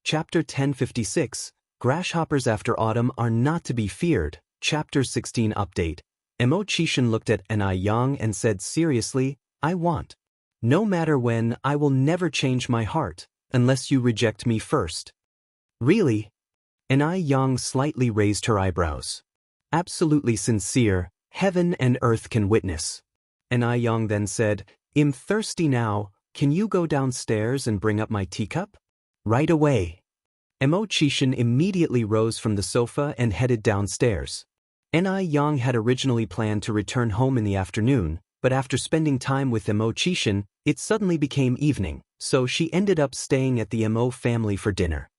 Chapter 1056, Grasshoppers After Autumn Are Not to Be Feared. Chapter 16 Update. Xianxia looked at Yang and said seriously, I want. No matter when, I will never change my heart, unless you reject me first. Really? Yang slightly raised her eyebrows. Absolutely sincere, heaven and earth can witness. Yang then said, I'm thirsty now, can you go downstairs and bring up my teacup? Right away. Xianxia immediately rose from the sofa and headed downstairs. Yang had originally planned to return home in the afternoon, but after spending time with Xianxia, it suddenly became evening, so she ended up staying at the Mo family for dinner.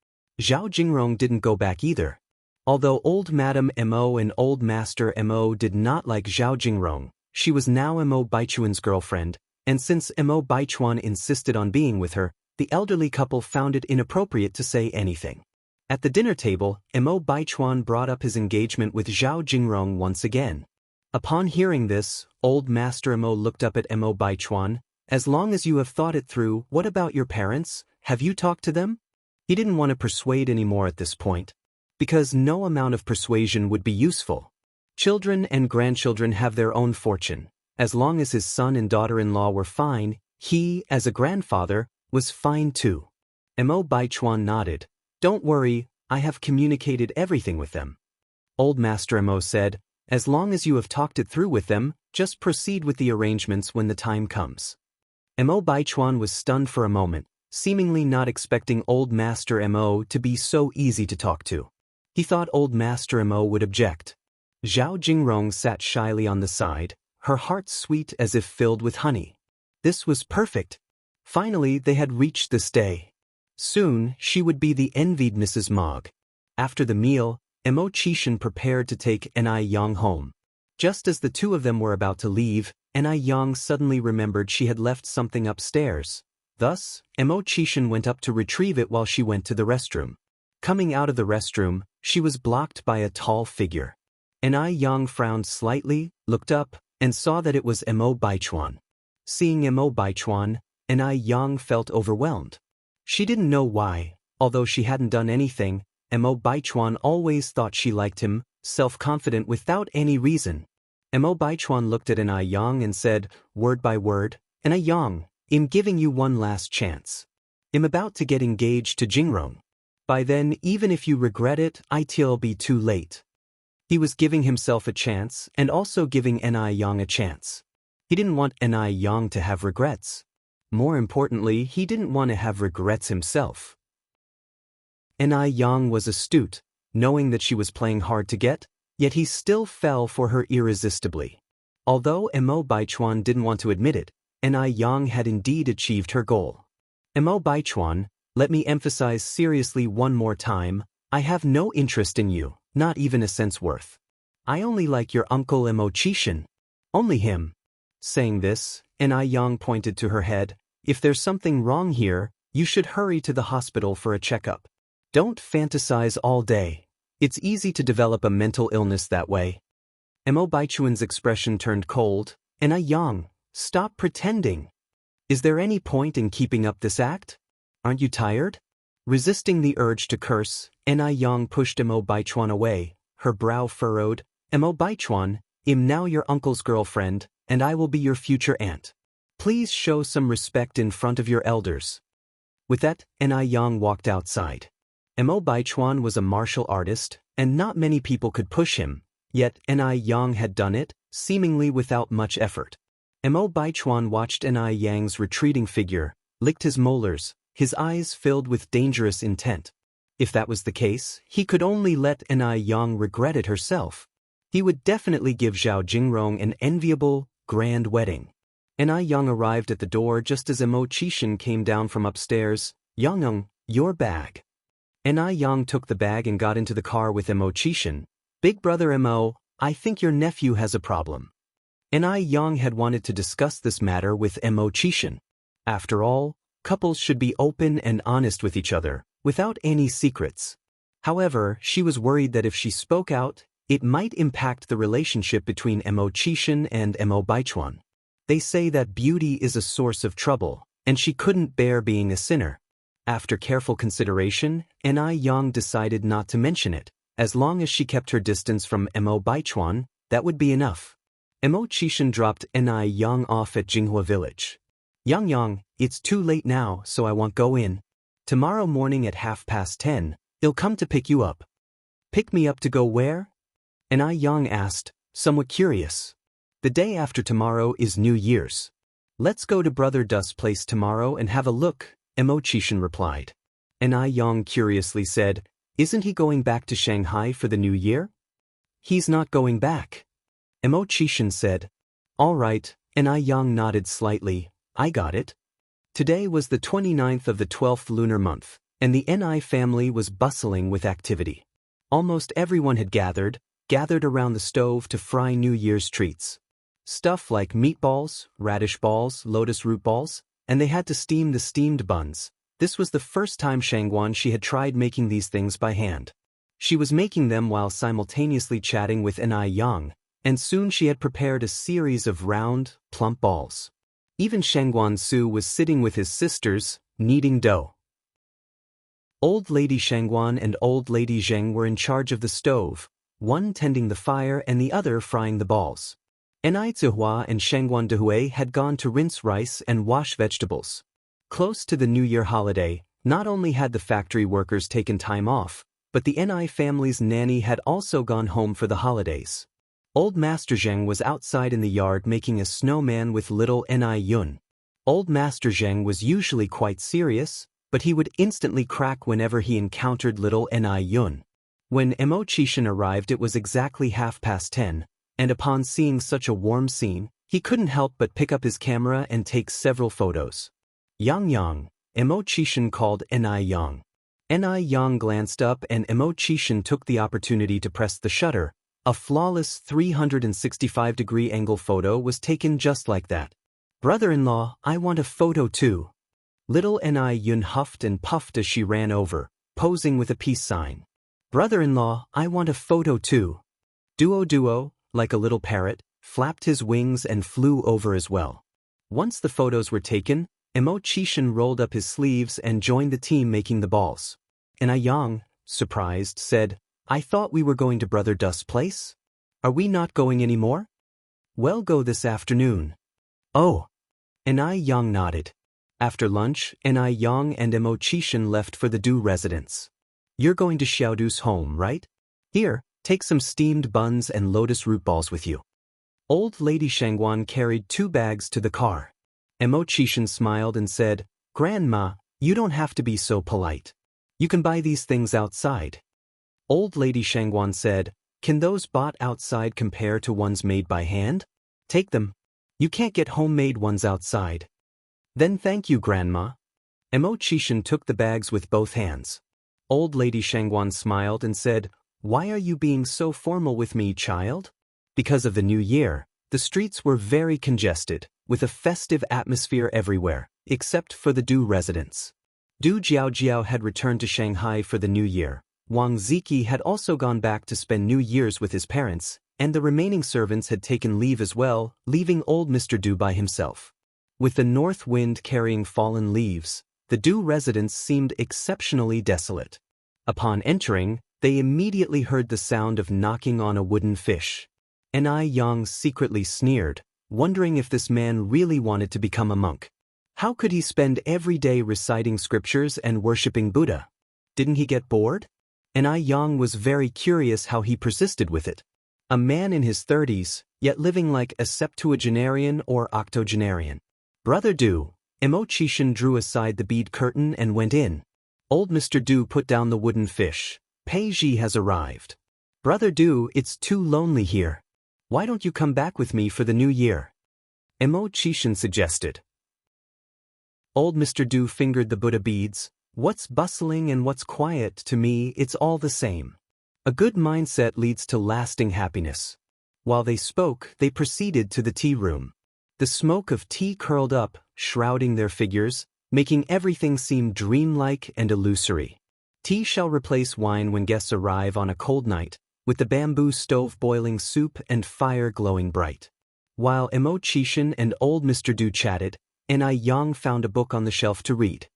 Zhao Jingrong didn't go back either. Although old Madam Mo and old Master Mo did not like Zhao Jingrong, she was now Mo Baichuan's girlfriend, and since Mo Baichuan insisted on being with her, the elderly couple found it inappropriate to say anything. At the dinner table, Mo Baichuan brought up his engagement with Zhao Jingrong once again. Upon hearing this, old Master Mo looked up at Mo Baichuan. As long as you have thought it through, what about your parents? Have you talked to them? He didn't want to persuade anymore at this point, because no amount of persuasion would be useful. Children and grandchildren have their own fortune. As long as his son and daughter-in-law were fine, he, as a grandfather, was fine too. Mo Baichuan nodded. Don't worry, I have communicated everything with them. Old Master Mo said, as long as you have talked it through with them, just proceed with the arrangements when the time comes. Mo Baichuan was stunned for a moment, seemingly not expecting old Master Mo to be so easy to talk to. He thought old Master Mo would object. Zhao Jingrong sat shyly on the side, her heart sweet as if filled with honey. This was perfect. Finally, they had reached this day. Soon, she would be the envied Mrs. Mogg. After the meal, Xianxia prepared to take Yang home. Just as the two of them were about to leave, Yang suddenly remembered she had left something upstairs. Thus, Xianxia went up to retrieve it while she went to the restroom. Coming out of the restroom, she was blocked by a tall figure. Yang frowned slightly, looked up, and saw that it was Mo Baichuan. Seeing Mo Baichuan, Yang felt overwhelmed. She didn't know why, although she hadn't done anything. Mo Baichuan always thought she liked him, self-confident without any reason. Mo Baichuan looked at Yang and said, word by word, Yang, I'm giving you one last chance. I'm about to get engaged to Jingrong. By then, even if you regret it, it'll be too late. He was giving himself a chance and also giving Yang a chance. He didn't want Yang to have regrets. More importantly, he didn't want to have regrets himself. Yang was astute, knowing that she was playing hard to get, yet he still fell for her irresistibly. Although Mo Baichuan didn't want to admit it, Yang had indeed achieved her goal. Mo Baichuan, let me emphasize seriously one more time, I have no interest in you, not even a cent's worth. I only like your uncle Xianxia. Only him. Saying this, Yang pointed to her head, if there's something wrong here, you should hurry to the hospital for a checkup. Don't fantasize all day. It's easy to develop a mental illness that way. Mo Baichuan's expression turned cold. Yang, stop pretending. Is there any point in keeping up this act? Aren't you tired? Resisting the urge to curse, Yang pushed Mo Baichuan away, her brow furrowed. Mo Baichuan, I'm now your uncle's girlfriend, and I will be your future aunt. Please show some respect in front of your elders. With that, Yang walked outside. Mo Baichuan was a martial artist, and not many people could push him, yet Yang had done it, seemingly without much effort. Mo Baichuan watched Yang's retreating figure, licked his molars, his eyes filled with dangerous intent. If that was the case, he could only let Yang regret it herself. He would definitely give Zhao Jingrong an enviable, grand wedding. Yang arrived at the door just as Xianxia came down from upstairs. Yang, your bag. Yang took the bag and got into the car with Xianxia. Big brother Mo, I think your nephew has a problem. Yang had wanted to discuss this matter with Xianxia. After all, couples should be open and honest with each other, without any secrets. However, she was worried that if she spoke out, it might impact the relationship between Xianxia and Mo Baichuan. They say that beauty is a source of trouble, and she couldn't bear being a sinner. After careful consideration, Ni Yang decided not to mention it. As long as she kept her distance from Mo Baichuan, that would be enough. Mo Qishan dropped Ni Yang off at Jinghua village. Yang, it's too late now, so I won't go in. Tomorrow morning at 10:30, I'll come to pick you up. Pick me up to go where? Ni Yang asked, somewhat curious. The day after tomorrow is New Year's. Let's go to Brother Dust's place tomorrow and have a look, Mo Qishan replied. Ni Yang curiously said, isn't he going back to Shanghai for the New Year? He's not going back. Mo Qishan said. All right, Ni Yang nodded slightly. I got it. Today was the 29th of the 12th lunar month, and the Ni family was bustling with activity. Almost everyone had gathered around the stove to fry New Year's treats. Stuff like meatballs, radish balls, lotus root balls, and they had to steam the steamed buns. This was the first time she had tried making these things by hand. She was making them while simultaneously chatting with Ni Yang, and soon she had prepared a series of round, plump balls. Even Shangguan Su was sitting with his sisters, kneading dough. Old Lady Shangguan and Old Lady Zheng were in charge of the stove, one tending the fire and the other frying the balls. Ni Zihua and Shangguan Dehui had gone to rinse rice and wash vegetables. Close to the New Year holiday, not only had the factory workers taken time off, but the Ni family's nanny had also gone home for the holidays. Old Master Zheng was outside in the yard making a snowman with little Ni Yun. Old Master Zheng was usually quite serious, but he would instantly crack whenever he encountered little Ni Yun. When Mo Qishan arrived it was exactly 10:30, and upon seeing such a warm scene, he couldn't help but pick up his camera and take several photos. Yang, Mo Qishan called Ni Yang. Ni Yang glanced up and Mo Qishan took the opportunity to press the shutter. A flawless 365-degree angle photo was taken just like that. Brother-in-law, I want a photo too. Little Ni Yun huffed and puffed as she ran over, posing with a peace sign. Brother-in-law, I want a photo too. Duo, like a little parrot, flapped his wings and flew over as well. Once the photos were taken, Mo Qishan rolled up his sleeves and joined the team making the balls. Ni Yang, surprised, said, I thought we were going to Brother Dust's place? Are we not going anymore? We'll go this afternoon. Oh. Ni Yang nodded. After lunch, Ni Yang and Mo Qishan left for the Du residence. You're going to Xiaodu's home, right? Here, take some steamed buns and lotus root balls with you. Old Lady Shangguan carried 2 bags to the car. Mo Qishan smiled and said, Grandma, you don't have to be so polite. You can buy these things outside. Old Lady Shangguan said, can those bought outside compare to ones made by hand? Take them. You can't get homemade ones outside. Then thank you, Grandma. Mo Qishan took the bags with both hands. Old Lady Shangguan smiled and said, why are you being so formal with me, child? Because of the New Year, the streets were very congested, with a festive atmosphere everywhere, except for the Du residents. Du Jiaojiao had returned to Shanghai for the New Year. Wang Ziki had also gone back to spend New Year's with his parents, and the remaining servants had taken leave as well, leaving old Mr. Du by himself. With the north wind carrying fallen leaves, the Du residence seemed exceptionally desolate. Upon entering, they immediately heard the sound of knocking on a wooden fish. Ni Yang secretly sneered, wondering if this man really wanted to become a monk. How could he spend every day reciting scriptures and worshipping Buddha? Didn't he get bored? Ni Yang was very curious how he persisted with it. A man in his 30s, yet living like a septuagenarian or octogenarian. Brother Du, Mo Qishan drew aside the bead curtain and went in. Old Mr. Du put down the wooden fish. Pei Ji has arrived. Brother Du, it's too lonely here. Why don't you come back with me for the New Year? Mo Qishan suggested. Old Mr. Du fingered the Buddha beads. What's bustling and what's quiet, to me, it's all the same. A good mindset leads to lasting happiness. While they spoke, they proceeded to the tea room. The smoke of tea curled up, shrouding their figures, making everything seem dreamlike and illusory. Tea shall replace wine when guests arrive on a cold night, with the bamboo stove boiling soup and fire glowing bright. While Mo Qishan and old Mr. Du chatted, Ni Yang found a book on the shelf to read.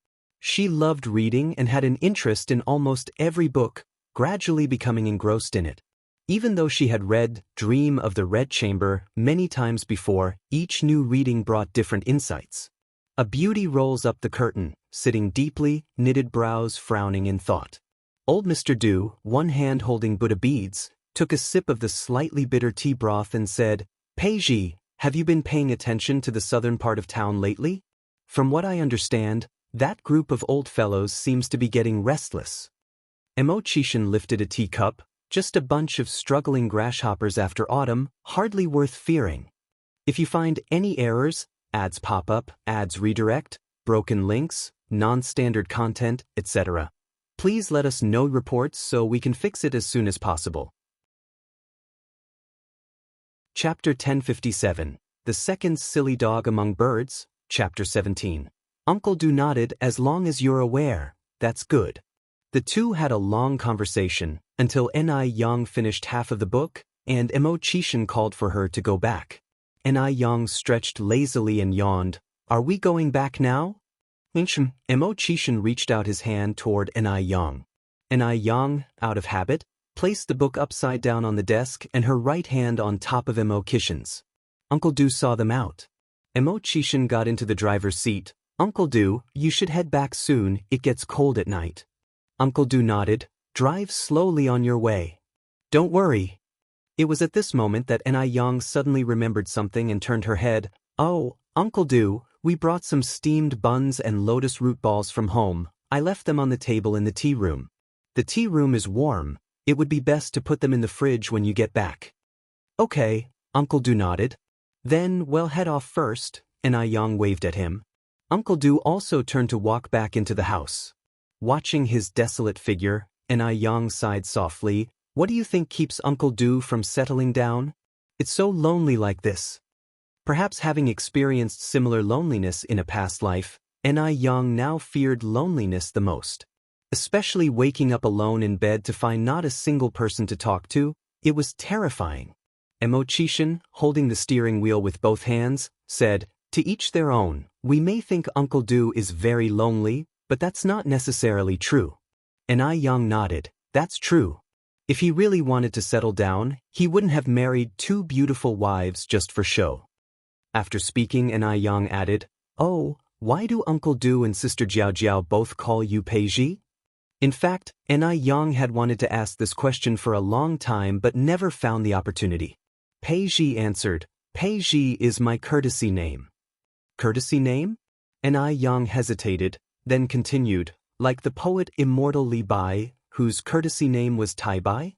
She loved reading and had an interest in almost every book, gradually becoming engrossed in it. Even though she had read Dream of the Red Chamber many times before, each new reading brought different insights. A beauty rolls up the curtain, sitting deeply, knitted brows frowning in thought. Old Mr. Du, one hand holding Buddha beads, took a sip of the slightly bitter tea broth and said, "Peiji, have you been paying attention to the southern part of town lately? From what I understand, that group of old fellows seems to be getting restless." Emo-chishin lifted a teacup, "Just a bunch of struggling grasshoppers after autumn, hardly worth fearing. If you find any errors, ads pop up, ads redirect, broken links, non-standard content, etc., please let us know reports so we can fix it as soon as possible." Chapter 1057, The Second Silly Dog Among Birds, Chapter 17. Uncle Du nodded. "As long as you're aware, that's good." The two had a long conversation, until Ni-Yang finished half of the book, and Emo-chishin called for her to go back. Ni-Yang stretched lazily and yawned. "Are we going back now?" Emo-chishin reached out his hand toward Ni-Yang. Ni-Yang, out of habit, placed the book upside down on the desk and her right hand on top of Emo-chishin's. Uncle Du saw them out. Emo-chishin got into the driver's seat. "Uncle Du, you should head back soon, it gets cold at night." Uncle Du nodded. "Drive slowly on your way." "Don't worry." It was at this moment that Ni-Yang suddenly remembered something and turned her head. "Oh, Uncle Du, we brought some steamed buns and lotus root balls from home. I left them on the table in the tea room. The tea room is warm. It would be best to put them in the fridge when you get back." "Okay," Uncle Du nodded. "Then we'll head off first," Ni-Yang waved at him. Uncle Du also turned to walk back into the house. Watching his desolate figure, Ni-Yang sighed softly. "What do you think keeps Uncle Du from settling down? It's so lonely like this." Perhaps having experienced similar loneliness in a past life, Ni-Yang now feared loneliness the most. Especially waking up alone in bed to find not a single person to talk to, it was terrifying. Emo-chishin, holding the steering wheel with both hands, said, "To each their own. We may think Uncle Du is very lonely, but that's not necessarily true." Ni-Yang nodded. "That's true. If he really wanted to settle down, he wouldn't have married two beautiful wives just for show." After speaking, Ni-Yang added, "Oh, why do Uncle Du and Sister Jiao Jiao both call you Peiji?" In fact, Ni-Yang had wanted to ask this question for a long time but never found the opportunity. Peiji answered, "Peiji is my courtesy name." "Courtesy name?" Ni-Yang hesitated, then continued, "Like the poet Immortal Li Bai, whose courtesy name was Tai Bai?"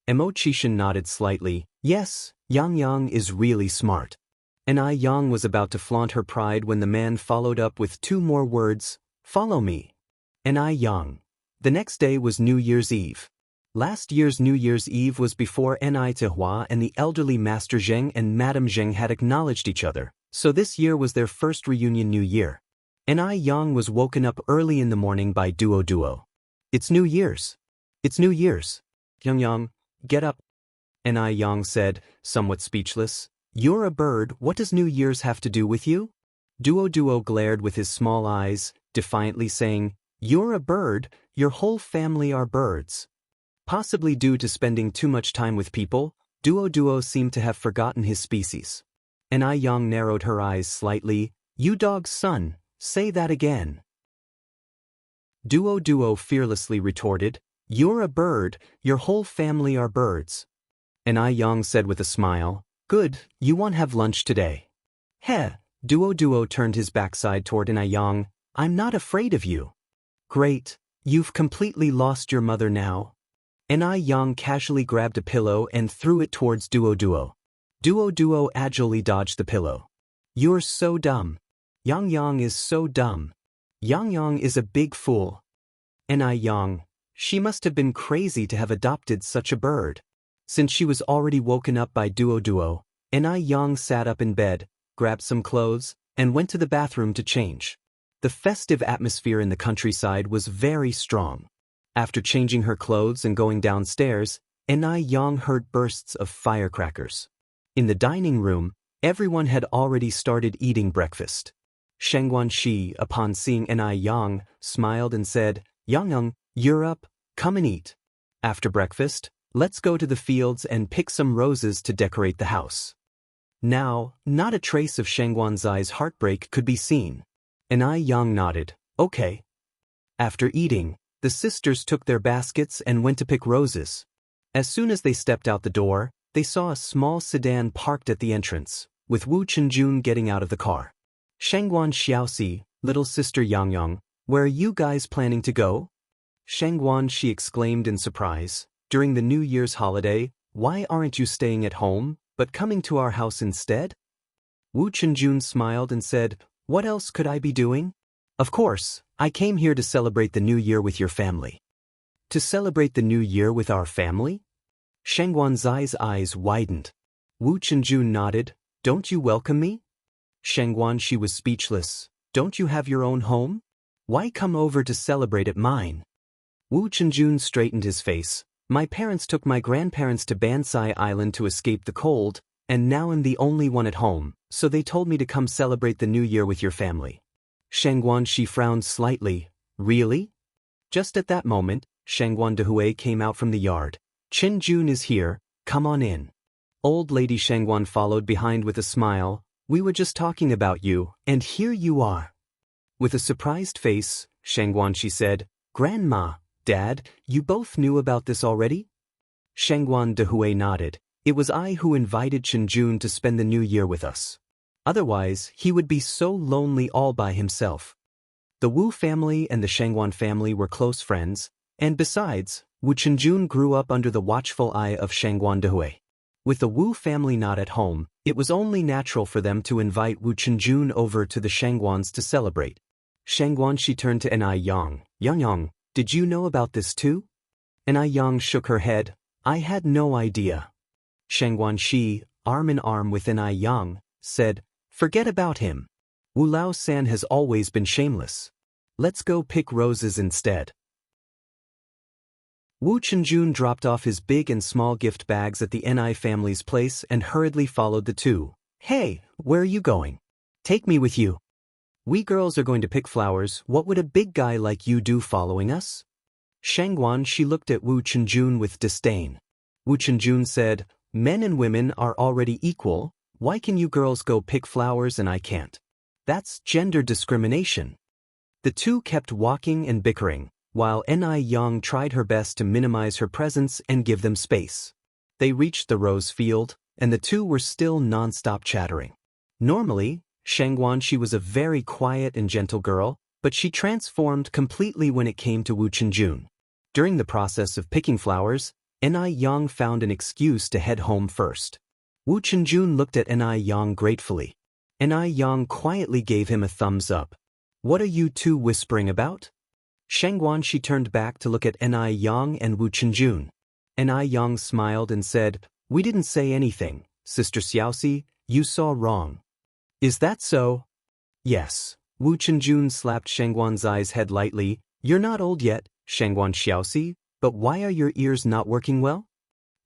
Emo-chishin nodded slightly. "Yes, Yang is really smart." Ni-Yang was about to flaunt her pride when the man followed up with two more words, "Follow me." Ni-Yang. The next day was New Year's Eve. Last year's New Year's Eve was before Ni Tehua and the elderly Master Zheng and Madame Zheng had acknowledged each other, so this year was their first reunion New Year. Ni-Yang was woken up early in the morning by Duo. "It's New Year's. It's New Year's. Yang, get up." Ni-Yang said, somewhat speechless. "You're a bird, what does New Year's have to do with you?" Duo glared with his small eyes, defiantly saying, "You're a bird, your whole family are birds." Possibly due to spending too much time with people, Duo seemed to have forgotten his species. Ni-Yang narrowed her eyes slightly. "You dog's son, say that again." Duo fearlessly retorted, "You're a bird, your whole family are birds." Ni-Yang said with a smile, "Good, you won't have lunch today." "Heh," Duo turned his backside toward Ni-Yang, "I'm not afraid of you." "Great, you've completely lost your mother now." Ni-Yang casually grabbed a pillow and threw it towards Duo. Duo agilely dodged the pillow. "You're so dumb. Yang is so dumb. Yang is a big fool." Ni-Yang. She must have been crazy to have adopted such a bird. Since she was already woken up by Duo, Ni-Yang sat up in bed, grabbed some clothes, and went to the bathroom to change. The festive atmosphere in the countryside was very strong. After changing her clothes and going downstairs, Ni-Yang heard bursts of firecrackers. In the dining room, everyone had already started eating breakfast. Sheng Guanxi, upon seeing Ni Yang, smiled and said, Yang, you're up, come and eat. After breakfast, let's go to the fields and pick some roses to decorate the house. Now, not a trace of Sheng Guanxi's heartbreak could be seen. Ni Yang nodded, okay. After eating, the sisters took their baskets and went to pick roses. As soon as they stepped out the door, they saw a small sedan parked at the entrance, with Wu Chenjun getting out of the car. Shengguan Xiaoxi, little sister Yang, where are you guys planning to go? Shengguan, she exclaimed in surprise. During the New Year's holiday, why aren't you staying at home, but coming to our house instead? Wu Chenjun smiled and said, what else could I be doing? Of course, I came here to celebrate the New Year with your family. To celebrate the New Year with our family? Shengguanxi's eyes widened. Wu Chenjun nodded, don't you welcome me? Shengguan, she was speechless. Don't you have your own home? Why come over to celebrate at mine? Wu Chenjun straightened his face. My parents took my grandparents to Bansai Island to escape the cold, and now I'm the only one at home, so they told me to come celebrate the New Year with your family. Shengguan, she frowned slightly. Really? Just at that moment, Shengguan Dehui came out from the yard. Chen Jun is here, come on in. Old lady Shengguan followed behind with a smile. We were just talking about you, and here you are. With a surprised face, Shengguan, she said, Grandma, Dad, you both knew about this already? Shengguan Dehui nodded. It was I who invited Chen Jun to spend the New Year with us. Otherwise, he would be so lonely all by himself. The Wu family and the Shengguan family were close friends, and besides, Wu Chenjun grew up under the watchful eye of Shengguan Dehui. With the Wu family not at home, it was only natural for them to invite Wu Chenjun over to the Shengguans to celebrate. Shengguan, she turned to Ni Yang. Yang, did you know about this too? Ni Yang shook her head. I had no idea. Shengguan, she, arm in arm with Ni Yang, said, forget about him. Wu Lao-san has always been shameless. Let's go pick roses instead. Wu Chenjun dropped off his big and small gift bags at the Ni family's place and hurriedly followed the two. Hey, where are you going? Take me with you. We girls are going to pick flowers. What would a big guy like you do following us? Shengguan, she looked at Wu Chenjun with disdain. Wu Chenjun said, men and women are already equal. Why can you girls go pick flowers and I can't? That's gender discrimination. The two kept walking and bickering, while Ni Yang tried her best to minimize her presence and give them space. They reached the rose field, and the two were still non-stop chattering. Normally, Shengguan, she was a very quiet and gentle girl, but she transformed completely when it came to Wu Chenjun. During the process of picking flowers, Ni Yang found an excuse to head home first. Wu Chenjun looked at Ni Yang gratefully. Ni Yang quietly gave him a thumbs up. What are you two whispering about? Shengguan, she turned back to look at Ni Yang and Wu Chenjun. Ni Yang smiled and said, we didn't say anything, Sister Xiaoxi, you saw wrong. Is that so? Yes. Wu Chenjun slapped Shengguanxi's head lightly. You're not old yet, Shengguan Xiaoxi, but why are your ears not working well?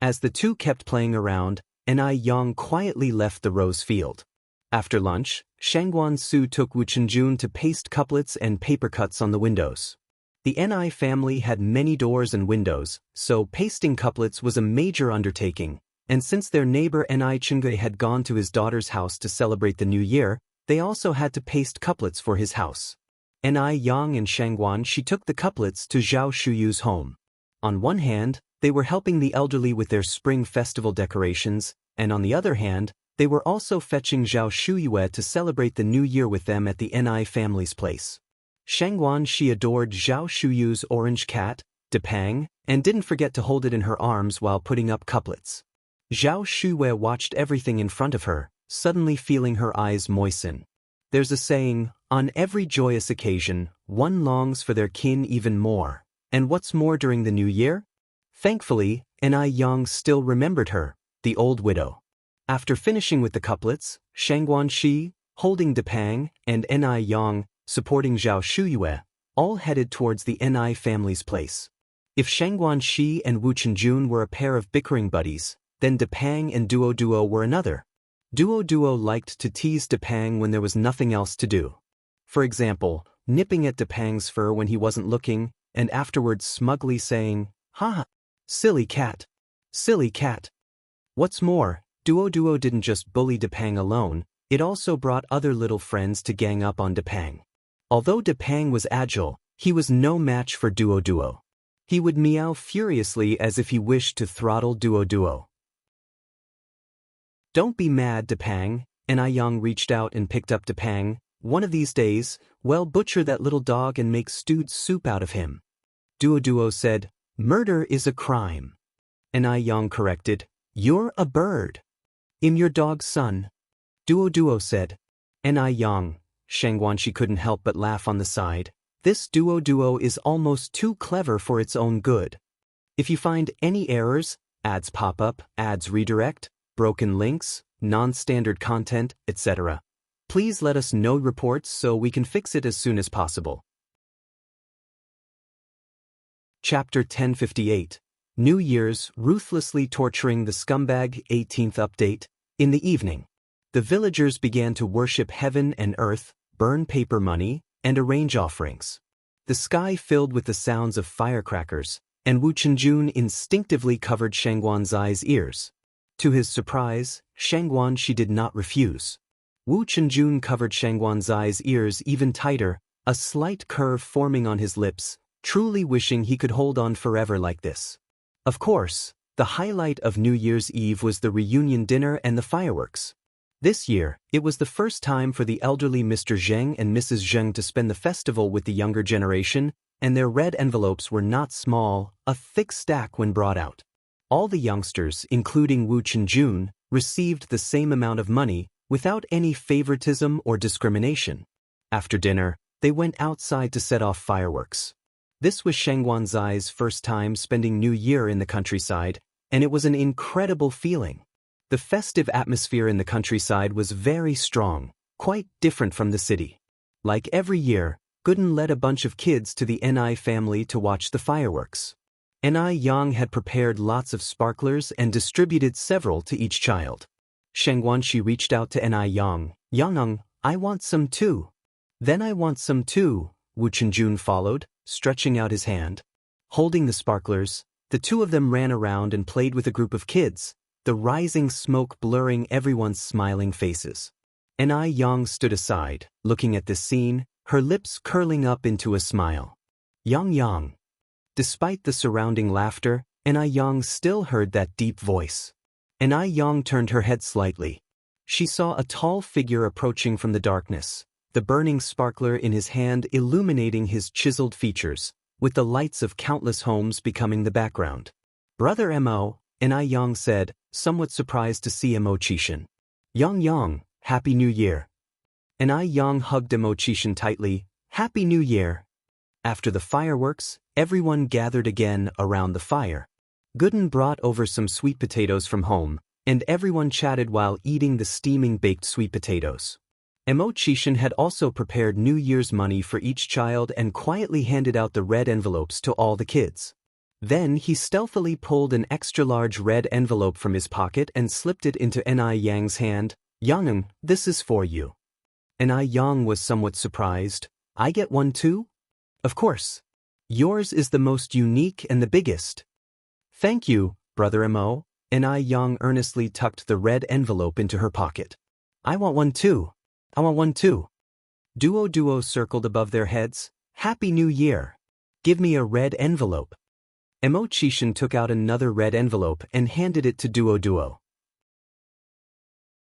As the two kept playing around, Ni Yang quietly left the rose field. After lunch, Shengguan Su took Wu Chenjun to paste couplets and paper cuts on the windows. The Ni family had many doors and windows, so pasting couplets was a major undertaking, and since their neighbor Ni Chengui had gone to his daughter's house to celebrate the New Year, they also had to paste couplets for his house. Ni Yang and Shengguan, she took the couplets to Zhao Shuyu's home. On one hand, they were helping the elderly with their spring festival decorations, and on the other hand, they were also fetching Zhao Shuyue to celebrate the New Year with them at the Ni family's place. Shengguan, she adored Zhao Shuyu's orange cat, Depang, and didn't forget to hold it in her arms while putting up couplets. Zhao Shuyue watched everything in front of her, suddenly feeling her eyes moisten. There's a saying, on every joyous occasion, one longs for their kin even more. And what's more during the New Year? Thankfully, Ni Yang still remembered her, the old widow. After finishing with the couplets, Shengguan Shi, holding Depang, and Ni Yang, supporting Zhao Shuyue, all headed towards the Ni family's place. If Shengguan Shi and Wu Chenjun were a pair of bickering buddies, then Depang and Duo were another. Duo liked to tease Depang when there was nothing else to do. For example, nipping at Depang's fur when he wasn't looking, and afterwards smugly saying, "Ha! Silly cat. Silly cat." What's more, Duo didn't just bully Depang alone, it also brought other little friends to gang up on Depang. Although Depang was agile, he was no match for Duo. He would meow furiously as if he wished to throttle Duo. "Don't be mad, Depang," and Yang reached out and picked up Depang. "One of these days, we'll butcher that little dog and make stewed soup out of him." Duo said, "Murder is a crime." And Yang corrected, "You're a bird. I'm your dog's son." Duo said. And Yang, Xianxia couldn't help but laugh on the side. This Duo is almost too clever for its own good. If you find any errors, ads pop up, ads redirect, broken links, non-standard content, etc., please let us know reports so we can fix it as soon as possible. Chapter 1058. New Year's ruthlessly torturing the scumbag. 18th update. In the evening, the villagers began to worship heaven and earth, burn paper money, and arrange offerings. The sky filled with the sounds of firecrackers, and Wu Chenjun instinctively covered Shangguan's ears. To his surprise, Xianxia did not refuse. Wu Chenjun covered Shangguan's ears even tighter, a slight curve forming on his lips, truly wishing he could hold on forever like this. Of course, the highlight of New Year's Eve was the reunion dinner and the fireworks. This year, it was the first time for the elderly Mr. Zheng and Mrs. Zheng to spend the festival with the younger generation, and their red envelopes were not small, a thick stack when brought out. All the youngsters, including Wu Chenjun, received the same amount of money, without any favoritism or discrimination. After dinner, they went outside to set off fireworks. This was Shangguan's first time spending New Year in the countryside, and it was an incredible feeling. The festive atmosphere in the countryside was very strong, quite different from the city. Like every year, Gooden led a bunch of kids to the Ni family to watch the fireworks. Yang had prepared lots of sparklers and distributed several to each child. Xianxia reached out to Yang. "Yang, I want some too." "Then I want some too," Wu Chenjun followed, stretching out his hand. Holding the sparklers, the two of them ran around and played with a group of kids, the rising smoke blurring everyone's smiling faces. Yang stood aside, looking at this scene, her lips curling up into a smile. Yang. Despite the surrounding laughter, Yang still heard that deep voice. Yang turned her head slightly. She saw a tall figure approaching from the darkness, the burning sparkler in his hand illuminating his chiseled features, with the lights of countless homes becoming the background. "Brother Mo," Yang said, somewhat surprised to see Imo-chishan. "Yang, Happy New Year." Yang hugged Imo-chishan tightly. "Happy New Year." After the fireworks, everyone gathered again around the fire. Gooden brought over some sweet potatoes from home, and everyone chatted while eating the steaming baked sweet potatoes. Imo-chishan had also prepared New Year's money for each child and quietly handed out the red envelopes to all the kids. Then he stealthily pulled an extra-large red envelope from his pocket and slipped it into Yang's hand. "Yang, this is for you." Yang was somewhat surprised. "I get one too?" "Of course. Yours is the most unique and the biggest." "Thank you, Brother Mo." Yang earnestly tucked the red envelope into her pocket. "I want one too. I want one too." Duo circled above their heads. "Happy New Year. Give me a red envelope." Imo-chishan took out another red envelope and handed it to Duo.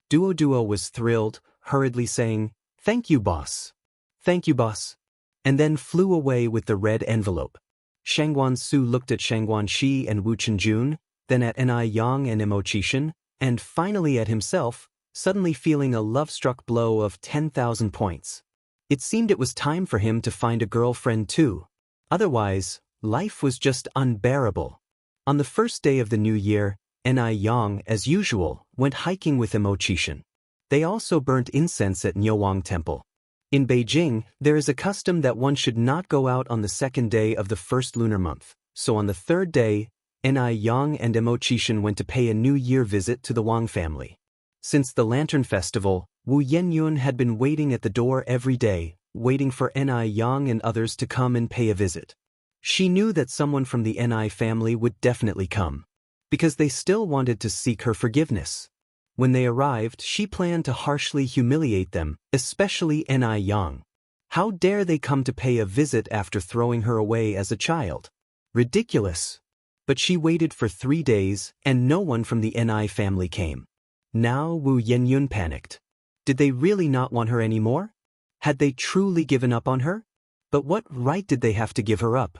Duo was thrilled, hurriedly saying, "Thank you, boss. Thank you, boss," and then flew away with the red envelope. Shangguan looked at Xianxia and Wu Chenjun, then at Yang and Imo-chishan, and finally at himself, suddenly feeling a love-struck blow of 10,000 points. It seemed it was time for him to find a girlfriend too. Otherwise, life was just unbearable. On the first day of the new year, Yang, as usual, went hiking with Imo-chishan. They also burnt incense at Niuwang Temple. In Beijing, there is a custom that one should not go out on the second day of the first lunar month, so on the third day, Yang and Imo-chishan went to pay a New Year visit to the Wang family. Since the Lantern Festival, Wu Yenyun had been waiting at the door every day, waiting for Ni Yang and others to come and pay a visit. She knew that someone from the Ni family would definitely come, because they still wanted to seek her forgiveness. When they arrived, she planned to harshly humiliate them, especially Ni Yang. How dare they come to pay a visit after throwing her away as a child? Ridiculous. But she waited for 3 days, and no one from the Ni family came. Now Wu Yenyun panicked. Did they really not want her anymore? Had they truly given up on her? But what right did they have to give her up?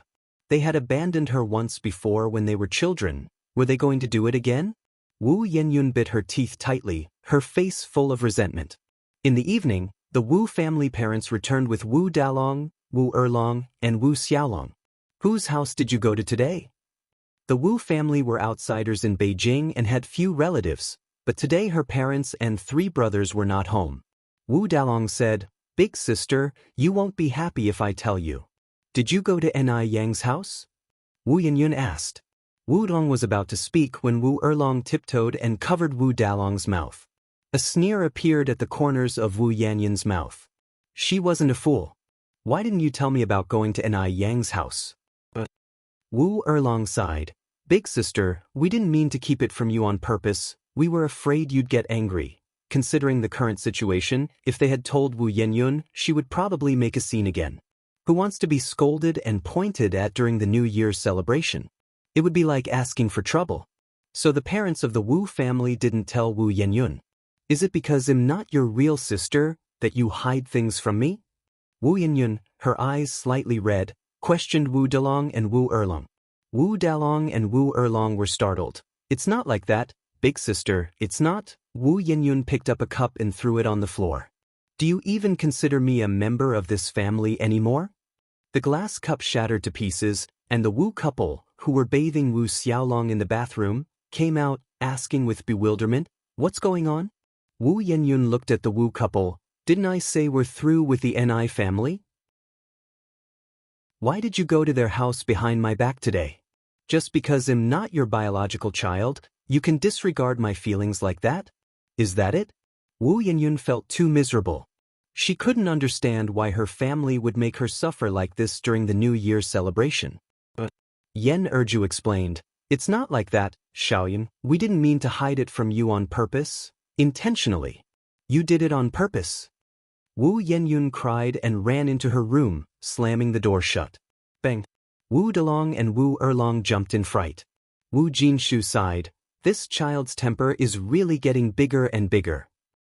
They had abandoned her once before when they were children. Were they going to do it again? Wu Yenyun bit her teeth tightly, her face full of resentment. In the evening, the Wu family parents returned with Wu Dalong, Wu Erlong, and Wu Xiaolong. Whose house did you go to today? The Wu family were outsiders in Beijing and had few relatives, but today her parents and 3 brothers were not home. Wu Dalong said, "Big sister, you won't be happy if I tell you. Did you go to Ni Yang's house?" Wu Yenyun asked. Wu Dong was about to speak when Wu Erlong tiptoed and covered Wu Dalong's mouth. A sneer appeared at the corners of Wu Yenyun's mouth. She wasn't a fool. Why didn't you tell me about going to Ni Yang's house? But Wu Erlong sighed. Big sister, we didn't mean to keep it from you on purpose. We were afraid you'd get angry. Considering the current situation, if they had told Wu Yenyun, she would probably make a scene again. Who wants to be scolded and pointed at during the New Year's celebration? It would be like asking for trouble. So the parents of the Wu family didn't tell Wu Yenyun. Is it because I'm not your real sister that you hide things from me? Wu Yenyun, her eyes slightly red, questioned Wu Dalong and Wu Erlong. Wu Dalong and Wu Erlong were startled. It's not like that, big sister, it's not. Wu Yenyun picked up a cup and threw it on the floor. Do you even consider me a member of this family anymore? The glass cup shattered to pieces, and the Wu couple, who were bathing Wu Xiaolong in the bathroom, came out, asking with bewilderment, "What's going on?" Wu Yenyun looked at the Wu couple. Didn't I say we're through with the Ni family? Why did you go to their house behind my back today? Just because I'm not your biological child, you can disregard my feelings like that? Is that it? Wu Yenyun felt too miserable. She couldn't understand why her family would make her suffer like this during the New Year's celebration. But Yen Erju explained, "It's not like that, Xiaoyan. We didn't mean to hide it from you on purpose. Intentionally. You did it on purpose." Wu Yenyun cried and ran into her room, slamming the door shut. Bang! Wu Dalong and Wu Erlong jumped in fright. Wu Jinshu sighed. This child's temper is really getting bigger and bigger.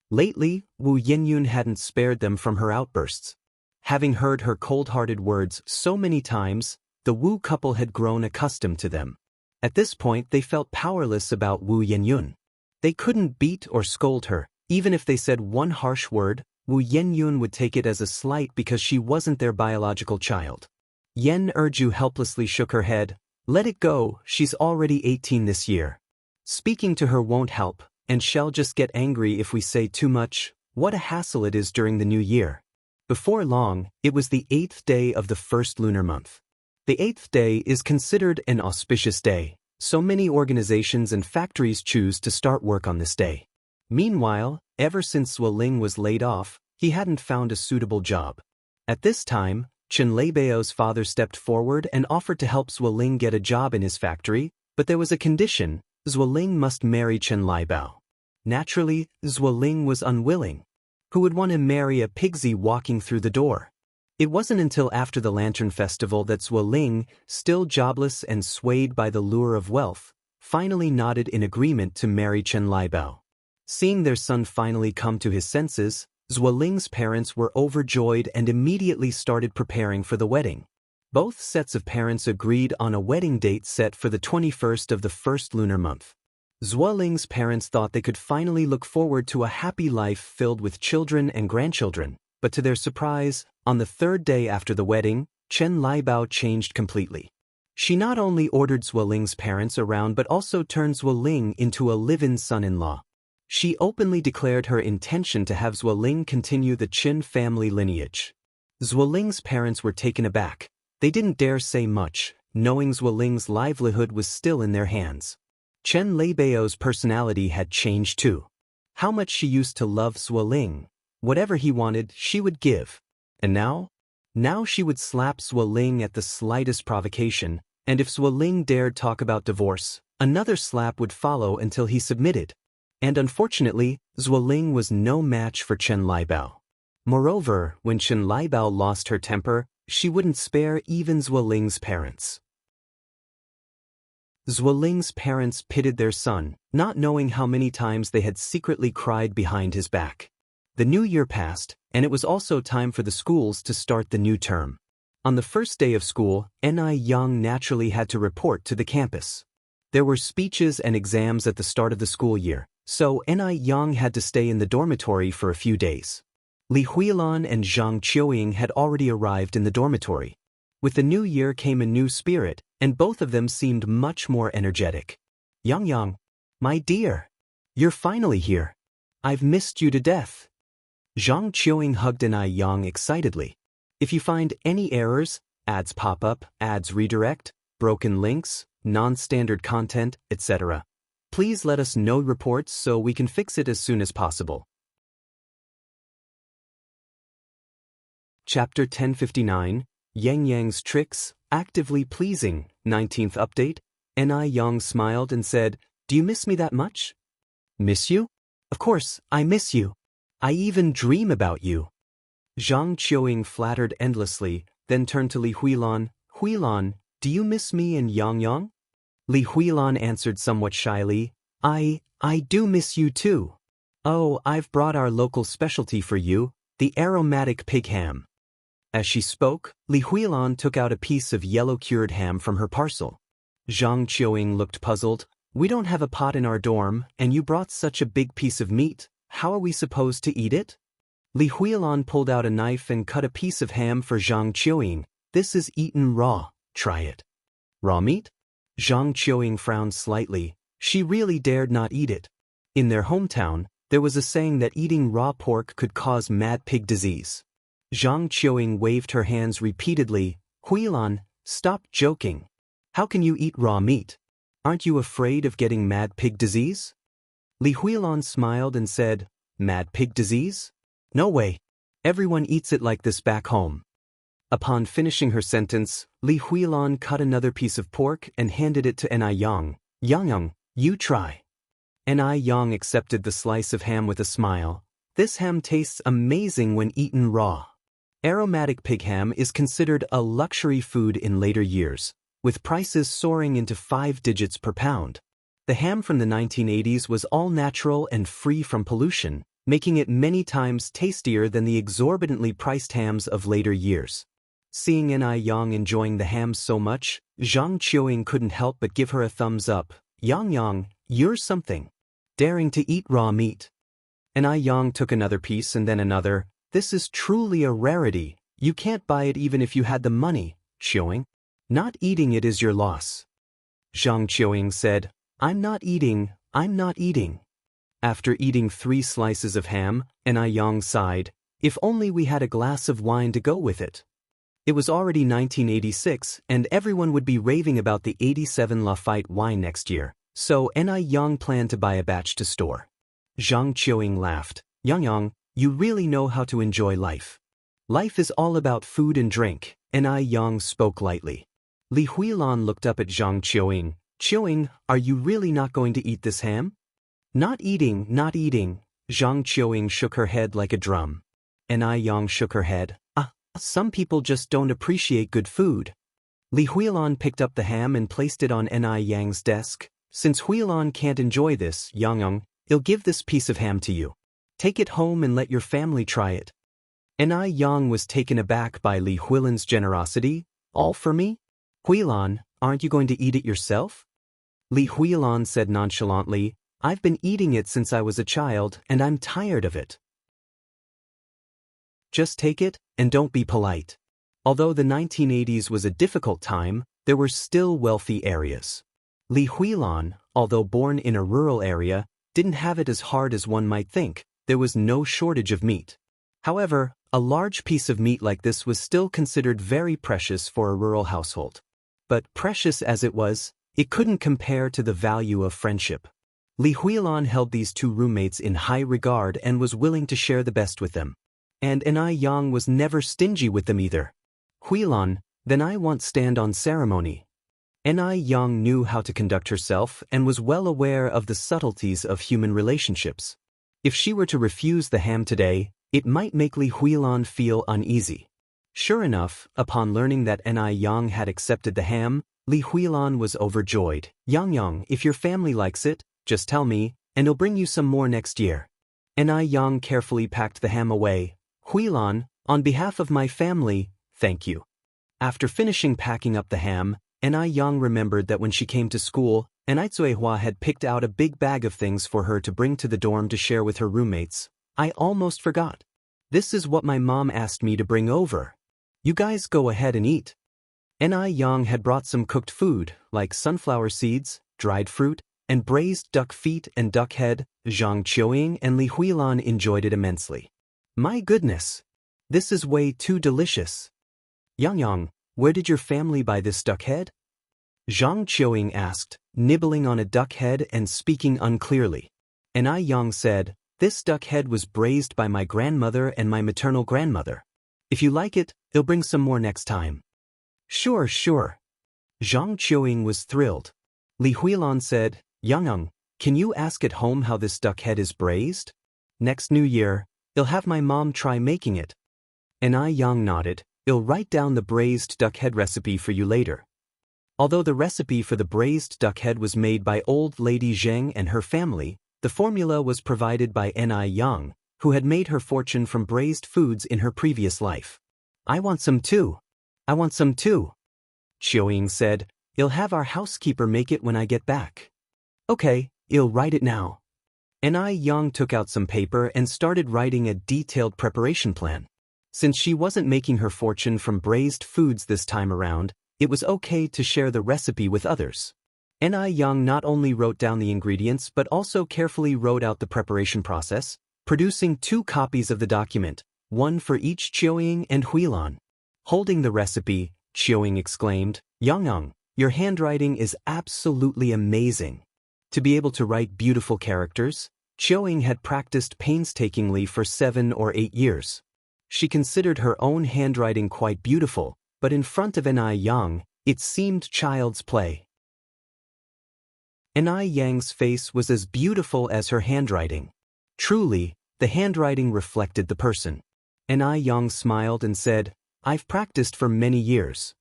Lately, Wu Yenyun hadn't spared them from her outbursts. Having heard her cold-hearted words so many times, the Wu couple had grown accustomed to them. At this point, they felt powerless about Wu Yenyun. They couldn't beat or scold her. Even if they said one harsh word, Wu Yenyun would take it as a slight because she wasn't their biological child. Yen Erju helplessly shook her head. Let it go, she's already 18 this year. Speaking to her won't help, and she'll just get angry if we say too much. What a hassle it is during the New Year. Before long, it was the 8th day of the first lunar month. The 8th day is considered an auspicious day, so many organizations and factories choose to start work on this day. Meanwhile, ever since Zuoling was laid off, he hadn't found a suitable job. At this time, Chen Leibao's father stepped forward and offered to help Zuoling get a job in his factory, but there was a condition: Zuoling must marry Chen Leibao. Naturally, Zuoling was unwilling. Who would want to marry a pigsy walking through the door? It wasn't until after the Lantern Festival that Zuoling, still jobless and swayed by the lure of wealth, finally nodded in agreement to marry Chen Leibao. Seeing their son finally come to his senses, Zuoling's parents were overjoyed and immediately started preparing for the wedding. Both sets of parents agreed on a wedding date set for the 21st of the first lunar month. Zuoling's parents thought they could finally look forward to a happy life filled with children and grandchildren, but to their surprise, on the 3rd day after the wedding, Chen Leibao changed completely. She not only ordered Zuoling's parents around but also turned Zuoling into a live-in son-in-law. She openly declared her intention to have Zuoling continue the Qin family lineage. Zuoling's parents were taken aback. They didn't dare say much, knowing Zuoling's livelihood was still in their hands. Chen Leibao's personality had changed too. How much she used to love Zuoling. Whatever he wanted, she would give. And now? Now she would slap Zuoling at the slightest provocation, and if Zuoling dared talk about divorce, another slap would follow until he submitted. And unfortunately, Zuoling was no match for Chen Liebao. Moreover, when Chen Liebao lost her temper, she wouldn't spare even Zuoling's parents. Zuoling's parents pitied their son, not knowing how many times they had secretly cried behind his back. The new year passed, and it was also time for the schools to start the new term. On the first day of school, Ni Yang naturally had to report to the campus. There were speeches and exams at the start of the school year, so Ni Yang had to stay in the dormitory for a few days. Li Huilan and Zhang Qiuying had already arrived in the dormitory. With the new year came a new spirit, and both of them seemed much more energetic. Yang, my dear, you're finally here. I've missed you to death. Zhang Qiuying hugged Ni Yang excitedly. If you find any errors, ads pop up, ads redirect, broken links, non-standard content, etc., please let us know reports so we can fix it as soon as possible. Chapter 1059, Yang Yang's Tricks, Actively Pleasing, 19th Update. Ni Yang smiled and said, "Do you miss me that much?" "Miss you? Of course, I miss you. I even dream about you." Zhang Qiuying flattered endlessly, then turned to Li Huilan. "Huilan, do you miss me and Yang? Li Huilan answered somewhat shyly, I do miss you too. Oh, I've brought our local specialty for you, the aromatic pig ham." As she spoke, Li Huilan took out a piece of yellow-cured ham from her parcel. Zhang Qiuying looked puzzled. "We don't have a pot in our dorm, and you brought such a big piece of meat. How are we supposed to eat it?" Li Huilan pulled out a knife and cut a piece of ham for Zhang Qiuying. "This is eaten raw. Try it." "Raw meat?" Zhang Qiuying frowned slightly. She really dared not eat it. In their hometown, there was a saying that eating raw pork could cause mad pig disease. Zhang Qiuying waved her hands repeatedly. "Huilan, stop joking. How can you eat raw meat? Aren't you afraid of getting mad pig disease?" Li Huilan smiled and said, "Mad pig disease? No way. Everyone eats it like this back home." Upon finishing her sentence, Li Huilan cut another piece of pork and handed it to Ni Yang. "Yang, you try." Ni Yang accepted the slice of ham with a smile. "This ham tastes amazing when eaten raw." Aromatic pig ham is considered a luxury food in later years, with prices soaring into 5 digits per pound. The ham from the 1980s was all natural and free from pollution, making it many times tastier than the exorbitantly priced hams of later years. Seeing Ni Yang enjoying the ham so much, Zhang Qiuying couldn't help but give her a thumbs up. "Yang, you're something. Daring to eat raw meat." Ni Yang took another piece and then another. "This is truly a rarity. You can't buy it even if you had the money, Qiuying. Not eating it is your loss." Zhang Qiuying said, I'm not eating. After eating 3 slices of ham, Ni Yang sighed. "If only we had a glass of wine to go with it." It was already 1986, and everyone would be raving about the 87 Lafite wine next year, so Ni Yang planned to buy a batch to store. Zhang Qiuying laughed. "Yang, you really know how to enjoy life. Life is all about food and drink," Ni Yang spoke lightly. Li Huilan looked up at Zhang Qiuying. "Qiuying, are you really not going to eat this ham?" Not eating. Zhang Qiuying shook her head like a drum. Ni Yang shook her head. Some people just don't appreciate good food." Li Huilan picked up the ham and placed it on Ni Yang's desk. "Since Huilan can't enjoy this, Yang, I'll give this piece of ham to you. Take it home and let your family try it." Ni Yang was taken aback by Li Huilan's generosity. "All for me? Huilan, aren't you going to eat it yourself?" Li Huilan said nonchalantly, "I've been eating it since I was a child, and I'm tired of it." Just take it, and don't be polite. Although the 1980s was a difficult time, there were still wealthy areas. Li Huilan, although born in a rural area, didn't have it as hard as one might think. There was no shortage of meat. However, a large piece of meat like this was still considered very precious for a rural household. But precious as it was, it couldn't compare to the value of friendship. Li Huilan held these 2 roommates in high regard and was willing to share the best with them. And Enai Yang was never stingy with them either. Huilan, then I want stand on ceremony. Enai Yang knew how to conduct herself and was well aware of the subtleties of human relationships. If she were to refuse the ham today, it might make Li Huilan feel uneasy. Sure enough, upon learning that Enai Yang had accepted the ham, Li Huilan was overjoyed. Yang, if your family likes it, just tell me, and I'll bring you some more next year. Enai Yang carefully packed the ham away. Huilan, on behalf of my family, thank you. After finishing packing up the ham, Enai Yang remembered that when she came to school, Enai Zuehua had picked out a big bag of things for her to bring to the dorm to share with her roommates. I almost forgot. This is what my mom asked me to bring over. You guys go ahead and eat. Enai Yang had brought some cooked food, like sunflower seeds, dried fruit, and braised duck feet and duck head. Zhang Qiuying and Li Huilan enjoyed it immensely. My goodness! This is way too delicious. Yang, where did your family buy this duck head? Zhang Qiuying asked, nibbling on a duck head and speaking unclearly. Enai Yang said, this duck head was braised by my grandmother and my maternal grandmother. If you like it, they'll bring some more next time. Sure. Zhang Qiuying was thrilled. Li Huilan said, Yang, can you ask at home how this duck head is braised? Next New Year, I'll have my mom try making it. Enai Yang nodded. I'll write down the braised duck head recipe for you later. Although the recipe for the braised duck head was made by old lady Zheng and her family, the formula was provided by Enai Yang, who had made her fortune from braised foods in her previous life. I want some too. Qiuying said, I'll have our housekeeper make it when I get back. Okay, I'll write it now. Enai Yang took out some paper and started writing a detailed preparation plan. Since she wasn't making her fortune from braised foods this time around, it was okay to share the recipe with others. Enai Yang not only wrote down the ingredients but also carefully wrote out the preparation process, producing 2 copies of the document, one for each Qiuying and Huilan. Holding the recipe, Qiuying exclaimed, Yang, your handwriting is absolutely amazing. To be able to write beautiful characters, Qiuying had practiced painstakingly for 7 or 8 years. She considered her own handwriting quite beautiful, but in front of Enai Yang, it seemed child's play. Enai Yang's face was as beautiful as her handwriting. Truly, the handwriting reflected the person. Enai Yang smiled and said, I've practiced for many years.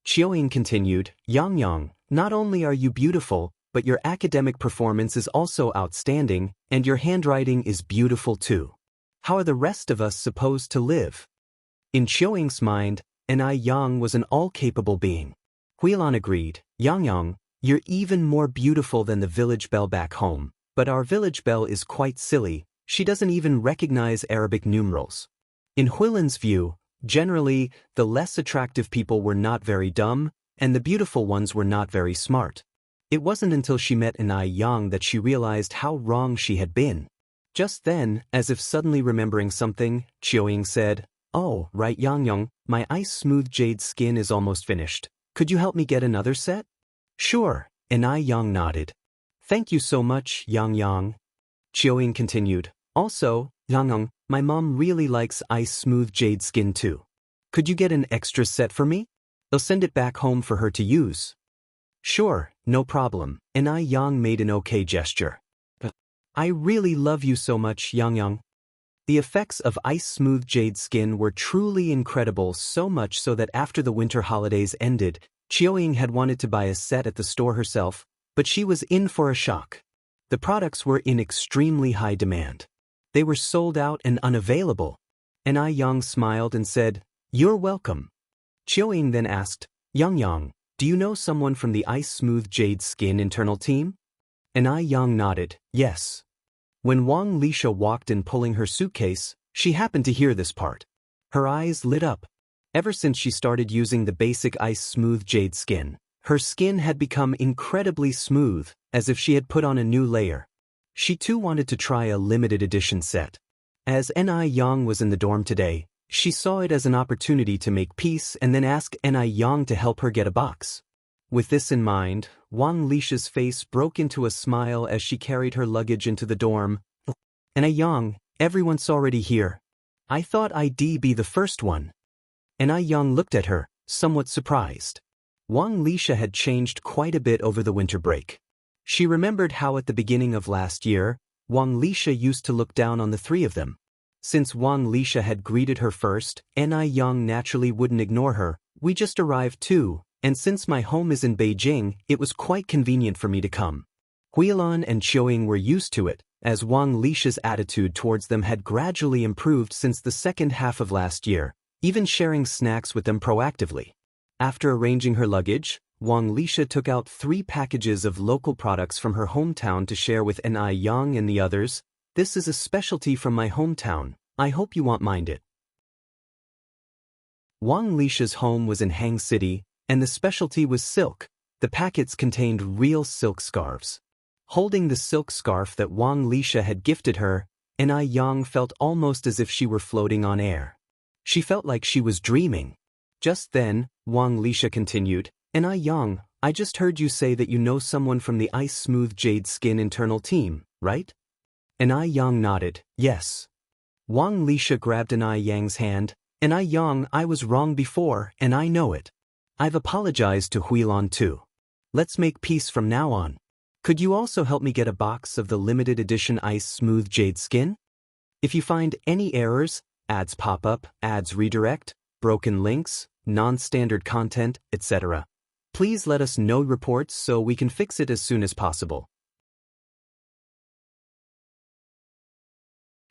Qiuying continued, Yang, not only are you beautiful, but your academic performance is also outstanding, and your handwriting is beautiful too. How are the rest of us supposed to live? In Qiuying's mind, Enai Yang was an all-capable being. Huilan agreed, Yang, you're even more beautiful than the village belle back home, but our village belle is quite silly, she doesn't even recognize Arabic numerals. In Huilan's view, generally, the less attractive people were not very dumb, and the beautiful ones were not very smart. It wasn't until she met Enai Yang that she realized how wrong she had been. Just then, as if suddenly remembering something, Qiuying said, Oh, right Yang, my ice-smooth jade skin is almost finished. Could you help me get another set? Sure, Enai Yang nodded. Thank you so much, Yang. Qiuying continued, Also, Yang, my mom really likes ice-smooth jade skin too. Could you get an extra set for me? I'll send it back home for her to use. Sure, no problem, Enai Yang made an okay gesture. I really love you so much, Yang. The effects of ice-smooth jade skin were truly incredible, so much so that after the winter holidays ended, Qiuying had wanted to buy a set at the store herself, but she was in for a shock. The products were in extremely high demand. They were sold out and unavailable. Enai Yang smiled and said, You're welcome. Qiuying then asked, Yang, do you know someone from the ice-smooth jade skin internal team? Enai Yang nodded, yes. When Wang Lin walked in pulling her suitcase, she happened to hear this part. Her eyes lit up. Ever since she started using the basic ice-smooth jade skin, her skin had become incredibly smooth, as if she had put on a new layer. She too wanted to try a limited edition set. As Enai Yang was in the dorm today, she saw it as an opportunity to make peace and then ask Enai Yang to help her get a box. With this in mind, Wang Li's face broke into a smile as she carried her luggage into the dorm. Enai Yang, everyone's already here. I thought I'd be the first one. And Yang looked at her, somewhat surprised. Wang Lixia had changed quite a bit over the winter break. She remembered how at the beginning of last year, Wang Lixia used to look down on the three of them. Since Wang Lixia had greeted her first, Yang naturally wouldn't ignore her. We just arrived too, and since my home is in Beijing, it was quite convenient for me to come. Huilan and Qiuing were used to it, as Wang Lixia's attitude towards them had gradually improved since the second half of last year, even sharing snacks with them proactively. After arranging her luggage, Wang Lixia took out 3 packages of local products from her hometown to share with Yang and the others. This is a specialty from my hometown. I hope you won't mind it. Wang Lixia's home was in Hang City, and the specialty was silk. The packets contained real silk scarves. Holding the silk scarf that Wang Lixia had gifted her, Yang felt almost as if she were floating on air. She felt like she was dreaming. Just then, Wang Lixia continued, Yang, I just heard you say that you know someone from the Ice Smooth Jade Skin internal team, right? Yang nodded, yes. Wang Lixia grabbed Yang's hand. Yang, I was wrong before, and I know it. I've apologized to Huilan too. Let's make peace from now on. Could you also help me get a box of the limited edition Ice Smooth Jade Skin? If you find any errors, ads pop up, ads redirect, broken links, non-standard content, etc., please let us know reports so we can fix it as soon as possible.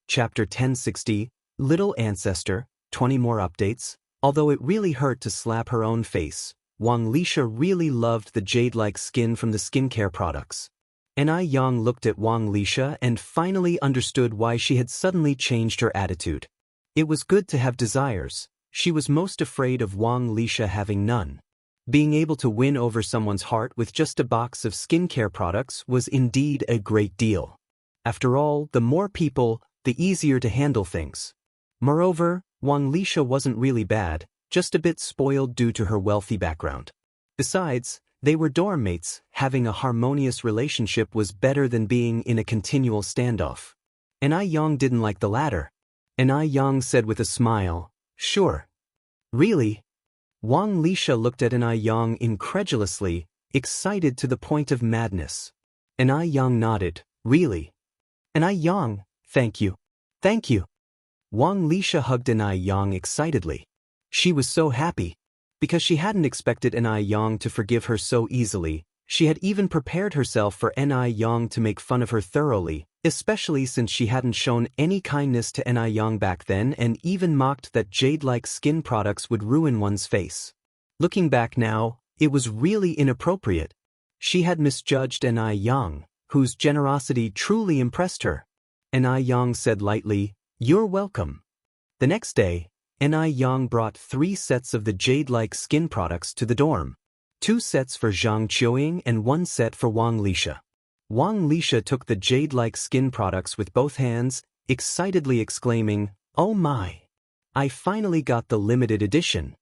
Chapter 1060, Little Ancestor, 20 more updates. Although it really hurt to slap her own face, Wang Lixia really loved the jade-like skin from the skincare products. Yang looked at Wang Lixia and finally understood why she had suddenly changed her attitude. It was good to have desires. She was most afraid of Wang Lixia having none. Being able to win over someone's heart with just a box of skincare products was indeed a great deal. After all, the more people, the easier to handle things. Moreover, Wang Lixia wasn't really bad, just a bit spoiled due to her wealthy background. Besides, they were dorm mates. Having a harmonious relationship was better than being in a continual standoff. Yang didn't like the latter. Yang said with a smile, sure. Really? Wang Lixia looked at Yang incredulously, excited to the point of madness. Yang nodded, really? Yang, thank you. Thank you. Wang Lixia hugged Yang excitedly. She was so happy. Because she hadn't expected Yang to forgive her so easily, she had even prepared herself for Yang to make fun of her thoroughly, especially since she hadn't shown any kindness to Yang back then and even mocked that jade-like skin products would ruin one's face. Looking back now, it was really inappropriate. She had misjudged Yang, whose generosity truly impressed her. Yang said lightly, "You're welcome." The next day, Yang brought 3 sets of the jade-like skin products to the dorm. 2 sets for Zhang Qiuing and 1 set for Wang Lixia. Wang Lixia took the jade-like skin products with both hands, excitedly exclaiming, "Oh my! I finally got the limited edition."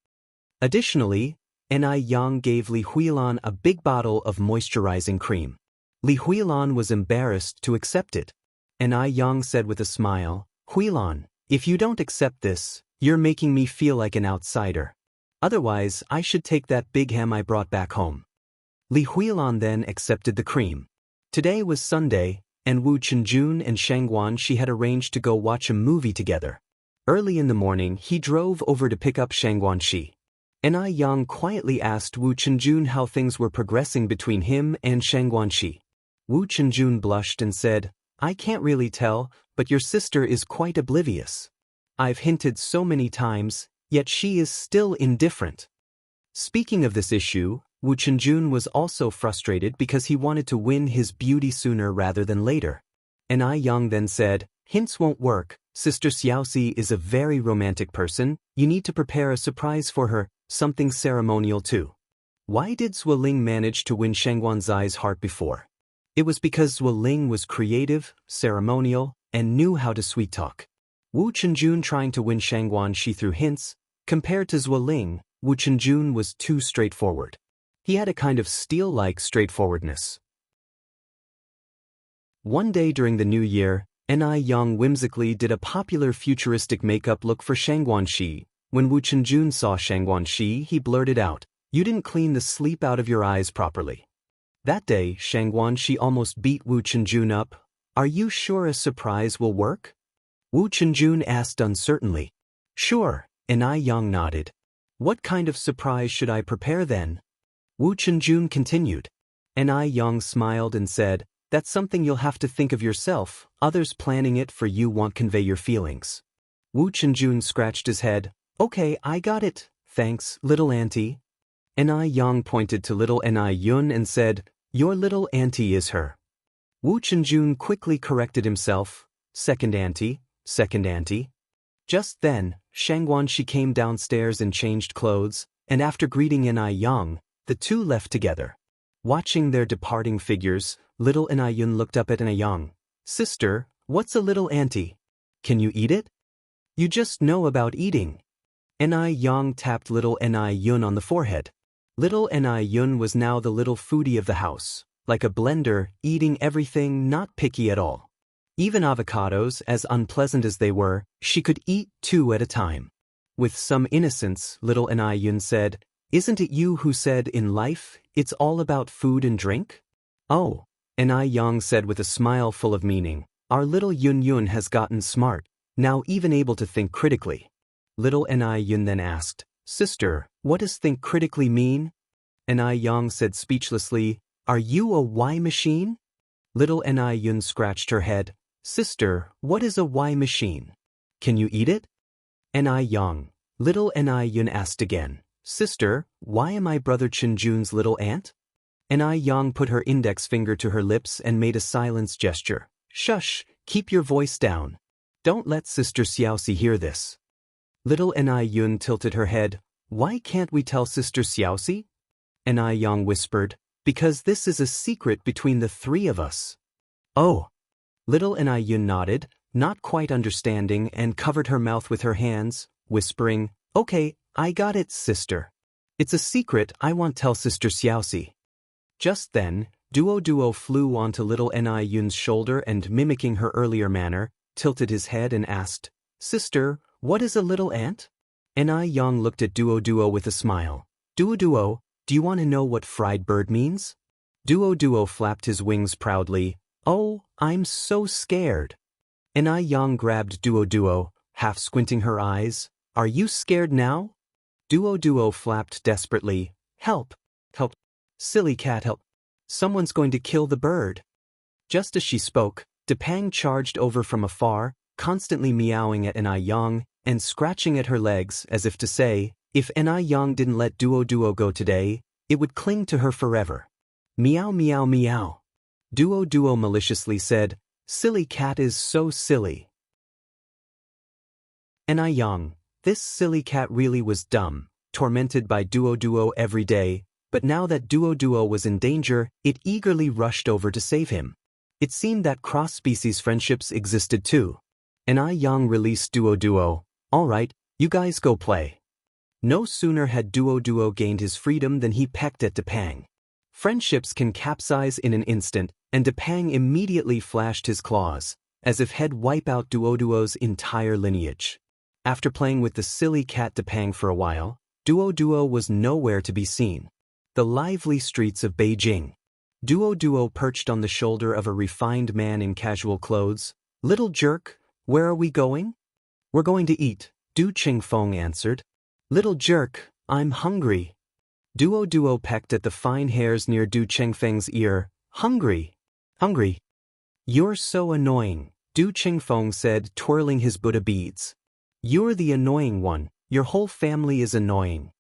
Additionally, Yang gave Li Huilan a big bottle of moisturizing cream. Li Huilan was embarrassed to accept it. Yang said with a smile, "Huilan, if you don't accept this, you're making me feel like an outsider. Otherwise, I should take that big ham I brought back home." Li Huilan then accepted the cream. Today was Sunday, and Wu Chenjun and Shangguanxi had arranged to go watch a movie together. Early in the morning, he drove over to pick up Shangguanxi. Yang quietly asked Wu Chenjun how things were progressing between him and Shangguanxi. Wu Chenjun blushed and said, "I can't really tell, but your sister is quite oblivious. I've hinted so many times, yet she is still indifferent." Speaking of this issue, Wu Chenjun was also frustrated because he wanted to win his beauty sooner rather than later. Yang then said, "Hints won't work. Sister Xiaoxi is a very romantic person. You need to prepare a surprise for her, something ceremonial too." Why did Zueling manage to win Shangguanzai's heart before? It was because Zueling was creative, ceremonial, and knew how to sweet-talk. Wu Chenjun trying to win Shangguanxi through hints, compared to Zueling, Wu Chenjun was too straightforward. He had a kind of steel-like straightforwardness. One day during the new year, Ni Yang whimsically did a popular futuristic makeup look for Xianxia. When Wu Chenjun saw Xianxia, he blurted out, "You didn't clean the sleep out of your eyes properly." That day, Xianxia almost beat Wu Chenjun up. "Are you sure a surprise will work?" Wu Chenjun asked uncertainly. "Sure," Ni Yang nodded. "What kind of surprise should I prepare then?" Wu Chenjun continued. Ni Yang smiled and said, "That's something you'll have to think of yourself, others planning it for you won't convey your feelings." Wu Chenjun scratched his head. "Okay, I got it, thanks, little auntie." Ni Yang pointed to little Ni Yun and said, "Your little auntie is her." Wu Chenjun quickly corrected himself, second auntie, second auntie." Just then, Xianxia came downstairs and changed clothes, and after greeting Ni Yang, the two left together. Watching their departing figures, little Ni Yun looked up at Ni Yang. "Sister, what's a little auntie? Can you eat it?" "You just know about eating." Ni Yang tapped little Ni Yun on the forehead. Little Ni Yun was now the little foodie of the house, like a blender, eating everything, not picky at all. Even avocados, as unpleasant as they were, she could eat 2 at a time. With some innocence, little Ni Yun said, "Isn't it you who said in life, it's all about food and drink?" "Oh," Ni Yang said with a smile full of meaning, "our little Yun Yun has gotten smart, now even able to think critically." Little Ni Yun then asked, "Sister, what does think critically mean?" Ni Yang said speechlessly, "Are you a Y machine?" Little Ni Yun scratched her head. "Sister, what is a Y machine? Can you eat it?" Ni Yang. Little Ni Yun asked again, "Sister, why am I Brother Chenjun's little aunt?" Ni Yang put her index finger to her lips and made a silence gesture. "Shush, keep your voice down. Don't let Sister Xiaoxi hear this." Little Ni Yun tilted her head. "Why can't we tell Sister Xiaoxi?" Ni Yang whispered, "Because this is a secret between the 3 of us." "Oh." Little Ni Yun nodded, not quite understanding, and covered her mouth with her hands, whispering, "Okay, I got it, sister. It's a secret I won't tell Sister Xiaoxi." Just then, Duo flew onto little Ni Yun's shoulder and, mimicking her earlier manner, tilted his head and asked, "Sister, what is a little ant?" Ni Yang looked at Duo with a smile. Duo, do you want to know what fried bird means?" Duo flapped his wings proudly. "Oh, I'm so scared." Ni Yang grabbed Duo, half squinting her eyes. "Are you scared now?" Duo flapped desperately. "Help! Help! Silly cat, help! Someone's going to kill the bird." Just as she spoke, Depang charged over from afar, constantly meowing at Ni Yang and scratching at her legs as if to say, if Ni Yang didn't let Duo go today, it would cling to her forever. "Meow, meow, meow." Duo maliciously said, "Silly cat is so silly." Ni Yang, this silly cat really was dumb, tormented by Duo every day, but now that Duo was in danger, it eagerly rushed over to save him. It seemed that cross-species friendships existed too. Ni Yang released Duo. "All right, you guys go play." No sooner had Duo gained his freedom than he pecked at Depang. Friendships can capsize in an instant, and Depang immediately flashed his claws, as if he'd wipe out Duo's entire lineage. After playing with the silly cat Depang for a while, Duo was nowhere to be seen. The lively streets of Beijing. Duo perched on the shoulder of a refined man in casual clothes. "Little jerk, where are we going?" "We're going to eat," Du Qingfeng answered. "Little jerk, I'm hungry." Duo pecked at the fine hairs near Du Qingfeng's ear. "Hungry? Hungry? You're so annoying," Du Qingfeng said, twirling his Buddha beads. "You're the annoying one, your whole family is annoying."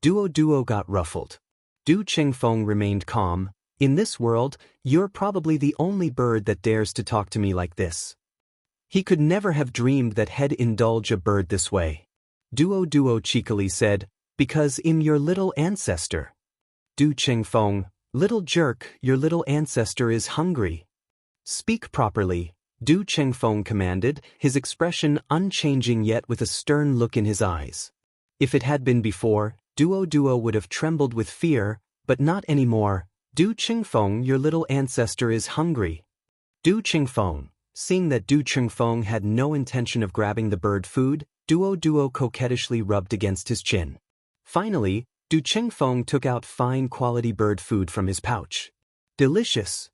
Duo got ruffled. Du Qingfeng remained calm. "In this world, you're probably the only bird that dares to talk to me like this." He could never have dreamed that he'd indulge a bird this way. Duo cheekily said, "Because I'm your little ancestor." Du Qingfeng, "Little jerk, your little ancestor is hungry." "Speak properly," Du Qingfeng commanded, his expression unchanging yet with a stern look in his eyes. If it had been before, Duo would have trembled with fear, but not anymore. "Du Qingfeng, your little ancestor is hungry." Du Qingfeng, Seeing that Du Chengfeng had no intention of grabbing the bird food, Duo coquettishly rubbed against his chin. Finally, Du Chengfeng took out fine quality bird food from his pouch. Delicious!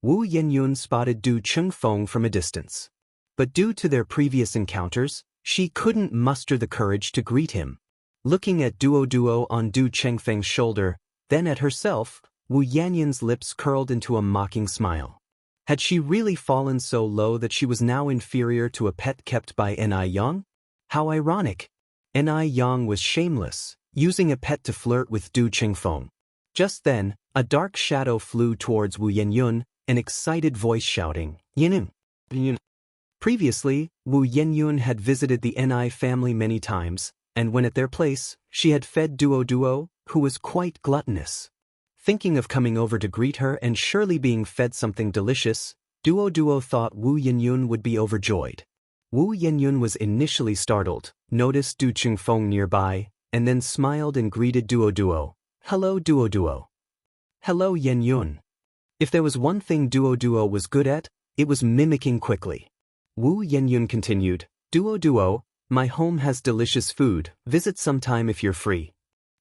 Wu Yenyun spotted Du Chengfeng from a distance. But due to their previous encounters, she couldn't muster the courage to greet him. Looking at Duo on Du Chengfeng's shoulder, then at herself, Wu Yenyun's lips curled into a mocking smile. Had she really fallen so low that she was now inferior to a pet kept by Ni Yang? How ironic! Ni Yang was shameless, using a pet to flirt with Du Chengfeng. Just then, a dark shadow flew towards Wu Yenyun, an excited voice shouting, "Yenyun! Yenyun!" Previously, Wu Yenyun had visited the Ni family many times, and when at their place, she had fed Duo, who was quite gluttonous. Thinking of coming over to greet her and surely being fed something delicious, Duo thought Wu Yenyun would be overjoyed. Wu Yenyun was initially startled, noticed Du Chengfeng nearby, and then smiled and greeted Duo. "Hello Duo. Hello Yenyun." If there was one thing Duo was good at, it was mimicking quickly. Wu Yenyun continued, "Duo, my home has delicious food, visit sometime if you're free."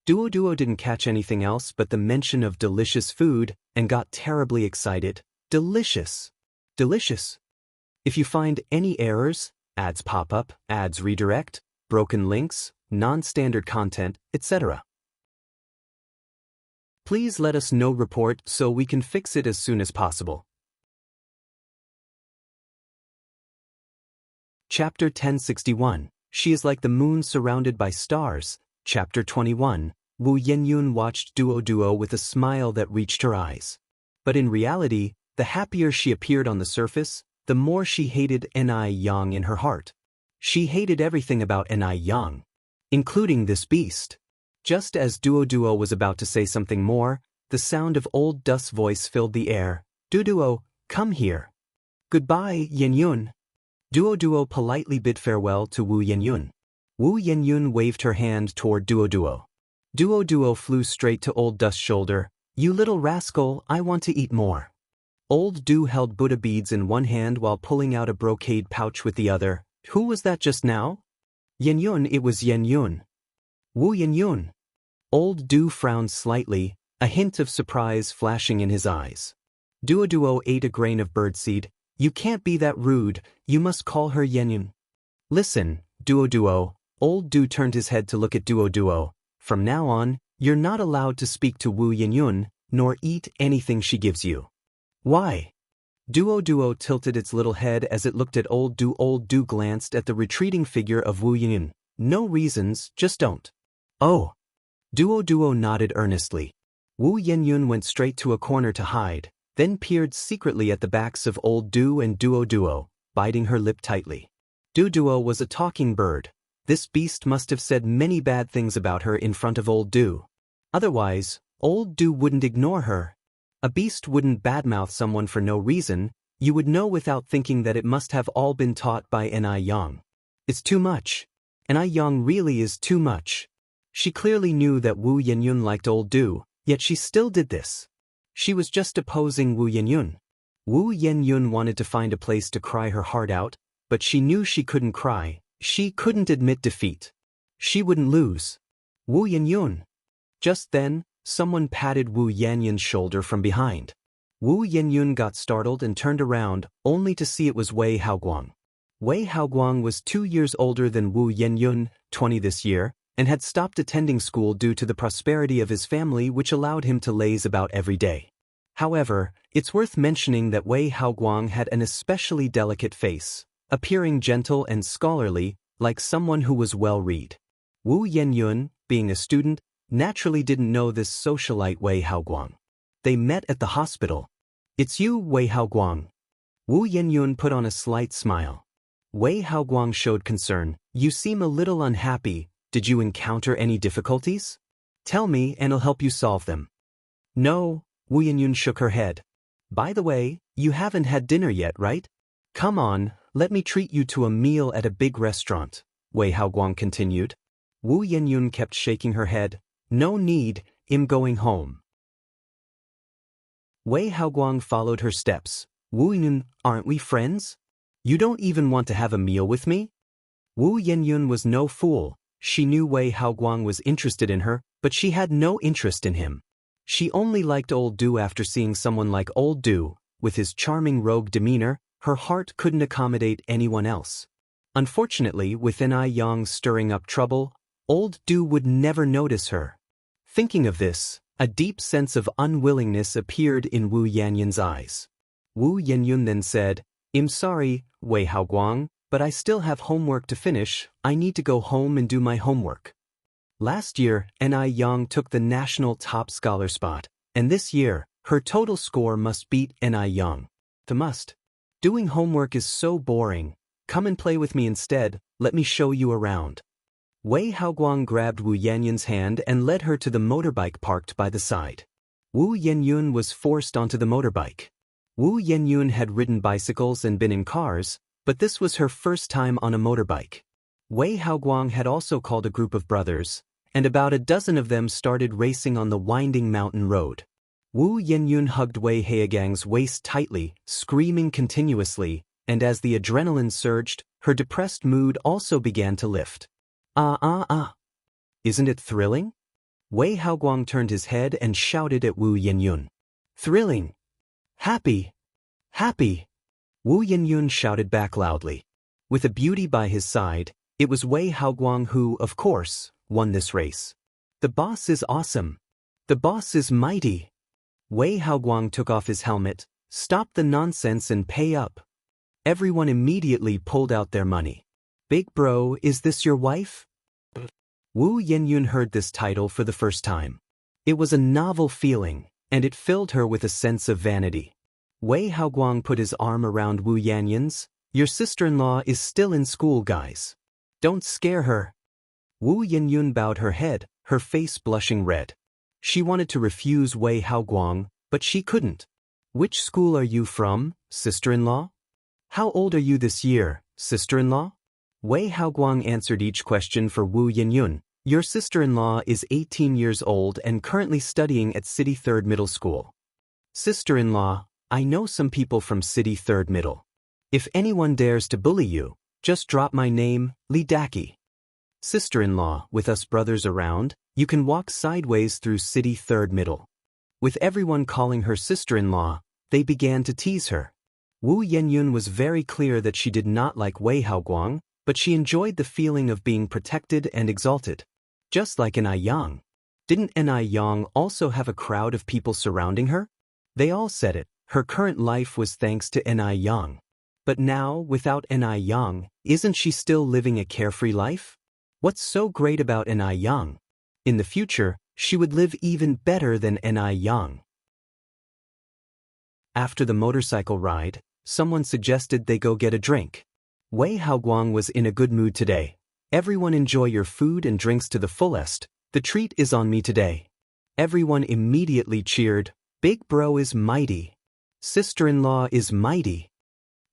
Duo didn't catch anything else but the mention of delicious food and got terribly excited. Delicious! Delicious! If you find any errors, ads pop up, ads redirect, broken links, non-standard content, etc., please let us know report so we can fix it as soon as possible. Chapter 1061, She is like the moon surrounded by stars. Chapter 21, Wu Yenyun watched Duo with a smile that reached her eyes. But in reality, the happier she appeared on the surface, the more she hated Ni Yang in her heart. She hated everything about Ni Yang, including this beast. Just as Duo was about to say something more, the sound of old Du's voice filled the air. "Duo, come here." "Goodbye, Yenyun." Duo politely bid farewell to Wu Yenyun. Wu Yenyun waved her hand toward Duo. Duo flew straight to old Du's shoulder. "You little rascal, I want to eat more." Old Du held Buddha beads in one hand while pulling out a brocade pouch with the other. "Who was that just now?" "Yenyun, it was Yenyun." "Wu Yenyun." Old Du frowned slightly, a hint of surprise flashing in his eyes. Duo ate a grain of birdseed. "You can't be that rude, you must call her Yenyun." "Listen, Duo. Old Du turned his head to look at Duo. "From now on, you're not allowed to speak to Wu Yenyun, nor eat anything she gives you." "Why?" Duo tilted its little head as it looked at Old Du. Old Du glanced at the retreating figure of Wu Yenyun. "No reasons, just don't." "Oh." Duo nodded earnestly. Wu Yenyun went straight to a corner to hide, then peered secretly at the backs of Old Du and Duo, biting her lip tightly. Duo was a talking bird. This beast must have said many bad things about her in front of Old Du. Otherwise, Old Du wouldn't ignore her. A beast wouldn't badmouth someone for no reason. You would know without thinking that it must have all been taught by Ni Yang. It's too much. Ni Yang really is too much. She clearly knew that Wu Yenyun liked Old Du, yet she still did this. She was just opposing Wu Yenyun. Wu Yenyun wanted to find a place to cry her heart out, but she knew she couldn't cry. She couldn't admit defeat. She wouldn't lose. Wu Yenyun. Just then, someone patted Wu Yenyun's shoulder from behind. Wu Yenyun got startled and turned around, only to see it was Wei Haoguang. Wei Haoguang was 2 years older than Wu Yenyun, 20 this year, and had stopped attending school due to the prosperity of his family, which allowed him to laze about every day. However, it's worth mentioning that Wei Haoguang had an especially delicate face, appearing gentle and scholarly, like someone who was well-read. Wu Yenyun, being a student, naturally didn't know this socialite Wei Haoguang. They met at the hospital. "It's you, Wei Haoguang." Wu Yenyun put on a slight smile. Wei Haoguang showed concern. "You seem a little unhappy. Did you encounter any difficulties? Tell me and I'll help you solve them." "No," Wu Yenyun shook her head. "By the way, you haven't had dinner yet, right? Come on, let me treat you to a meal at a big restaurant," Wei Haoguang continued. Wu Yenyun kept shaking her head. "No need, I'm going home." Wei Haoguang followed her steps. "Wu Yenyun, aren't we friends? You don't even want to have a meal with me? Wu Yenyun was no fool. She knew Wei Haoguang was interested in her, but she had no interest in him. She only liked old Du. After seeing someone like old Du, with his charming rogue demeanor, her heart couldn't accommodate anyone else. Unfortunately, with Yang stirring up trouble, old Du would never notice her. Thinking of this, a deep sense of unwillingness appeared in Wu Yenyun's eyes. Wu Yenyun then said, "I'm sorry, Wei Haoguang, but I still have homework to finish. I need to go home and do my homework." Last year, Yang took the national top scholar spot, and this year, her total score must beat Yang. The must. Doing homework is so boring. Come and play with me instead, let me show you around. Wei Haoguang grabbed Wu Yenyun's hand and led her to the motorbike parked by the side. Wu Yenyun was forced onto the motorbike. Wu Yenyun had ridden bicycles and been in cars, but this was her first time on a motorbike. Wei Haoguang had also called a group of brothers, and about a dozen of them started racing on the winding mountain road. Wu Yenyun hugged Wei Haoguang's waist tightly, screaming continuously, and as the adrenaline surged, her depressed mood also began to lift. Isn't it thrilling? Wei Haoguang turned his head and shouted at Wu Yenyun. Thrilling! Happy! Happy! Wu Yenyun shouted back loudly. With a beauty by his side, it was Wei Haoguang who, of course, won this race. The boss is awesome. The boss is mighty. Wei Haoguang took off his helmet, stopped the nonsense and pay up. Everyone immediately pulled out their money. Big bro, is this your wife? Wu Yenyun heard this title for the first time. It was a novel feeling, and it filled her with a sense of vanity. Wei Haoguang put his arm around Wu Yenyun's. Your sister-in-law is still in school, guys. Don't scare her. Wu Yenyun bowed her head, her face blushing red. She wanted to refuse Wei Haoguang, but she couldn't. Which school are you from, sister-in-law? How old are you this year, sister-in-law? Wei Haoguang answered each question for Wu Yenyun. Your sister-in-law is 18 years old and currently studying at City 3rd Middle School. Sister-in-law, I know some people from City 3rd Middle. If anyone dares to bully you, just drop my name, Li Daki. Sister-in-law, with us brothers around, you can walk sideways through City 3rd Middle. With everyone calling her sister-in-law, they began to tease her. Wu Yenyun was very clear that she did not like Wei Haoguang, but she enjoyed the feeling of being protected and exalted. Just like Yang. Didn't Yang also have a crowd of people surrounding her? They all said it, her current life was thanks to Yang. But now, without Yang, isn't she still living a carefree life? What's so great about Yang? In the future, she would live even better than Yang. After the motorcycle ride, someone suggested they go get a drink. Wei Haoguang was in a good mood today. Everyone enjoy your food and drinks to the fullest. The treat is on me today. Everyone immediately cheered. Big bro is mighty. Sister-in-law is mighty.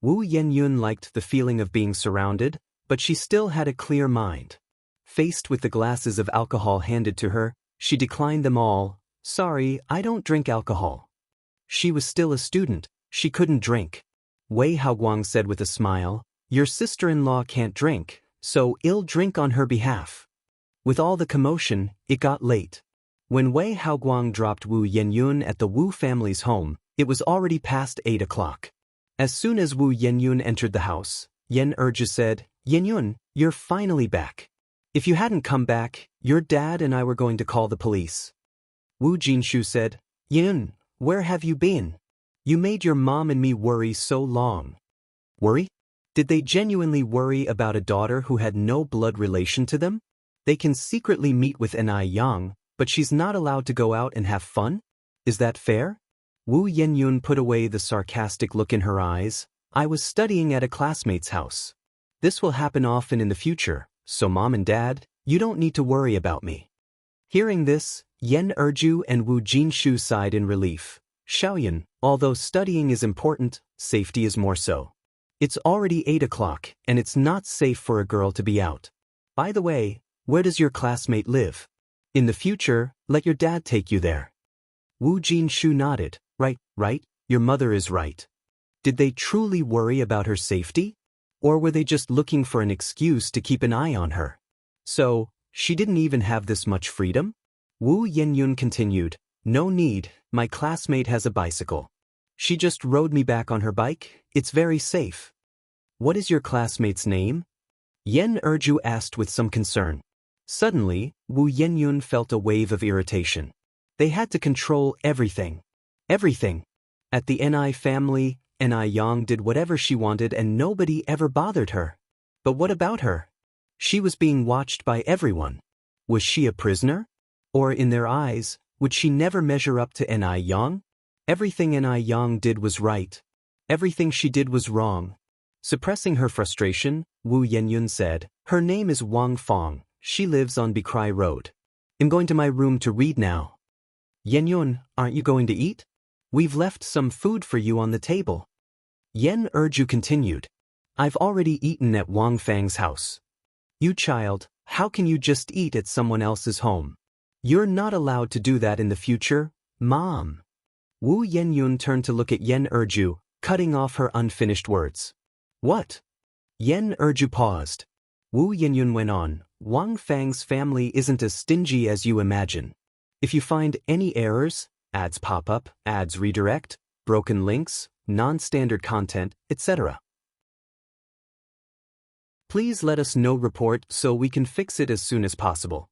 Wu Yenyun liked the feeling of being surrounded, but she still had a clear mind. Faced with the glasses of alcohol handed to her, she declined them all. Sorry, I don't drink alcohol. She was still a student, she couldn't drink. Wei Haoguang said with a smile, your sister-in-law can't drink, so I'll drink on her behalf. With all the commotion, it got late. When Wei Haoguang dropped Wu Yenyun at the Wu family's home, it was already past 8 o'clock. As soon as Wu Yenyun entered the house, Yan Erja said, Yenyun, you're finally back. If you hadn't come back, your dad and I were going to call the police. Wu Jinshu said, Yenyun, where have you been? You made your mom and me worry so long. Worry? Did they genuinely worry about a daughter who had no blood relation to them? They can secretly meet with Yang, but she's not allowed to go out and have fun? Is that fair? Wu Yenyun put away the sarcastic look in her eyes. I was studying at a classmate's house. This will happen often in the future, so mom and dad, you don't need to worry about me. Hearing this, Yan Erju and Wu Jinshu sighed in relief. Xiaoyan, although studying is important, safety is more so. It's already 8 o'clock, and it's not safe for a girl to be out. By the way, where does your classmate live? In the future, let your dad take you there. Wu Jinshu nodded. Right, your mother is right. Did they truly worry about her safety? Or were they just looking for an excuse to keep an eye on her? So, she didn't even have this much freedom? Wu Yenyun continued, "No need, my classmate has a bicycle. She just rode me back on her bike, it's very safe." "What is your classmate's name?" Yen Erju asked with some concern. Suddenly, Wu Yenyun felt a wave of irritation. They had to control everything. Everything. At the Ni family, Ni Yang did whatever she wanted and nobody ever bothered her. But what about her? She was being watched by everyone. Was she a prisoner? Or in their eyes, would she never measure up to Ni Yang? Everything Ni Yang did was right. Everything she did was wrong. Suppressing her frustration, Wu Yenyun said, "Her name is Wang Fong. She lives on Bikrai Road. I'm going to my room to read now." "Yenyun, aren't you going to eat? We've left some food for you on the table." Yen Erju continued, "I've already eaten at Wang Fang's house." "You child, how can you just eat at someone else's home? You're not allowed to do that in the future, Mom." Wu Yenyun turned to look at Yen Erju, cutting off her unfinished words. "What?" Yen Erju paused. Wu Yenyun went on, "Wang Fang's family isn't as stingy as you imagine. If you find any errors, ads pop up, ads redirect, broken links, non-standard content, etc. please let us know report so we can fix it as soon as possible."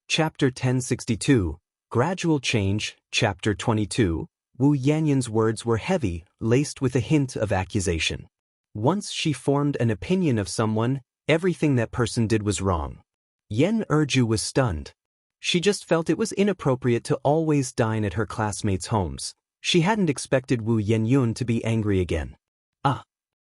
Chapter 1062, Gradual Change, Chapter 22, Wu Yanyun's words were heavy, laced with a hint of accusation. Once she formed an opinion of someone, everything that person did was wrong. Yen Erju was stunned. She just felt it was inappropriate to always dine at her classmates' homes. She hadn't expected Wu Yenyun to be angry again.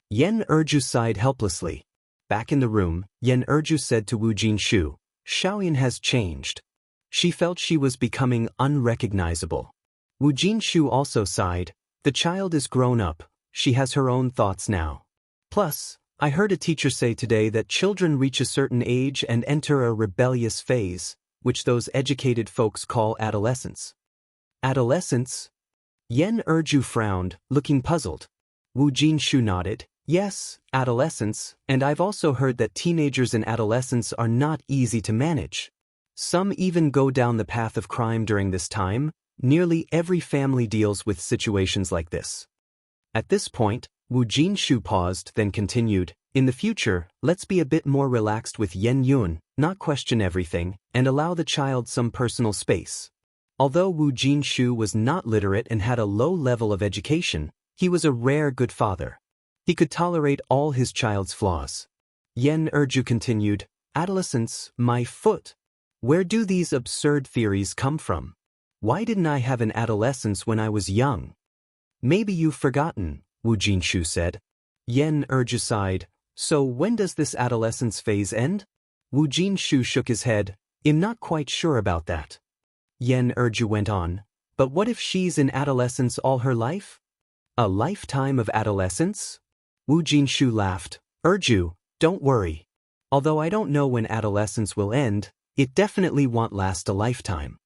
Yen Erju sighed helplessly. Back in the room, Yen Erju said to Wu Jinshu, "Xiaoyan has changed." She felt she was becoming unrecognizable. Wu Jinshu also sighed. "The child is grown up, she has her own thoughts now. Plus, I heard a teacher say today that children reach a certain age and enter a rebellious phase, which those educated folks call adolescence." "Adolescence?" Yen Erju frowned, looking puzzled. Wu Jinshu nodded. "Yes, adolescence, and I've also heard that teenagers and adolescents are not easy to manage. Some even go down the path of crime during this time. Nearly every family deals with situations like this." At this point, Wu Jinshu paused, then continued, "In the future, let's be a bit more relaxed with Yen Yun, not question everything, and allow the child some personal space." Although Wu Jinshu was not literate and had a low level of education, he was a rare good father. He could tolerate all his child's flaws. Yen Erju continued, "Adolescence, my foot. Where do these absurd theories come from? Why didn't I have an adolescence when I was young?" "Maybe you've forgotten," Wu Jinshu said. Yen Erju sighed. "So when does this adolescence phase end?" Wu Jinshu shook his head. "I'm not quite sure about that." Yen Erju went on, "But what if she's in adolescence all her life? A lifetime of adolescence?" Wu Jinshu laughed. "Erju, don't worry. Although I don't know when adolescence will end, it definitely won't last a lifetime."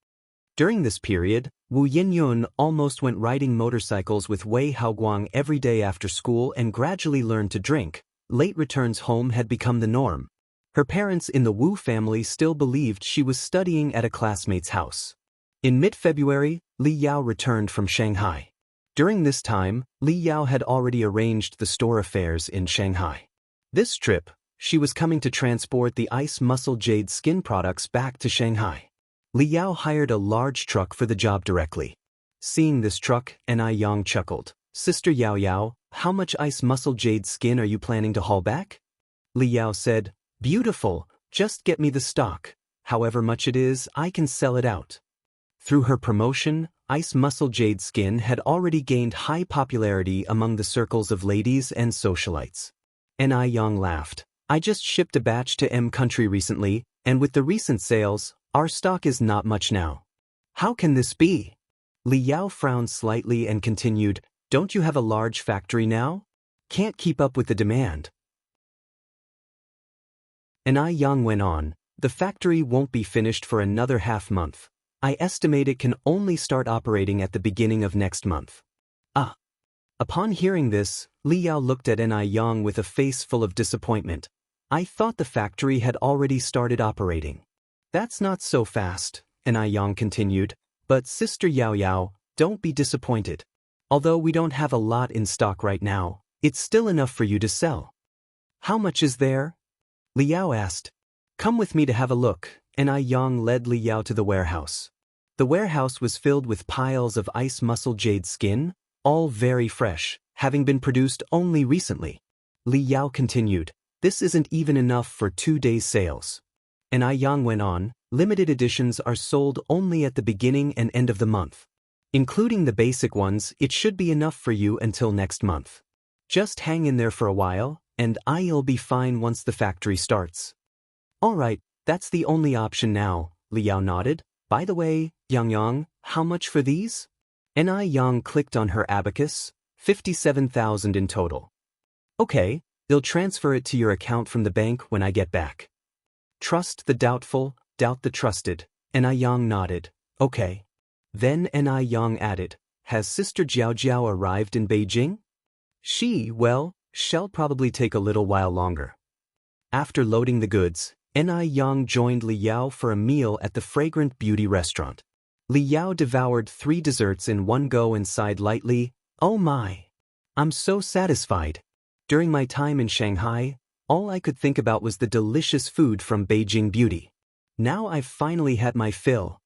During this period, Wu Yinyun almost went riding motorcycles with Wei Haoguang every day after school and gradually learned to drink. Late returns home had become the norm. Her parents in the Wu family still believed she was studying at a classmate's house. In mid-February, Li Yao returned from Shanghai. During this time, Li Yao had already arranged the store affairs in Shanghai. This trip, she was coming to transport the ice muscle jade skin products back to Shanghai. Li Yao hired a large truck for the job directly. Seeing this truck, Ni Yang chuckled. "Sister Yao Yao, how much ice muscle jade skin are you planning to haul back?" Li Yao said, "Beautiful, just get me the stock. However much it is, I can sell it out." Through her promotion, ice muscle jade skin had already gained high popularity among the circles of ladies and socialites. Ni Yang laughed. "I just shipped a batch to M country recently, and with the recent sales, our stock is not much now." "How can this be?" Li Yao frowned slightly and continued, "Don't you have a large factory now? Can't keep up with the demand." Ni Yang went on, "The factory won't be finished for another half-month. I estimate it can only start operating at the beginning of next month." Upon hearing this, Li Yao looked at Ni Yang with a face full of disappointment. I thought the factory had already started operating. That's not so fast, Ni Yang continued, but Sister Yao Yao, don't be disappointed. Although we don't have a lot in stock right now, it's still enough for you to sell. How much is there? Li Yao asked. Come with me to have a look, Ni Yang led Li Yao to the warehouse. The warehouse was filled with piles of ice muscle jade skin, all very fresh, having been produced only recently. Li Yao continued, this isn't even enough for 2 days' sales. Ni Yang went on, limited editions are sold only at the beginning and end of the month. Including the basic ones, it should be enough for you until next month. Just hang in there for a while, and I'll be fine once the factory starts. All right, that's the only option now, Li Yao nodded. By the way, Yang, how much for these? Ni Yang clicked on her abacus, 57,000 in total. Okay, they'll transfer it to your account from the bank when I get back. Trust the doubtful, doubt the trusted, Ni Yang nodded. Okay. Then Ni Yang added, has Sister Jiao Jiao arrived in Beijing? She'll probably take a little while longer. After loading the goods, Ni Yang joined Li Yao for a meal at the fragrant beauty restaurant. Li Yao devoured 3 desserts in one go and sighed lightly, oh my! I'm so satisfied. During my time in Shanghai, all I could think about was the delicious food from Beijing Beauty. Now I've finally had my fill.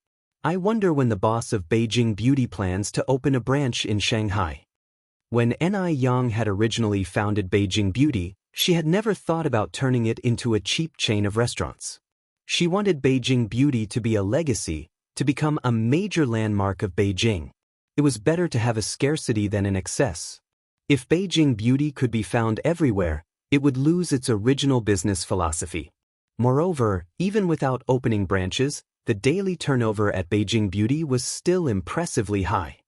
I wonder when the boss of Beijing Beauty plans to open a branch in Shanghai. When Ni Yang had originally founded Beijing Beauty, she had never thought about turning it into a cheap chain of restaurants. She wanted Beijing Beauty to be a legacy, to become a major landmark of Beijing. It was better to have a scarcity than an excess. If Beijing Beauty could be found everywhere, it would lose its original business philosophy. Moreover, even without opening branches, the daily turnover at Beijing Beauty was still impressively high.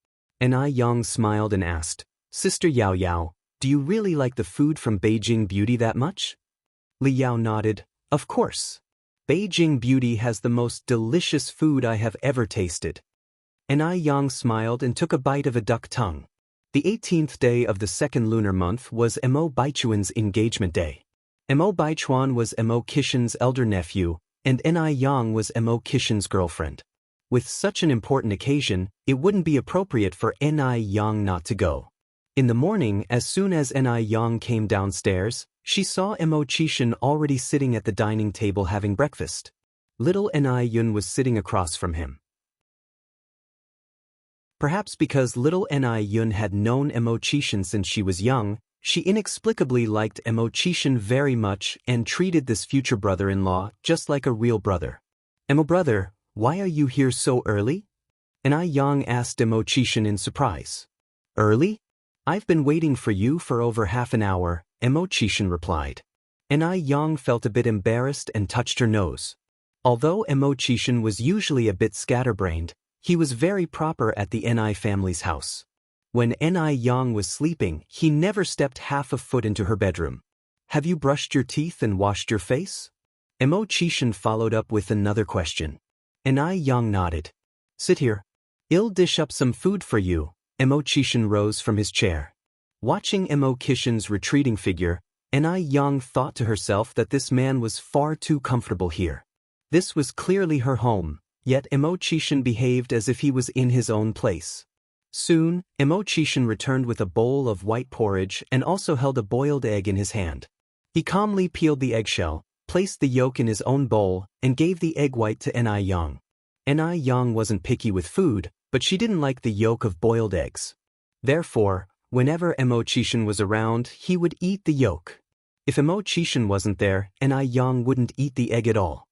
Ni Yang smiled and asked, Sister Yao Yao, do you really like the food from Beijing Beauty that much? Li Yao nodded, of course. Beijing Beauty has the most delicious food I have ever tasted. Ni Yang smiled and took a bite of a duck tongue. The 18th day of the 2nd lunar month was Mo Baichuan's engagement day. Mo Baichuan was Mo Qixin's elder nephew, and Ni Yang was Mo Qixin's girlfriend. With such an important occasion, it wouldn't be appropriate for Ni Yang not to go. In the morning, as soon as Ni Yang came downstairs, she saw Mo Qixin already sitting at the dining table having breakfast. Little Ni Yun was sitting across from him. Perhaps because little Ni Yun had known Mo Qixin since she was young, she inexplicably liked Mo Qixin very much and treated this future brother-in-law just like a real brother. Mo brother, why are you here so early? Ni Yang asked Mo Qixin in surprise. Early? I've been waiting for you for over half an hour, Mo Qixin replied. Ni Yang felt a bit embarrassed and touched her nose. Although Mo Qixin was usually a bit scatterbrained, he was very proper at the Ni family's house. When Ni Yang was sleeping, he never stepped half a foot into her bedroom. Have you brushed your teeth and washed your face? Mo Qixin followed up with another question. Ni Yang nodded. Sit here. I'll dish up some food for you. Mo Qixin rose from his chair. Watching Mo Qixin's retreating figure, Ni Yang thought to herself that this man was far too comfortable here. This was clearly her home, yet Mo Qixin behaved as if he was in his own place. Soon, Mo Qixin returned with a bowl of white porridge and also held a boiled egg in his hand. He calmly peeled the eggshell, placed the yolk in his own bowl, and gave the egg white to Ni Yang. Ni Yang wasn't picky with food, but she didn't like the yolk of boiled eggs. Therefore, whenever Mo Qixin was around, he would eat the yolk. If Mo Qixin wasn't there, Ni Yang wouldn't eat the egg at all.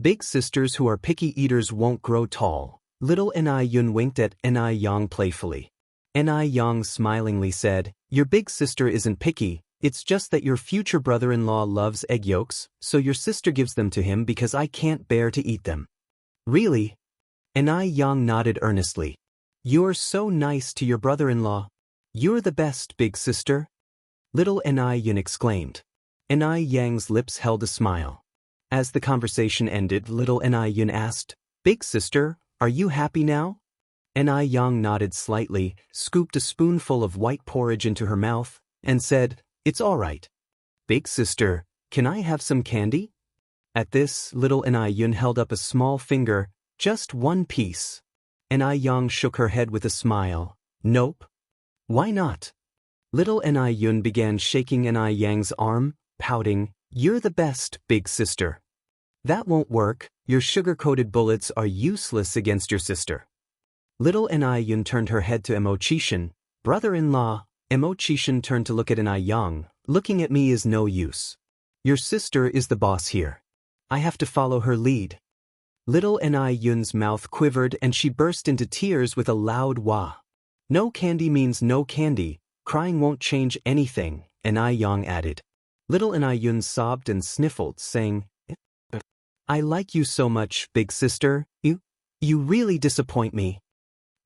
Big sisters who are picky eaters won't grow tall. Little Ni Yun winked at Ni Yang playfully. Ni Yang smilingly said, your big sister isn't picky, it's just that your future brother-in-law loves egg yolks, so your sister gives them to him because I can't bear to eat them. Really? Ni Yang nodded earnestly. You're so nice to your brother-in-law. You're the best, big sister. Little Ni Yun exclaimed. Ni Yang's lips held a smile. As the conversation ended, little Ni Yun asked, Big sister, are you happy now? Ni Yang nodded slightly, scooped a spoonful of white porridge into her mouth, and said, "It's all right. Big sister, can I have some candy?" At this, little Ni Yun held up a small finger, "Just one piece." Ni Yang shook her head with a smile. "Nope." "Why not?" Little Ni Yun began shaking Ni Yang's arm, pouting, "You're the best, big sister." "That won't work. Your sugar-coated bullets are useless against your sister." Little Ni Yun turned her head to Imo-chishan. "Brother-in-law." Imo-chishan turned to look at Ni Yang. "Looking at me is no use. Your sister is the boss here. I have to follow her lead." Little Ni Yun's mouth quivered and she burst into tears with a loud wah. "No candy means no candy. Crying won't change anything," Ni Yang added. Little Ni Yun sobbed and sniffled, saying, "I like you so much, big sister. You really disappoint me."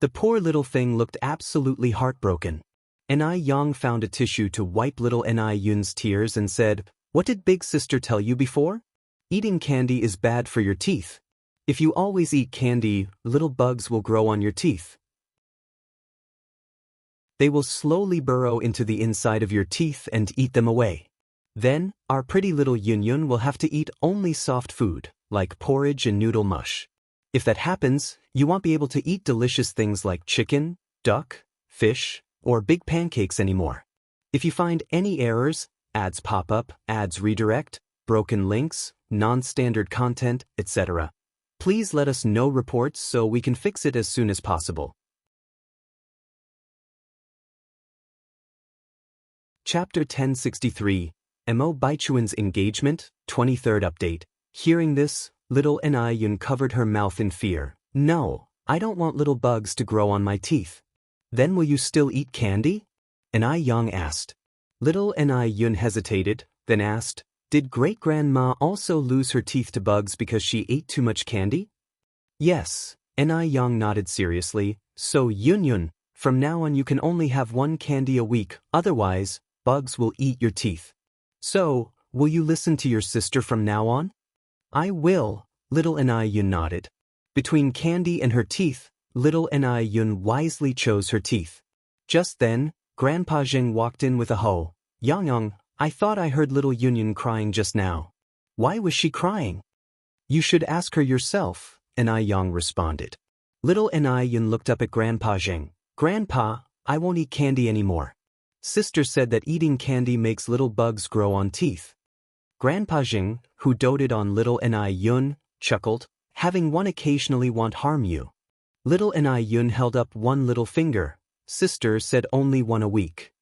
The poor little thing looked absolutely heartbroken. Ni Yang found a tissue to wipe little Ni Yun's tears and said, "What did big sister tell you before? Eating candy is bad for your teeth. If you always eat candy, little bugs will grow on your teeth. They will slowly burrow into the inside of your teeth and eat them away. Then, our pretty little Yun Yun will have to eat only soft food, like porridge and noodle mush. If that happens, you won't be able to eat delicious things like chicken, duck, fish, or big pancakes anymore. If you find any errors, ads pop up, ads redirect, broken links, non-standard content, etc., please let us know reports so we can fix it as soon as possible." Chapter 1063, Mo Baichuan's Engagement, 23rd Update. Hearing this, little Ni Yun covered her mouth in fear. "No, I don't want little bugs to grow on my teeth." "Then will you still eat candy?" Ni Yang asked. Little Ni Yun hesitated, then asked, "Did great-grandma also lose her teeth to bugs because she ate too much candy?" "Yes." Ni Yang nodded seriously. "So Yun Yun, from now on you can only have one candy a week, otherwise, bugs will eat your teeth. So, will you listen to your sister from now on?" "I will." Little Ni Yun nodded. Between candy and her teeth, little Ni Yun wisely chose her teeth. Just then, Grandpa Zheng walked in with a hoe. "Yang, I thought I heard little Yun Yun crying just now. Why was she crying?" "You should ask her yourself," Ni Yang responded. Little Ni Yun looked up at Grandpa Zheng. "Grandpa, I won't eat candy anymore. Sister said that eating candy makes little bugs grow on teeth." Grandpa Zheng, who doted on little Ni Yun, chuckled, "Having one occasionally won't harm you." Little Ni Yun held up one little finger. "Sister said only one a week."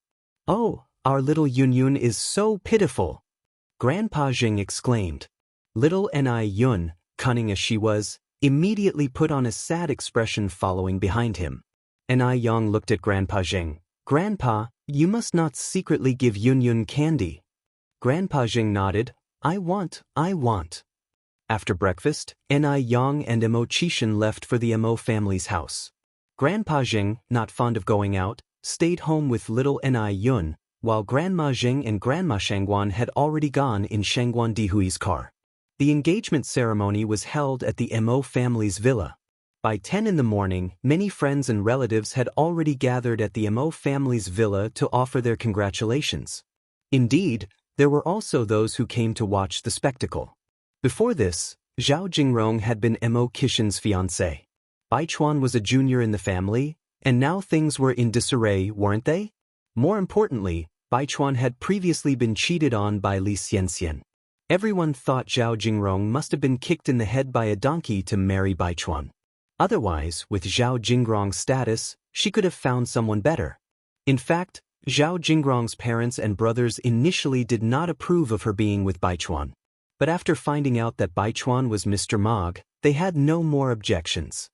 "Oh, our little Yun Yun is so pitiful!" Grandpa Zheng exclaimed. Little Ni Yun, cunning as she was, immediately put on a sad expression following behind him. Ni Yang looked at Grandpa Zheng. "Grandpa, you must not secretly give Yun Yun candy." Grandpa Zheng nodded. I want." After breakfast, Ni Yang and Imo-chishan left for the Imo family's house. Grandpa Zheng, not fond of going out, stayed home with little Ni Yun, while Grandma Zheng and Grandma Shangguan had already gone in Shangguan Dihui's car. The engagement ceremony was held at the Imo family's villa. By 10 in the morning, many friends and relatives had already gathered at the Imo family's villa to offer their congratulations. Indeed, there were also those who came to watch the spectacle. Before this, Zhao Jingrong had been Imo-chishan's fiancé. Baichuan was a junior in the family, and now things were in disarray, weren't they? More importantly, Baichuan had previously been cheated on by Li Xianxian. Everyone thought Zhao Jingrong must have been kicked in the head by a donkey to marry Baichuan. Otherwise, with Zhao Jingrong's status, she could have found someone better. In fact, Zhao Jingrong's parents and brothers initially did not approve of her being with Baichuan. But after finding out that Baichuan was Mr. Mog, they had no more objections.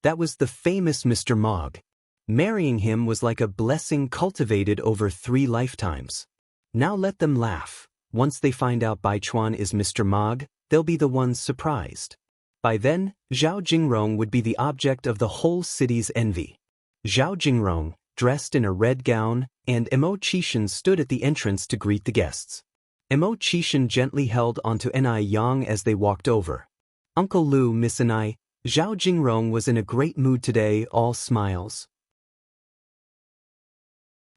That was the famous Mr. Mog. Marrying him was like a blessing cultivated over 3 lifetimes. Now let them laugh. Once they find out Baichuan is Mr. Mog, they'll be the ones surprised. By then, Zhao Jingrong would be the object of the whole city's envy. Zhao Jingrong, dressed in a red gown, and Imo-chishan stood at the entrance to greet the guests. Imo-chishan gently held onto Ni Yang as they walked over. "Uncle Lu, Miss Ni, Zhao Jingrong was in a great mood today, all smiles.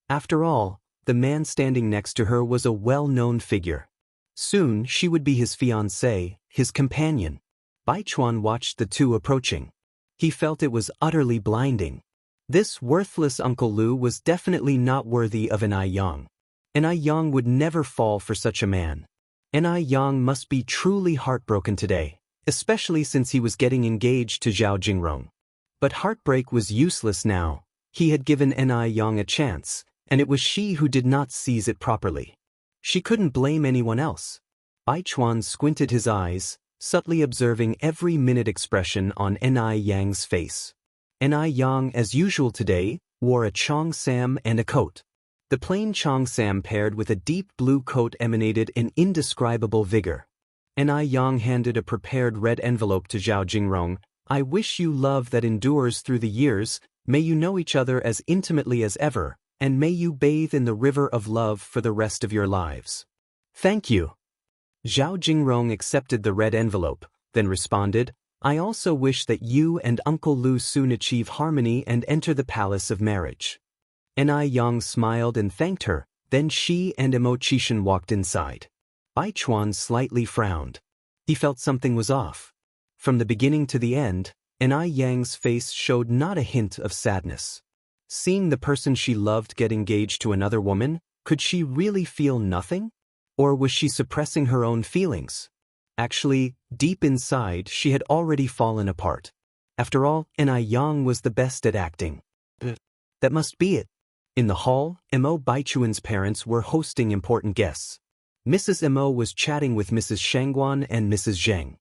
After all, the man standing next to her was a well-known figure. Soon she would be his fiancé, his companion. Baichuan watched the two approaching. He felt it was utterly blinding. This worthless Uncle Lu was definitely not worthy of an Yang. An Yang would never fall for such a man. An Yang must be truly heartbroken today, especially since he was getting engaged to Zhao Jingrong. But heartbreak was useless now. He had given an Yang a chance, and it was she who did not seize it properly. She couldn't blame anyone else. Baichuan squinted his eyes, subtly observing every minute expression on Ni Yang's face. Ni Yang, as usual today, wore a Chong Sam and a coat. The plain Chong Sam paired with a deep blue coat emanated an indescribable vigor. Ni Yang handed a prepared red envelope to Zhao Jingrong. I wish you love that endures through the years, may you know each other as intimately as ever, and may you bathe in the river of love for the rest of your lives. Thank you. Zhao Jingrong accepted the red envelope, then responded, I also wish that you and Uncle Lu soon achieve harmony and enter the palace of marriage. Ni Yang smiled and thanked her, then she and Imo-Chishan walked inside. Baichuan slightly frowned. He felt something was off. From the beginning to the end, Ni Yang's face showed not a hint of sadness. Seeing the person she loved get engaged to another woman, could she really feel nothing? Or was she suppressing her own feelings? Actually, deep inside, she had already fallen apart. After all, Ni Yang was the best at acting. That must be it. In the hall, Imo Baichuan's parents were hosting important guests. Mrs. Imo was chatting with Mrs. Shangguan and Mrs. Zheng.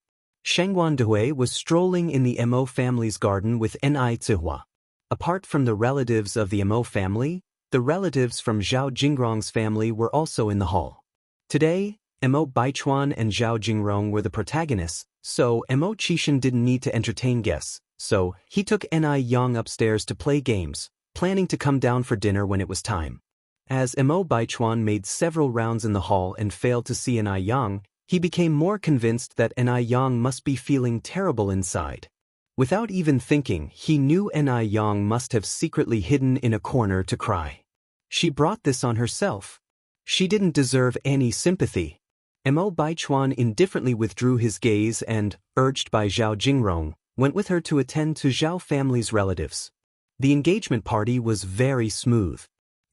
Shangguan Dehui was strolling in the Imo family's garden with Ni Zihua. Apart from the relatives of the Imo family, the relatives from Zhao Jingrong's family were also in the hall. Today, Imo Baichuan and Zhao Jingrong were the protagonists, so Imo-Chishan didn't need to entertain guests, so he took Ni Yang upstairs to play games, planning to come down for dinner when it was time. As Imo Baichuan made several rounds in the hall and failed to see Ni Yang, he became more convinced that Ni Yang must be feeling terrible inside. Without even thinking, he knew Ni Yang must have secretly hidden in a corner to cry. She brought this on herself. She didn't deserve any sympathy. Imo Baichuan indifferently withdrew his gaze and, urged by Zhao Jingrong, went with her to attend to Zhao family's relatives. The engagement party was very smooth.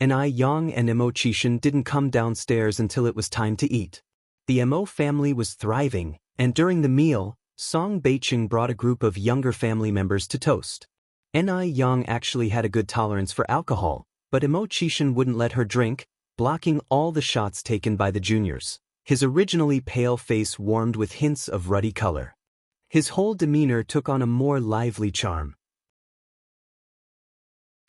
Ni Yang and Imo-Chishan didn't come downstairs until it was time to eat. The Imo family was thriving, and during the meal, Song Beiqing brought a group of younger family members to toast. Ni Yang actually had a good tolerance for alcohol, but Imo-Chishan wouldn't let her drink, blocking all the shots taken by the juniors. His originally pale face warmed with hints of ruddy color. His whole demeanor took on a more lively charm.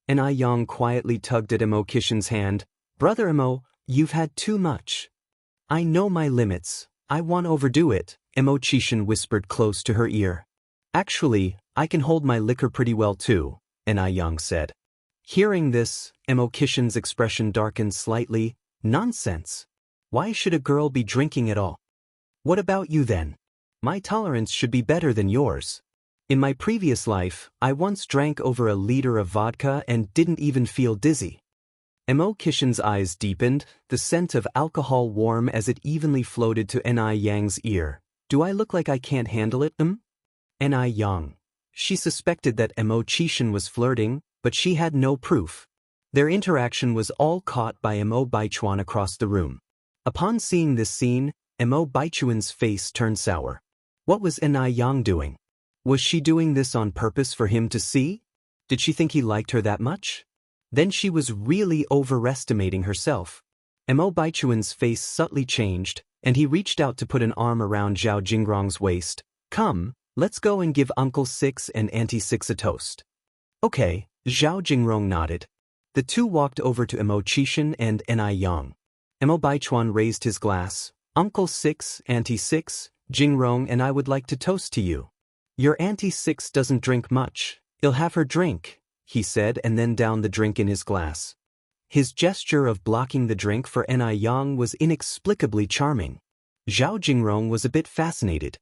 Ni Yang quietly tugged at Imo-Chishan's hand. Brother Imo, you've had too much. I know my limits. I won't overdo it, Imo-Chishan whispered close to her ear. Actually, I can hold my liquor pretty well too, Ni Yang said. Hearing this, Imo-Chishan's expression darkened slightly. Nonsense. Why should a girl be drinking at all? What about you then? My tolerance should be better than yours. In my previous life, I once drank over a liter of vodka and didn't even feel dizzy. Imo-Chishan's eyes deepened, the scent of alcohol warm as it evenly floated to Ni Yang's ear. Do I look like I can't handle it, Ni Yang. She suspected that Imo-Chishan was flirting, but she had no proof. Their interaction was all caught by Imo Baichuan across the room. Upon seeing this scene, Imo Baichuan's face turned sour. What was Ni Yang doing? Was she doing this on purpose for him to see? Did she think he liked her that much? Then she was really overestimating herself. Imo Baichuan's face subtly changed, and he reached out to put an arm around Zhao Jingrong's waist. Come, let's go and give Uncle Six and Auntie Six a toast. Okay, Zhao Jingrong nodded. The two walked over to Imo-Chishan and Ni Yang. Imo Baichuan raised his glass. Uncle Six, Auntie Six, Jingrong and I would like to toast to you. Your Auntie Six doesn't drink much. You'll have her drink, he said and then downed the drink in his glass. His gesture of blocking the drink for Ni Yang was inexplicably charming. Zhao Jingrong was a bit fascinated.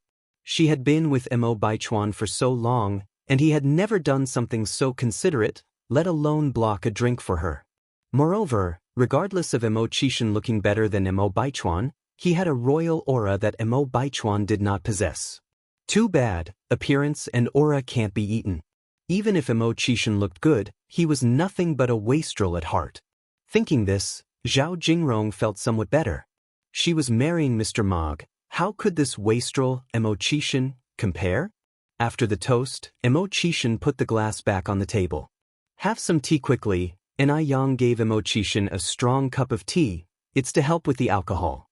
She had been with Mo Baichuan for so long, and he had never done something so considerate, let alone block a drink for her. Moreover, regardless of Mo Qixin looking better than Mo Baichuan, he had a royal aura that Mo Baichuan did not possess. Too bad, appearance and aura can't be eaten. Even if Mo Qixin looked good, he was nothing but a wastrel at heart. Thinking this, Zhao Jingrong felt somewhat better. She was marrying Mr. Mog. How could this wastrel, Mo Qixin, compare? After the toast, Mo Qixin put the glass back on the table. Have some tea quickly, and Yang gave Mo Qixin a strong cup of tea. It's to help with the alcohol.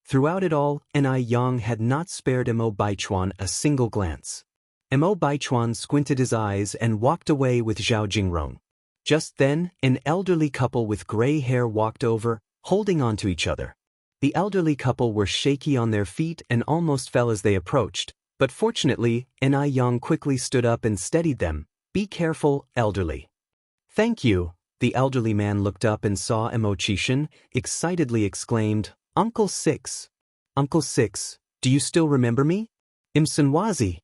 Throughout it all, Yang had not spared Mo Baichuan a single glance. Mo Baichuan squinted his eyes and walked away with Zhao Jingrong. Just then, an elderly couple with gray hair walked over, holding on to each other. The elderly couple were shaky on their feet and almost fell as they approached, but fortunately, Yang quickly stood up and steadied them. Be careful, elderly. Thank you. The elderly man looked up and saw Mo Qixin, excitedly exclaimed, Uncle Six. Uncle Six, do you still remember me? Imsanwazi.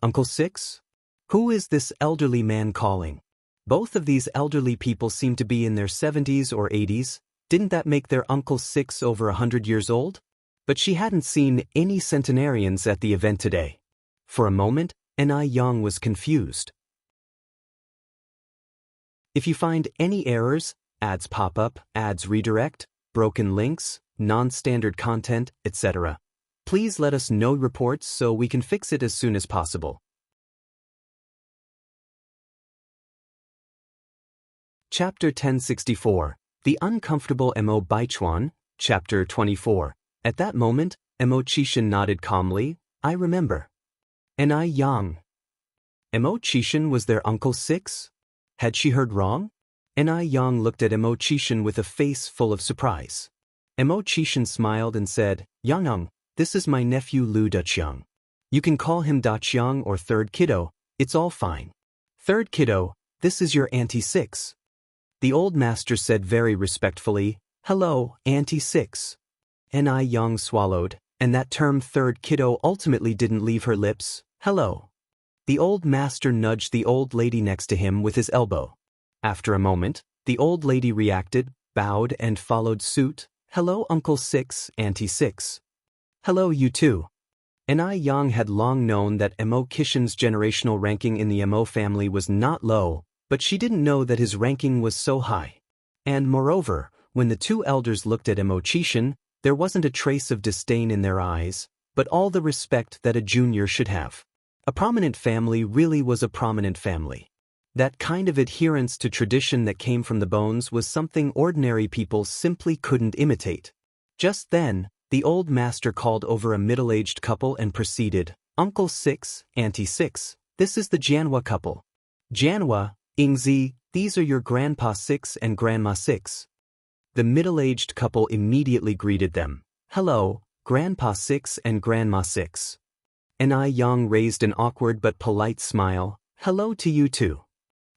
Uncle Six? Who is this elderly man calling? Both of these elderly people seem to be in their 70s or 80s. Didn't that make their Uncle Six over 100 years old? But she hadn't seen any centenarians at the event today. For a moment, Yang was confused. If you find any errors, ads pop up, ads redirect, broken links, non-standard content, etc., please let us know reports so we can fix it as soon as possible. Chapter 1064, The Uncomfortable Mo Baichuan, Chapter 24. At that moment, Mo Qixin nodded calmly, I remember. Yang. Mo Qixin was their Uncle Six? Had she heard wrong? Yang looked at Mo Qixin with a face full of surprise. Mo Qixin smiled and said, Yang, this is my nephew Lu Daqiang. You can call him Daqiang or Third Kiddo, it's all fine. Third Kiddo, this is your Auntie Six. The old master said very respectfully, Hello, Auntie Six. Yang swallowed, and that term Third Kiddo ultimately didn't leave her lips. Hello. The old master nudged the old lady next to him with his elbow. After a moment, the old lady reacted, bowed and followed suit. Hello, Uncle Six, Auntie Six. Hello, you too. Yang had long known that Mo Qixin's generational ranking in the Mo family was not low, but she didn't know that his ranking was so high. And moreover, when the two elders looked at Mo Qixin, there wasn't a trace of disdain in their eyes, but all the respect that a junior should have. A prominent family really was a prominent family. That kind of adherence to tradition that came from the bones was something ordinary people simply couldn't imitate. Just then, the old master called over a middle-aged couple and proceeded, Uncle Six, Auntie Six, this is the Jianhua couple. Jianhua, Yingzi, these are your Grandpa Six and Grandma Six. The middle-aged couple immediately greeted them. Hello, Grandpa Six and Grandma Six. Yang raised an awkward but polite smile. Hello to you too.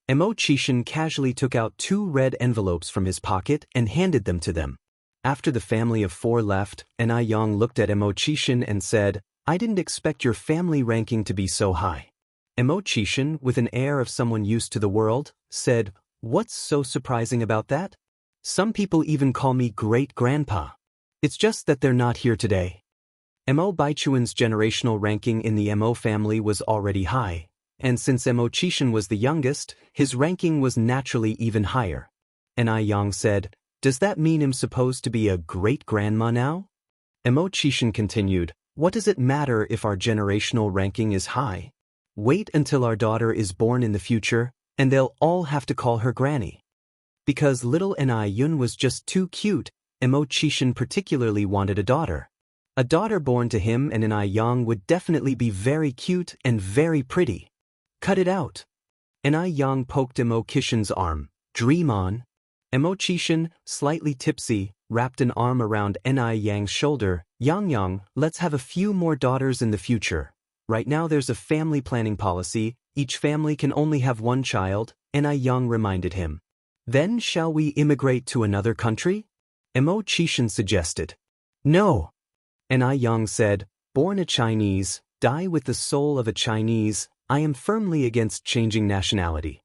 Mo Qixin casually took out 2 red envelopes from his pocket and handed them to them. After the family of 4 left, Yang looked at Mo Qixin and said, I didn't expect your family ranking to be so high. Mo Qixin, with an air of someone used to the world, said, What's so surprising about that? Some people even call me great-grandpa. It's just that they're not here today. Mo Baichuan's generational ranking in the Mo family was already high, and since Mo Qixin was the youngest, his ranking was naturally even higher. Yang said, Does that mean I'm supposed to be a great-grandma now? Mo Qixin continued, What does it matter if our generational ranking is high? Wait until our daughter is born in the future, and they'll all have to call her granny. Because little Yun was just too cute, Mo Qixin particularly wanted a daughter. A daughter born to him and Yang would definitely be very cute and very pretty. Cut it out. Yang poked Mo Qixin's arm. Dream on. Mo Qixin, slightly tipsy, wrapped an arm around Yang's shoulder. Yang, let's have a few more daughters in the future. Right now there's a family planning policy, each family can only have 1 child, Yang reminded him. Then shall we immigrate to another country? Mo Qixin suggested. No. Yang said, born a Chinese, Die with the soul of a Chinese, I am firmly against changing nationality.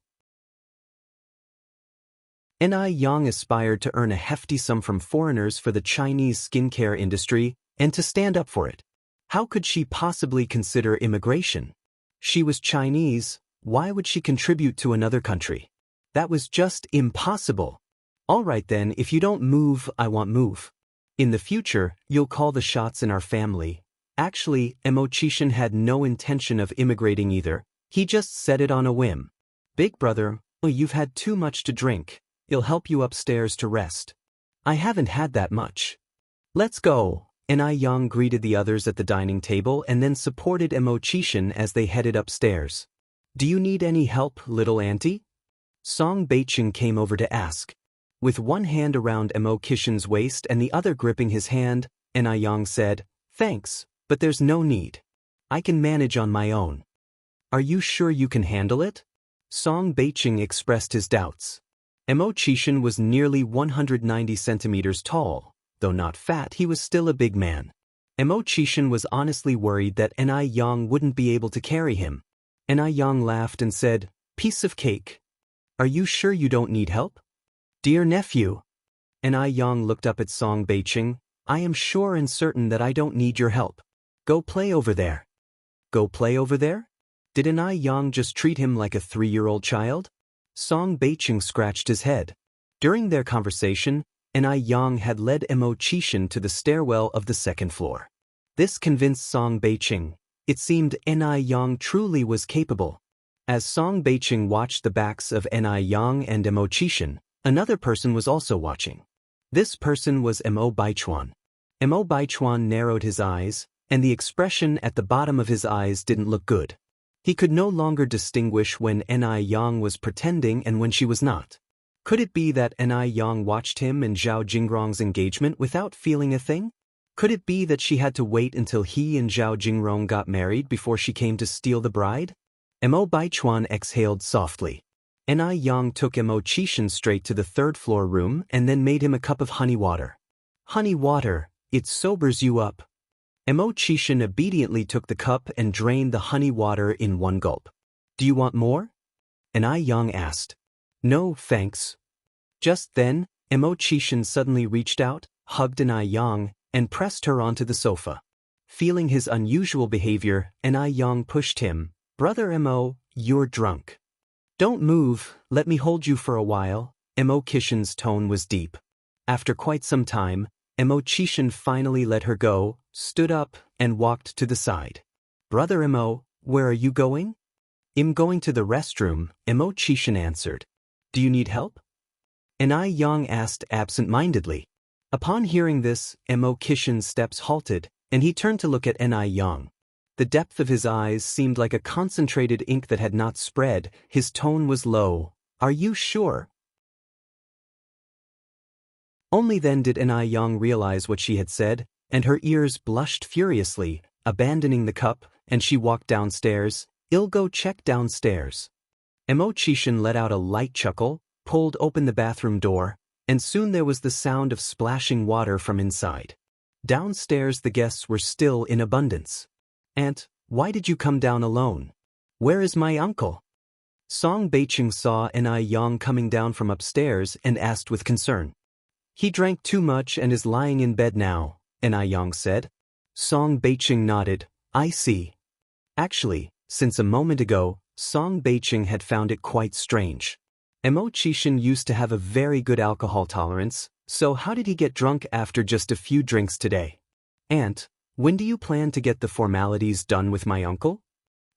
Yang aspired to earn a hefty sum from foreigners for the Chinese skincare industry and to stand up for it. How could she possibly consider immigration? She was Chinese, why would she contribute to another country? That was just impossible. All right then, if you don't move, I won't move. In the future, you'll call the shots in our family. Actually, Xianxia had no intention of immigrating either. He just said it on a whim. Big brother, you've had too much to drink. It'll help you upstairs to rest. I haven't had that much. Let's go. Yang greeted the others at the dining table and then supported Xianxia as they headed upstairs. Do you need any help, little auntie? Song Beiqing came over to ask. With one hand around Xianxia's waist and the other gripping his hand, Yang said, Thanks, but there's no need. I can manage on my own. Are you sure you can handle it? Song Beiqing expressed his doubts. Xianxia was nearly 190 centimeters tall. Though not fat, he was still a big man. Xianxia was honestly worried that Yang wouldn't be able to carry him. Yang laughed and said, Piece of cake. Are you sure you don't need help? Dear nephew. Yang looked up at Song Beiqing. I am sure and certain that I don't need your help. Go play over there. Go play over there? Did Yang just treat him like a 3-year-old child? Song Beiqing scratched his head. During their conversation, Yang had led Xianxia to the stairwell of the second floor. This convinced Song Beiqing. It seemed Yang truly was capable. As Song Beiqing watched the backs of Yang and Xianxia, another person was also watching. This person was Mo Baichuan. Mo Baichuan narrowed his eyes, and the expression at the bottom of his eyes didn't look good. He could no longer distinguish when Yang was pretending and when she was not. Could it be that Yang watched him and Zhao Jingrong's engagement without feeling a thing? Could it be that she had to wait until he and Zhao Jingrong got married before she came to steal the bride? Mo Baichuan exhaled softly. Yang took Xianxia straight to the third-floor room and then made him a cup of honey water. Honey water, it sobers you up. Xianxia obediently took the cup and drained the honey water in one gulp. Do you want more? Yang asked. No, thanks. Just then, Xianxia suddenly reached out, hugged Yang, and pressed her onto the sofa. Feeling his unusual behavior, Yang pushed him. Brother Mo, you're drunk. Don't move, let me hold you for a while. Xianxia's tone was deep. After quite some time, Xianxia finally let her go, stood up, and walked to the side. Brother Mo, where are you going? I'm going to the restroom, Xianxia answered. Do you need help? Yang asked absent-mindedly. Upon hearing this, Xianxia's steps halted, and he turned to look at Yang. The depth of his eyes seemed like a concentrated ink that had not spread. His tone was low. Are you sure? Only then did Yang realize what she had said, and her ears blushed furiously, abandoning the cup, and she walked downstairs. I'll go check downstairs. Xianxia let out a light chuckle, pulled open the bathroom door, and soon there was the sound of splashing water from inside. Downstairs the guests were still in abundance. Aunt, why did you come down alone? Where is my uncle? Song Beiqing saw Yang coming down from upstairs and asked with concern. He drank too much and is lying in bed now, Yang said. Song Beiqing nodded. I see. Actually, since a moment ago, Song Beiqing had found it quite strange. Xianxia used to have a very good alcohol tolerance, so how did he get drunk after just a few drinks today? Aunt, when do you plan to get the formalities done with my uncle?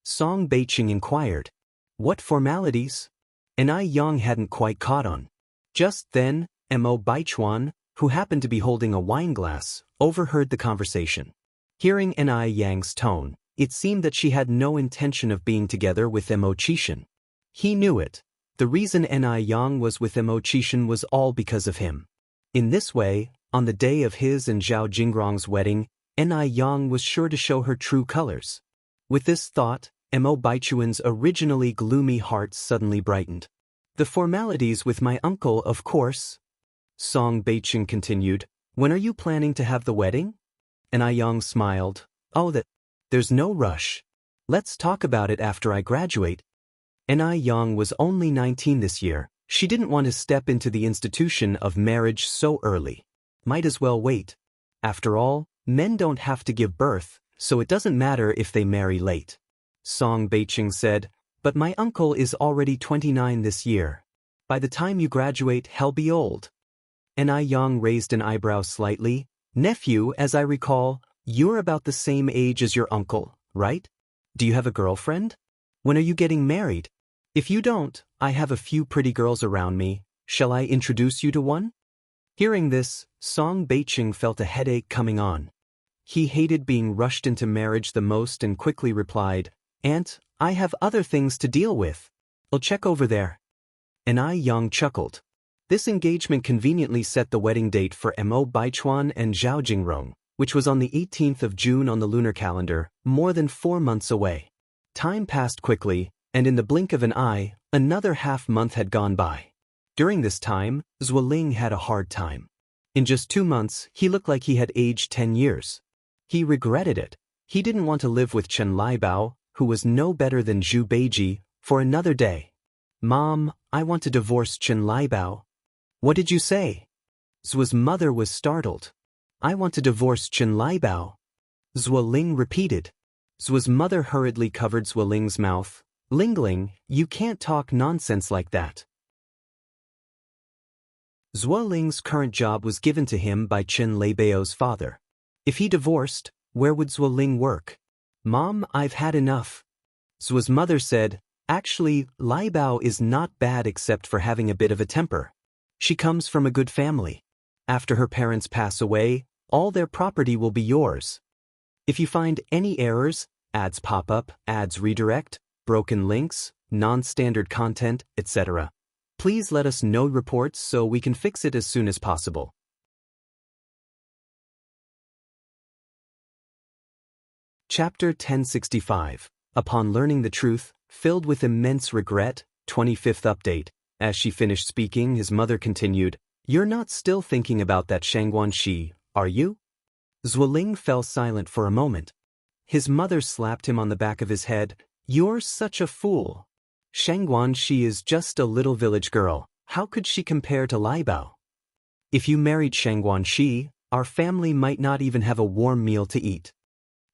Song Beiqing inquired. What formalities? Yang hadn't quite caught on. Just then, Mo Baichuan, who happened to be holding a wine glass, overheard the conversation. Hearing Yang's tone, it seemed that she had no intention of being together with Xianxia. He knew it. The reason Yang was with Xianxia was all because of him. In this way, on the day of his and Zhao Jingrong's wedding, Yang was sure to show her true colors. With this thought, Mo Baichuan's originally gloomy heart suddenly brightened. The formalities with my uncle, of course. Song Beiqing continued. When are you planning to have the wedding? Yang smiled. Oh, that. There's no rush. Let's talk about it after I graduate. Yang was only 19 this year. She didn't want to step into the institution of marriage so early. Might as well wait. After all, men don't have to give birth, so it doesn't matter if they marry late. Song Beiqing said, but my uncle is already 29 this year. By the time you graduate, he'll be old. Yang raised an eyebrow slightly. Nephew, as I recall, you're about the same age as your uncle, right? Do you have a girlfriend? When are you getting married? If you don't, I have a few pretty girls around me. Shall I introduce you to one? Hearing this, Song Beiqing felt a headache coming on. He hated being rushed into marriage the most and quickly replied, Aunt, I have other things to deal with. I'll check over there. Yang chuckled. This engagement conveniently set the wedding date for Mo Baichuan and Zhao Jingrong, which was on the 18th of June on the lunar calendar, more than 4 months away. Time passed quickly, and in the blink of an eye, another half-month had gone by. During this time, Zuoling had a hard time. In just 2 months, he looked like he had aged 10 years. He regretted it. He didn't want to live with Chen Laibao, who was no better than Zhu Beiji, for another day. Mom, I want to divorce Chen Laibao. What did you say? Zuo's mother was startled. I want to divorce Chen Laibao. Zuoling repeated. Zuo's mother hurriedly covered Zuoling's mouth. Lingling, you can't talk nonsense like that. Zuoling's current job was given to him by Chen Leibao's father. If he divorced, where would Zuoling work? Mom, I've had enough. Zuo's mother said, actually, Laibao is not bad except for having a bit of a temper. She comes from a good family. After her parents pass away, all their property will be yours. If you find any errors, ads pop up, ads redirect, broken links, non-standard content, etc., please let us know reports so we can fix it as soon as possible. Chapter 1065. Upon learning the truth, filled with immense regret, 25th update. As she finished speaking, his mother continued, You're not still thinking about that Shangguanxi, are you? Zuoling fell silent for a moment. His mother slapped him on the back of his head. You're such a fool. Shangguanxi is just a little village girl. How could she compare to Laibao? If you married Shangguanxi, our family might not even have a warm meal to eat.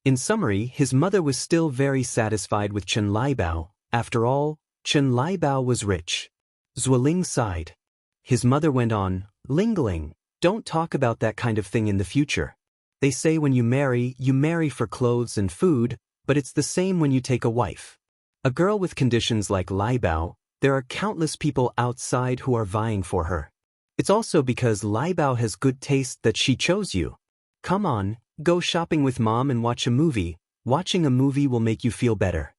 In summary, his mother was still very satisfied with Chen Laibao. After all, Chen Laibao was rich. Zuoling sighed. His mother went on, Lingling, don't talk about that kind of thing in the future. They say when you marry for clothes and food, but it's the same when you take a wife. A girl with conditions like Laibao, there are countless people outside who are vying for her. It's also because Laibao has good taste that she chose you. Come on, go shopping with Mom and watch a movie. Watching a movie will make you feel better.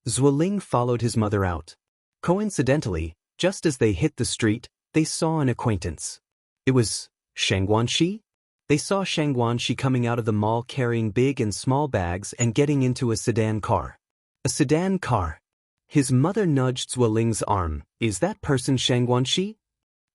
Zuoling followed his mother out. Coincidentally, just as they hit the street, they saw an acquaintance. It was Shangguanxi. They saw Shangguanxi coming out of the mall carrying big and small bags and getting into a sedan car. A sedan car. His mother nudged Zuoling's arm. Is that person Shangguanxi?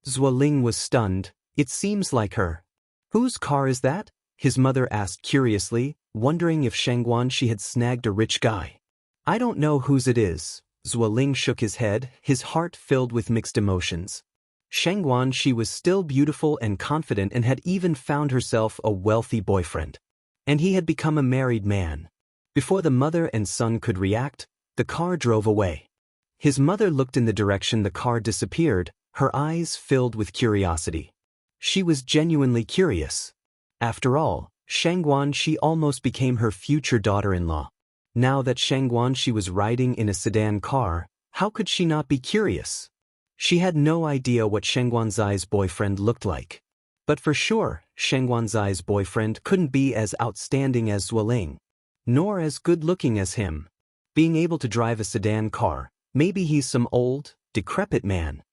Zuoling was stunned. It seems like her. Whose car is that? His mother asked curiously, wondering if Shangguanxi had snagged a rich guy. I don't know whose it is. Zuoling shook his head, his heart filled with mixed emotions. Shangguanxi was still beautiful and confident and had even found herself a wealthy boyfriend. And he had become a married man. Before the mother and son could react, the car drove away. His mother looked in the direction the car disappeared, her eyes filled with curiosity. She was genuinely curious. After all, Shangguanxi almost became her future daughter-in-law. Now that Shangguanxi was riding in a sedan car, how could she not be curious? She had no idea what Shangguanxi's boyfriend looked like. But for sure, Shangguanxi's boyfriend couldn't be as outstanding as Zuoling, nor as good-looking as him. Being able to drive a sedan car, maybe he's some old, decrepit man.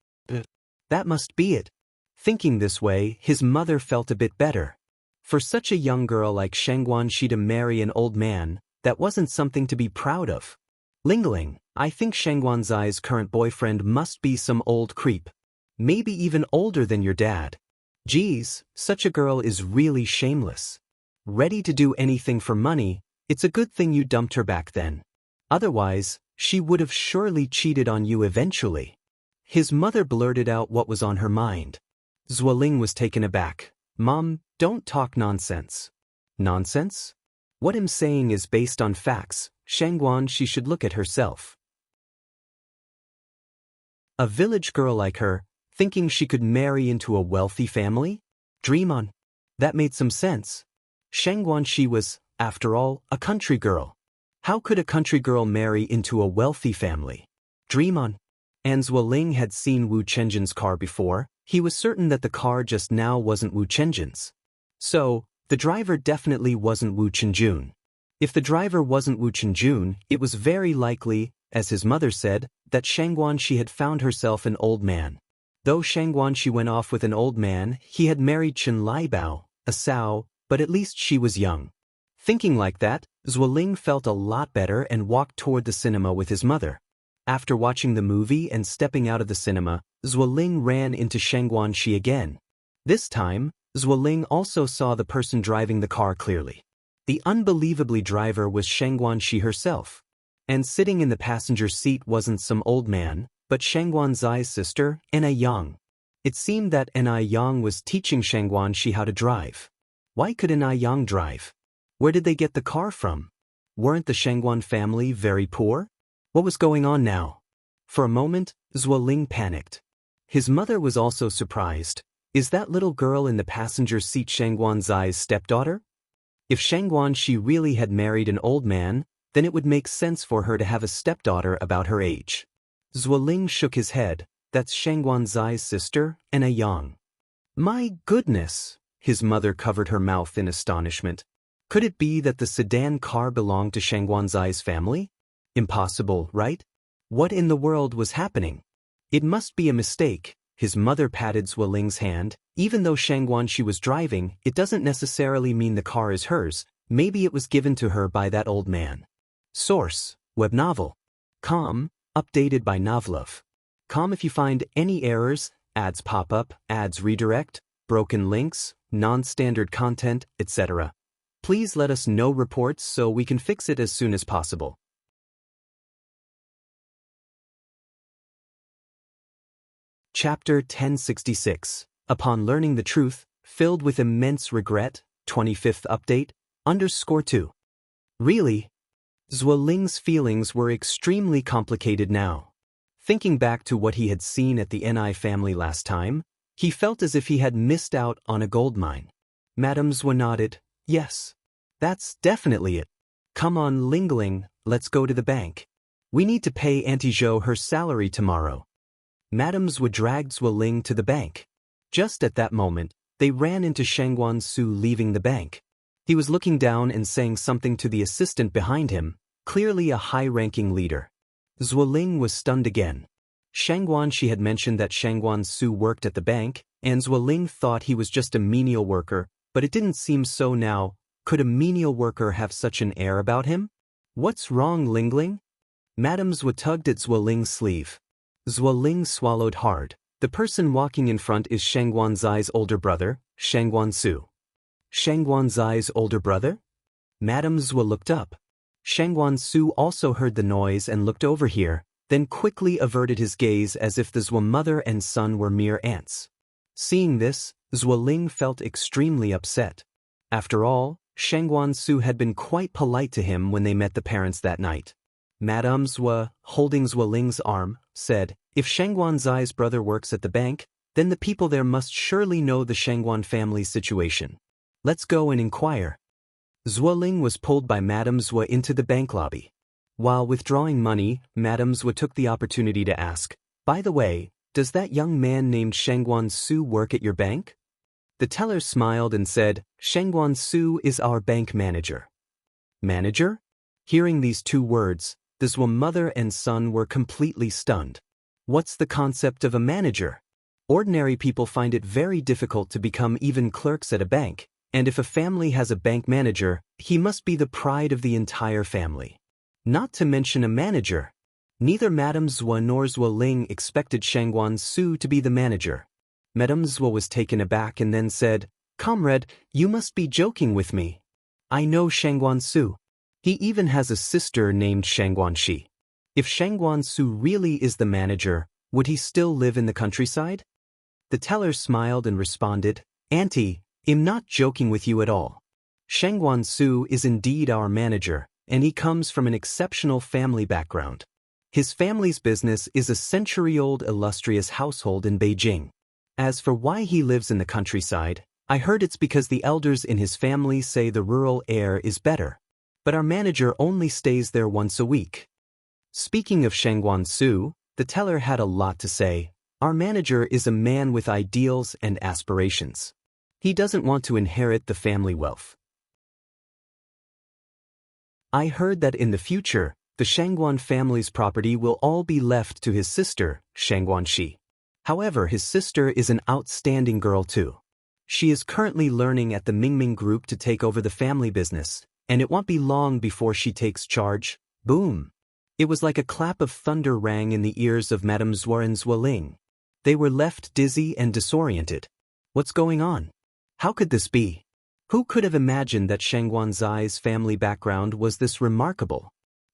That must be it. Thinking this way, his mother felt a bit better. For such a young girl like Shangguanxi to marry an old man, that wasn't something to be proud of. Lingling, I think Shangguanxi's current boyfriend must be some old creep. Maybe even older than your dad. Geez, such a girl is really shameless. Ready to do anything for money, It's a good thing you dumped her back then. Otherwise, she would have surely cheated on you eventually. His mother blurted out what was on her mind. Zuoling was taken aback. Mom, don't talk nonsense. Nonsense? What I'm saying is based on facts. Shangguan, she should look at herself. A village girl like her, thinking she could marry into a wealthy family? Dream on. That made some sense. Shangguan, she was, after all, a country girl. How could a country girl marry into a wealthy family? Dream on. And Zuoling had seen Wu Chenjin's car before. He was certain that the car just now wasn't Wu Chenjin's. So, the driver definitely wasn't Wu Chenjun. If the driver wasn't Wu Chenjun, it was very likely, as his mother said, that Shangguan she had found herself an old man. Though Shangguan she went off with an old man, he had married Chen Laibao, a sow, but at least she was young. Thinking like that, Zuoling felt a lot better and walked toward the cinema with his mother. After watching the movie and stepping out of the cinema, Zuoling ran into Shangguan Shi again. This time, Zuoling also saw the person driving the car clearly. The unbelievably driver was Shangguan Shi herself. And sitting in the passenger seat wasn't some old man, but Shangguan Zai's sister, Enai Yang. It seemed that Enai Yang was teaching Shangguan Shi how to drive. Why could Enai Yang drive? Where did they get the car from? Weren't the Shangguan family very poor? What was going on now? For a moment, Zuoling panicked. His mother was also surprised. Is that little girl in the passenger seat Shangguan Zai's stepdaughter? If Shangguan Shi really had married an old man, then it would make sense for her to have a stepdaughter about her age. Zuoling shook his head. That's Shangguan Zai's sister, Enai Yang. My goodness! His mother covered her mouth in astonishment. Could it be that the sedan car belonged to Shangguan Zai's family? Impossible, right? What in the world was happening? It must be a mistake. His mother patted Zuoling's hand. Even though Shangguan Shi was driving, it doesn't necessarily mean the car is hers. Maybe it was given to her by that old man. Source: web novel. Com, updated by Novlov. Com if you find any errors, ads pop up, ads redirect, broken links, non-standard content, etc. Please let us know reports so we can fix it as soon as possible. Chapter 1066. Upon learning the truth, filled with immense regret, 25th update, _2. Really? Zuoling's feelings were extremely complicated now. Thinking back to what he had seen at the Enai family last time, he felt as if he had missed out on a gold mine. Madame Zhuo nodded. Yes. That's definitely it. Come on, Lingling, let's go to the bank. We need to pay Auntie Zhou her salary tomorrow. Madame Zhuo dragged Zuoling to the bank. Just at that moment, they ran into Shangguan Su leaving the bank. He was looking down and saying something to the assistant behind him, clearly a high-ranking leader. Zuoling was stunned again. Shangguan Shi had mentioned that Shangguan Su worked at the bank, and Zuoling thought he was just a menial worker, but it didn't seem so now. Could a menial worker have such an air about him? What's wrong, Lingling? Madame Zhuo tugged at Zuoling's sleeve. Zuoling swallowed hard. The person walking in front is Shangguan Zai's older brother, Shangguan Su. Shangguan Zai's older brother? Madame Zhuo looked up. Shangguan Su also heard the noise and looked over here, then quickly averted his gaze as if the Zhuo mother and son were mere ants. Seeing this, Zuoling felt extremely upset. After all, Shangguan Su had been quite polite to him when they met the parents that night. Madame Zhuo, holding Zuoling's arm, said, If Shangguan Zai's brother works at the bank, then the people there must surely know the Shangguan family's situation. Let's go and inquire. Zuoling was pulled by Madame Zhuo into the bank lobby. While withdrawing money, Madame Zhuo took the opportunity to ask, By the way, does that young man named Shangguan Su work at your bank? The teller smiled and said, Shangguan Su is our bank manager. Manager? Hearing these two words, the Zhuo mother and son were completely stunned. What's the concept of a manager? Ordinary people find it very difficult to become even clerks at a bank, and if a family has a bank manager, he must be the pride of the entire family. Not to mention a manager. Neither Madame Zhuo nor Zuoling expected Shangguan Su to be the manager. Madame Zhuo was taken aback and then said, Comrade, you must be joking with me. I know Shangguan Su. He even has a sister named Xianxia. If Xianxia really is the manager, would he still live in the countryside? The teller smiled and responded, Auntie, I'm not joking with you at all. Xianxia is indeed our manager, and he comes from an exceptional family background. His family's business is a century-old illustrious household in Beijing. As for why he lives in the countryside, I heard it's because the elders in his family say the rural air is better. But our manager only stays there once a week. Speaking of Xianxia, the teller had a lot to say. Our manager is a man with ideals and aspirations. He doesn't want to inherit the family wealth. I heard that in the future, the Xianxia family's property will all be left to his sister, Xianxia. However, his sister is an outstanding girl too. She is currently learning at the Mingming Group to take over the family business, and it won't be long before she takes charge. Boom! It was like a clap of thunder rang in the ears of Madame Zhuo and Zuoling. They were left dizzy and disoriented. What's going on? How could this be? Who could have imagined that Xianxuan's family background was this remarkable?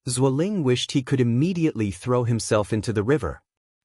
Zuoling wished he could immediately throw himself into the river.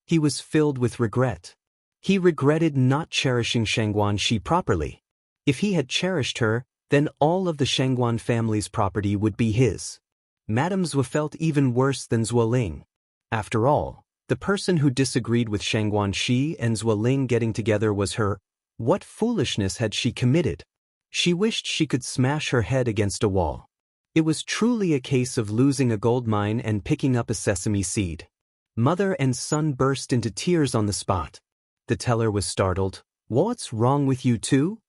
He was filled with regret. He regretted not cherishing Xianxia properly. If he had cherished her, then all of the Xianxia family's property would be his. Madame Zhuo felt even worse than Zuoling. After all, the person who disagreed with Xianxia and Zuoling getting together was her. What foolishness had she committed? She wished she could smash her head against a wall. It was truly a case of losing a gold mine and picking up a sesame seed. Mother and son burst into tears on the spot. The teller was startled. What's wrong with you two?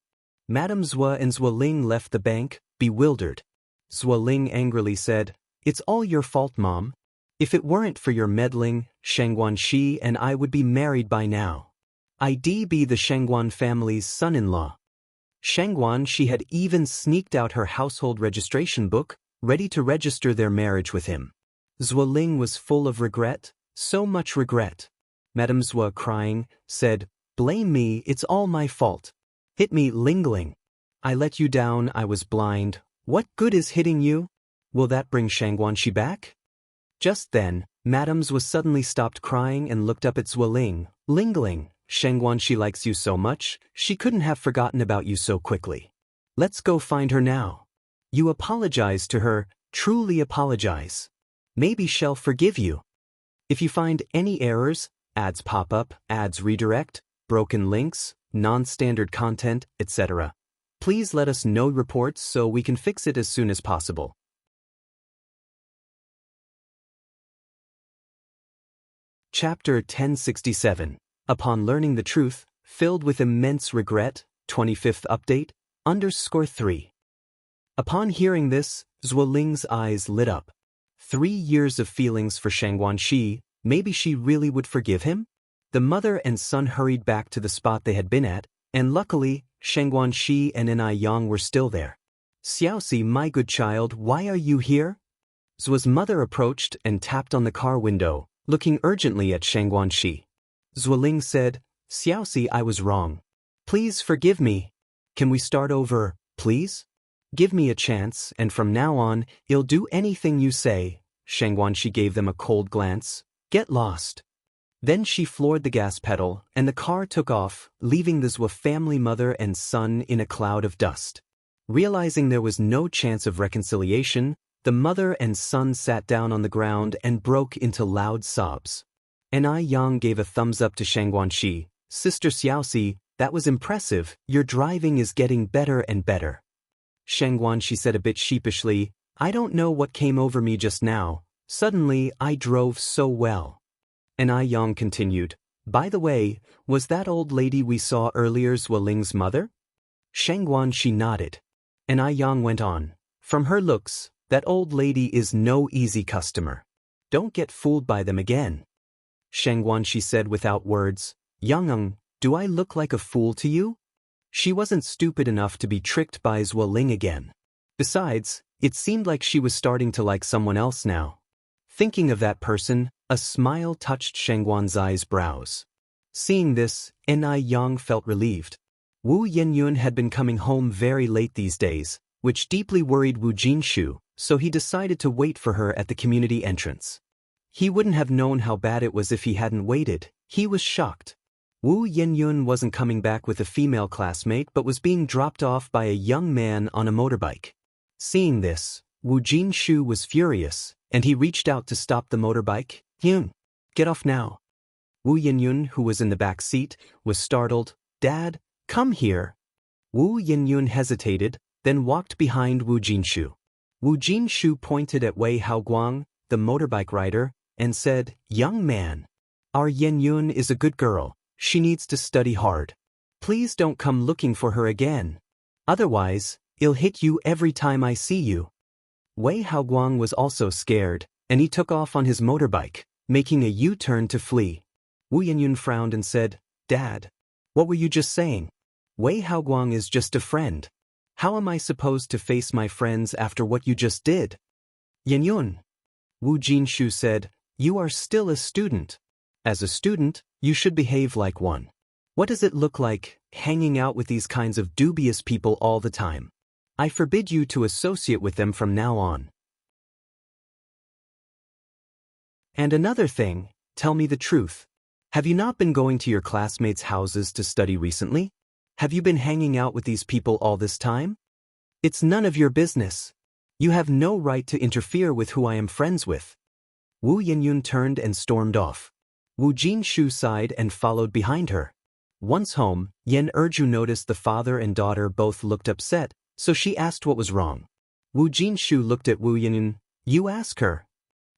Madame Zhuo and Zuoling left the bank, bewildered. Zuoling angrily said, It's all your fault, Mom. If it weren't for your meddling, Xianxia and I would be married by now. I'd be the Xianxia family's son-in-law. Xianxia had even sneaked out her household registration book, ready to register their marriage with him. Zuoling was full of regret, so much regret. Madame Zhuo, crying, said, Blame me, it's all my fault. Hit me, Lingling. I let you down, I was blind. What good is hitting you? Will that bring Xianxia back? Just then, Madame Zhuo suddenly stopped crying and looked up at Zuoling. Lingling, Xianxia likes you so much, she couldn't have forgotten about you so quickly. Let's go find her now. You apologize to her, truly apologize. Maybe she'll forgive you. If you find any errors, ads pop up, ads redirect, broken links, non-standard content, etc., please let us know reports so we can fix it as soon as possible. Chapter 1067. Upon learning the truth, filled with immense regret, 25th update, _3. Upon hearing this, Zuoling's eyes lit up. 3 years of feelings for Xianxia, maybe she really would forgive him? The mother and son hurried back to the spot they had been at, and luckily, Xianxia and Yang were still there. Xiaoxi, my good child, why are you here? Zhuo's mother approached and tapped on the car window, looking urgently at Xianxia. Zuoling said, Xiaoxi, I was wrong. Please forgive me. Can we start over, please? Give me a chance, and from now on, I'll do anything you say. Xianxia gave them a cold glance. Get lost. Then she floored the gas pedal, and the car took off, leaving the Zhuo family mother and son in a cloud of dust. Realizing there was no chance of reconciliation, the mother and son sat down on the ground and broke into loud sobs. Yang gave a thumbs up to Xianxia. Sister Xiaoxi, that was impressive, your driving is getting better and better. Xianxia said a bit sheepishly, I don't know what came over me just now, suddenly I drove so well. Yang continued, by the way, was that old lady we saw earlier Zuoling's mother? Xianxia nodded. Yang went on, from her looks, that old lady is no easy customer. Don't get fooled by them again. Xianxia said without words, Yang, do I look like a fool to you? She wasn't stupid enough to be tricked by Zuoling again. Besides, it seemed like she was starting to like someone else now. Thinking of that person, a smile touched Xianxuan's brows. Seeing this, Yang felt relieved. Wu Yenyun had been coming home very late these days, which deeply worried Wu Jinshu, so he decided to wait for her at the community entrance. He wouldn't have known how bad it was if he hadn't waited. He was shocked. Wu Yenyun wasn't coming back with a female classmate but was being dropped off by a young man on a motorbike. Seeing this, Wu Jinshu was furious, and he reached out to stop the motorbike. "Yun, get off now." Wu Yenyun, who was in the back seat, was startled. "Dad, come here." Wu Yenyun hesitated, then walked behind Wu Jinshu. Wu Jinshu pointed at Wei Haoguang, the motorbike rider, and said, "Young man, our Yenyun is a good girl. She needs to study hard. Please don't come looking for her again. Otherwise, I'll hit you every time I see you." Wei Haoguang was also scared, and he took off on his motorbike, making a U-turn to flee. Wu Yenyun frowned and said, "Dad, what were you just saying? Wei Haoguang is just a friend. How am I supposed to face my friends after what you just did?" "Yenyun," Wu Jinshu said, "you are still a student. As a student, you should behave like one. What does it look like, hanging out with these kinds of dubious people all the time? I forbid you to associate with them from now on. And another thing, tell me the truth. Have you not been going to your classmates' houses to study recently? Have you been hanging out with these people all this time? It's none of your business. You have no right to interfere with who I am friends with." Wu Yenyun turned and stormed off. Wu Jinshu sighed and followed behind her. Once home, Yen Erju noticed the father and daughter both looked upset, so she asked what was wrong. Wu Jinshu looked at Wu Yenyun. "You ask her."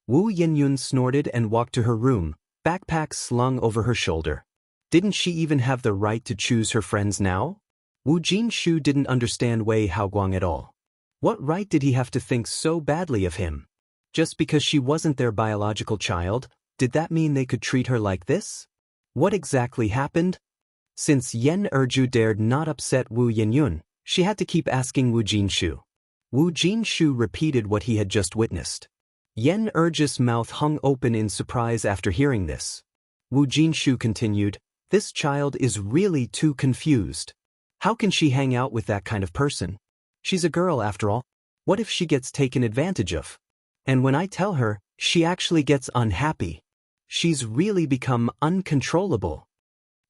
Wu Yenyun snorted and walked to her room, backpack slung over her shoulder. Didn't she even have the right to choose her friends now? Wu Jinshu didn't understand Wei Haoguang at all. What right did he have to think so badly of him? Just because she wasn't their biological child, did that mean they could treat her like this? What exactly happened? Since Yen Erju dared not upset Wu Yenyun, she had to keep asking Wu Jinshu. Wu Jinshu repeated what he had just witnessed. Yen Erju's mouth hung open in surprise after hearing this. Wu Jinshu continued, "This child is really too confused. How can she hang out with that kind of person? She's a girl after all. What if she gets taken advantage of? And when I tell her, she actually gets unhappy. She's really become uncontrollable."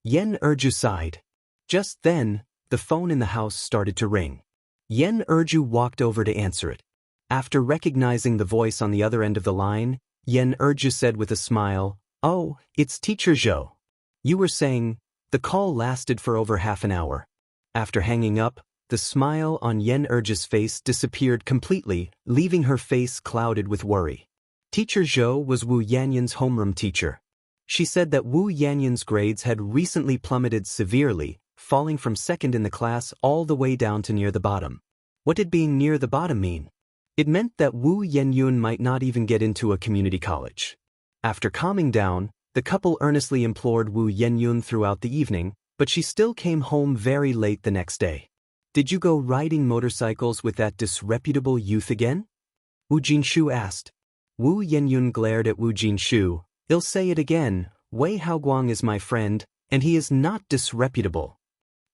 Yen Erju sighed. Just then, the phone in the house started to ring. Yen Erju walked over to answer it. After recognizing the voice on the other end of the line, Yen Erju said with a smile, "Oh, it's Teacher Zhou. You were saying." The call lasted for over half an hour. After hanging up, the smile on Yen Erju's face disappeared completely, leaving her face clouded with worry. Teacher Zhou was Wu Yanyun's homeroom teacher. She said that Wu Yanyun's grades had recently plummeted severely, falling from second in the class all the way down to near the bottom. What did being near the bottom mean? It meant that Wu Yenyun might not even get into a community college. After calming down, the couple earnestly implored Wu Yenyun throughout the evening, but she still came home very late the next day. "Did you go riding motorcycles with that disreputable youth again?" Wu Jinshu asked. Wu Yenyun glared at Wu Jinshu. "I'll say it again, Wei Haoguang is my friend, and he is not disreputable."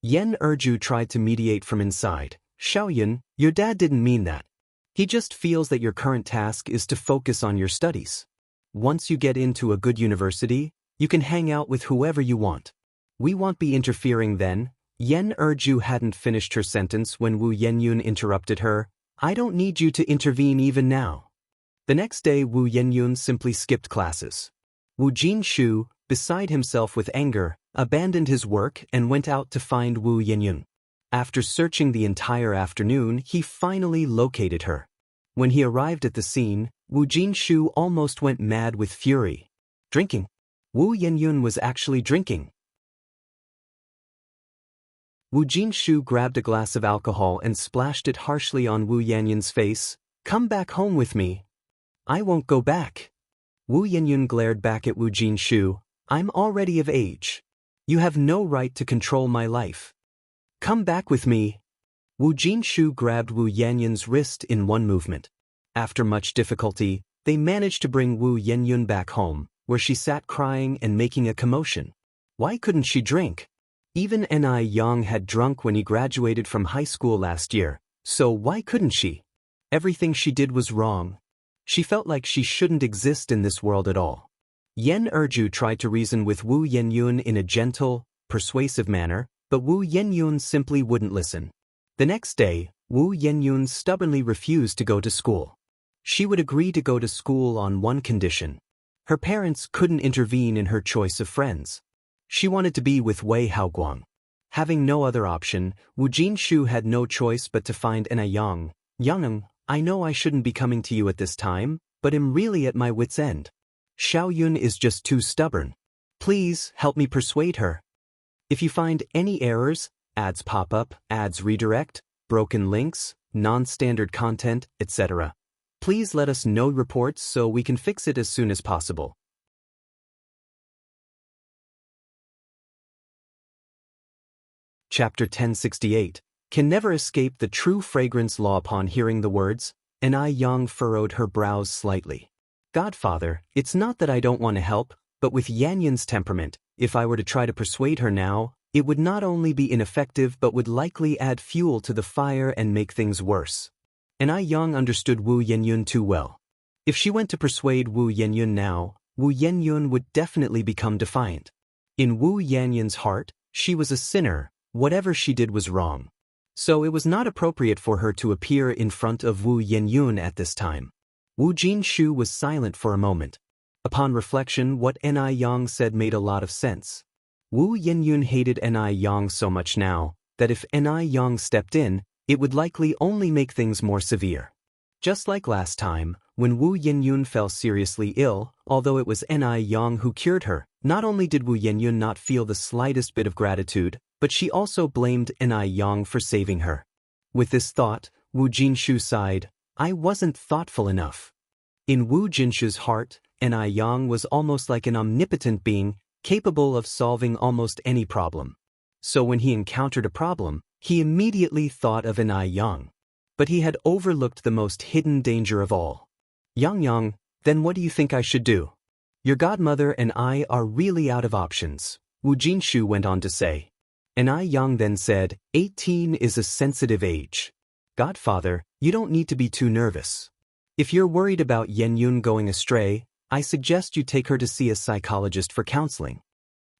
Yen Erju tried to mediate from inside. "Xiaoyan, your dad didn't mean that. He just feels that your current task is to focus on your studies. Once you get into a good university, you can hang out with whoever you want. We won't be interfering then." Yen Erju hadn't finished her sentence when Wu Yenyun interrupted her. "I don't need you to intervene even now." The next day Wu Yenyun simply skipped classes. Wu Jinshu, beside himself with anger, abandoned his work and went out to find Wu Yenyun. After searching the entire afternoon, he finally located her. When he arrived at the scene, Wu Jinshu almost went mad with fury. Drinking. Wu Yenyun was actually drinking. Wu Jinshu grabbed a glass of alcohol and splashed it harshly on Wu Yenyun's face. "Come back home with me." "I won't go back." Wu Yenyun glared back at Wu Jinshu. "I'm already of age. You have no right to control my life. Come back with me." Wu Jinshu grabbed Wu Yenyun's wrist in one movement. After much difficulty, they managed to bring Wu Yenyun back home, where she sat crying and making a commotion. Why couldn't she drink? Even Ni Yang had drunk when he graduated from high school last year, so why couldn't she? Everything she did was wrong. She felt like she shouldn't exist in this world at all. Yen Erju tried to reason with Wu Yenyun in a gentle, persuasive manner, but Wu Yenyun simply wouldn't listen. The next day, Wu Yenyun stubbornly refused to go to school. She would agree to go to school on one condition. Her parents couldn't intervene in her choice of friends. She wanted to be with Wei Haoguang. Having no other option, Wu Jinshu had no choice but to find an Yang. Yang, I know I shouldn't be coming to you at this time, but am really at my wit's end. Xiaoyun is just too stubborn. Please help me persuade her. If you find any errors, ads pop up, ads redirect, broken links, non-standard content, etc., please let us know reports so we can fix it as soon as possible. Chapter 1068. Can never escape the true fragrance law. Upon hearing the words, Yang furrowed her brows slightly. Godfather, it's not that I don't want to help, but with Yanyun's temperament, if I were to try to persuade her now, it would not only be ineffective but would likely add fuel to the fire and make things worse. Yang understood Wu Yenyun too well. If she went to persuade Wu Yenyun now, Wu Yenyun would definitely become defiant. In Wu Yenyun's heart, she was a sinner, whatever she did was wrong. So it was not appropriate for her to appear in front of Wu Yenyun at this time. Wu Jinshu was silent for a moment. Upon reflection, what Yang said made a lot of sense. Wu Yenyun hated Yang so much now, that if Yang stepped in, it would likely only make things more severe. Just like last time, when Wu Yenyun fell seriously ill, although it was Yang who cured her, not only did Wu Yenyun not feel the slightest bit of gratitude, but she also blamed Yang for saving her. With this thought, Wu Jinshu sighed, I wasn't thoughtful enough. In Wu Jinshu's heart, Yang was almost like an omnipotent being, capable of solving almost any problem. So when he encountered a problem, he immediately thought of Yang. But he had overlooked the most hidden danger of all. Yang, then what do you think I should do? Your godmother and I are really out of options, Wu Jinshu went on to say. Yang then said, 18 is a sensitive age. Godfather, you don't need to be too nervous. If you're worried about Yenyun going astray, I suggest you take her to see a psychologist for counseling.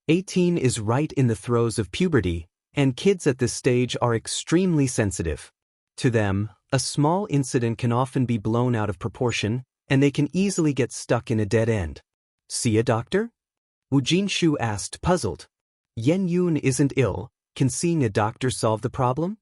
18 is right in the throes of puberty, and kids at this stage are extremely sensitive. To them, a small incident can often be blown out of proportion, and they can easily get stuck in a dead end. See a doctor? Wu Jinshu asked, puzzled. Yenyun isn't ill, can seeing a doctor solve the problem?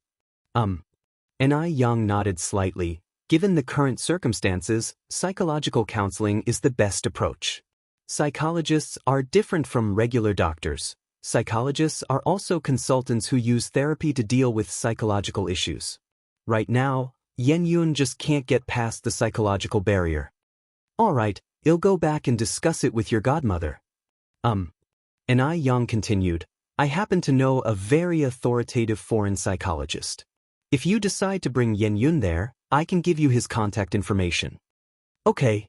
Yang nodded slightly. Given the current circumstances, psychological counseling is the best approach. Psychologists are different from regular doctors. Psychologists are also consultants who use therapy to deal with psychological issues. Right now, Yenyun just can't get past the psychological barrier. Alright, I'll go back and discuss it with your godmother. Yang continued, I happen to know a very authoritative foreign psychologist. If you decide to bring Yenyun there, I can give you his contact information. Okay.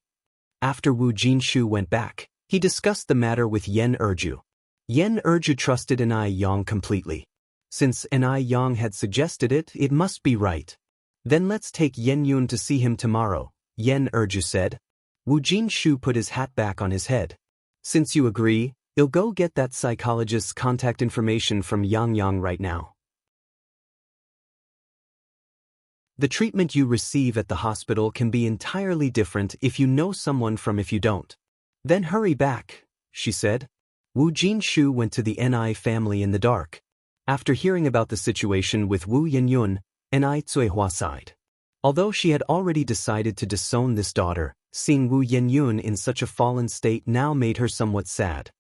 After Wu Jinshu went back, he discussed the matter with Yen Erju. Yen Erju trusted Yang completely. Since Yang had suggested it, it must be right. Then let's take Yenyun to see him tomorrow, Yen Erju said. Wu Jinshu put his hat back on his head. Since you agree, I'll go get that psychologist's contact information from Yang right now. The treatment you receive at the hospital can be entirely different if you know someone from if you don't. Then hurry back, she said. Wu Jinshu went to the Ni family in the dark. After hearing about the situation with Wu Yenyun, Ni Cuihua sighed. Although she had already decided to disown this daughter, seeing Wu Yenyun in such a fallen state now made her somewhat sad.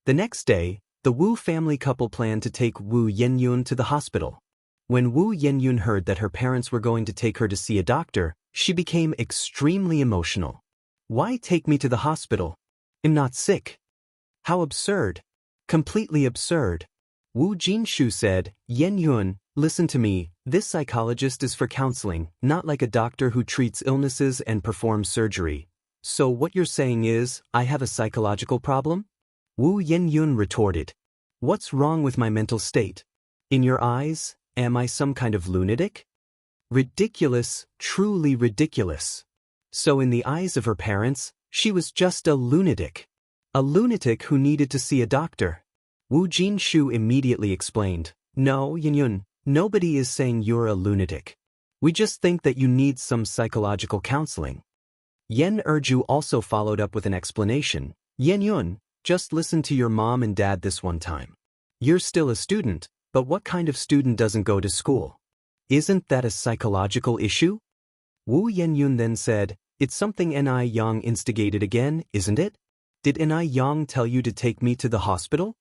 The next day, the Wu family couple planned to take Wu Yenyun to the hospital. When Wu Yenyun heard that her parents were going to take her to see a doctor, she became extremely emotional. Why take me to the hospital? I'm not sick. How absurd. Completely absurd. Wu Jinshu said, Yenyun, listen to me, this psychologist is for counseling, not like a doctor who treats illnesses and performs surgery. So what you're saying is, I have a psychological problem? Wu Yenyun retorted. What's wrong with my mental state? In your eyes, am I some kind of lunatic? Ridiculous, truly ridiculous. So in the eyes of her parents, she was just a lunatic. A lunatic who needed to see a doctor. Wu Jinshu immediately explained, "No, Yinyun, nobody is saying you're a lunatic. We just think that you need some psychological counseling." Yen Erju also followed up with an explanation. "Yenyun, just listen to your mom and dad this one time. You're still a student, but what kind of student doesn't go to school? Isn't that a psychological issue?" Wu Yenyun then said, "It's something Ni Yang instigated again, isn't it? Did Ni Yang tell you to take me to the hospital?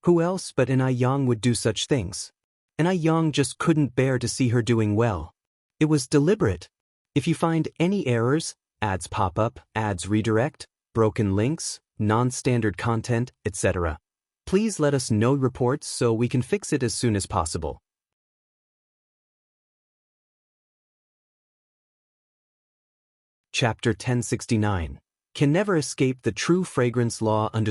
Who else but Ni Yang would do such things? Ni Yang just couldn't bear to see her doing well. It was deliberate. If you find any errors, ads pop up, ads redirect, broken links, non-standard content, etc., please let us know reports so we can fix it as soon as possible." Chapter 1069. Can never escape the true fragrance law under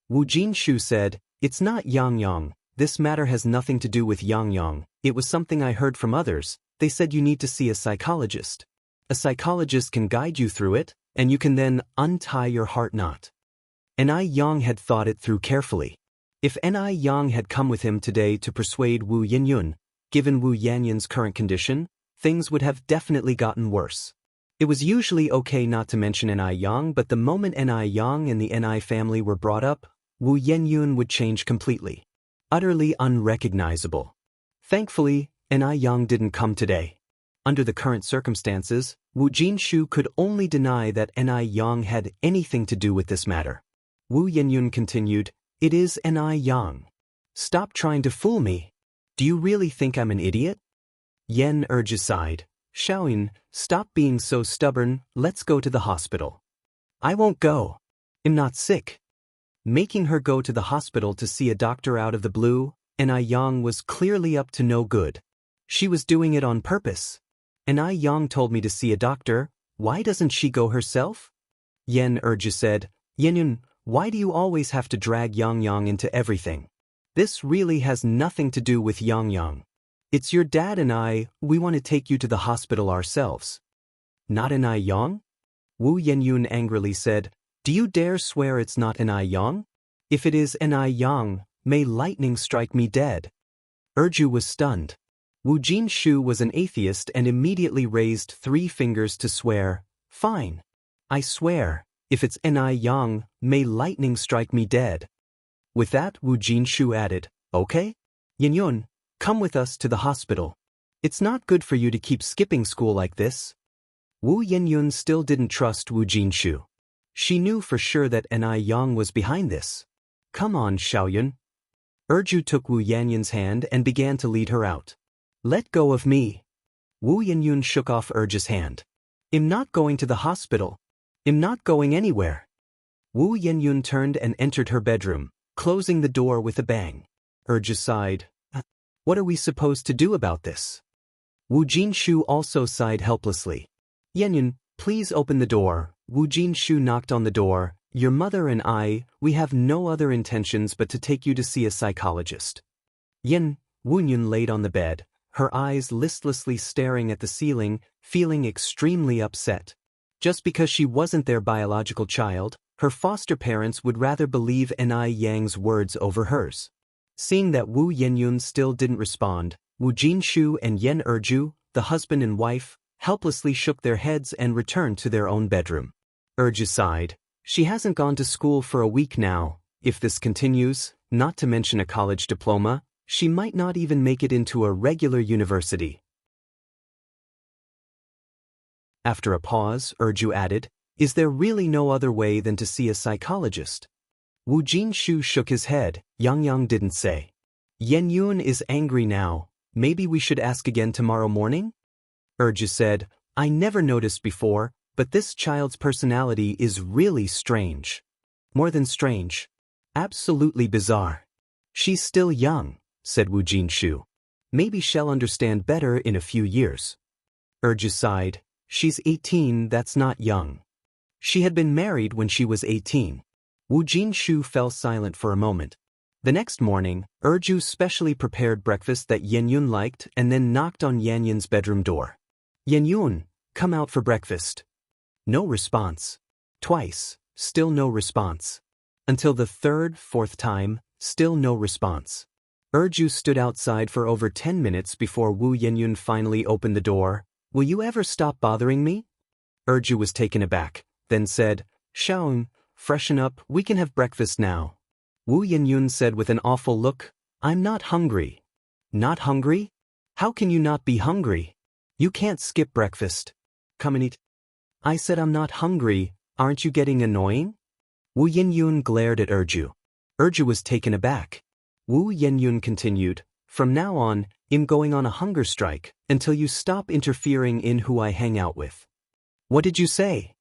Wu Jinshu said, "It's not Yang Yang. This matter has nothing to do with Yang Yang. It was something I heard from others. They said you need to see a psychologist. A psychologist can guide you through it, and you can then untie your heart knot." Ni Yang had thought it through carefully. If Ni Yang had come with him today to persuade Wu Yinyun, given Wu Yanyun's current condition, things would have definitely gotten worse. It was usually okay not to mention Ni Yang, but the moment Ni Yang and the Ni family were brought up, Wu Yenyun would change completely. Utterly unrecognizable. Thankfully, Ni Yang didn't come today. Under the current circumstances, Wu Jinshu could only deny that Ni Yang had anything to do with this matter. Wu Yenyun continued, "It is Ni Yang. Stop trying to fool me. Do you really think I'm an idiot?" Yen Erju sighed. "Xiaoyin, stop being so stubborn, let's go to the hospital." "I won't go. I'm not sick." Making her go to the hospital to see a doctor out of the blue, Ni Yang was clearly up to no good. She was doing it on purpose. Ni Yang told me to see a doctor, why doesn't she go herself? Yen Erju said, "Yenyun, why do you always have to drag Yang Yang into everything? This really has nothing to do with Yang Yang. It's your dad and we want to take you to the hospital ourselves." "Not Ni Yang?" Wu Yenyun angrily said, "Do you dare swear it's not Ni Yang? If it is Ni Yang, may lightning strike me dead." Erju was stunned. Wu Jinshu was an atheist and immediately raised 3 fingers to swear, "Fine. I swear, if it's Ni Yang, may lightning strike me dead." With that, Wu Jinshu added, "Okay? Yenyun, come with us to the hospital. It's not good for you to keep skipping school like this." Wu Yenyun still didn't trust Wu Jinshu. She knew for sure that Ni Yang was behind this. "Come on, Xiaoyun." Erju took Wu Yanyun's hand and began to lead her out. "Let go of me." Wu Yenyun shook off Erju's hand. "I'm not going to the hospital. I'm not going anywhere." Wu Yenyun turned and entered her bedroom, closing the door with a bang. Erju sighed. "What are we supposed to do about this?" Wu Jinshu also sighed helplessly. "Yenyun, please open the door." Wu Jinshu knocked on the door. "Your mother and we have no other intentions but to take you to see a psychologist." Wu Yun laid on the bed, her eyes listlessly staring at the ceiling, feeling extremely upset. Just because she wasn't their biological child, her foster parents would rather believe Ni Yang's words over hers. Seeing that Wu Yenyun still didn't respond, Wu Jinshu and Yen Erju, the husband and wife, helplessly shook their heads and returned to their own bedroom. Erju sighed. She hasn't gone to school for a week now. If this continues, not to mention a college diploma, she might not even make it into a regular university. After a pause, Erju added, "Is there really no other way than to see a psychologist?" Wu Jinshu shook his head. Yang Yang didn't say. "Yen Yun is angry now. Maybe we should ask again tomorrow morning?" Erju said, "I never noticed before, but this child's personality is really strange. More than strange. Absolutely bizarre." "She's still young," said Wu Jinshu. "Maybe she'll understand better in a few years." Erju sighed. "She's 18, that's not young." She had been married when she was 18. Wu Jinshu fell silent for a moment. The next morning, Erju specially prepared breakfast that Yenyun liked and then knocked on Yanyun's bedroom door. Yenyun, come out for breakfast. No response. Twice, still no response. Until the third, fourth time, still no response. Erju stood outside for over 10 minutes before Wu Yenyun finally opened the door. Will you ever stop bothering me? Erju was taken aback, then said, Xiaoyun, freshen up, we can have breakfast now. Wu Yenyun said with an awful look, I'm not hungry. Not hungry? How can you not be hungry? You can't skip breakfast. Come and eat. I said I'm not hungry, aren't you getting annoying? Wu Yenyun glared at Erju. Erju was taken aback. Wu Yenyun continued, from now on, I'm going on a hunger strike, until you stop interfering in who I hang out with. What did you say?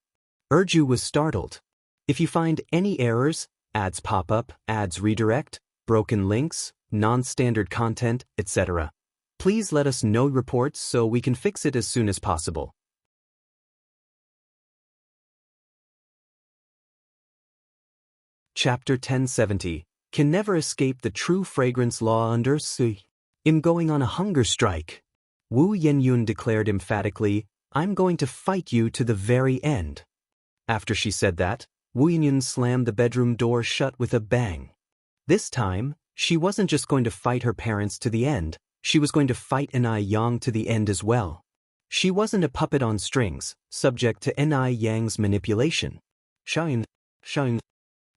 Erju was startled. If you find any errors, ads pop up, ads redirect, broken links, non-standard content, etc., please let us know reports so we can fix it as soon as possible. Chapter 1070. Can never escape the true fragrance law under Sui. I'm going on a hunger strike. Wu Yenyun declared emphatically, I'm going to fight you to the very end. After she said that, Wu Yenyun slammed the bedroom door shut with a bang. This time, she wasn't just going to fight her parents to the end, she was going to fight Enai Yang to the end as well. She wasn't a puppet on strings, subject to Enai Yang's manipulation. Xiaoyun.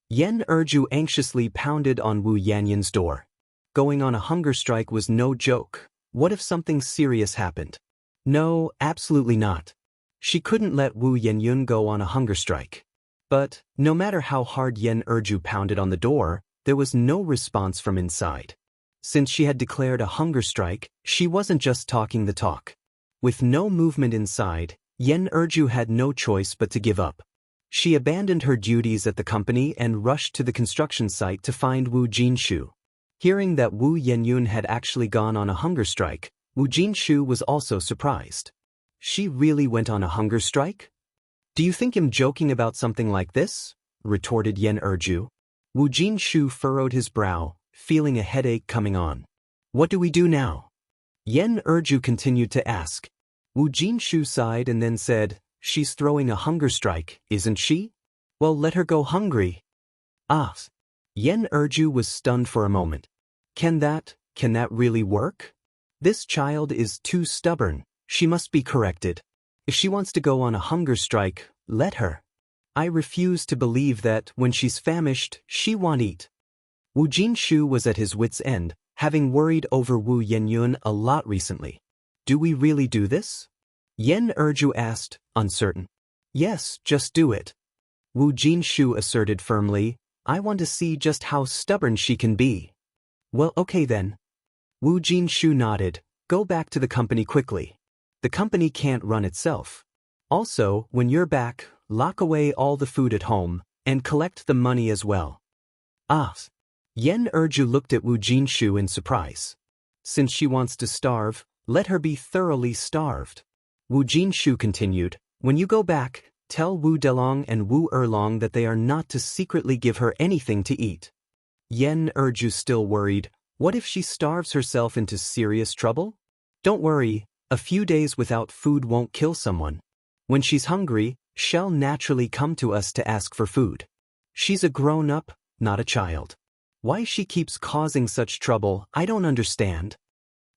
Yen Erju anxiously pounded on Wu Yenyun's door. Going on a hunger strike was no joke. What if something serious happened? No, absolutely not. She couldn't let Wu Yenyun go on a hunger strike. But, no matter how hard Yen Erju pounded on the door, there was no response from inside. Since she had declared a hunger strike, she wasn't just talking the talk. With no movement inside, Yen Erju had no choice but to give up. She abandoned her duties at the company and rushed to the construction site to find Wu Jinshu. Hearing that Wu Yenyun had actually gone on a hunger strike, Wu Jinshu was also surprised. She really went on a hunger strike? Do you think I'm joking about something like this? Retorted Yen Erju. Wu Jinshu furrowed his brow, feeling a headache coming on. What do we do now? Yen Erju continued to ask. Wu Jinshu sighed and then said, She's throwing a hunger strike, isn't she? Well, let her go hungry. Ah. Yen Erju was stunned for a moment. Can that really work? This child is too stubborn, she must be corrected. If she wants to go on a hunger strike, let her. I refuse to believe that, when she's famished, she won't eat. Wu Jinshu was at his wit's end, having worried over Wu Yenyun a lot recently. Do we really do this? Yen Erju asked, uncertain. Yes, just do it. Wu Jinshu asserted firmly, I want to see just how stubborn she can be. Well, okay then. Wu Jinshu nodded, go back to the company quickly. The company can't run itself. Also, when you're back, lock away all the food at home, and collect the money as well. Ah. Yen Erju looked at Wu Jinshu in surprise. Since she wants to starve, let her be thoroughly starved. Wu Jinshu continued, when you go back, tell Wu Delong and Wu Erlong that they are not to secretly give her anything to eat. Yen Erju still worried, what if she starves herself into serious trouble? Don't worry, a few days without food won't kill someone. When she's hungry, she'll naturally come to us to ask for food. She's a grown-up, not a child. Why she keeps causing such trouble, I don't understand.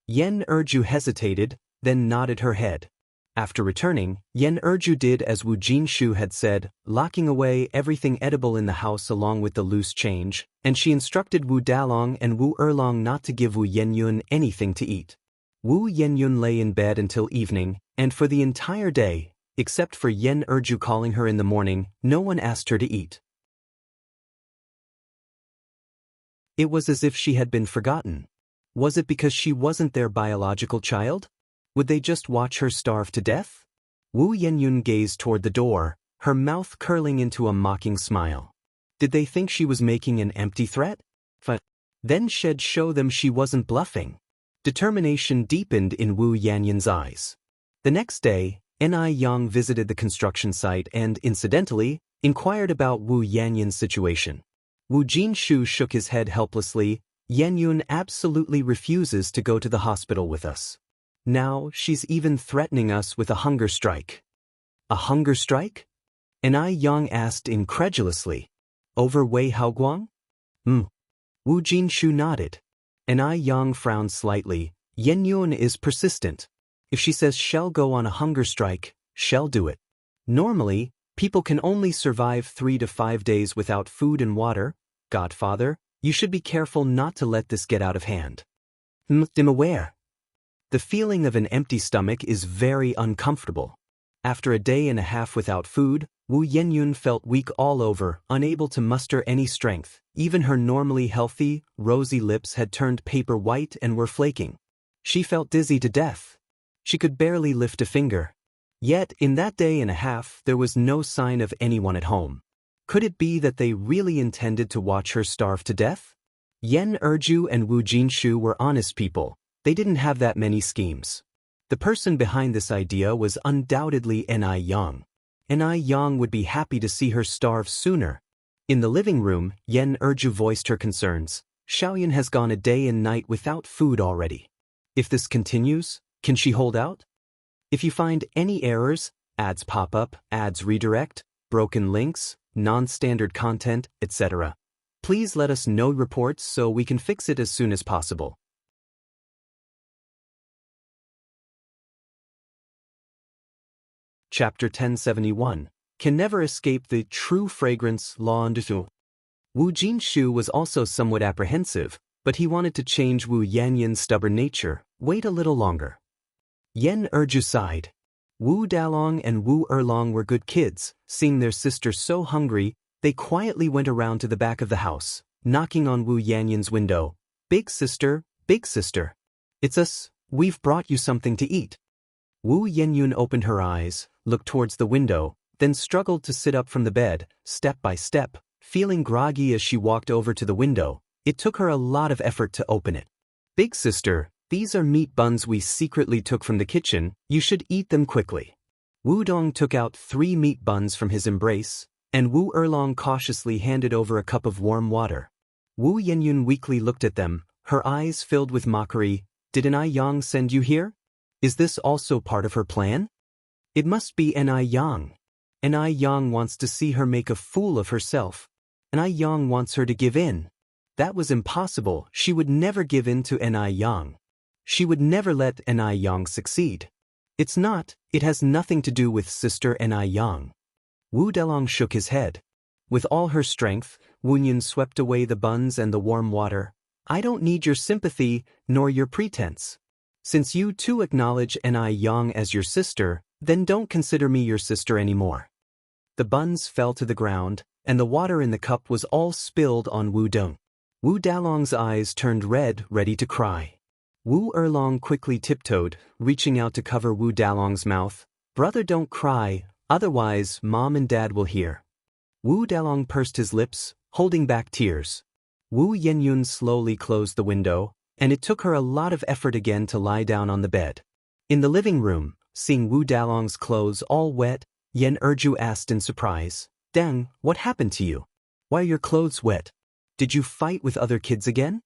Yen Erju hesitated, then nodded her head. After returning, Yen Erju did as Wu Jinshu had said, locking away everything edible in the house along with the loose change, and she instructed Wu Dalong and Wu Erlong not to give Wu Yenyun anything to eat. Wu Yenyun lay in bed until evening, and for the entire day, except for Yen Erju calling her in the morning, no one asked her to eat. It was as if she had been forgotten. Was it because she wasn't their biological child? Would they just watch her starve to death? Wu Yenyun gazed toward the door, her mouth curling into a mocking smile. Did they think she was making an empty threat? Then she'd show them she wasn't bluffing. Determination deepened in Wu Yenyun's eyes. The next day, Enai Yang visited the construction site and, incidentally, inquired about Wu Yenyun's situation. Wu Jinshu shook his head helplessly. Yan Yun absolutely refuses to go to the hospital with us. Now, she's even threatening us with a hunger strike. A hunger strike? Yang asked incredulously. Over Wei Haoguang? Wu Jinshu nodded. Yang frowned slightly. Yan Yun is persistent. If she says she'll go on a hunger strike, she'll do it. Normally, people can only survive 3 to 5 days without food and water. Godfather, you should be careful not to let this get out of hand. I'm aware. The feeling of an empty stomach is very uncomfortable. After a day and a half without food, Wu Yenyun felt weak all over, unable to muster any strength. Even her normally healthy, rosy lips had turned paper white and were flaking. She felt dizzy to death. She could barely lift a finger. Yet, in that day and a half, there was no sign of anyone at home. Could it be that they really intended to watch her starve to death? Yen Erju and Wu Jinshu were honest people. They didn't have that many schemes. The person behind this idea was undoubtedly Yang. Yang would be happy to see her starve sooner. In the living room, Yen Erju voiced her concerns. Xiaoyan has gone a day and night without food already. If this continues, can she hold out? If you find any errors, ads pop up, ads redirect, broken links, non-standard content, etc., please let us know reports so we can fix it as soon as possible. Chapter 1071. Can never escape the true fragrance longtime. Wu Jinshu was also somewhat apprehensive, but he wanted to change Wu Yanyan's stubborn nature. Wait a little longer. Yen Erju sighed. Wu Dalong and Wu Erlong were good kids. Seeing their sister so hungry, they quietly went around to the back of the house, knocking on Wu Yanyan's window. Big sister, it's us. We've brought you something to eat. Wu Yenyun opened her eyes, looked towards the window, then struggled to sit up from the bed, step by step, feeling groggy as she walked over to the window. It took her a lot of effort to open it. Big sister, these are meat buns we secretly took from the kitchen. You should eat them quickly. Wu Dong took out 3 meat buns from his embrace, and Wu Erlong cautiously handed over a cup of warm water. Wu Yenyun weakly looked at them, her eyes filled with mockery. Did Yang send you here? Is this also part of her plan? It must be Yang. Yang wants to see her make a fool of herself. Yang wants her to give in. That was impossible. She would never give in to Yang. She would never let Yang succeed. It's not, it has nothing to do with sister Yang. Wu Delong shook his head. With all her strength, Wu Yun swept away the buns and the warm water. I don't need your sympathy, nor your pretense. Since you too acknowledge Yang as your sister, then don't consider me your sister anymore. The buns fell to the ground, and the water in the cup was all spilled on Wu Dong. Wu Dalong's eyes turned red, ready to cry. Wu Erlong quickly tiptoed, reaching out to cover Wu Dalong's mouth. Brother, don't cry, otherwise Mom and Dad will hear. Wu Dalong pursed his lips, holding back tears. Wu Yenyun slowly closed the window, and it took her a lot of effort again to lie down on the bed. In the living room, seeing Wu Dalong's clothes all wet, Yen Erju asked in surprise, Dang, what happened to you? Why are your clothes wet? Did you fight with other kids again?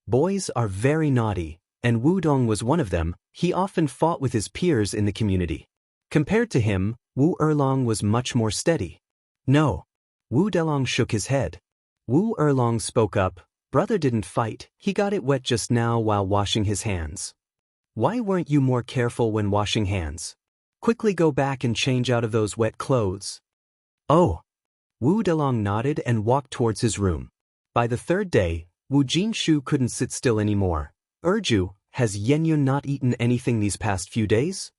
Boys are very naughty, and Wu Dong was one of them. He often fought with his peers in the community. Compared to him, Wu Erlong was much more steady. No. Wu Dalong shook his head. Wu Erlong spoke up. Brother didn't fight, he got it wet just now while washing his hands. Why weren't you more careful when washing hands? Quickly go back and change out of those wet clothes. Oh. Wu Dalong nodded and walked towards his room. By the 3rd day, Wu Jinshu couldn't sit still anymore. Erju, has Yenyun not eaten anything these past few days?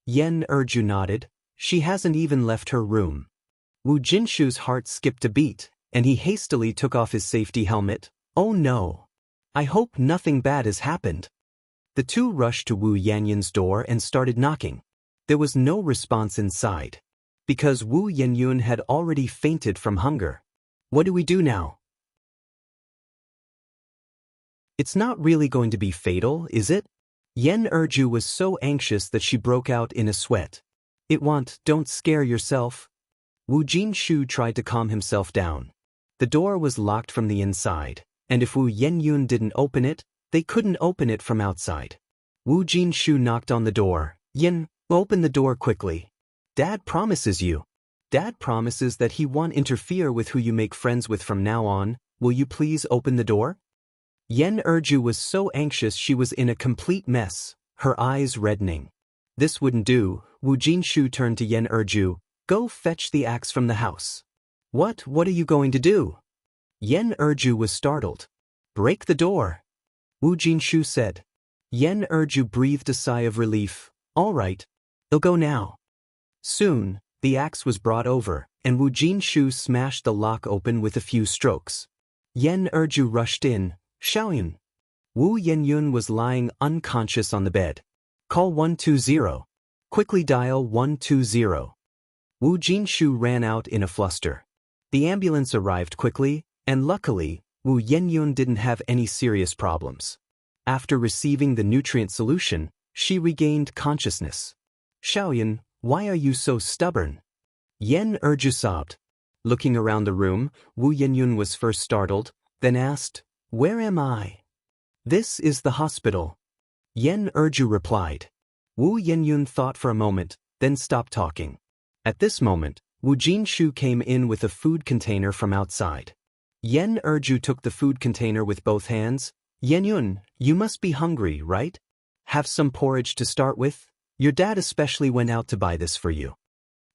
Yen Erju nodded. She hasn't even left her room. Wu Jinshu's heart skipped a beat, and he hastily took off his safety helmet. Oh no. I hope nothing bad has happened. The two rushed to Wu Yanyan's door and started knocking. There was no response inside, because Wu Yenyun had already fainted from hunger. What do we do now? It's not really going to be fatal, is it? Yen Erju was so anxious that she broke out in a sweat. Don't scare yourself. Wu Jinshu tried to calm himself down. The door was locked from the inside, and if Wu Yenyun didn't open it, they couldn't open it from outside. Wu Jinshu knocked on the door. Yin, open the door quickly. Dad promises you. Dad promises that he won't interfere with who you make friends with from now on. Will you please open the door? Yen Erju was so anxious she was in a complete mess, her eyes reddening. This wouldn't do. Wu Jinshu turned to Yen Erju. Go fetch the axe from the house. What are you going to do? Yen Erju was startled. Break the door. Wu Jinshu said. Yen Erju breathed a sigh of relief. All right. I'll go now. Soon, the axe was brought over, and Wu Jinshu smashed the lock open with a few strokes. Yen Erju rushed in. Xiaoyun. Wu Yenyun was lying unconscious on the bed. Call 120. Quickly dial 120. Wu Jinshu ran out in a fluster. The ambulance arrived quickly, and luckily, Wu Yenyun didn't have any serious problems. After receiving the nutrient solution, she regained consciousness. Xiaoyun, why are you so stubborn? Yen Erju sobbed. Looking around the room, Wu Yenyun was first startled, then asked, Where am I? This is the hospital. Yen Erju replied. Wu Yenyun thought for a moment, then stopped talking. At this moment, Wu Jinshu came in with a food container from outside. Yen Erju took the food container with both hands. Yenyun, you must be hungry, right? Have some porridge to start with? Your dad especially went out to buy this for you.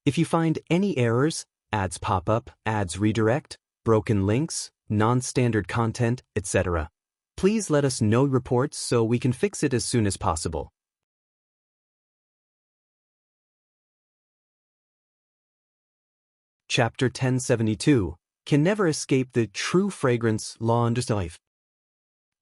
If you find any errors, ads pop up, ads redirect, broken links, non-standard content, etc., please let us know reports so we can fix it as soon as possible. Chapter 1072, Can Never Escape the True Fragrance Life.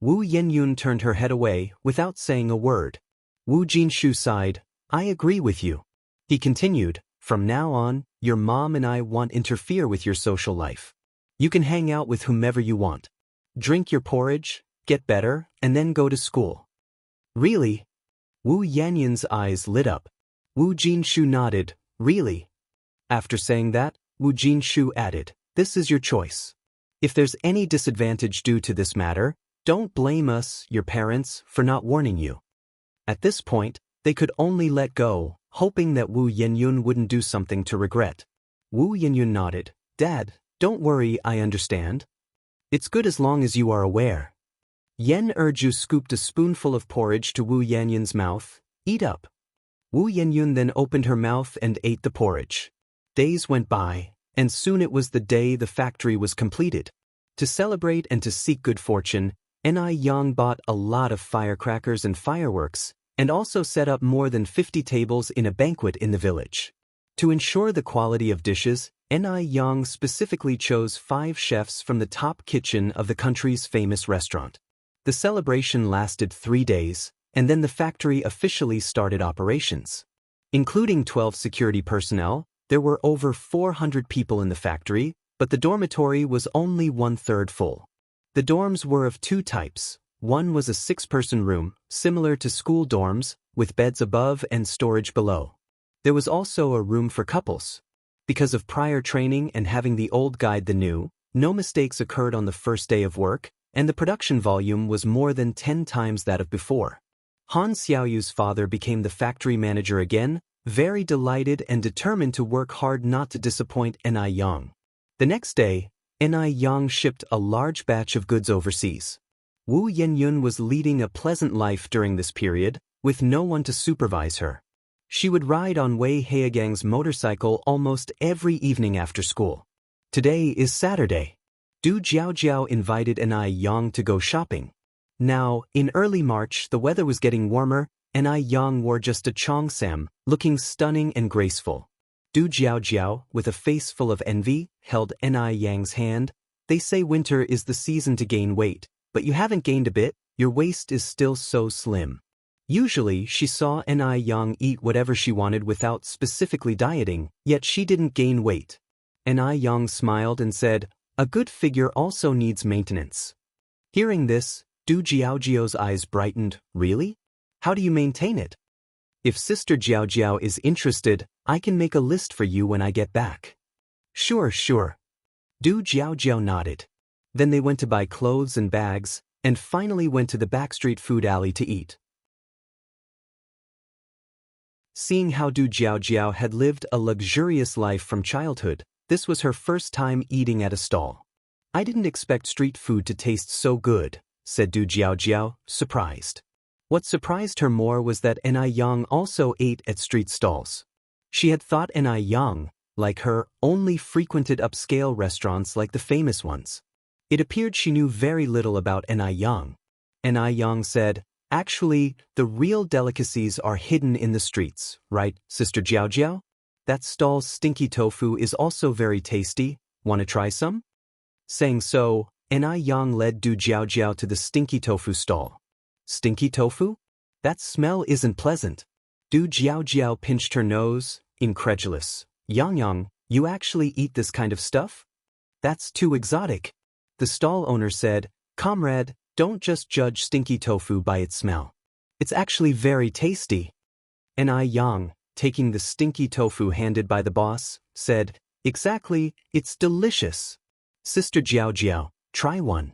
Wu Yenyun turned her head away without saying a word. Wu Jinshu sighed. I agree with you. He continued, From now on, your mom and I won't interfere with your social life. You can hang out with whomever you want. Drink your porridge, get better, and then go to school. Really? Wu Yenyun's eyes lit up. Wu Jinshu nodded. Really? After saying that, Wu Jinshu added, This is your choice. If there's any disadvantage due to this matter, don't blame us, your parents, for not warning you. At this point, they could only let go, hoping that Wu Yenyun wouldn't do something to regret. Wu Yenyun nodded. Dad, don't worry, I understand. It's good as long as you are aware. Yen Erju scooped a spoonful of porridge to Wu Yenyun's mouth. Eat up. Wu Yenyun then opened her mouth and ate the porridge. Days went by, and soon it was the day the factory was completed. To celebrate and to seek good fortune, Ni Yang bought a lot of firecrackers and fireworks, and also set up more than 50 tables in a banquet in the village. To ensure the quality of dishes, Ni Yang specifically chose 5 chefs from the top kitchen of the country's famous restaurant. The celebration lasted 3 days, and then the factory officially started operations. Including 12 security personnel, there were over 400 people in the factory, but the dormitory was only 1/3 full. The dorms were of 2 types. One was a 6-person room, similar to school dorms, with beds above and storage below. There was also a room for couples. Because of prior training and having the old guide the new, no mistakes occurred on the first day of work, and the production volume was more than 10 times that of before. Han Xiaoyu's father became the factory manager again, very delighted and determined to work hard not to disappoint Ni Yang. The next day, Ni Yang shipped a large batch of goods overseas. Wu Yenyun was leading a pleasant life during this period, with no one to supervise her. She would ride on Wei Heagang's motorcycle almost every evening after school. Today is Saturday. Du Jiaojiao invited Ni Yang to go shopping. Now, in early March, the weather was getting warmer, and Ni Yang wore just a cheongsam, looking stunning and graceful. Du Jiaojiao, with a face full of envy, held Ni Yang's hand. They say winter is the season to gain weight, but you haven't gained a bit, your waist is still so slim. Usually, she saw Ni Yang eat whatever she wanted without specifically dieting, yet she didn't gain weight. Ni Yang smiled and said, A good figure also needs maintenance. Hearing this, Du Jiaojiao's eyes brightened. Really? How do you maintain it? If Sister Jiaojiao is interested, I can make a list for you when I get back. Sure. Du Jiaojiao nodded. Then they went to buy clothes and bags, and finally went to the backstreet food alley to eat. Seeing how Du Jiaojiao had lived a luxurious life from childhood, this was her first time eating at a stall. I didn't expect street food to taste so good, said Du Jiaojiao, surprised. What surprised her more was that Ni Yang also ate at street stalls. She had thought Ni Yang, like her, only frequented upscale restaurants like the famous ones. It appeared she knew very little about Ni Yang. Ni Yang said, "Actually, the real delicacies are hidden in the streets, right, Sister Jiaojiao? That stall's stinky tofu is also very tasty. Want to try some?" Saying so, Ni Yang led Du Jiaojiao to the stinky tofu stall. Stinky tofu? That smell isn't pleasant. Du Jiaojiao pinched her nose, incredulous. "Yang, you actually eat this kind of stuff? That's too exotic." The stall owner said, "Comrade, don't just judge stinky tofu by its smell. It's actually very tasty." Ni Yang, taking the stinky tofu handed by the boss, said, "Exactly, it's delicious. Sister Jiaojiao, try one."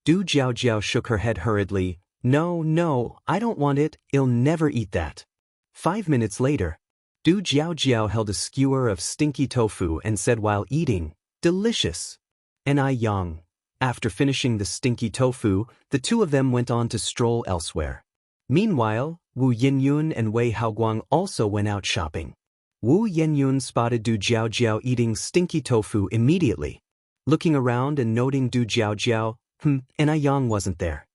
Du Jiaojiao shook her head hurriedly. No, I don't want it, I'll never eat that." 5 minutes later, Du Jiaojiao held a skewer of stinky tofu and said while eating, "Delicious." Ni Yang. After finishing the stinky tofu, the two of them went on to stroll elsewhere. Meanwhile, Wu Yinyun and Wei Haoguang also went out shopping. Wu Yinyun spotted Du Jiaojiao eating stinky tofu immediately. Looking around and noting Du Jiaojiao, Ni Yang wasn't there.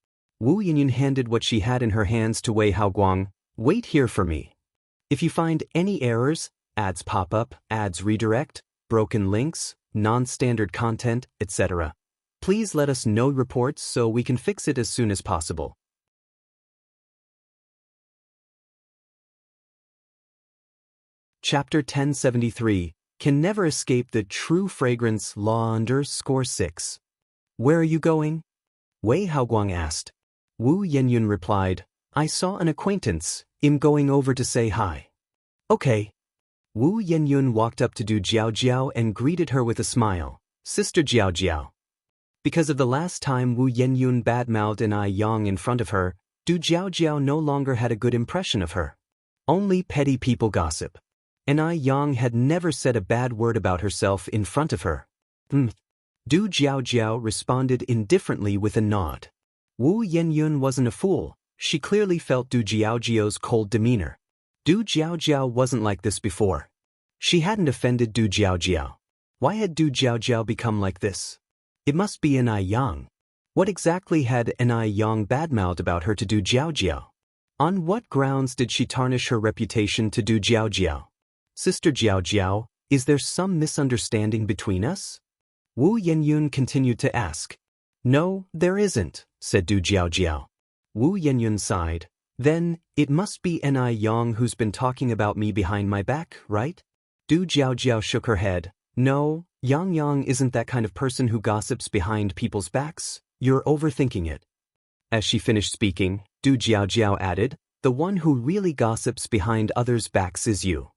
Wu Yinyun handed what she had in her hands to Wei Haoguang. "Wait here for me. If you find any errors, ads pop up, ads redirect, broken links, non-standard content, etc., please let us know reports so we can fix it as soon as possible." Chapter 1073, Can Never Escape the True Fragrance Law _6. "Where are you going?" Wei Haoguang asked. Wu Yinyun replied, "I saw an acquaintance, I'm going over to say hi." "Okay." Wu Yinyun walked up to Du Jiaojiao and greeted her with a smile. "Sister Jiaojiao." Because of the last time Wu Yinyun badmouthed Ni Yang in front of her, Du Jiaojiao no longer had a good impression of her. Only petty people gossip. Ni Yang had never said a bad word about herself in front of her. Du Jiaojiao responded indifferently with a nod. Wu Yinyun wasn't a fool. She clearly felt Du Jiaojiao's cold demeanor. Du Jiaojiao wasn't like this before. She hadn't offended Du Jiaojiao. Why had Du Jiaojiao become like this? It must be Ni Yang. What exactly had Ni Yang badmouthed about her to Du Jiaojiao? On what grounds did she tarnish her reputation to Du Jiaojiao? "Sister Jiaojiao, is there some misunderstanding between us?" Wu Yinyun continued to ask. "No, there isn't," said Du Jiaojiao. Wu Yinyun sighed. "Then, it must be Ni Yang who's been talking about me behind my back, right?" Du Jiaojiao shook her head. "No, Yang isn't that kind of person who gossips behind people's backs. You're overthinking it." As she finished speaking, Du Jiaojiao added, "The one who really gossips behind others' backs is you."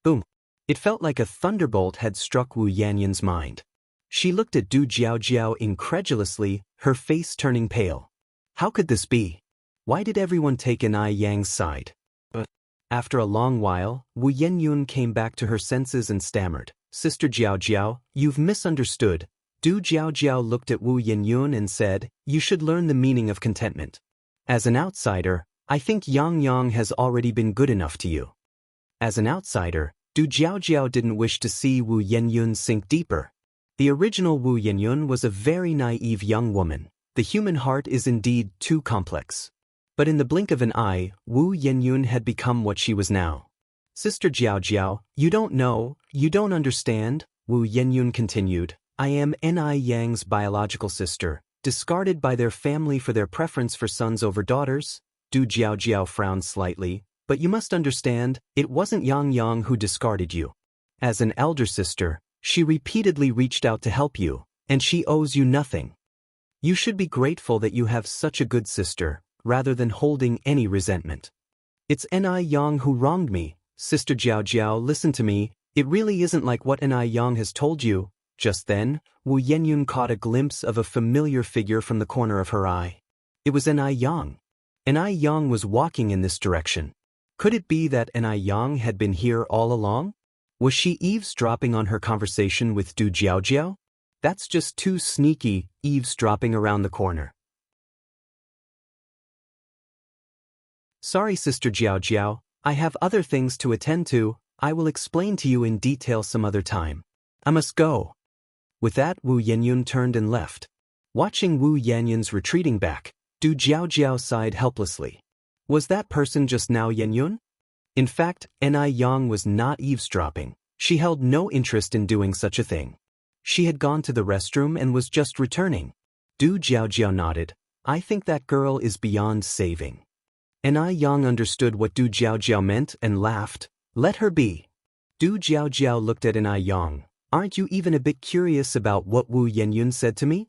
Boom. It felt like a thunderbolt had struck Wu Yinyun's mind. She looked at Du Jiaojiao incredulously, her face turning pale. How could this be? Why did everyone take Ni Yang's side? But after a long while, Wu Yinyun came back to her senses and stammered, "Sister Jiaojiao, you've misunderstood." Du Jiaojiao looked at Wu Yinyun and said, "You should learn the meaning of contentment. As an outsider, I think Yang has already been good enough to you." As an outsider, Du Jiaojiao didn't wish to see Wu Yinyun sink deeper. The original Wu Yinyun was a very naive young woman. The human heart is indeed too complex. But in the blink of an eye, Wu Yinyun had become what she was now. "Sister Jiaojiao, you don't know, you don't understand," Wu Yinyun continued. "I am Ni Yang's biological sister, discarded by their family for their preference for sons over daughters." Du Jiaojiao frowned slightly. "But you must understand, it wasn't Yang who discarded you. As an elder sister, she repeatedly reached out to help you, and she owes you nothing. You should be grateful that you have such a good sister, rather than holding any resentment." "It's Ni Yang who wronged me. Sister Jiaojiao, listen to me, it really isn't like what Ni Yang has told you. Just then, Wu Yenyun caught a glimpse of a familiar figure from the corner of her eye. It was Enai Yang. Enai Yang was walking in this direction. Could it be that Enai Yang had been here all along? Was she eavesdropping on her conversation with Du Jiaojiao? That's just too sneaky, eavesdropping around the corner. Sorry, Sister Jiaojiao, I have other things to attend to. I will explain to you in detail some other time. I must go. With that, Wu Yenyun turned and left. Watching Wu Yenyun's retreating back, Du Jiaojiao sighed helplessly. Was that person just now Yenyun? In fact, Enai Yang was not eavesdropping. She held no interest in doing such a thing. She had gone to the restroom and was just returning. Du Jiaojiao nodded. I think that girl is beyond saving. Enai Yang understood what Du Jiaojiao meant and laughed. Let her be. Du Jiaojiao looked at Enai Yang. Aren't you even a bit curious about what Wu Yenyun said to me?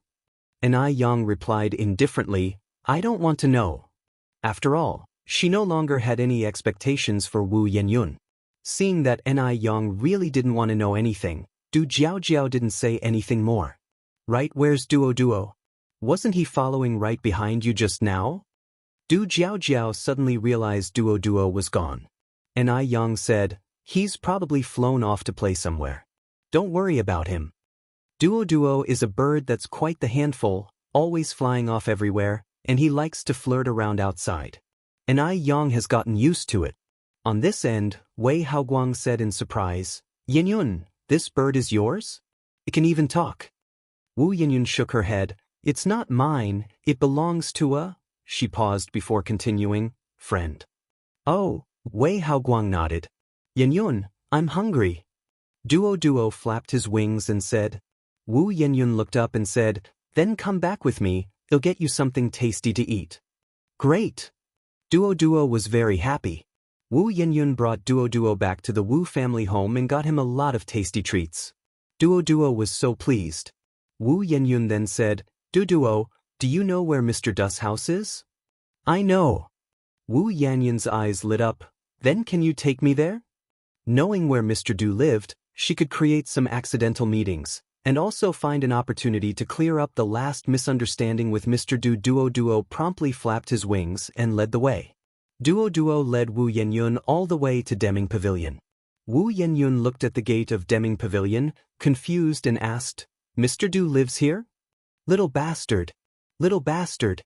Enai Yang replied indifferently, I don't want to know. After all, she no longer had any expectations for Wu Yenyun. Seeing that Enai Yang really didn't want to know anything, Du Jiaojiao didn't say anything more. Right, where's Duo? Wasn't he following right behind you just now? Du Jiaojiao suddenly realized Duo was gone. Enai Yang said, he's probably flown off to play somewhere. Don't worry about him. Duo is a bird that's quite the handful, always flying off everywhere, and he likes to flirt around outside. Enai Yang has gotten used to it. On this end, Wei Haoguang said in surprise, Yenyun, this bird is yours? It can even talk. Wu Yenyun shook her head. It's not mine, it belongs to a... She paused before continuing, friend. Oh, Wei Haoguang nodded. Yenyun, I'm hungry. Duo flapped his wings and said. Wu Yenyun looked up and said, then come back with me, I'll get you something tasty to eat. Great. Duo was very happy. Wu Yenyun brought Duo back to the Wu family home and got him a lot of tasty treats. Duo was so pleased. Wu Yenyun then said, Duo, do you know where Mr. Du's house is? I know. Wu Yenyun's eyes lit up. Then can you take me there? Knowing where Mr. Du lived, she could create some accidental meetings, and also find an opportunity to clear up the last misunderstanding with Mr. Du. Duo promptly flapped his wings and led the way. Duo led Wu Yenyun all the way to Deming Pavilion. Wu Yenyun looked at the gate of Deming Pavilion, confused and asked, Mr. Du lives here? Little bastard. Little bastard.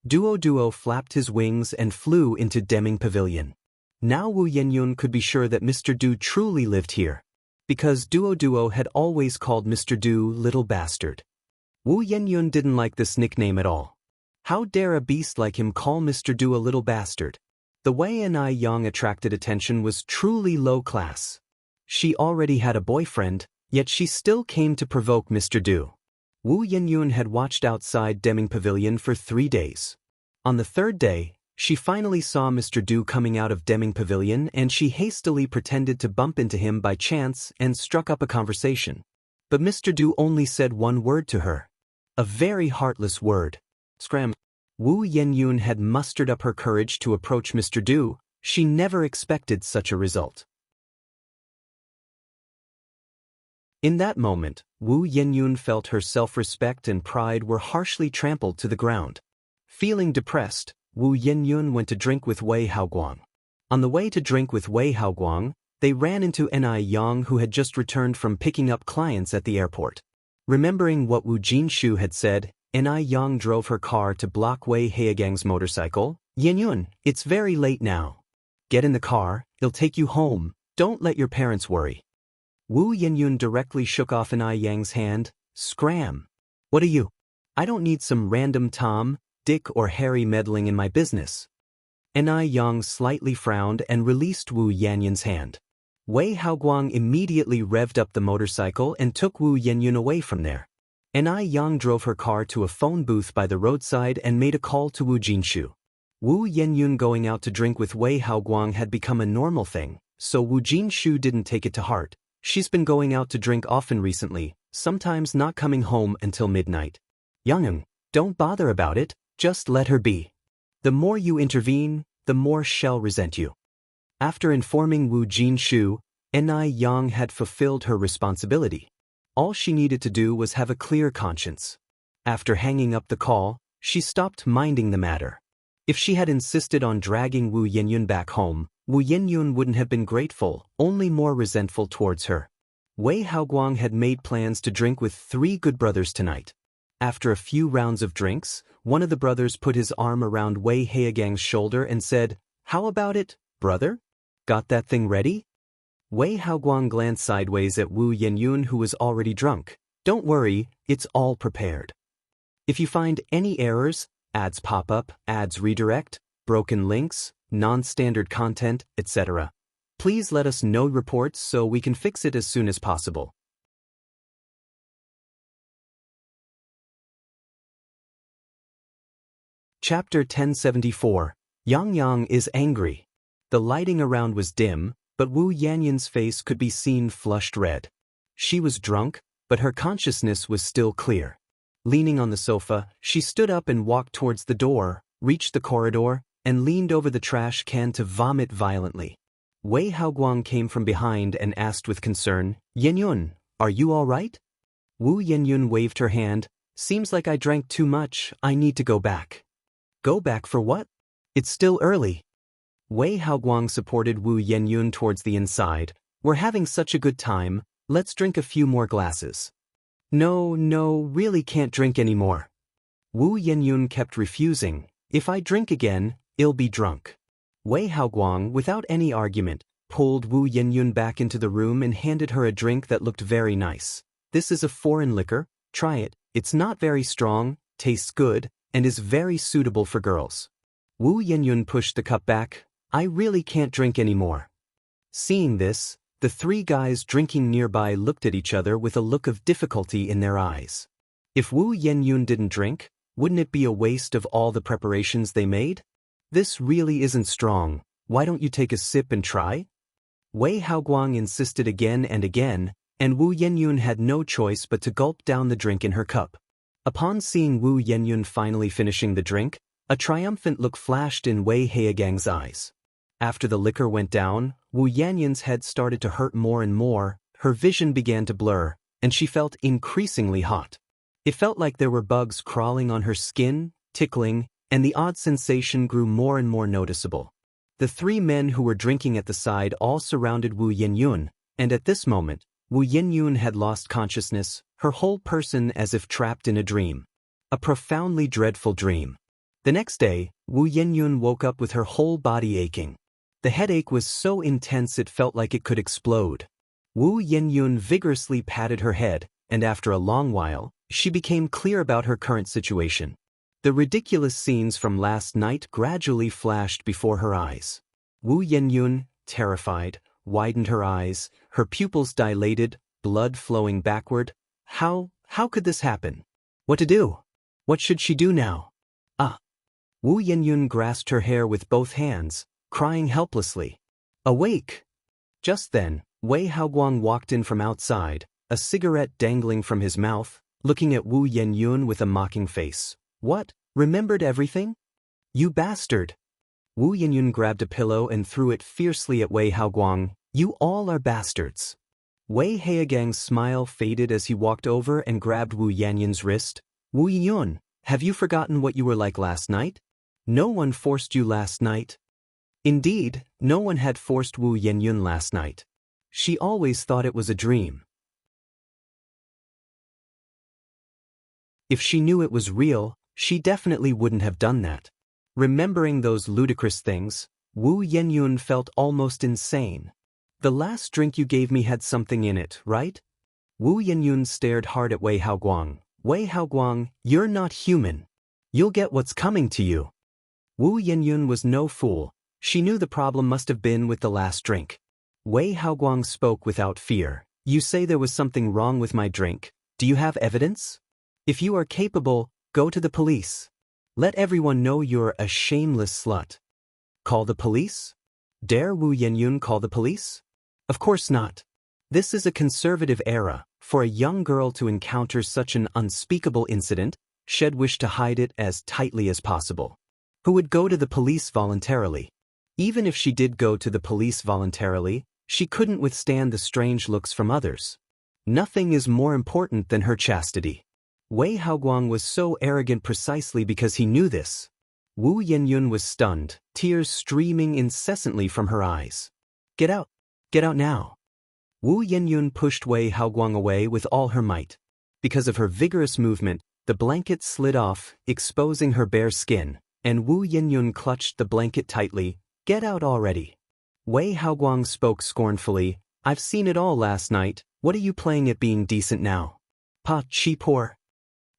Duo flapped his wings and flew into Deming Pavilion. Now Wu Yenyun could be sure that Mr. Du truly lived here, because Duo had always called Mr. Du Little Bastard. Wu Yenyun didn't like this nickname at all. How dare a beast like him call Mr. Du a little bastard? The way Enai Yang attracted attention was truly low class. She already had a boyfriend, yet she still came to provoke Mr. Du. Wu Yenyun had watched outside Deming Pavilion for 3 days. On the 3rd day, she finally saw Mr. Du coming out of Deming Pavilion and she hastily pretended to bump into him by chance and struck up a conversation. But Mr. Du only said one word to her. A very heartless word. Scram. Wu Yenyun had mustered up her courage to approach Mr. Du. She never expected such a result. In that moment, Wu Yenyun felt her self-respect and pride were harshly trampled to the ground. Feeling depressed, Wu Yenyun went to drink with Wei Haoguang. On the way to drink with Wei Haoguang, they ran into Enai Yang who had just returned from picking up clients at the airport. Remembering what Wu Jinshu had said, Enai Yang drove her car to block Wei Haogang's motorcycle. Yenyun, it's very late now. Get in the car, it'll take you home, don't let your parents worry. Wu Yenyun directly shook off Enai Yang's hand. Scram. What are you? I don't need some random Tom, Dick or Harry meddling in my business. Enai Yang slightly frowned and released Wu Yenyun's hand. Wei Haoguang immediately revved up the motorcycle and took Wu Yenyun away from there. Enai Yang drove her car to a phone booth by the roadside and made a call to Wu Jinshu. Wu Yenyun going out to drink with Wei Haoguang had become a normal thing, so Wu Jinshu didn't take it to heart. She's been going out to drink often recently, sometimes not coming home until midnight. Yang, don't bother about it, just let her be. The more you intervene, the more she'll resent you. After informing Wu Jinshu, Enai Yang had fulfilled her responsibility. All she needed to do was have a clear conscience. After hanging up the call, she stopped minding the matter. If she had insisted on dragging Wu Yenyun back home, Wu Yenyun wouldn't have been grateful, only more resentful towards her. Wei Haoguang had made plans to drink with 3 good brothers tonight. After a few rounds of drinks, one of the brothers put his arm around Wei Haogang's shoulder and said, "How about it, brother? Got that thing ready?" Wei Haoguang glanced sideways at Wu Yenyun, who was already drunk. "Don't worry, it's all prepared. If you find any errors, ads pop up, ads redirect, broken links, non-standard content, etc., please let us know reports so we can fix it as soon as possible." Chapter 1074. Yang Yang is angry. The lighting around was dim, but Wu Yanyun's face could be seen flushed red. She was drunk, but her consciousness was still clear. Leaning on the sofa, she stood up and walked towards the door, reached the corridor, and leaned over the trash can to vomit violently. Wei Haoguang came from behind and asked with concern, "Yenyun, are you all right?" Wu Yenyun waved her hand. "Seems like I drank too much, I need to go back." "Go back for what? It's still early." Wei Haoguang supported Wu Yenyun towards the inside. "We're having such a good time, let's drink a few more glasses." No, really can't drink anymore." Wu Yenyun kept refusing. "If I drink again, I'll be drunk." Wei Haoguang, without any argument, pulled Wu Yenyun back into the room and handed her a drink that looked very nice. "This is a foreign liquor, try it, it's not very strong, tastes good, and is very suitable for girls." Wu Yenyun pushed the cup back. "I really can't drink anymore." Seeing this, the 3 guys drinking nearby looked at each other with a look of difficulty in their eyes. If Wu Yenyun didn't drink, wouldn't it be a waste of all the preparations they made? "This really isn't strong, why don't you take a sip and try?" Wei Haoguang insisted again and again, and Wu Yenyun had no choice but to gulp down the drink in her cup. Upon seeing Wu Yenyun finally finishing the drink, a triumphant look flashed in Wei Haogang's eyes. After the liquor went down, Wu Yanyun's head started to hurt more and more, her vision began to blur, and she felt increasingly hot. It felt like there were bugs crawling on her skin, tickling, and the odd sensation grew more and more noticeable. The 3 men who were drinking at the side all surrounded Wu Yenyun, and at this moment, Wu Yenyun had lost consciousness, her whole person as if trapped in a dream. A profoundly dreadful dream. The next day, Wu Yenyun woke up with her whole body aching. The headache was so intense it felt like it could explode. Wu Yenyun vigorously patted her head, and after a long while, she became clear about her current situation. The ridiculous scenes from last night gradually flashed before her eyes. Wu Yenyun, terrified, widened her eyes, her pupils dilated, blood flowing backward. How could this happen? What to do? What should she do now? Wu Yenyun grasped her hair with both hands, crying helplessly. "Awake!" Just then, Wei Haoguang walked in from outside, a cigarette dangling from his mouth, looking at Wu Yenyun with a mocking face. "What? Remembered everything? You bastard!" Wu Yenyun grabbed a pillow and threw it fiercely at Wei Haoguang. "You all are bastards." Wei Haogang's smile faded as he walked over and grabbed Wu Yanyun's wrist. "Wu Yenyun, have you forgotten what you were like last night? No one forced you last night." Indeed, no one had forced Wu Yenyun last night. She always thought it was a dream. If she knew it was real, she definitely wouldn't have done that. Remembering those ludicrous things, Wu Yenyun felt almost insane. "The last drink you gave me had something in it, right?" Wu Yenyun stared hard at Wei Haoguang. "Wei Haoguang, you're not human. You'll get what's coming to you." Wu Yenyun was no fool. She knew the problem must have been with the last drink. Wei Haoguang spoke without fear. "You say there was something wrong with my drink. Do you have evidence? If you are capable, go to the police. Let everyone know you're a shameless slut." "Call the police? Dare Wu Yenyun call the police? Of course not. This is a conservative era. For a young girl to encounter such an unspeakable incident, she'd wish to hide it as tightly as possible. Who would go to the police voluntarily? Even if she did go to the police voluntarily, she couldn't withstand the strange looks from others. Nothing is more important than her chastity. Wei Haoguang was so arrogant precisely because he knew this. Wu Yenyun was stunned, tears streaming incessantly from her eyes. Get out! Get out now! Wu Yenyun pushed Wei Haoguang away with all her might. Because of her vigorous movement, the blanket slid off, exposing her bare skin, and Wu Yenyun clutched the blanket tightly. Get out already! Wei Haoguang spoke scornfully. I've seen it all last night. What are you playing at being decent now? Pa chi poor.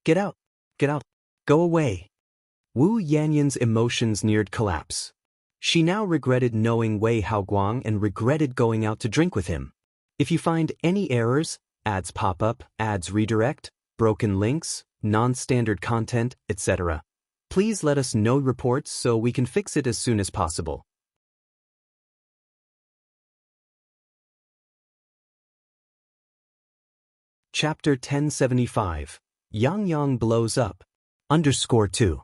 Get out! Get out! Go away! Wu Yanyun's emotions neared collapse. She now regretted knowing Wei Haoguang and regretted going out to drink with him. If you find any errors, ads pop up, ads redirect, broken links, non-standard content, etc., please let us know reports so we can fix it as soon as possible. Chapter 1075. Yang Yang blows up. _2.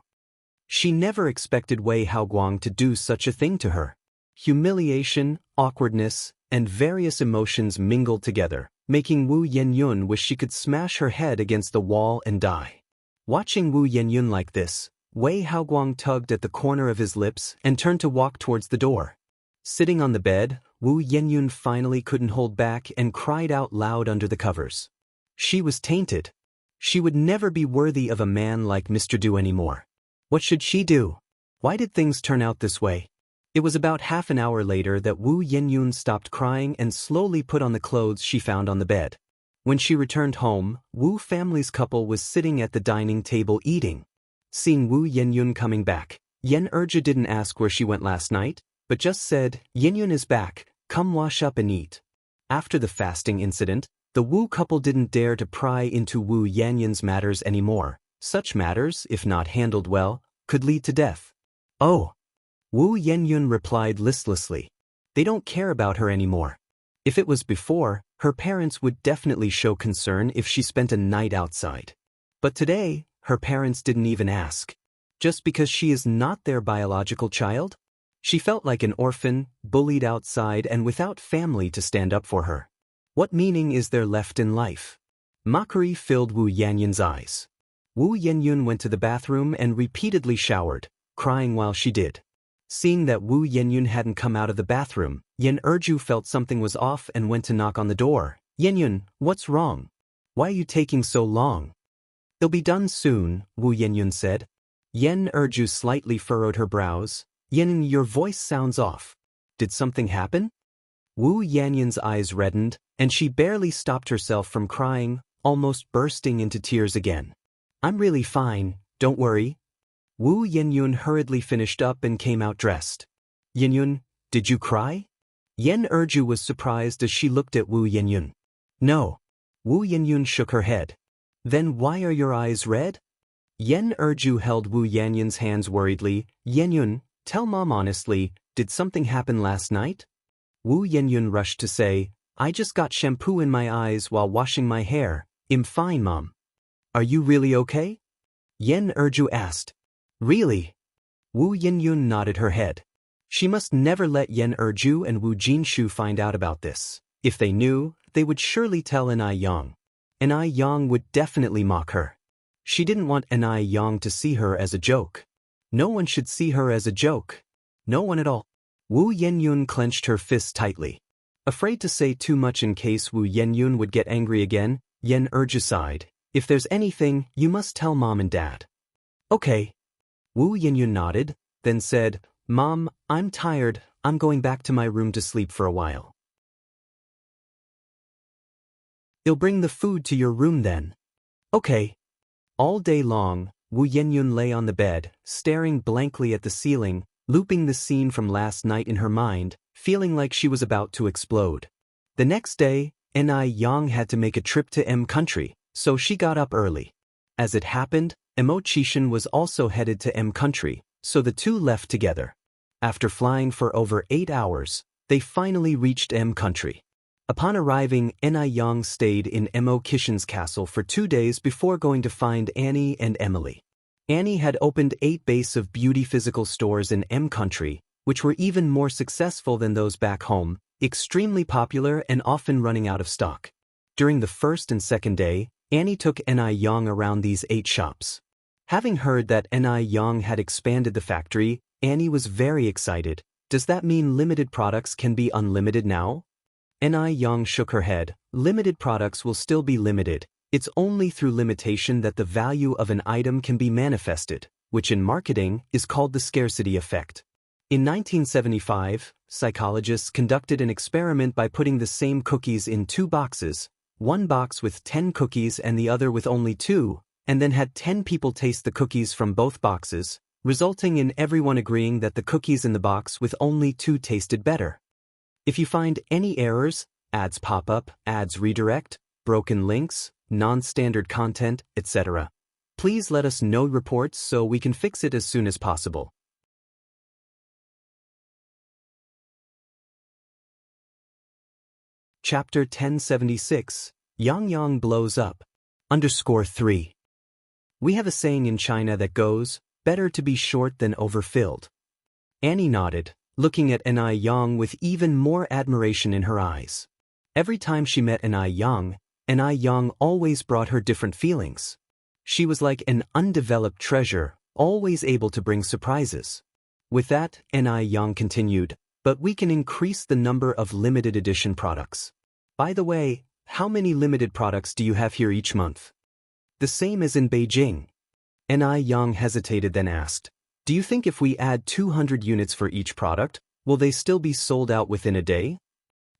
She never expected Wei Haoguang to do such a thing to her. Humiliation, awkwardness, and various emotions mingled together, making Wu Yenyun wish she could smash her head against the wall and die. Watching Wu Yenyun like this, Wei Haoguang tugged at the corner of his lips and turned to walk towards the door. Sitting on the bed, Wu Yenyun finally couldn't hold back and cried out loud under the covers. She was tainted. She would never be worthy of a man like Mr. Du anymore. What should she do? Why did things turn out this way? It was about half an hour later that Wu Yenyun stopped crying and slowly put on the clothes she found on the bed. When she returned home, Wu family's couple was sitting at the dining table eating. Seeing Wu Yenyun coming back, Yen Erja didn't ask where she went last night, but just said, Yenyun is back, come wash up and eat. After the fasting incident, the Wu couple didn't dare to pry into Wu Yanyun's matters anymore. Such matters, if not handled well, could lead to death. Oh! Wu Yenyun replied listlessly. They don't care about her anymore. If it was before, her parents would definitely show concern if she spent a night outside. But today, her parents didn't even ask. Just because she is not their biological child? She felt like an orphan, bullied outside and without family to stand up for her. What meaning is there left in life? Mockery filled Wu Yanyun's eyes. Wu Yenyun went to the bathroom and repeatedly showered, crying while she did. Seeing that Wu Yenyun hadn't come out of the bathroom, Yen Erju felt something was off and went to knock on the door. Yenyun, what's wrong? Why are you taking so long? It'll be done soon, Wu Yenyun said. Yen Erju slightly furrowed her brows. Yenyun, your voice sounds off. Did something happen? Wu Yanyun's eyes reddened, and she barely stopped herself from crying, almost bursting into tears again. I'm really fine, don't worry. Wu Yenyun hurriedly finished up and came out dressed. Yenyun, did you cry? Yen Erju was surprised as she looked at Wu Yenyun. No. Wu Yenyun shook her head. Then why are your eyes red? Yen Erju held Wu Yanyun's hands worriedly. Yenyun, tell Mom honestly, did something happen last night? Wu Yenyun rushed to say, I just got shampoo in my eyes while washing my hair. I'm fine, Mom. Are you really okay? Yen Erju asked. Really? Wu Yenyun nodded her head. She must never let Yen Erju and Wu Jinshu find out about this. If they knew, they would surely tell Anai Yang. Anai Yang would definitely mock her. She didn't want Anai Yang to see her as a joke. No one should see her as a joke. No one at all. Wu Yenyun clenched her fists tightly. Afraid to say too much in case Wu Yenyun would get angry again, Yen Erju sighed. If there's anything, you must tell Mom and Dad. Okay. Wu Yenyun nodded, then said, Mom, I'm tired, I'm going back to my room to sleep for a while. I'll bring the food to your room then. Okay. All day long, Wu Yenyun lay on the bed, staring blankly at the ceiling, looping the scene from last night in her mind, feeling like she was about to explode. The next day, Anai Yang had to make a trip to M Country, so she got up early. As it happened, Immortal was also headed to M Country, so the two left together. After flying for over 8 hours, they finally reached M Country. Upon arriving, Anai Yang stayed in Mo Kishin's castle for 2 days before going to find Annie and Emily. Annie had opened 8 base of beauty physical stores in M Country, which were even more successful than those back home, extremely popular and often running out of stock. During the first and second day, Annie took Ni Yang around these 8 shops. Having heard that Ni Yang had expanded the factory, Annie was very excited. Does that mean limited products can be unlimited now? Ni Yang shook her head. Limited products will still be limited. It's only through limitation that the value of an item can be manifested, which in marketing is called the scarcity effect. In 1975, psychologists conducted an experiment by putting the same cookies in 2 boxes, one box with 10 cookies and the other with only 2, and then had 10 people taste the cookies from both boxes, resulting in everyone agreeing that the cookies in the box with only 2 tasted better. If you find any errors, ads pop up, ads redirect, broken links, non-standard content, etc., please let us know reports so we can fix it as soon as possible. Chapter 1076, Yang Yang blows up. _3. We have a saying in China that goes, better to be short than overfilled. Annie nodded, looking at Ni Yang with even more admiration in her eyes. Every time she met Ni Yang always brought her different feelings. She was like an undeveloped treasure, always able to bring surprises. With that, Ni Yang continued, but we can increase the number of limited edition products. By the way, how many limited products do you have here each month? The same as in Beijing. Ni Yang hesitated, then asked, do you think if we add 200 units for each product, will they still be sold out within a day?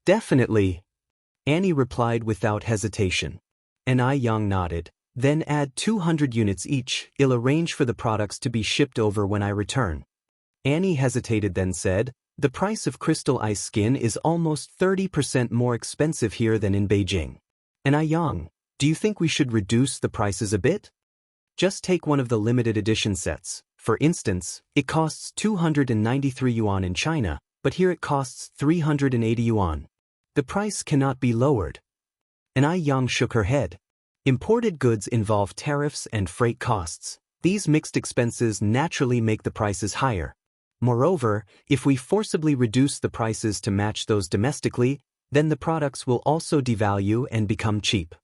Definitely. Annie replied without hesitation. Ni Yang nodded. Then add 200 units each. I'll arrange for the products to be shipped over when I return. Annie hesitated, then said, the price of crystal ice skin is almost 30% more expensive here than in Beijing. Ni Yang, do you think we should reduce the prices a bit? Just take one of the limited edition sets. For instance, it costs 293 yuan in China, but here it costs 380 yuan. The price cannot be lowered. Ni Yang shook her head. Imported goods involve tariffs and freight costs. These mixed expenses naturally make the prices higher. Moreover, if we forcibly reduce the prices to match those domestically, then the products will also devalue and become cheap.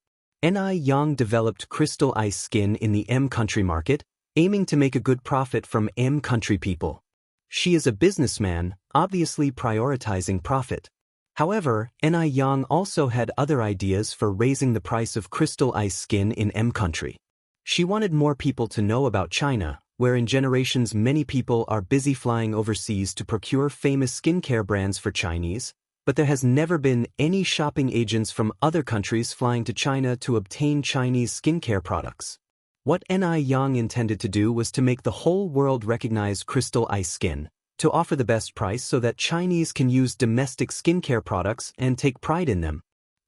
Ni Yang developed crystal ice skin in the M country market, aiming to make a good profit from M country people. She is a businessman, obviously prioritizing profit. However, Ni Yang also had other ideas for raising the price of crystal ice skin in M country. She wanted more people to know about China, where in generations many people are busy flying overseas to procure famous skincare brands for Chinese, but there has never been any shopping agents from other countries flying to China to obtain Chinese skincare products. What Ni Yang intended to do was to make the whole world recognize crystal ice skin, to offer the best price so that Chinese can use domestic skincare products and take pride in them.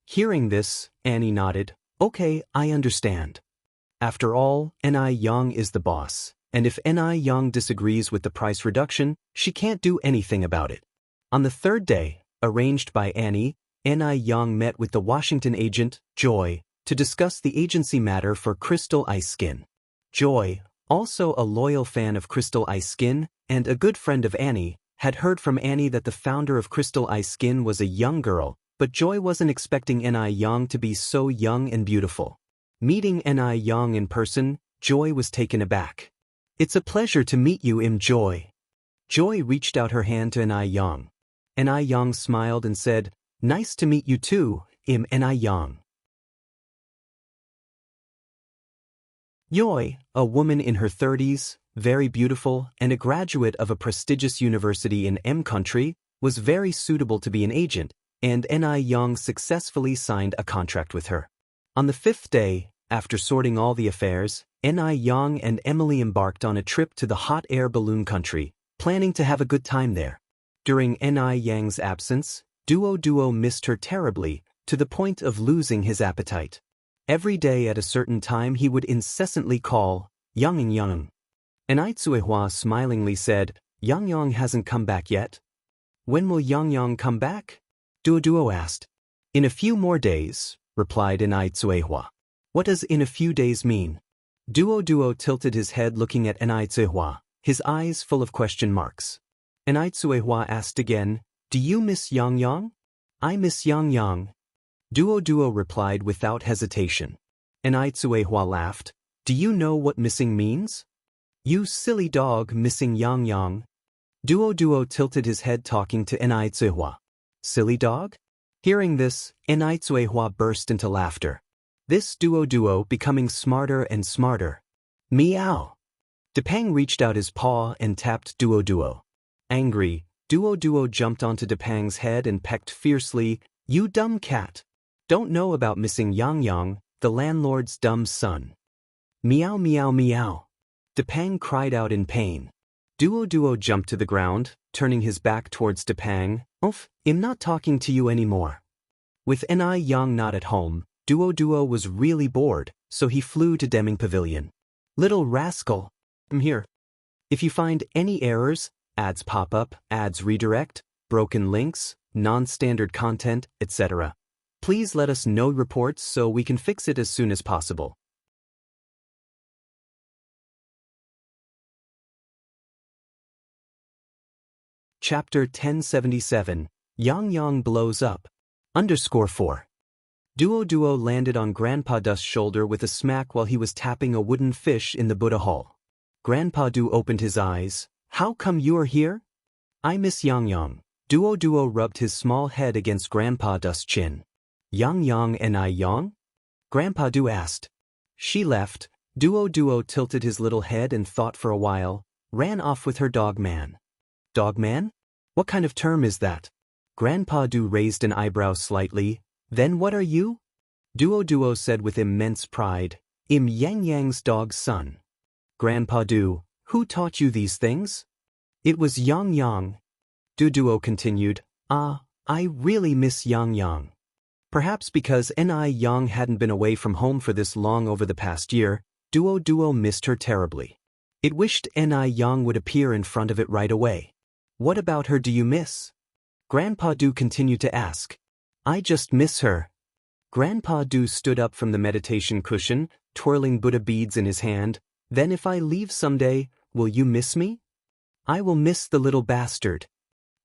Hearing this, Annie nodded. Okay, I understand. After all, Ni Yang is the boss, and if Ni Yang disagrees with the price reduction, she can't do anything about it. On the 3rd day, arranged by Annie, Ni Yang met with the Washington agent, Joy, to discuss the agency matter for crystal ice skin. Joy, also a loyal fan of crystal ice skin, and a good friend of Annie, had heard from Annie that the founder of crystal ice skin was a young girl, but Joy wasn't expecting Ni Yang to be so young and beautiful. Meeting Ni Yang in person, Joy was taken aback. It's a pleasure to meet you, Joy. Joy reached out her hand to Ni Yang. Ni Yang smiled and said, nice to meet you too, Ni Yang. Joy, a woman in her 30s, very beautiful, and a graduate of a prestigious university in M country, was very suitable to be an agent, and Ni Yang successfully signed a contract with her. On the 5th day, after sorting all the affairs, Ni Yang and Emily embarked on a trip to the hot air balloon country, planning to have a good time there. During Ni Yang's absence, Duo missed her terribly, to the point of losing his appetite. Every day at a certain time he would incessantly call, Yang Yang. Ni Tsuehua smilingly said, Yang Yang hasn't come back yet. When will Yang Yang come back? Duo asked. In a few more days, replied Ni Tsuehua. What does in a few days mean? Duo tilted his head looking at Ni Tsuehua, his eyes full of question marks. Ni Tsuehua asked again, do you miss Yang Yang? I miss Yang Yang. Duo replied without hesitation. Xianxia laughed. Do you know what missing means? You silly dog, missing Yang. Duo tilted his head talking to Xianxia. Silly dog? Hearing this, Xianxia burst into laughter. This Duo becoming smarter and smarter. Meow. Depang reached out his paw and tapped Duo. Angry, Duo jumped onto Depang's head and pecked fiercely. You dumb cat. Don't know about missing Yang, the landlord's dumb son. Meow. Depang cried out in pain. Duo jumped to the ground, turning his back towards Depang. I'm not talking to you anymore. With Yang not at home, Duo was really bored, so he flew to Deming Pavilion. Little rascal. I'm here. If you find any errors, ads pop up, ads redirect, broken links, non-standard content, etc., please let us know reports so we can fix it as soon as possible. Chapter 1077, Yang blows up. _4. Duo landed on Grandpa Dust's shoulder with a smack while he was tapping a wooden fish in the Buddha hall. Grandpa Du opened his eyes. How come you're here? I miss Yang. Duo rubbed his small head against Grandpa Dust's chin. Yang and Yang? Grandpa Du asked. She left. Duo tilted his little head and thought for a while, ran off with her dog man. Dog man? What kind of term is that? Grandpa Du raised an eyebrow slightly. Then what are you? Duo said with immense pride. Yang's dog's son. Grandpa Du, who taught you these things? It was Yang. Duo continued. I really miss Yang. Perhaps because Yang hadn't been away from home for this long over the past year, Duo missed her terribly. It wished Yang would appear in front of it right away. What about her do you miss? Grandpa Du continued to ask. I just miss her. Grandpa Du stood up from the meditation cushion, twirling Buddha beads in his hand. Then if I leave someday, will you miss me? I will miss the little bastard.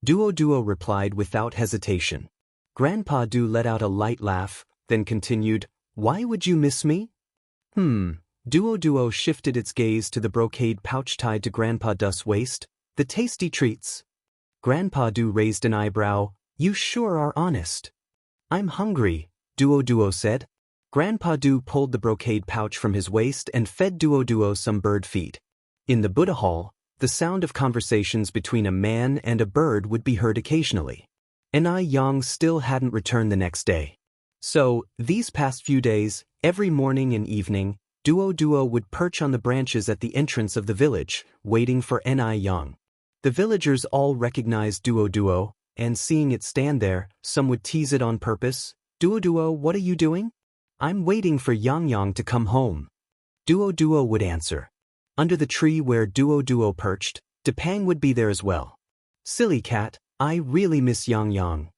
Duo replied without hesitation. Grandpa Du let out a light laugh, then continued, Why would you miss me? Duo shifted its gaze to the brocade pouch tied to Grandpa Dust's waist. The tasty treats. Grandpa Du raised an eyebrow. You sure are honest. I'm hungry, Duo said. Grandpa Du pulled the brocade pouch from his waist and fed Duo some bird feed. In the Buddha hall, the sound of conversations between a man and a bird would be heard occasionally. Yang still hadn't returned the next day. So, these past few days, every morning and evening, Duo would perch on the branches at the entrance of the village, waiting for Yang. The villagers all recognized Duo, and seeing it stand there, some would tease it on purpose. Duo, what are you doing? I'm waiting for Yang to come home. Duo would answer. Under the tree where Duo perched, Depang would be there as well. Silly cat, I really miss Yang.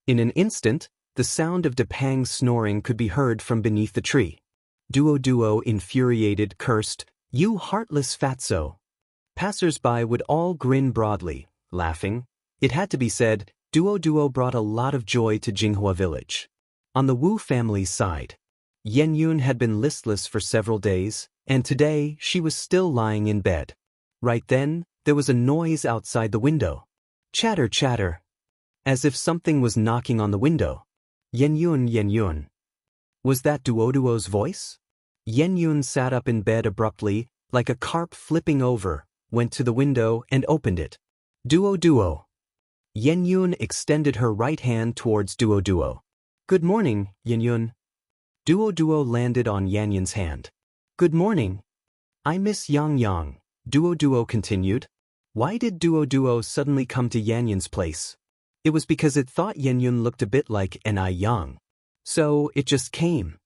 In an instant, the sound of Depang's snoring could be heard from beneath the tree. Duo, infuriated, cursed, You heartless fatso. Passers-by would all grin broadly, laughing. It had to be said, Duo brought a lot of joy to Jinghua village. On the Wu family's side, Yun had been listless for several days, and today she was still lying in bed. Right then, there was a noise outside the window. Chatter. As if something was knocking on the window. Yun. Was that Duo's voice? Yun sat up in bed abruptly, like a carp flipping over, went to the window and opened it. Duo. Yun extended her right hand towards Duo. Good morning, Yun. Duo landed on Yun's hand. Good morning. I miss Yang. Duo continued. Why did Duo suddenly come to Yun's place? It was because it thought Yun looked a bit like Yang. So it just came.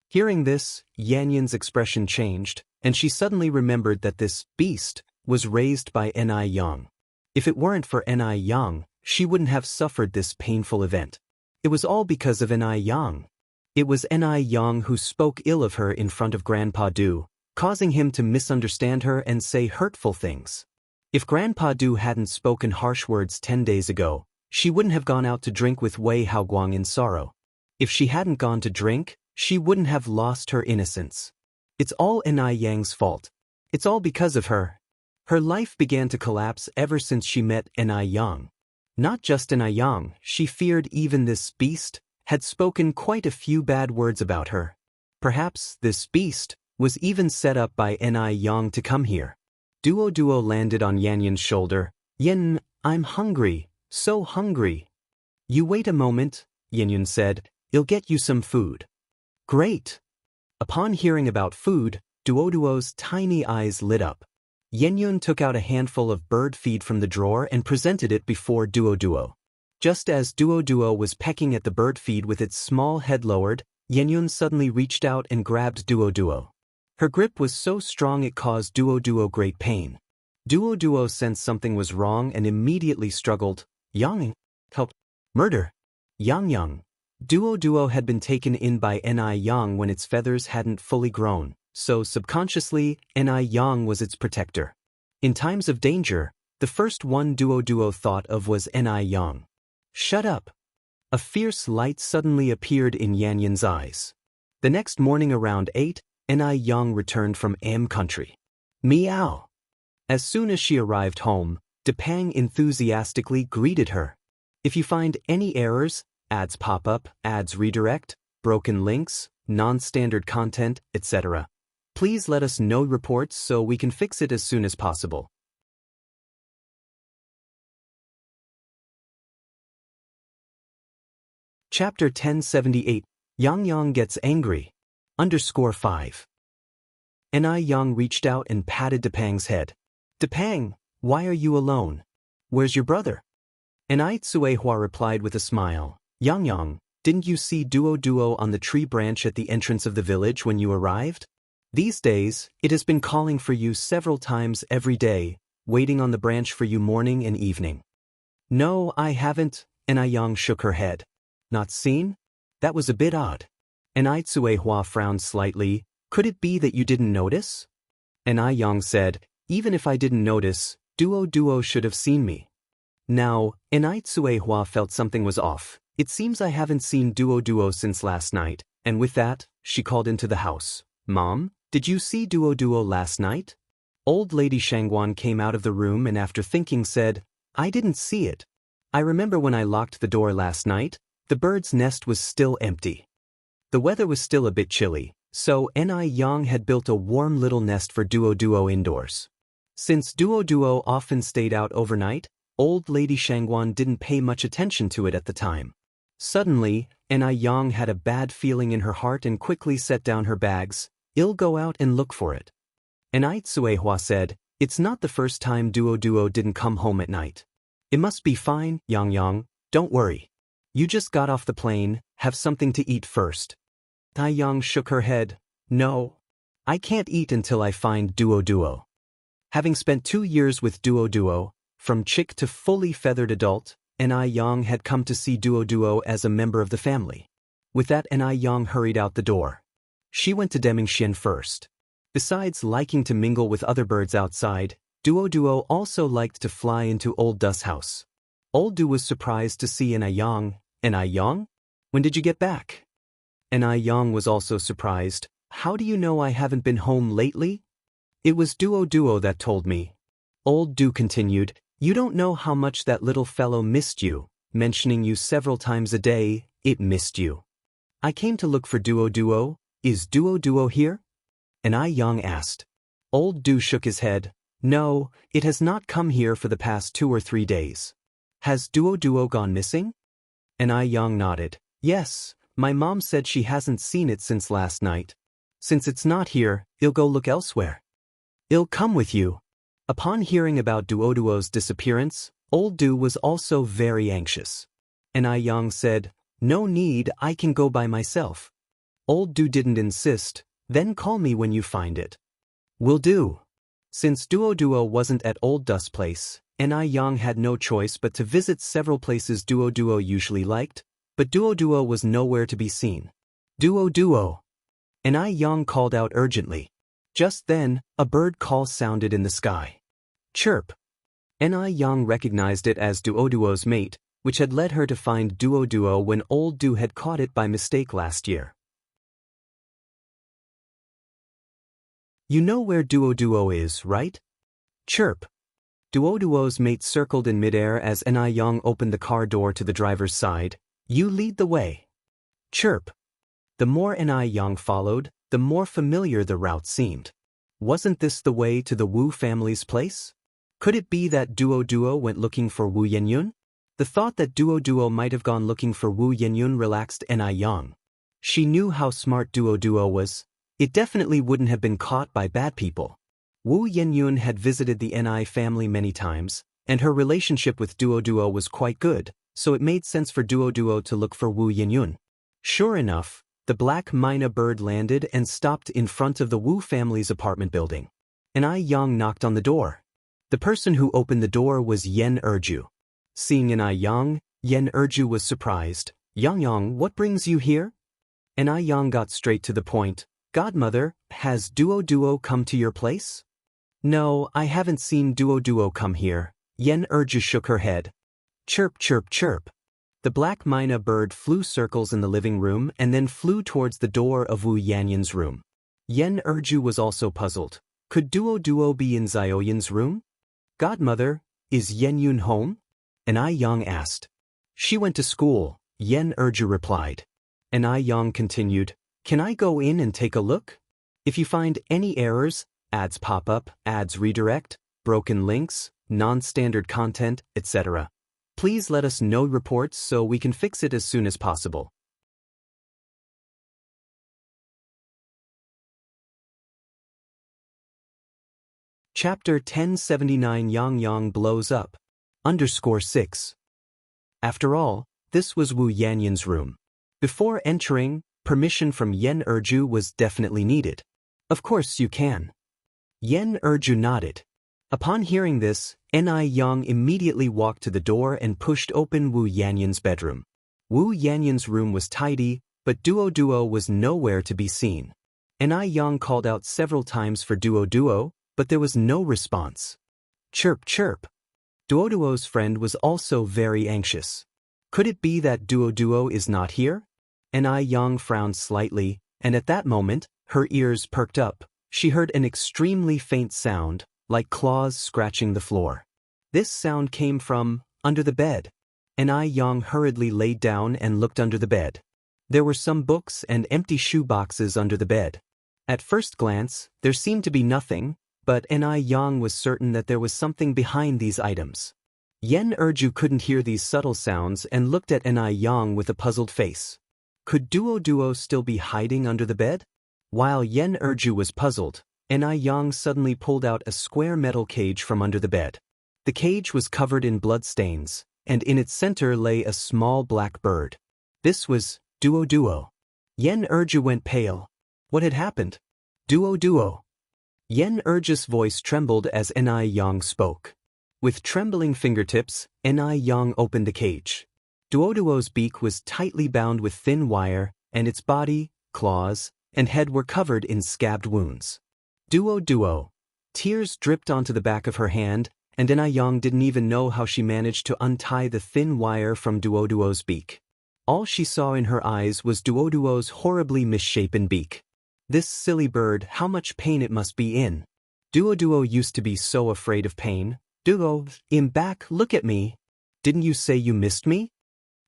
Hearing this, Yun's expression changed, and she suddenly remembered that this beast was raised by Yang. If it weren't for Yang, she wouldn't have suffered this painful event. It was all because of Yang. It was Yang who spoke ill of her in front of Grandpa Du, causing him to misunderstand her and say hurtful things. If Grandpa Du hadn't spoken harsh words 10 days ago, she wouldn't have gone out to drink with Wei Haoguang in sorrow. If she hadn't gone to drink, she wouldn't have lost her innocence. It's all Enai Yang's fault. It's all because of her. Her life began to collapse ever since she met Enai Yang. Not just Enai Yang, she feared even this beast had spoken quite a few bad words about her. Perhaps this beast was even set up by Enai Yang to come here. Duo landed on Yanyan's shoulder. Yan, I'm hungry, so hungry. You wait a moment, Yanyan said, I'll get you some food. Great. Upon hearing about food, Duo's tiny eyes lit up. Yanyan took out a handful of bird feed from the drawer and presented it before Duo. Just as Duo was pecking at the bird feed with its small head lowered, Yanyan suddenly reached out and grabbed Duo. Her grip was so strong it caused Duo great pain. Duo sensed something was wrong and immediately struggled. Yang, help. Murder. Yang. Duo had been taken in by Enai Yang when its feathers hadn't fully grown, so subconsciously, Enai Yang was its protector. In times of danger, the first one Duo thought of was Enai Yang. Shut up. A fierce light suddenly appeared in Yanyan's eyes. The next morning around 8, Enai Yang returned from Am country. Meow. As soon as she arrived home, Depang enthusiastically greeted her. If you find any errors, ads pop up, ads redirect, broken links, non-standard content, etc., please let us know reports so we can fix it as soon as possible. Chapter 1078, Yang Gets Angry. _5. Enai Yang reached out and patted Depang's head. Depang, why are you alone? Where's your brother? Enai Tsuehua replied with a smile. Yang, didn't you see Duo on the tree branch at the entrance of the village when you arrived? These days, it has been calling for you several times every day, waiting on the branch for you morning and evening. No, I haven't, Enai Yang shook her head. Not seen? That was a bit odd. Enai Tsuehua frowned slightly. Could it be that you didn't notice? Enai Yang said, even if I didn't notice, Duo should have seen me. Now, Enai Tsuehua felt something was off. It seems I haven't seen Duo since last night, and with that, she called into the house. Mom, did you see Duo last night? Old Lady Shangguan came out of the room and after thinking said, I didn't see it. I remember when I locked the door last night, the bird's nest was still empty. The weather was still a bit chilly, so Enai Yang had built a warm little nest for Duo indoors. Since Duo often stayed out overnight, Old Lady Shangguan didn't pay much attention to it at the time. Suddenly, Enai Yang had a bad feeling in her heart and quickly set down her bags. I'll go out and look for it. Enai Tsuehua said, it's not the first time Duo didn't come home at night. It must be fine, Yang, don't worry. You just got off the plane, have something to eat first. Tai Yang shook her head. No. I can't eat until I find Duo. Having spent 2 years with Duo, from chick to fully feathered adult, Enai Yang had come to see Duo as a member of the family. With that, Enai Yang hurried out the door. She went to Demingxian first. Besides liking to mingle with other birds outside, Duo also liked to fly into Old Du's house. Old Du was surprised to see Enai Yang. Enai Yang? When did you get back? Enai Yang was also surprised. How do you know I haven't been home lately? It was Duo that told me. Old Du continued, you don't know how much that little fellow missed you, mentioning you several times a day, it missed you. I came to look for Duo. Is Duo here? Enai Yang asked. Old Du shook his head. No, it has not come here for the past 2 or 3 days. Has Duo gone missing? Enai Yang nodded. Yes, my mom said she hasn't seen it since last night. Since it's not here, I'll go look elsewhere. I'll come with you. Upon hearing about Duo's disappearance, Old Du was also very anxious. Enai Yang said, no need, I can go by myself. Old Du didn't insist, then call me when you find it. Will do. Since Duo wasn't at Old Du's place, Enai Yang had no choice but to visit several places Duo usually liked, but Duo was nowhere to be seen. Duo. Enai Yang called out urgently. Just then, a bird call sounded in the sky. Chirp. Enai Yang recognized it as Duo's mate. which had led her to find Duo when old Du had caught it by mistake last year. You know where Duo is, right? Chirp. Duo's mate circled in midair as Yang opened the car door to the driver's side. You lead the way. Chirp. The more Yang followed, the more familiar the route seemed. Wasn't this the way to the Wu family's place? Could it be that Duo went looking for Wu Yenyun? The thought that Duo might have gone looking for Wu Yenyun relaxed Yang. She knew how smart Duo was. It definitely wouldn't have been caught by bad people. Wu Yenyun had visited the Ni family many times, and her relationship with Duo was quite good, so it made sense for Duo to look for Wu Yenyun. Sure enough, the black myna bird landed and stopped in front of the Wu family's apartment building. Yang knocked on the door. The person who opened the door was Yen Erju. Seeing Yang, Yen Erju was surprised. Yang, what brings you here? Yang got straight to the point. Godmother, has Duo come to your place? No, I haven't seen Duo come here. Yen Erju shook her head. Chirp, chirp, chirp. The black myna bird flew circles in the living room and then flew towards the door of Wu Yanyun's room. Yen Erju was also puzzled. Could Duo be in Xiaoyan's room? Godmother, is Yenyun home? Yang asked. She went to school, Yen Erju replied. Yang continued. Can I go in and take a look? If you find any errors, ads pop up, ads redirect, broken links, non-standard content, etc., please let us know reports so we can fix it as soon as possible. Chapter 1079 Yang blows up. _6. After all, this was Wu Yanyun's room. Before entering, permission from Yen Erju was definitely needed. Of course you can. Yen Erju nodded. Upon hearing this, Yang immediately walked to the door and pushed open Wu Yanyun's bedroom. Wu Yanyun's room was tidy, but Duo was nowhere to be seen. Yang called out several times for Duo, but there was no response. Chirp, chirp. Duo's friend was also very anxious. Could it be that Duo is not here? Yang frowned slightly, and at that moment, her ears perked up. She heard an extremely faint sound, like claws scratching the floor. This sound came from under the bed. Yang hurriedly laid down and looked under the bed. There were some books and empty shoe boxes under the bed. At first glance, there seemed to be nothing, but Yang was certain that there was something behind these items. Yen Erju couldn't hear these subtle sounds and looked at Yang with a puzzled face. Could Duo still be hiding under the bed? While Yen Erju was puzzled, Yang suddenly pulled out a square metal cage from under the bed. The cage was covered in bloodstains, and in its center lay a small black bird. This was Duo. Yen Erju went pale. What had happened? Duo. Yen Erju's voice trembled as Yang spoke. With trembling fingertips, Yang opened the cage. Duo's beak was tightly bound with thin wire, and its body, claws, and head were covered in scabbed wounds. Duo. Tears dripped onto the back of her hand, and Yang didn't even know how she managed to untie the thin wire from Duo's beak. All she saw in her eyes was Duo's horribly misshapen beak. This silly bird, how much pain it must be in. Duo used to be so afraid of pain. Duo, imback, look at me. Didn't you say you missed me?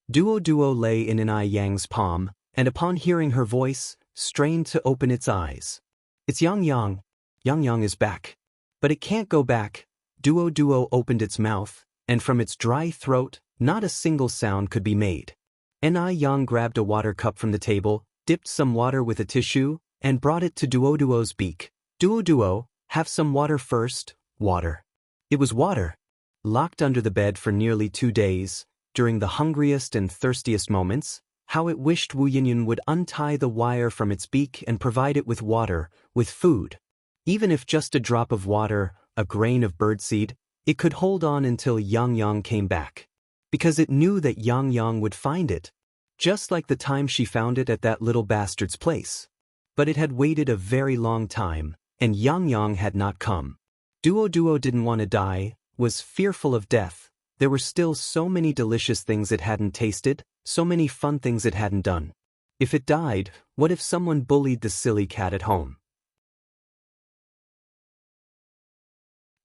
Duo lay in Yang's palm, and upon hearing her voice, strained to open its eyes. It's Yang. Yang is back. But it can't go back. Duo opened its mouth, and from its dry throat, not a single sound could be made. Yang grabbed a water cup from the table, dipped some water with a tissue, and brought it to Duo's beak. Duo, have some water first. Water. It was water. Locked under the bed for nearly 2 days, during the hungriest and thirstiest moments, how it wished Wu Yenyun would untie the wire from its beak and provide it with water, with food. Even if just a drop of water, a grain of birdseed, it could hold on until Yang came back. Because it knew that Yang would find it. Just like the time she found it at that little bastard's place. But it had waited a very long time, and Yang had not come. Duo didn't want to die, was fearful of death, There were still so many delicious things it hadn't tasted, so many fun things it hadn't done. If it died, what if someone bullied the silly cat at home?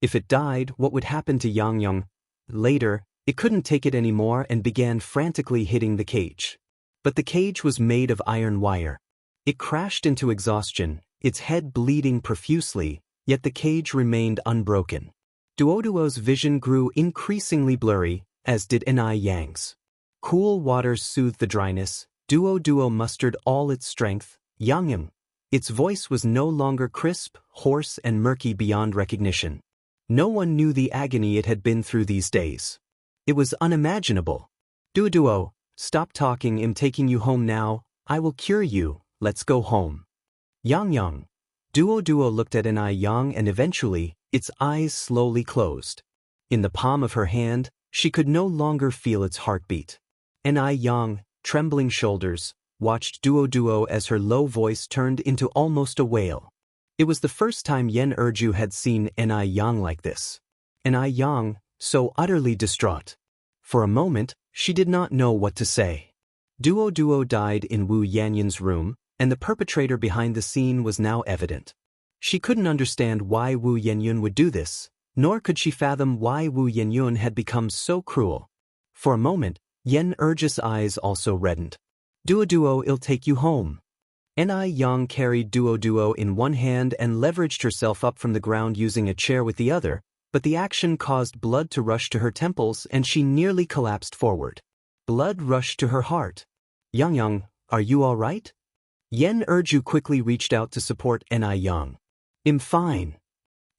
If it died, what would happen to Yang? Later, it couldn't take it anymore and began frantically hitting the cage. But the cage was made of iron wire. It crashed into exhaustion, its head bleeding profusely, yet the cage remained unbroken. Duoduo's vision grew increasingly blurry, as did Yang's. Cool waters soothed the dryness. Duo mustered all its strength. Yang. Its voice was no longer crisp, hoarse, and murky beyond recognition. No one knew the agony it had been through these days. It was unimaginable. Duo, stop talking, I'm taking you home now, I will cure you, let's go home. Yang. Duo looked at Yang and eventually, its eyes slowly closed. In the palm of her hand, she could no longer feel its heartbeat. Yang, trembling shoulders, watched Duo as her low voice turned into almost a wail. It was the first time Yen Erju had seen Yang like this. Yang, so utterly distraught. For a moment, she did not know what to say. Duo died in Wu Yanyan's room, and the perpetrator behind the scene was now evident. She couldn't understand why Wu Yanyan would do this, nor could she fathom why Wu Yanyan had become so cruel. For a moment, Yen Erju's eyes also reddened. Duo, I'll take you home. Yang carried Duo in one hand and leveraged herself up from the ground using a chair with the other, but the action caused blood to rush to her temples and she nearly collapsed forward. Blood rushed to her heart. Yang, are you all right? Yen Erju quickly reached out to support Yang. I'm fine.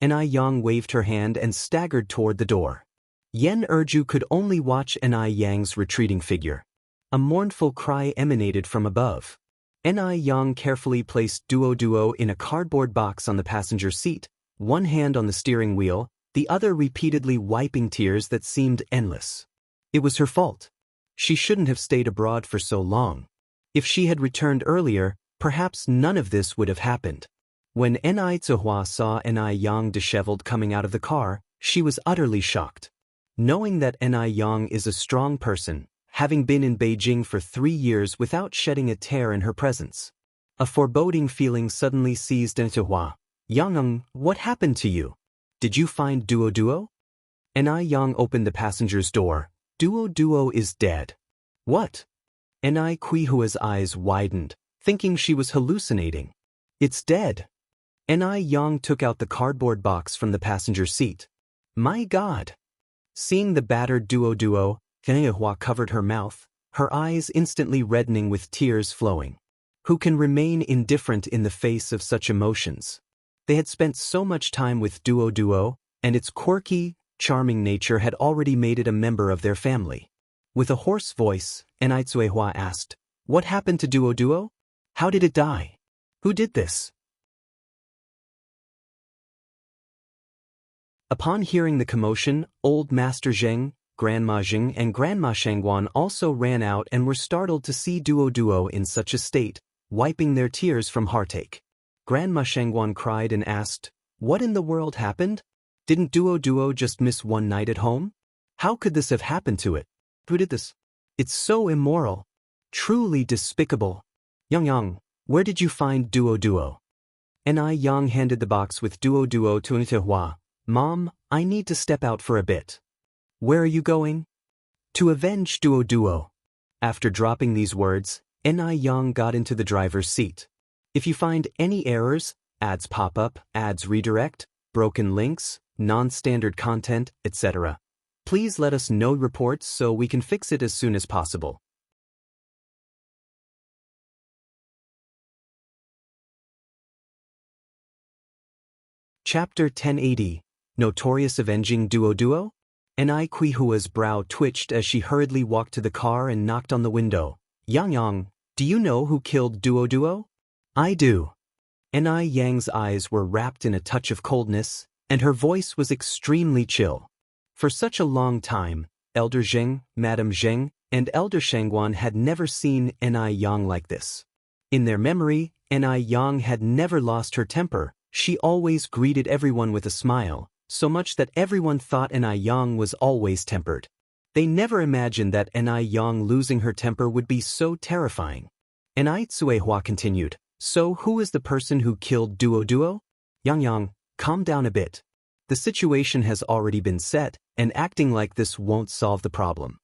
Yang waved her hand and staggered toward the door. Yen Erju could only watch Yang's retreating figure. A mournful cry emanated from above. Yang carefully placed Duo in a cardboard box on the passenger seat, one hand on the steering wheel, the other repeatedly wiping tears that seemed endless. It was her fault. She shouldn't have stayed abroad for so long. If she had returned earlier, perhaps none of this would have happened. When Zuhua saw Yang disheveled coming out of the car, she was utterly shocked. Knowing that Yang is a strong person, having been in Beijing for 3 years without shedding a tear in her presence. A foreboding feeling suddenly seized Zuhua. Yang, what happened to you? Did you find Duo? Yang opened the passenger's door. Duo is dead. What? Quihua's eyes widened, thinking she was hallucinating. It's dead. Yang took out the cardboard box from the passenger seat. My God! Seeing the battered Duo, Qianhua covered her mouth, her eyes instantly reddening with tears flowing. Who can remain indifferent in the face of such emotions? They had spent so much time with Duo, and its quirky, charming nature had already made it a member of their family. With a hoarse voice, Zuhua asked, what happened to Duo? How did it die? Who did this? Upon hearing the commotion, Old Master Zheng, Grandma Zheng and Grandma Shangguan also ran out and were startled to see Duo in such a state, wiping their tears from heartache. Grandma Shangguan cried and asked, what in the world happened? Didn't Duo just miss one night at home? How could this have happened to it? Who did this? It's so immoral. Truly despicable. Yang, where did you find Duo? Yang handed the box with Duo to Zuhua. Mom, I need to step out for a bit. Where are you going? To avenge Duo. After dropping these words, Yang got into the driver's seat. If you find any errors, ads pop up, ads redirect, broken links, non-standard content, etc., please let us know reports so we can fix it as soon as possible. Chapter 1080, Notorious Avenging Duo? Quihua's brow twitched as she hurriedly walked to the car and knocked on the window. Yang, do you know who killed Duo? I do. Yang's eyes were wrapped in a touch of coldness, and her voice was extremely chill. For such a long time, Elder Zheng, Madame Zheng, and Elder Shangguan had never seen Yang like this. In their memory, Yang had never lost her temper. She always greeted everyone with a smile, so much that everyone thought Yang was always tempered. They never imagined that Ni Yang losing her temper would be so terrifying. Ni Tsuehua continued, "So who is the person who killed Duo? Yang, calm down a bit. The situation has already been set, and acting like this won't solve the problem."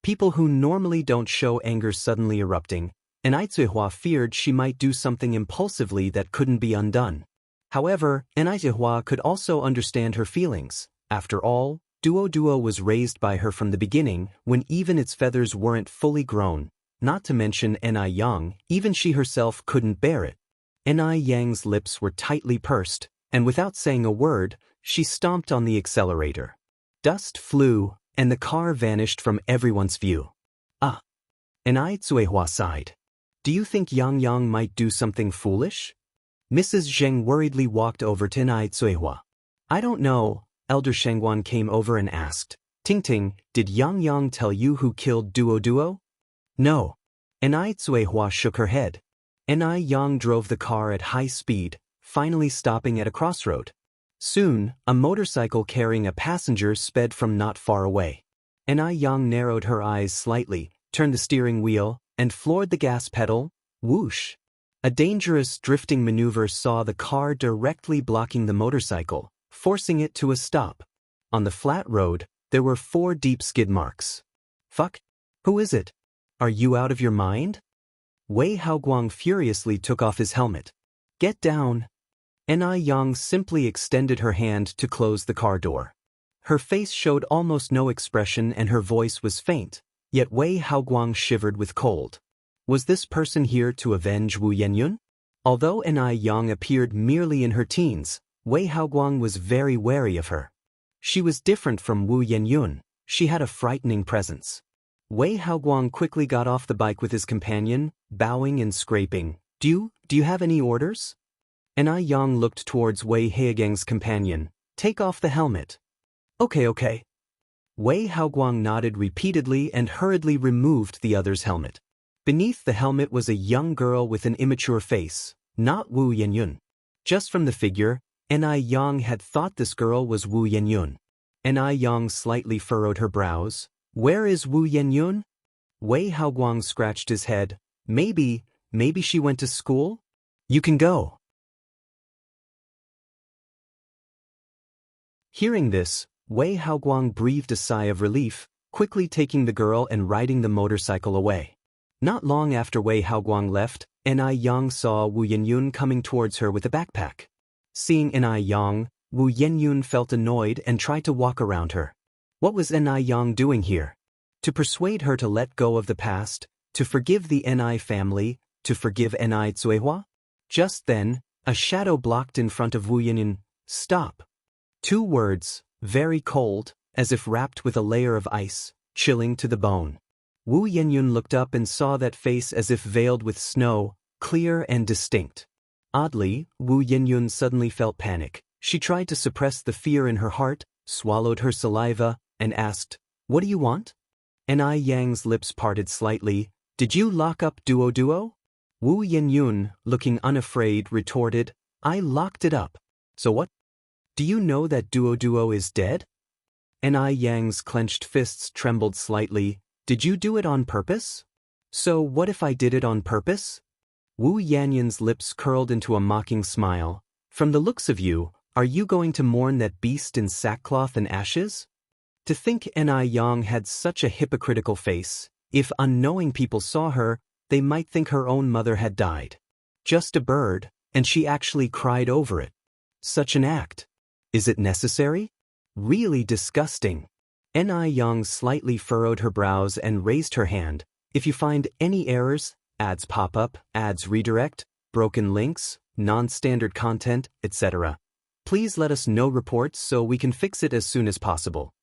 People who normally don't show anger suddenly erupting, and Aizehua feared she might do something impulsively that couldn't be undone. However, Aizehua could also understand her feelings. After all, Duo was raised by her from the beginning, when even its feathers weren't fully grown. Not to mention Ni Yang, even she herself couldn't bear it. Ni Yang's lips were tightly pursed, and without saying a word, she stomped on the accelerator. Dust flew, and the car vanished from everyone's view. Ah! Ni Tsuehua sighed. "Do you think Yang might do something foolish?" Mrs. Zheng worriedly walked over to Ni Tsuehua. "I don't know." Elder Shengguan came over and asked, "Ting, did Yang tell you who killed Duo? "No." Ni Tsuehua shook her head. Ni Yang drove the car at high speed, finally stopping at a crossroad. Soon, a motorcycle carrying a passenger sped from not far away. Ni Yang narrowed her eyes slightly, turned the steering wheel, and floored the gas pedal. Whoosh! A dangerous drifting maneuver saw the car directly blocking the motorcycle, forcing it to a stop. On the flat road, there were 4 deep skid marks. "Fuck! Who is it? Are you out of your mind?" Wei Haoguang furiously took off his helmet. "Get down!" Ni Yang simply extended her hand to close the car door. Her face showed almost no expression and her voice was faint, yet Wei Haoguang shivered with cold. Was this person here to avenge Wu Yenyun? Although Ni Yang appeared merely in her teens, Wei Haoguang was very wary of her. She was different from Wu Yenyun. She had a frightening presence. Wei Haoguang quickly got off the bike with his companion, bowing and scraping. Do you have any orders?" Ni Yang looked towards Wei Haogang's companion. "Take off the helmet." Okay. Wei Haoguang nodded repeatedly and hurriedly removed the other's helmet. Beneath the helmet was a young girl with an immature face, not Wu Yenyun. Just from the figure, Ni Yang had thought this girl was Wu Yenyun. Ni Yang slightly furrowed her brows. "Where is Wu Yenyun?" Wei Haoguang scratched his head. Maybe she went to school? You can go." Hearing this, Wei Haoguang breathed a sigh of relief, quickly taking the girl and riding the motorcycle away. Not long after Wei Haoguang left, Ni Yang saw Wu Yenyun coming towards her with a backpack. Seeing Ni Yang, Wu Yenyun felt annoyed and tried to walk around her. What was Ni Yang doing here? To persuade her to let go of the past, to forgive the Ni family, to forgive Ni Tsuehua? Just then, a shadow blocked in front of Wu Yenyun. "Stop." 2 words, very cold, as if wrapped with a layer of ice, chilling to the bone. Wu Yenyun looked up and saw that face as if veiled with snow, clear and distinct. Oddly, Wu Yenyun suddenly felt panic. She tried to suppress the fear in her heart, swallowed her saliva, and asked, "What do you want?" Ni Yang's lips parted slightly. "Did you lock up Duo? Wu Yenyun, looking unafraid, retorted, "I locked it up. So what? Do you know that Duo is dead?" Ni Yang's clenched fists trembled slightly. "Did you do it on purpose?" "So what if I did it on purpose?" Wu Yanyun's lips curled into a mocking smile. "From the looks of you, are you going to mourn that beast in sackcloth and ashes?" To think Ni Yang had such a hypocritical face. If unknowing people saw her, they might think her own mother had died. Just a bird, and she actually cried over it. Such an act. Is it necessary? Really disgusting. Ni Yang slightly furrowed her brows and raised her hand. "If you find any errors, ads pop up, ads redirect, broken links, non-standard content, etc., please let us know reports so we can fix it as soon as possible."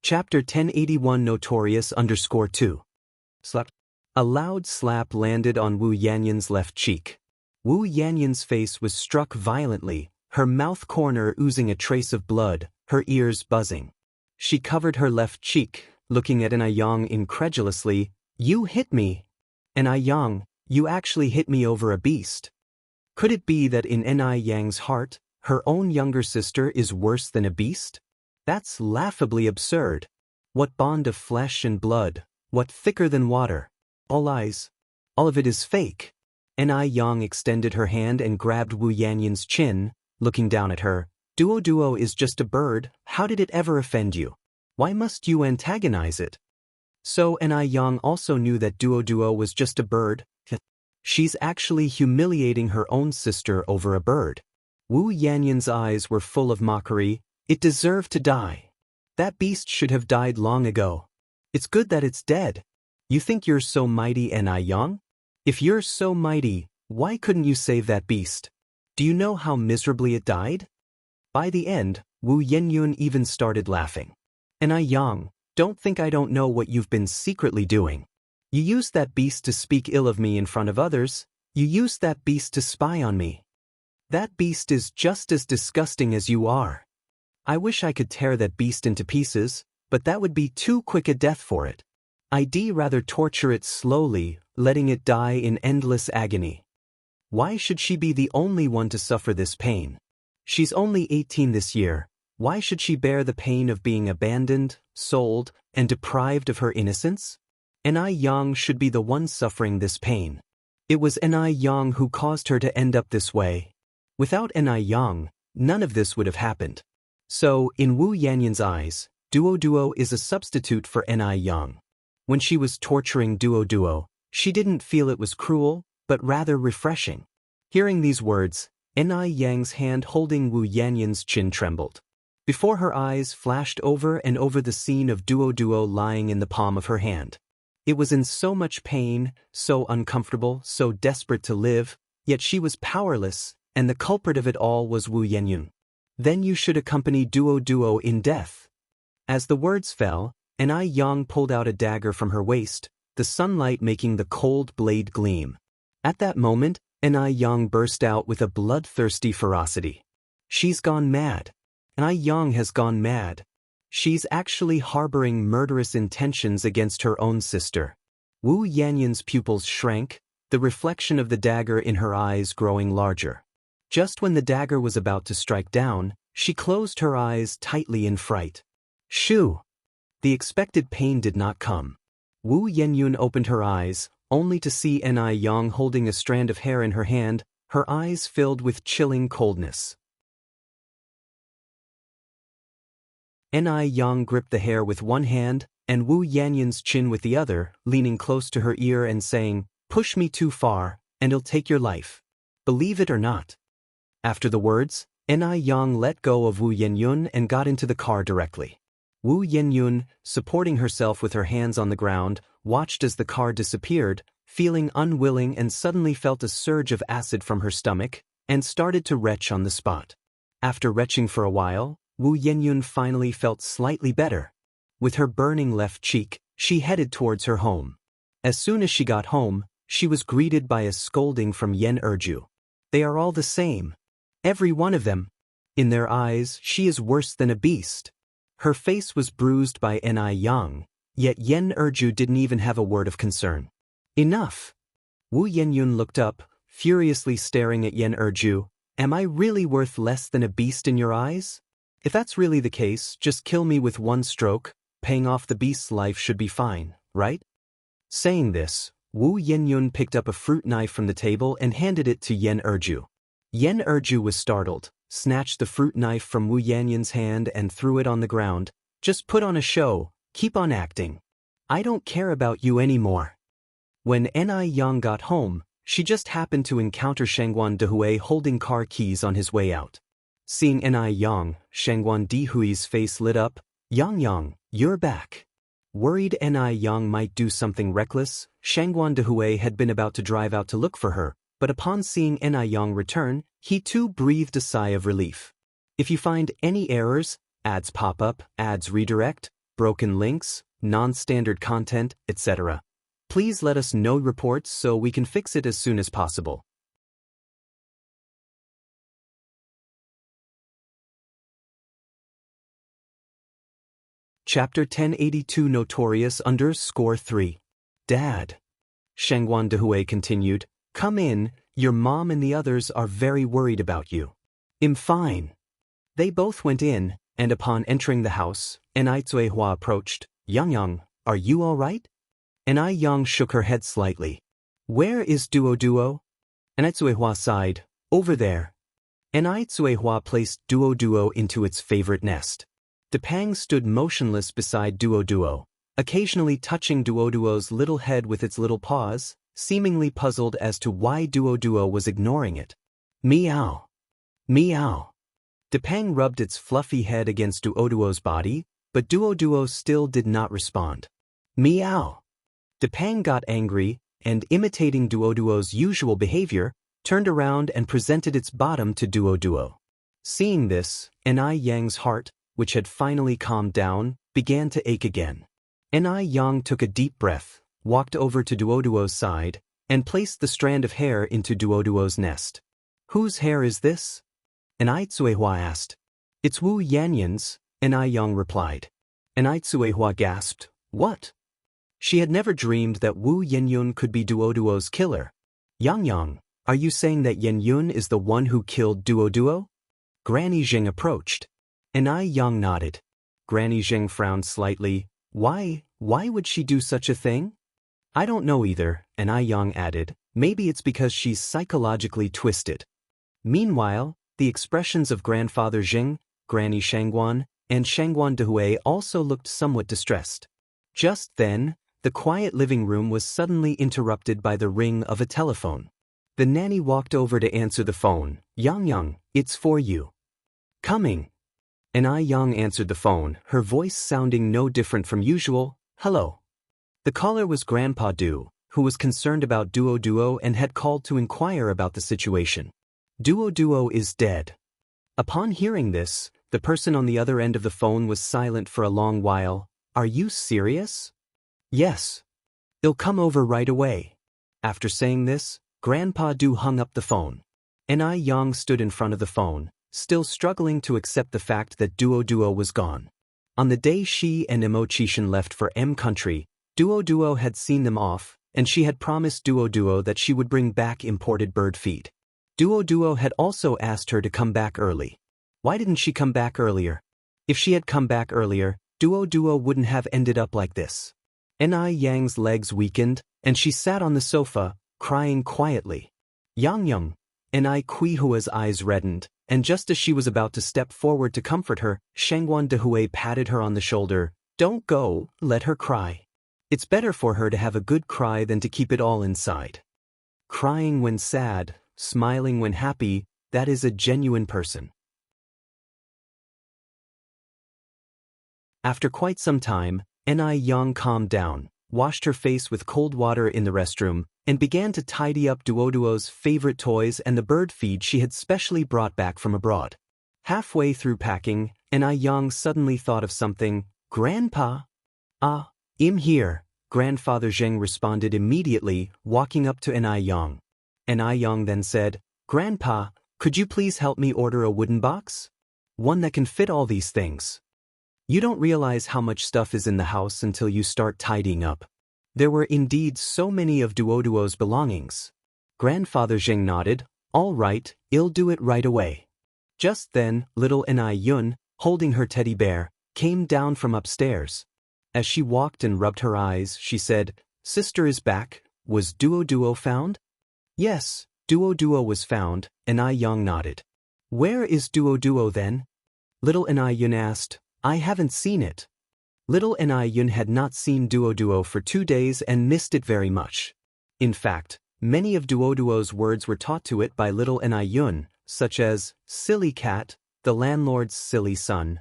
Chapter 1081 Notorious_2. Slap. A loud slap landed on Wu Yanyun's left cheek. Wu Yanyun's face was struck violently, her mouth corner oozing a trace of blood, her ears buzzing. She covered her left cheek, looking at Ni Yang incredulously. "You hit me. Ni Yang, you actually hit me over a beast." Could it be that in Ni Yang's heart, her own younger sister is worse than a beast? That's laughably absurd. What bond of flesh and blood, what thicker than water? All lies. All of it is fake. Ni Yang extended her hand and grabbed Wu Yanyan's chin, looking down at her. Duo is just a bird, how did it ever offend you? Why must you antagonize it? So Ni Yang also knew that Duo was just a bird. She's actually humiliating her own sister over a bird. Wu Yanyan's eyes were full of mockery. It deserved to die. That beast should have died long ago. It's good that it's dead. You think you're so mighty, Ni Yang? If you're so mighty, why couldn't you save that beast? Do you know how miserably it died? By the end, Wu Yenyun even started laughing. Ni Yang, don't think I don't know what you've been secretly doing. You used that beast to speak ill of me in front of others. You used that beast to spy on me. That beast is just as disgusting as you are. I wish I could tear that beast into pieces, but that would be too quick a death for it. I'd rather torture it slowly, letting it die in endless agony. Why should she be the only one to suffer this pain? She's only 18 this year. Why should she bear the pain of being abandoned, sold, and deprived of her innocence? Ni Yang should be the one suffering this pain. It was Ni Yang who caused her to end up this way. Without Ni Yang, none of this would have happened. So, in Wu Yanyan's eyes, Duo is a substitute for Ni Yang. When she was torturing Duo, she didn't feel it was cruel, but rather refreshing. Hearing these words, Ni Yang's hand holding Wu Yanyan's chin trembled. Before her eyes flashed over and over the scene of Duo lying in the palm of her hand. It was in so much pain, so uncomfortable, so desperate to live, yet she was powerless, and the culprit of it all was Wu Yenyun. Then you should accompany Duo in death. As the words fell, Ni Yang pulled out a dagger from her waist, the sunlight making the cold blade gleam. At that moment, Ni Yang burst out with a bloodthirsty ferocity. She's gone mad. Ni Yang has gone mad. She's actually harboring murderous intentions against her own sister. Wu Yanyan's pupils shrank, the reflection of the dagger in her eyes growing larger. Just when the dagger was about to strike down, she closed her eyes tightly in fright. Shoo! The expected pain did not come. Wu Yenyun opened her eyes, only to see Ni Yang holding a strand of hair in her hand, her eyes filled with chilling coldness. Ni Yang gripped the hair with one hand, and Wu Yanyan's chin with the other, leaning close to her ear and saying, "Push me too far, and it'll take your life. Believe it or not." After the words, Ni Yang let go of Wu Yenyun and got into the car directly. Wu Yenyun, supporting herself with her hands on the ground, watched as the car disappeared, feeling unwilling and suddenly felt a surge of acid from her stomach, and started to retch on the spot. After retching for a while, Wu Yenyun finally felt slightly better. With her burning left cheek, she headed towards her home. As soon as she got home, she was greeted by a scolding from Yen Erju. They are all the same. Every one of them. In their eyes, she is worse than a beast. Her face was bruised by Ni Yang, yet Yen Erju didn't even have a word of concern. Enough! Wu Yenyun looked up, furiously staring at Yen Erju. Am I really worth less than a beast in your eyes? If that's really the case, just kill me with one stroke. Paying off the beast's life should be fine, right? Saying this, Wu Yenyun picked up a fruit knife from the table and handed it to Yen Erju. Yen Erju was startled, snatched the fruit knife from Wu Yanyan's hand and threw it on the ground. Just put on a show, keep on acting. I don't care about you anymore. When Ni Yang got home, she just happened to encounter Shangguan Dehui holding car keys on his way out. Seeing Ni Yang, Shangguan Dehui's face lit up. Yang, you're back. Worried Ni Yang might do something reckless, Shangguan Dehui had been about to drive out to look for her, but upon seeing Ni Yang return, he too breathed a sigh of relief. If you find any errors, ads pop up, ads redirect, broken links, non-standard content, etc., please let us know reports so we can fix it as soon as possible. Chapter 1082 Notorious _3. Dad. Shangguan Dehui continued, come in, Your mom and the others are very worried about you. I'm fine. They both went in, and upon entering the house, Enai Zuehua approached. Yang, are you all right? Enai Yang shook her head slightly. Where is Duo? Enai Zuehua sighed. Over there. Enai Zuehua placed Duo into its favorite nest. Depang stood motionless beside Duo, occasionally touching Duo's little head with its little paws, seemingly puzzled as to why Duo was ignoring it. Meow. Meow. Depang rubbed its fluffy head against Duo's body, but Duo still did not respond. Meow. Depang got angry, and imitating Duo's usual behavior, turned around and presented its bottom to Duo. Seeing this, Enai Yang's heart, which had finally calmed down, began to ache again. Enai Yang took a deep breath, walked over to Duo's side, and placed the strand of hair into Duo's nest. Whose hair is this? Enai Zuehua asked. It's Wu Yanyan's, Enai Yang replied. Enai Zuehua gasped. What? She had never dreamed that Wu Yenyun could be Duo's killer. Yang, are you saying that Yenyun is the one who killed Duo? Granny Jing approached. Enai Yang nodded. Granny Jing frowned slightly. Why would she do such a thing? I don't know either, Enai Yang added. Maybe it's because she's psychologically twisted. Meanwhile, the expressions of Grandfather Jing, Granny Shangguan, and Shangguan Dehui also looked somewhat distressed. Just then, the quiet living room was suddenly interrupted by the ring of a telephone. The nanny walked over to answer the phone. Yang, it's for you. Coming. Enai Yang answered the phone, her voice sounding no different from usual. Hello. The caller was Grandpa Du, who was concerned about Duo and had called to inquire about the situation. Duo is dead. Upon hearing this, the person on the other end of the phone was silent for a long while. Are you serious? Yes. It'll come over right away. After saying this, Grandpa Du hung up the phone. Enai Yang stood in front of the phone, still struggling to accept the fact that Duo was gone. On the day she and Immersive left for M country, Duo had seen them off, and she had promised Duo that she would bring back imported bird feed. Duo had also asked her to come back early. Why didn't she come back earlier? If she had come back earlier, Duo wouldn't have ended up like this. Enai Yang's legs weakened, and she sat on the sofa, crying quietly. Yang, Enai Kuihua's eyes reddened, and just as she was about to step forward to comfort her, Shangguan Dehui patted her on the shoulder. Don't go, let her cry. It's better for her to have a good cry than to keep it all inside. Crying when sad, smiling when happy, that is a genuine person. After quite some time, Enai Yang calmed down, washed her face with cold water in the restroom, and began to tidy up Duo's favorite toys and the bird feed she had specially brought back from abroad. Halfway through packing, Enai Yang suddenly thought of something. Grandpa? Ah, I'm here, Grandfather Zheng responded immediately, walking up to Enai Yang. Enai Yang then said, Grandpa, could you please help me order a wooden box? One that can fit all these things. You don't realize how much stuff is in the house until you start tidying up. There were indeed so many of Duo's belongings. Grandfather Zheng nodded. All right, I'll do it right away. Just then, little Enai Yun, holding her teddy bear, came down from upstairs. As she walked and rubbed her eyes, she said, Sister is back. Was Duo found? Yes, Duo was found, Enai Yang nodded. Where is Duo then? Little Enai Yun asked. I haven't seen it. Little Enai Yun had not seen Duo for 2 days and missed it very much. In fact, many of Duo's words were taught to it by little Enai Yun, such as, silly cat, the landlord's silly son.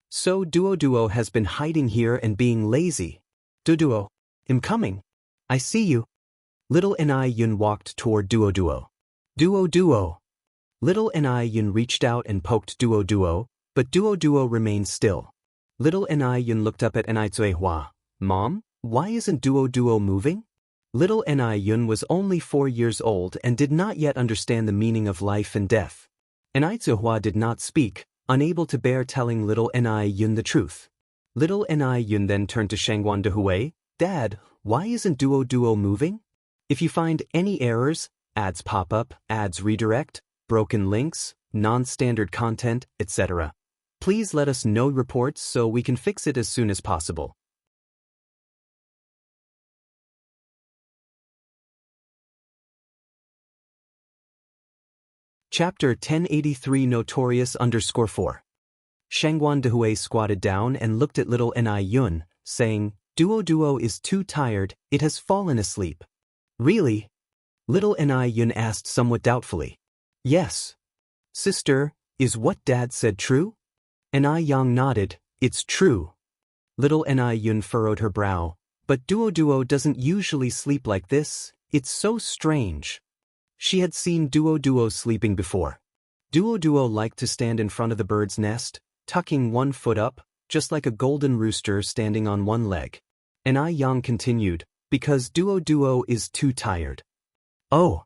So Duo has been hiding here and being lazy. Duo, I'm coming. I see you. Little Enai Yun walked toward Duo. Duo. Little Enai Yun reached out and poked Duo, but Duo remained still. Little Enai Yun looked up at Enai Zuehua. Mom, why isn't Duo moving? Little Enai Yun was only 4 years old and did not yet understand the meaning of life and death. Enai Zuehua did not speak, unable to bear telling little Enai Yun the truth. Little Enai Yun then turned to Shangguan Dehui. Dad, why isn't Duo moving? If you find any errors, ads pop up, ads redirect, broken links, non-standard content, etc. Please let us know reports so we can fix it as soon as possible. Chapter 1083 Notorious_4. Shangguan Dehui squatted down and looked at little Ni Yun, saying, Duo is too tired, it has fallen asleep. Really? Little Ni Yun asked somewhat doubtfully. Yes. Sister, is what Dad said true? Ni Yang nodded, it's true. Little Ni Yun furrowed her brow, but Duo doesn't usually sleep like this, it's so strange. She had seen Duo sleeping before. Duo liked to stand in front of the bird's nest, tucking one foot up, just like a golden rooster standing on one leg. Ni Yang continued, because Duo is too tired. Oh.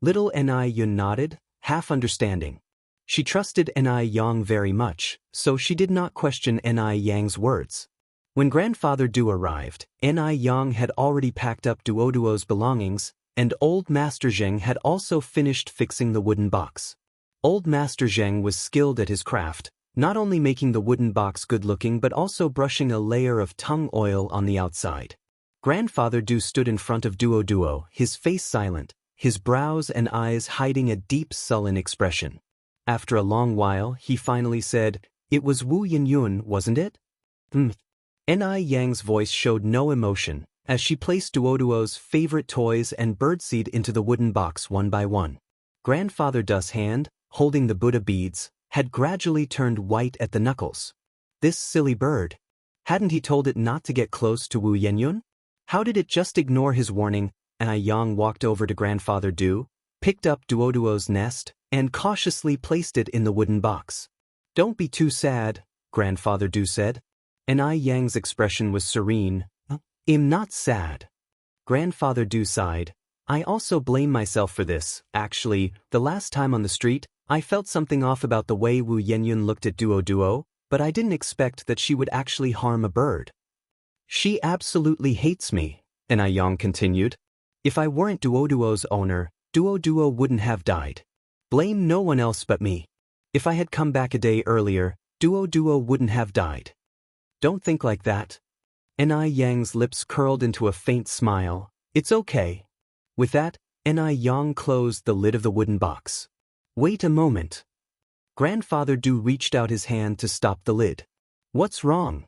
Little Ni Yun nodded, half understanding. She trusted Ni Yang very much, so she did not question Ni Yang's words. When Grandfather Du arrived, Ni Yang had already packed up Duo's belongings, and Old Master Zheng had also finished fixing the wooden box. Old Master Zheng was skilled at his craft, not only making the wooden box good-looking but also brushing a layer of tung oil on the outside. Grandfather Du stood in front of Duo, his face silent, his brows and eyes hiding a deep sullen expression. After a long while, he finally said, It was Wu Yinyun, wasn't it? Ni Yang's voice showed no emotion, as she placed Duo's favorite toys and birdseed into the wooden box one by one. Grandfather Du's hand, holding the Buddha beads, had gradually turned white at the knuckles. This silly bird. Hadn't he told it not to get close to Wu Yinyun? How did it just ignore his warning? Ni Yang walked over to Grandfather Du, picked up Duo's nest, and cautiously placed it in the wooden box. Don't be too sad, Grandfather Du said. Ni Yang's expression was serene. I'm not sad. Grandfather Du sighed. I also blame myself for this. Actually, the last time on the street, I felt something off about the way Wu Yinyun looked at Duo, but I didn't expect that she would actually harm a bird. She absolutely hates me, Ni Yang continued. If I weren't Duo's owner, Duo wouldn't have died. Blame no one else but me. If I had come back a day earlier, Duo wouldn't have died. Don't think like that. Ni Yang's lips curled into a faint smile. It's okay. With that, Ni Yang closed the lid of the wooden box. Wait a moment. Grandfather Du reached out his hand to stop the lid. What's wrong?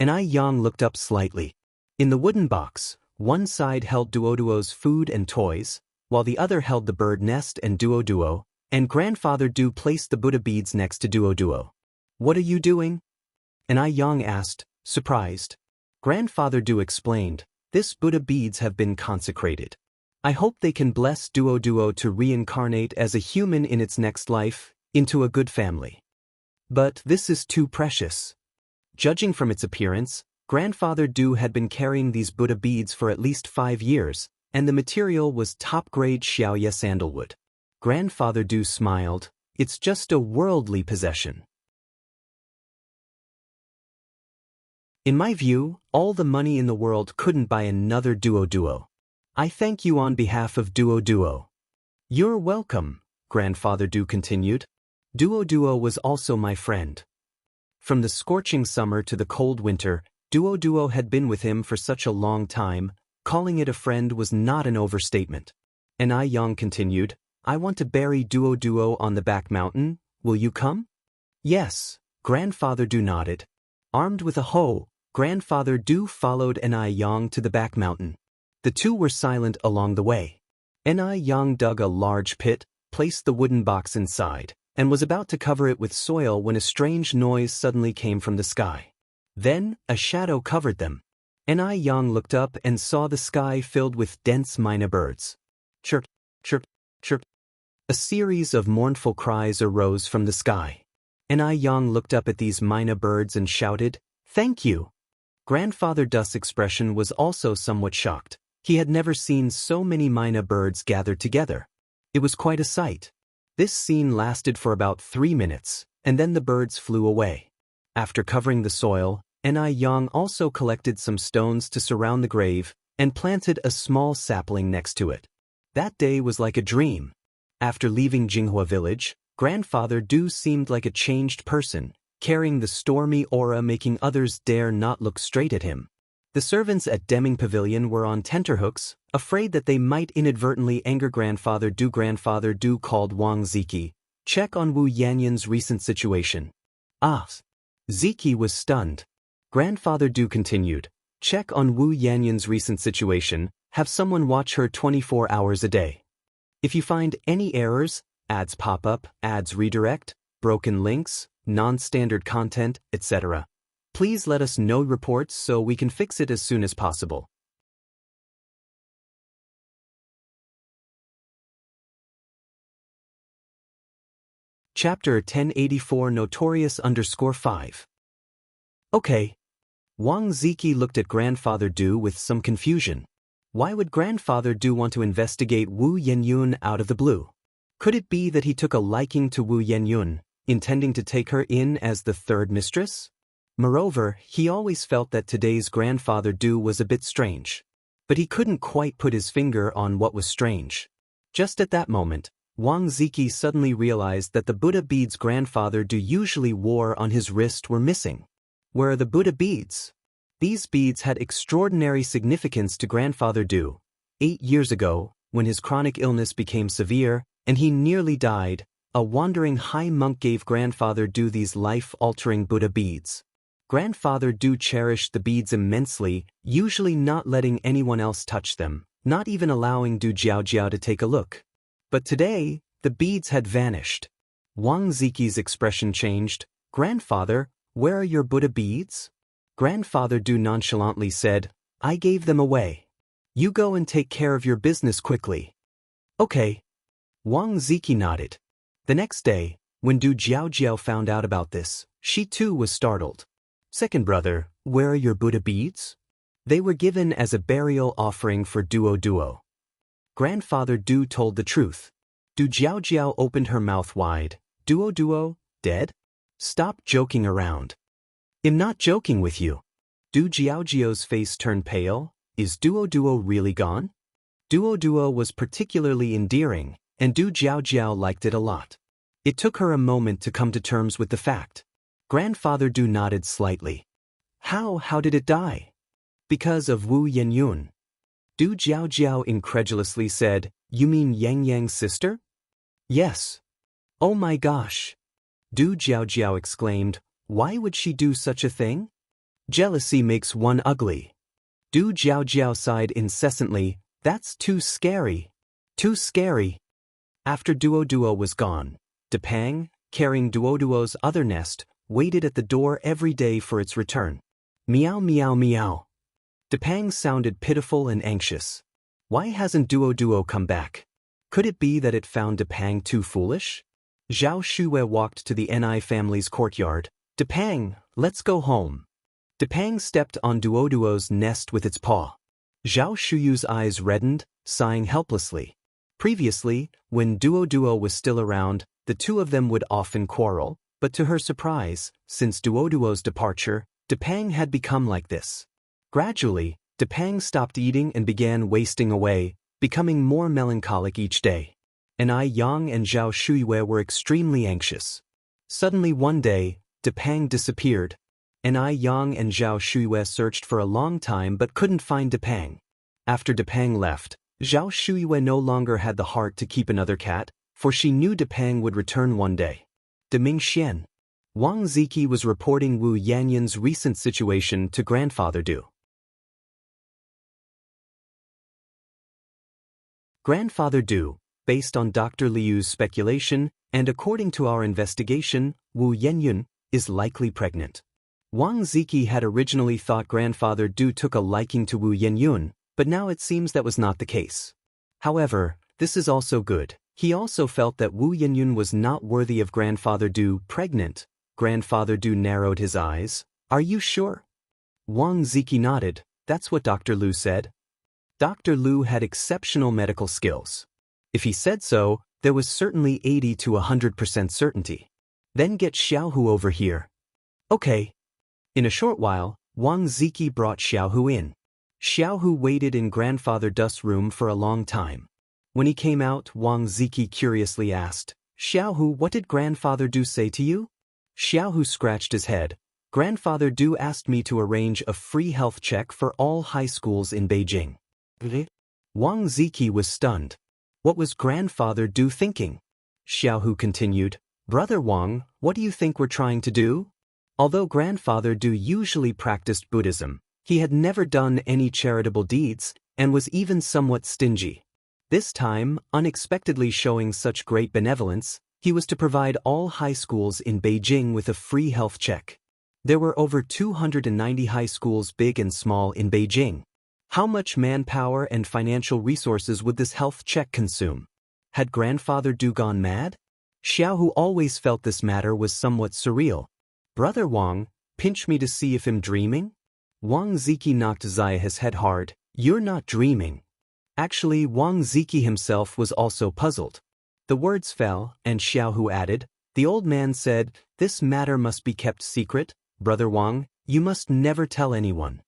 Ni Yang looked up slightly. In the wooden box, one side held Duo's food and toys, while the other held the bird nest and Duo, and Grandfather Du placed the Buddha beads next to Duo. What are you doing? Ni Yang asked, surprised. Grandfather Du explained, this Buddha beads have been consecrated. I hope they can bless Duo to reincarnate as a human in its next life, into a good family. But this is too precious. Judging from its appearance, Grandfather Du had been carrying these Buddha beads for at least 5 years, and the material was top-grade Xiaoye sandalwood. Grandfather Du smiled, it's just a worldly possession. In my view, all the money in the world couldn't buy another Duo. I thank you on behalf of Duo. You're welcome, Grandfather Du continued. Duo was also my friend. From the scorching summer to the cold winter, Duo had been with him for such a long time, calling it a friend was not an overstatement. Ni Yang continued, I want to bury Duo on the back mountain, will you come? Yes, Grandfather Du nodded. Armed with a hoe, Grandfather Du followed Ni Yang to the back mountain. The two were silent along the way. Ni Yang dug a large pit, placed the wooden box inside, and was about to cover it with soil when a strange noise suddenly came from the sky. Then, a shadow covered them. Ni Yang looked up and saw the sky filled with dense myna birds. Chirp, chirp, chirp. A series of mournful cries arose from the sky. Ni Yang looked up at these myna birds and shouted, Thank you. Grandfather Du's expression was also somewhat shocked. He had never seen so many myna birds gathered together. It was quite a sight. This scene lasted for about 3 minutes, and then the birds flew away. After covering the soil, Ni Yang also collected some stones to surround the grave and planted a small sapling next to it. That day was like a dream. After leaving Jinghua village, Grandfather Du seemed like a changed person, carrying the stormy aura making others dare not look straight at him. The servants at Deming Pavilion were on tenterhooks, afraid that they might inadvertently anger Grandfather Du. Grandfather Du called Wang Ziki, check on Wu Yanyan's recent situation. Ah! Ziki was stunned. Grandfather Du continued, check on Wu Yanyan's recent situation, have someone watch her 24 hours a day. If you find any errors, ads pop up, ads redirect, broken links, non-standard content, etc., please let us know reports so we can fix it as soon as possible. Chapter 1084 Notorious_5. Okay. Wang Ziki looked at Grandfather Du with some confusion. Why would Grandfather Du want to investigate Wu Yenyun out of the blue? Could it be that he took a liking to Wu Yenyun, intending to take her in as the third mistress? Moreover, he always felt that today's Grandfather Du was a bit strange. But he couldn't quite put his finger on what was strange. Just at that moment, Wang Ziki suddenly realized that the Buddha beads Grandfather Du usually wore on his wrist were missing. Where are the Buddha beads? These beads had extraordinary significance to Grandfather Du. 8 years ago, when his chronic illness became severe, and he nearly died, a wandering high monk gave Grandfather Du these life-altering Buddha beads. Grandfather Du cherished the beads immensely, usually not letting anyone else touch them, not even allowing Du Jiaojiao to take a look. But today, the beads had vanished. Wang Ziki's expression changed. Grandfather, where are your Buddha beads? Grandfather Du nonchalantly said, I gave them away. You go and take care of your business quickly. Okay. Wang Ziki nodded. The next day, when Du Jiaojiao found out about this, she too was startled. Second brother, where are your Buddha beads? They were given as a burial offering for Duo. Grandfather Du told the truth. Du Jiaojiao opened her mouth wide. Duo, dead? Stop joking around. I'm not joking with you. Du Jiaojiao's face turned pale. Is Duo really gone? Duo was particularly endearing, and Du Jiaojiao liked it a lot. It took her a moment to come to terms with the fact. Grandfather Du nodded slightly. How did it die? Because of Wu Yenyun. Du Jiaojiao incredulously said, You mean Yang Yang's sister? Yes. Oh my gosh. Du Jiaojiao exclaimed, Why would she do such a thing? Jealousy makes one ugly. Du Jiaojiao sighed incessantly, That's too scary. Too scary. After Duo was gone, Depang, carrying Duo's other nest, waited at the door every day for its return. Meow meow meow. Depang sounded pitiful and anxious. Why hasn't Duo come back? Could it be that it found Depang too foolish? Zhao Shue walked to the Ni family's courtyard. Depang, let's go home. Depang stepped on Duo's nest with its paw. Zhao Shu's eyes reddened, sighing helplessly. Previously, when Duo was still around, the two of them would often quarrel, but to her surprise, since Duo's departure, Depang had become like this. Gradually, Depang stopped eating and began wasting away, becoming more melancholic each day. Ni Yang and Zhao Shue were extremely anxious. Suddenly one day, Depang disappeared. Ni Yang and Zhao Shue searched for a long time but couldn't find Depang. After Depang left, Zhao Shue no longer had the heart to keep another cat, for she knew Depang would return one day. Deming Xian. Wang Ziki was reporting Wu Yanyan's recent situation to Grandfather Du. Grandfather Du, based on Dr. Liu's speculation, and according to our investigation, Wu Yanyan is likely pregnant. Wang Ziki had originally thought Grandfather Du took a liking to Wu Yenyun, but now it seems that was not the case. However, this is also good. He also felt that Wu Yenyun was not worthy of Grandfather Du pregnant. Grandfather Du narrowed his eyes. Are you sure? Wang Ziki nodded. That's what Dr. Liu said. Dr. Liu had exceptional medical skills. If he said so, there was certainly 80 to 100% certainty. Then get Xiaohu over here. Okay. In a short while, Wang Ziki brought Xiaohu in. Xiaohu waited in Grandfather Du's room for a long time. When he came out, Wang Ziki curiously asked, Xiaohu, what did Grandfather Du say to you? Xiaohu scratched his head. Grandfather Du asked me to arrange a free health check for all high schools in Beijing. Wang Ziki was stunned. What was Grandfather Du thinking? Xiaohu continued, Brother Wang, what do you think we're trying to do? Although Grandfather Du usually practiced Buddhism, he had never done any charitable deeds, and was even somewhat stingy. This time, unexpectedly showing such great benevolence, he was to provide all high schools in Beijing with a free health check. There were over 290 high schools, big and small, in Beijing. How much manpower and financial resources would this health check consume? Had Grandfather Du gone mad? Xiaohu always felt this matter was somewhat surreal. Brother Wang, pinch me to see if I'm dreaming? Wang Ziki knocked Ziya's head hard. You're not dreaming. Actually, Wang Ziki himself was also puzzled. The words fell, and Xiaohu added, the old man said, this matter must be kept secret. Brother Wang, you must never tell anyone.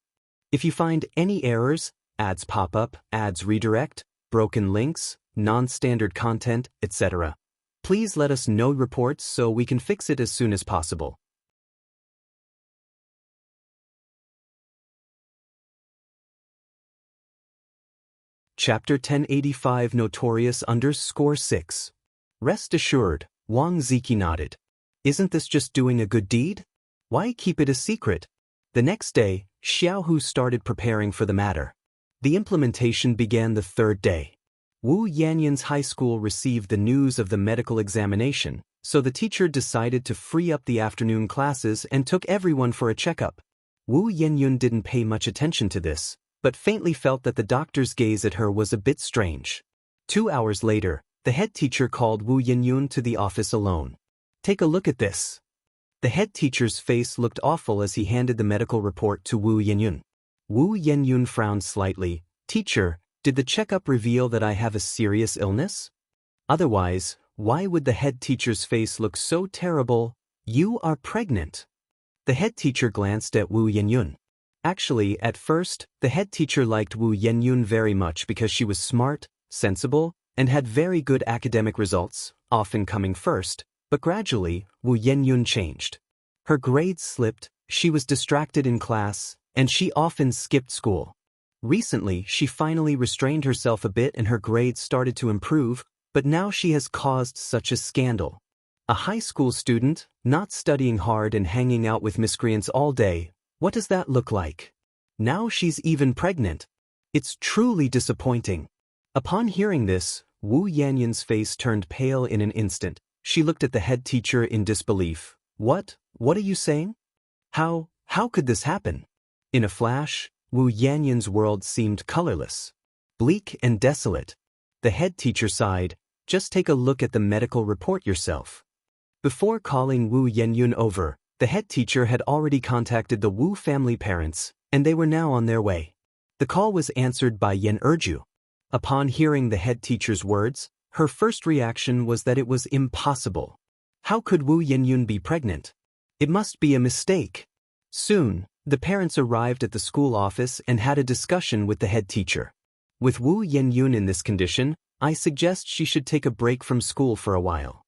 If you find any errors, ads pop up, ads redirect, broken links, non-standard content, etc., please let us know reports so we can fix it as soon as possible. Chapter 1085 Notorious _6. Rest assured, Wang Ziki nodded. Isn't this just doing a good deed? Why keep it a secret? The next day, Xiaohu started preparing for the matter. The implementation began the third day. Wu Yanyan's high school received the news of the medical examination, so the teacher decided to free up the afternoon classes and took everyone for a checkup. Wu Yanyan didn't pay much attention to this, but faintly felt that the doctor's gaze at her was a bit strange. 2 hours later, the head teacher called Wu Yanyan to the office alone. Take a look at this. The head teacher's face looked awful as he handed the medical report to Wu Yanyan. Wu Yanyan frowned slightly. Teacher, did the checkup reveal that I have a serious illness? Otherwise, why would the head teacher's face look so terrible? You are pregnant. The head teacher glanced at Wu Yanyan. Actually, at first, the head teacher liked Wu Yanyan very much because she was smart, sensible, and had very good academic results, often coming first, but gradually, Wu Yanyan changed. Her grades slipped, she was distracted in class, and she often skipped school. Recently, she finally restrained herself a bit and her grades started to improve, but now she has caused such a scandal. A high school student, not studying hard and hanging out with miscreants all day, what does that look like? Now she's even pregnant. It's truly disappointing. Upon hearing this, Wu Yanyan's face turned pale in an instant. She looked at the head teacher in disbelief. What are you saying? How could this happen? In a flash, Wu Yanyan's world seemed colorless, bleak and desolate. The head teacher sighed. Just take a look at the medical report yourself. Before calling Wu Yanyan over, the head teacher had already contacted the Wu family parents, and they were now on their way. The call was answered by Yan Erju. Upon hearing the head teacher's words, her first reaction was that it was impossible. How could Wu Yanyan be pregnant? It must be a mistake. Soon, the parents arrived at the school office and had a discussion with the head teacher. With Wu Yanyan in this condition, I suggest she should take a break from school for a while.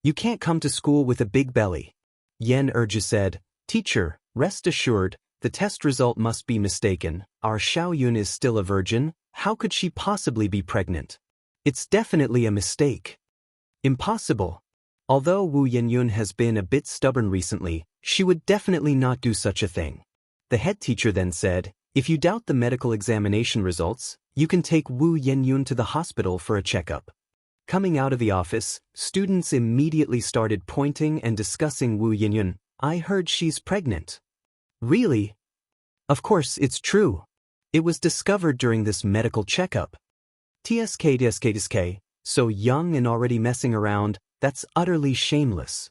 You can't come to school with a big belly. Yan Erju said, Teacher, rest assured, the test result must be mistaken. Our Xiaoyun is still a virgin. How could she possibly be pregnant? It's definitely a mistake. Impossible. Although Wu Yanyan has been a bit stubborn recently, she would definitely not do such a thing. The head teacher then said, if you doubt the medical examination results, you can take Wu Yanyan to the hospital for a checkup. Coming out of the office, students immediately started pointing and discussing Wu Yanyan. I heard she's pregnant. Really? Of course, it's true. It was discovered during this medical checkup. TSK, so young and already messing around, that's utterly shameless.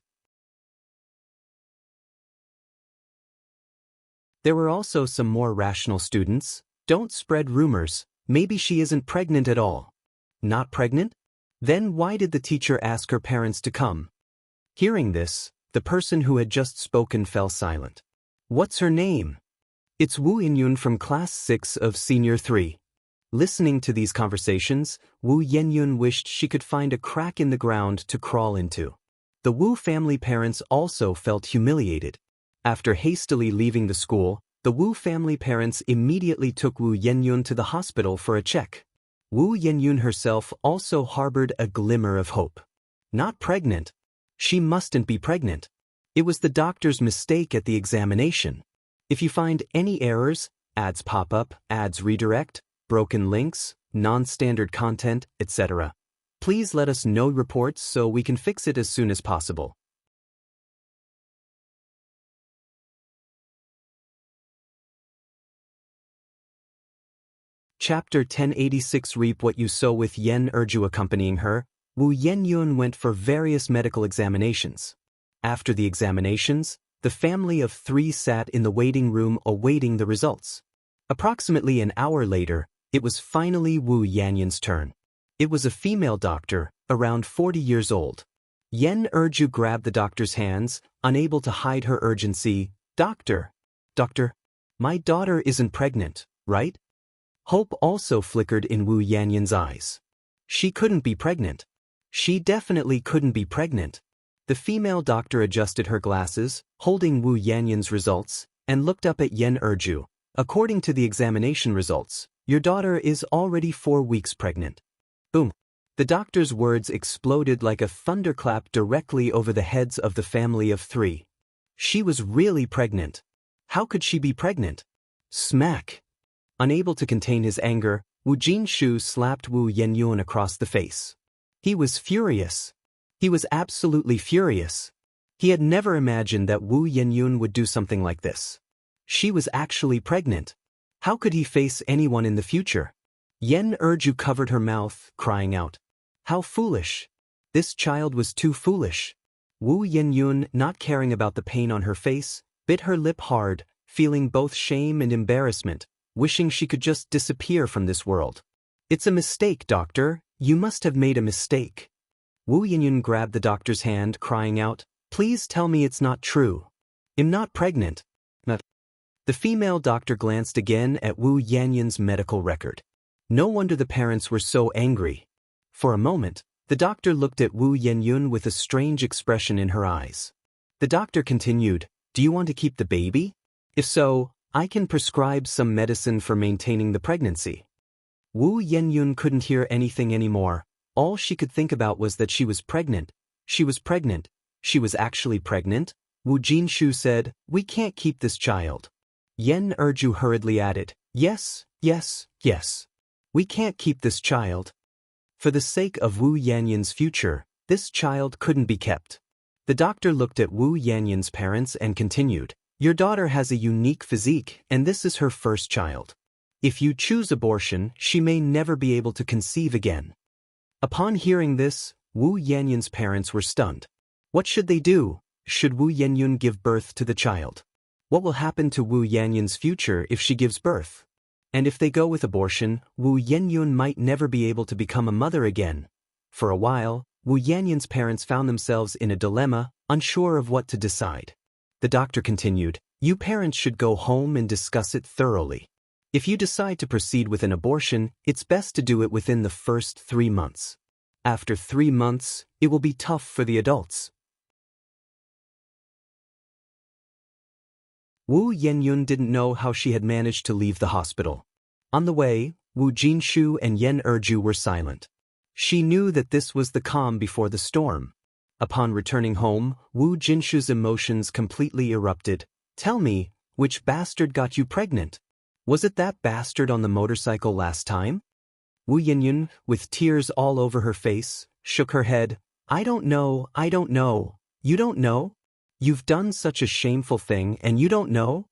There were also some more rational students. Don't spread rumors. Maybe she isn't pregnant at all. Not pregnant? Then why did the teacher ask her parents to come? Hearing this, the person who had just spoken fell silent. What's her name? It's Wu Yanyan from class 6 of senior 3. Listening to these conversations, Wu Yenyun wished she could find a crack in the ground to crawl into. The Wu family parents also felt humiliated. After hastily leaving the school, the Wu family parents immediately took Wu Yenyun to the hospital for a check. Wu Yenyun herself also harbored a glimmer of hope. Not pregnant. She mustn't be pregnant. It was the doctor's mistake at the examination. If you find any errors, ads pop up, ads redirect, broken links, non-standard content, etc., please let us know reports so we can fix it as soon as possible. Chapter 1086. Reap what you sow. With Yen Erju accompanying her, Wu Yenyun went for various medical examinations. After the examinations, the family of 3 sat in the waiting room awaiting the results. Approximately an hour later, it was finally Wu Yenyun's turn. It was a female doctor, around 40 years old. Yen Erju grabbed the doctor's hands, unable to hide her urgency. Doctor, my daughter isn't pregnant, right? Hope also flickered in Wu Yenyun's eyes. She couldn't be pregnant. She definitely couldn't be pregnant. The female doctor adjusted her glasses, holding Wu Yenyun's results, and looked up at Yen Erju. According to the examination results, your daughter is already 4 weeks pregnant. Boom. The doctor's words exploded like a thunderclap directly over the heads of the family of 3. She was really pregnant. How could she be pregnant? Smack. Unable to contain his anger, Wu Jinshu slapped Wu Yenyun across the face. He was furious. He was absolutely furious. He had never imagined that Wu Yenyun would do something like this. She was actually pregnant. How could he face anyone in the future? Yen Erju covered her mouth, crying out. How foolish. This child was too foolish. Wu Yenyun, not caring about the pain on her face, bit her lip hard, feeling both shame and embarrassment, wishing she could just disappear from this world. It's a mistake, doctor. You must have made a mistake. Wu Yenyun grabbed the doctor's hand, crying out, please tell me it's not true. I'm not pregnant. The female doctor glanced again at Wu Yenyun's medical record. No wonder the parents were so angry. For a moment, the doctor looked at Wu Yenyun with a strange expression in her eyes. The doctor continued, do you want to keep the baby? If so, I can prescribe some medicine for maintaining the pregnancy. Wu Yenyun couldn't hear anything anymore. All she could think about was that she was pregnant. She was pregnant. She was actually pregnant. Wu Jinshu said, we can't keep this child. Yen Erju hurriedly added, yes. We can't keep this child. For the sake of Wu Yenyun's future, this child couldn't be kept. The doctor looked at Wu Yenyun's parents and continued, your daughter has a unique physique, and this is her first child. If you choose abortion, she may never be able to conceive again. Upon hearing this, Wu Yenyun's parents were stunned. What should they do? Should Wu Yenyun give birth to the child? What will happen to Wu Yenyun's future if she gives birth? And if they go with abortion, Wu Yenyun might never be able to become a mother again. For a while, Wu Yenyun's parents found themselves in a dilemma, unsure of what to decide. The doctor continued, you parents should go home and discuss it thoroughly. If you decide to proceed with an abortion, it's best to do it within the first 3 months. After 3 months, it will be tough for the adults. Wu Yenyun didn't know how she had managed to leave the hospital. On the way, Wu Jinshu and Yen Erju were silent. She knew that this was the calm before the storm. Upon returning home, Wu Jinshu's emotions completely erupted. Tell me, which bastard got you pregnant? Was it that bastard on the motorcycle last time? Wu Yenyun, with tears all over her face, shook her head. I don't know. You don't know? You've done such a shameful thing and you don't know?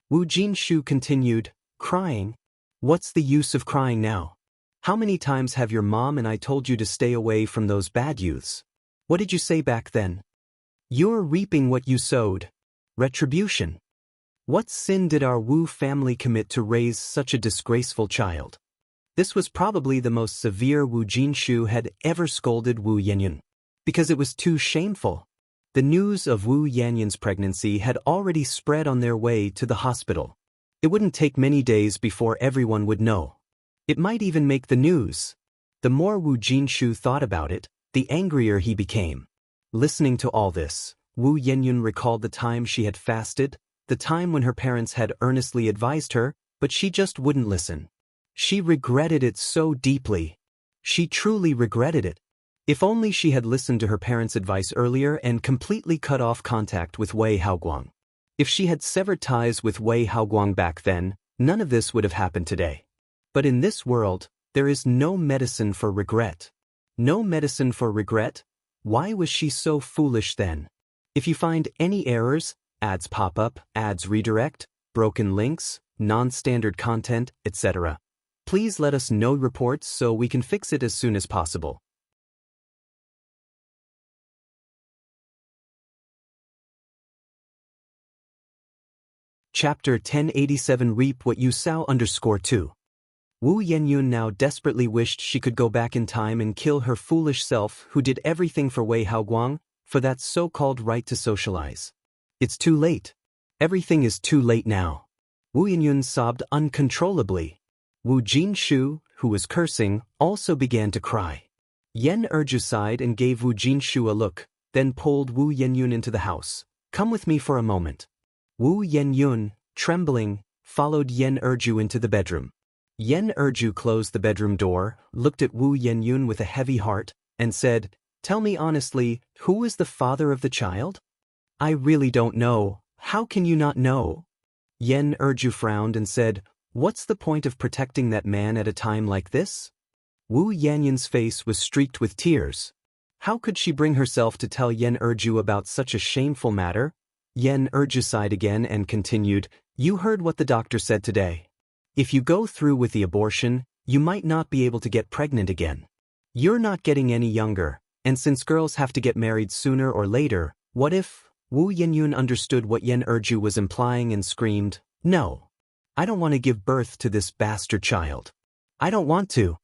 Wu Jinshu continued, crying. What's the use of crying now? How many times have your mom and I told you to stay away from those bad youths? What did you say back then? You're reaping what you sowed. Retribution. What sin did our Wu family commit to raise such a disgraceful child? This was probably the most severe Wu Jinshu had ever scolded Wu Yenyun. Because it was too shameful. The news of Wu Yenyun's pregnancy had already spread on their way to the hospital. It wouldn't take many days before everyone would know. It might even make the news. The more Wu Jinshu thought about it, the angrier he became. Listening to all this, Wu Yenyun recalled the time she had fasted, the time when her parents had earnestly advised her, but she just wouldn't listen. She regretted it so deeply. She truly regretted it. If only she had listened to her parents' advice earlier and completely cut off contact with Wei Haoguang. If she had severed ties with Wei Haoguang back then, none of this would have happened today. But in this world, there is no medicine for regret. No medicine for regret? Why was she so foolish then? If you find any errors, ads pop up, ads redirect, broken links, non-standard content, etc., please let us know reports so we can fix it as soon as possible. Chapter 1087 Reap What You Sow _2. Wu Yenyun now desperately wished she could go back in time and kill her foolish self who did everything for Wei Haoguang, for that so-called right to socialize. It's too late. Everything is too late now. Wu Yenyun sobbed uncontrollably. Wu Jinshu, who was cursing, also began to cry. Yen Erju sighed and gave Wu Jinshu a look, then pulled Wu Yenyun into the house. Come with me for a moment. Wu Yenyun, trembling, followed Yen Erju into the bedroom. Yen Erju closed the bedroom door, looked at Wu Yenyun with a heavy heart, and said, "Tell me honestly, who is the father of the child?" "I really don't know. How can you not know?" Yen Erju frowned and said, "What's the point of protecting that man at a time like this?" Wu Yenyun's face was streaked with tears. How could she bring herself to tell Yen Erju about such a shameful matter? Yen Erju sighed again and continued, "You heard what the doctor said today. If you go through with the abortion, you might not be able to get pregnant again. You're not getting any younger, and since girls have to get married sooner or later, what if—" Wu Yenyun understood what Yen Erju was implying and screamed, "No. I don't want to give birth to this bastard child. I don't want to."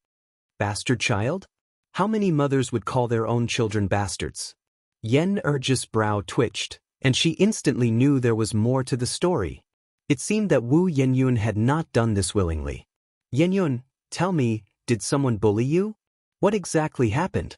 Bastard child? How many mothers would call their own children bastards? Yen Erju's brow twitched, and she instantly knew there was more to the story. It seemed that Wu Yenyun had not done this willingly. "Yenyun, tell me, did someone bully you? What exactly happened?"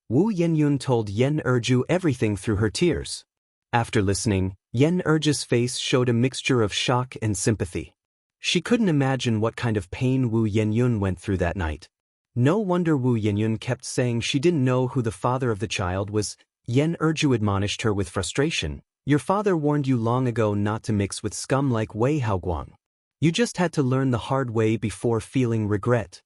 Wu Yenyun told Yen Erju everything through her tears. After listening, Yen Erju's face showed a mixture of shock and sympathy. She couldn't imagine what kind of pain Wu Yenyun went through that night. No wonder Wu Yenyun kept saying she didn't know who the father of the child was. Yen Erju admonished her with frustration. "Your father warned you long ago not to mix with scum like Wei Haoguang. You just had to learn the hard way before feeling regret.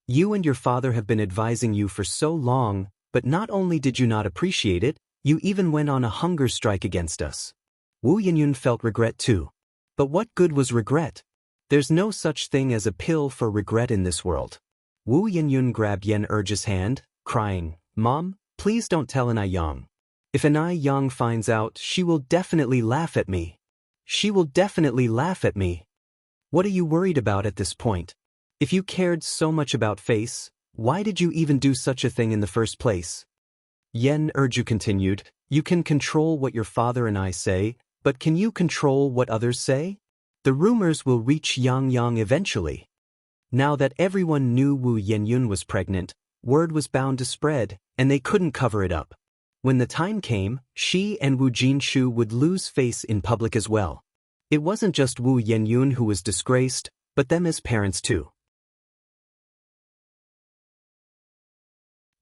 You and your father have been advising you for so long, but not only did you not appreciate it, you even went on a hunger strike against us." Wu Yenyun felt regret too. But what good was regret? There's no such thing as a pill for regret in this world. Wu Yenyun grabbed Yen Erju's hand, crying, "Mom, please don't tell Anai Yang. If Anai Yang finds out, she will definitely laugh at me. She will definitely laugh at me. What are you worried about at this point? If you cared so much about face, why did you even do such a thing in the first place?" Yen Erju continued, "You can control what your father and I say, but can you control what others say? The rumors will reach Yang eventually." Now that everyone knew Wu Yenyun was pregnant, word was bound to spread, and they couldn't cover it up. When the time came, she and Wu Jinshu would lose face in public as well. It wasn't just Wu Yenyun who was disgraced, but them as parents too.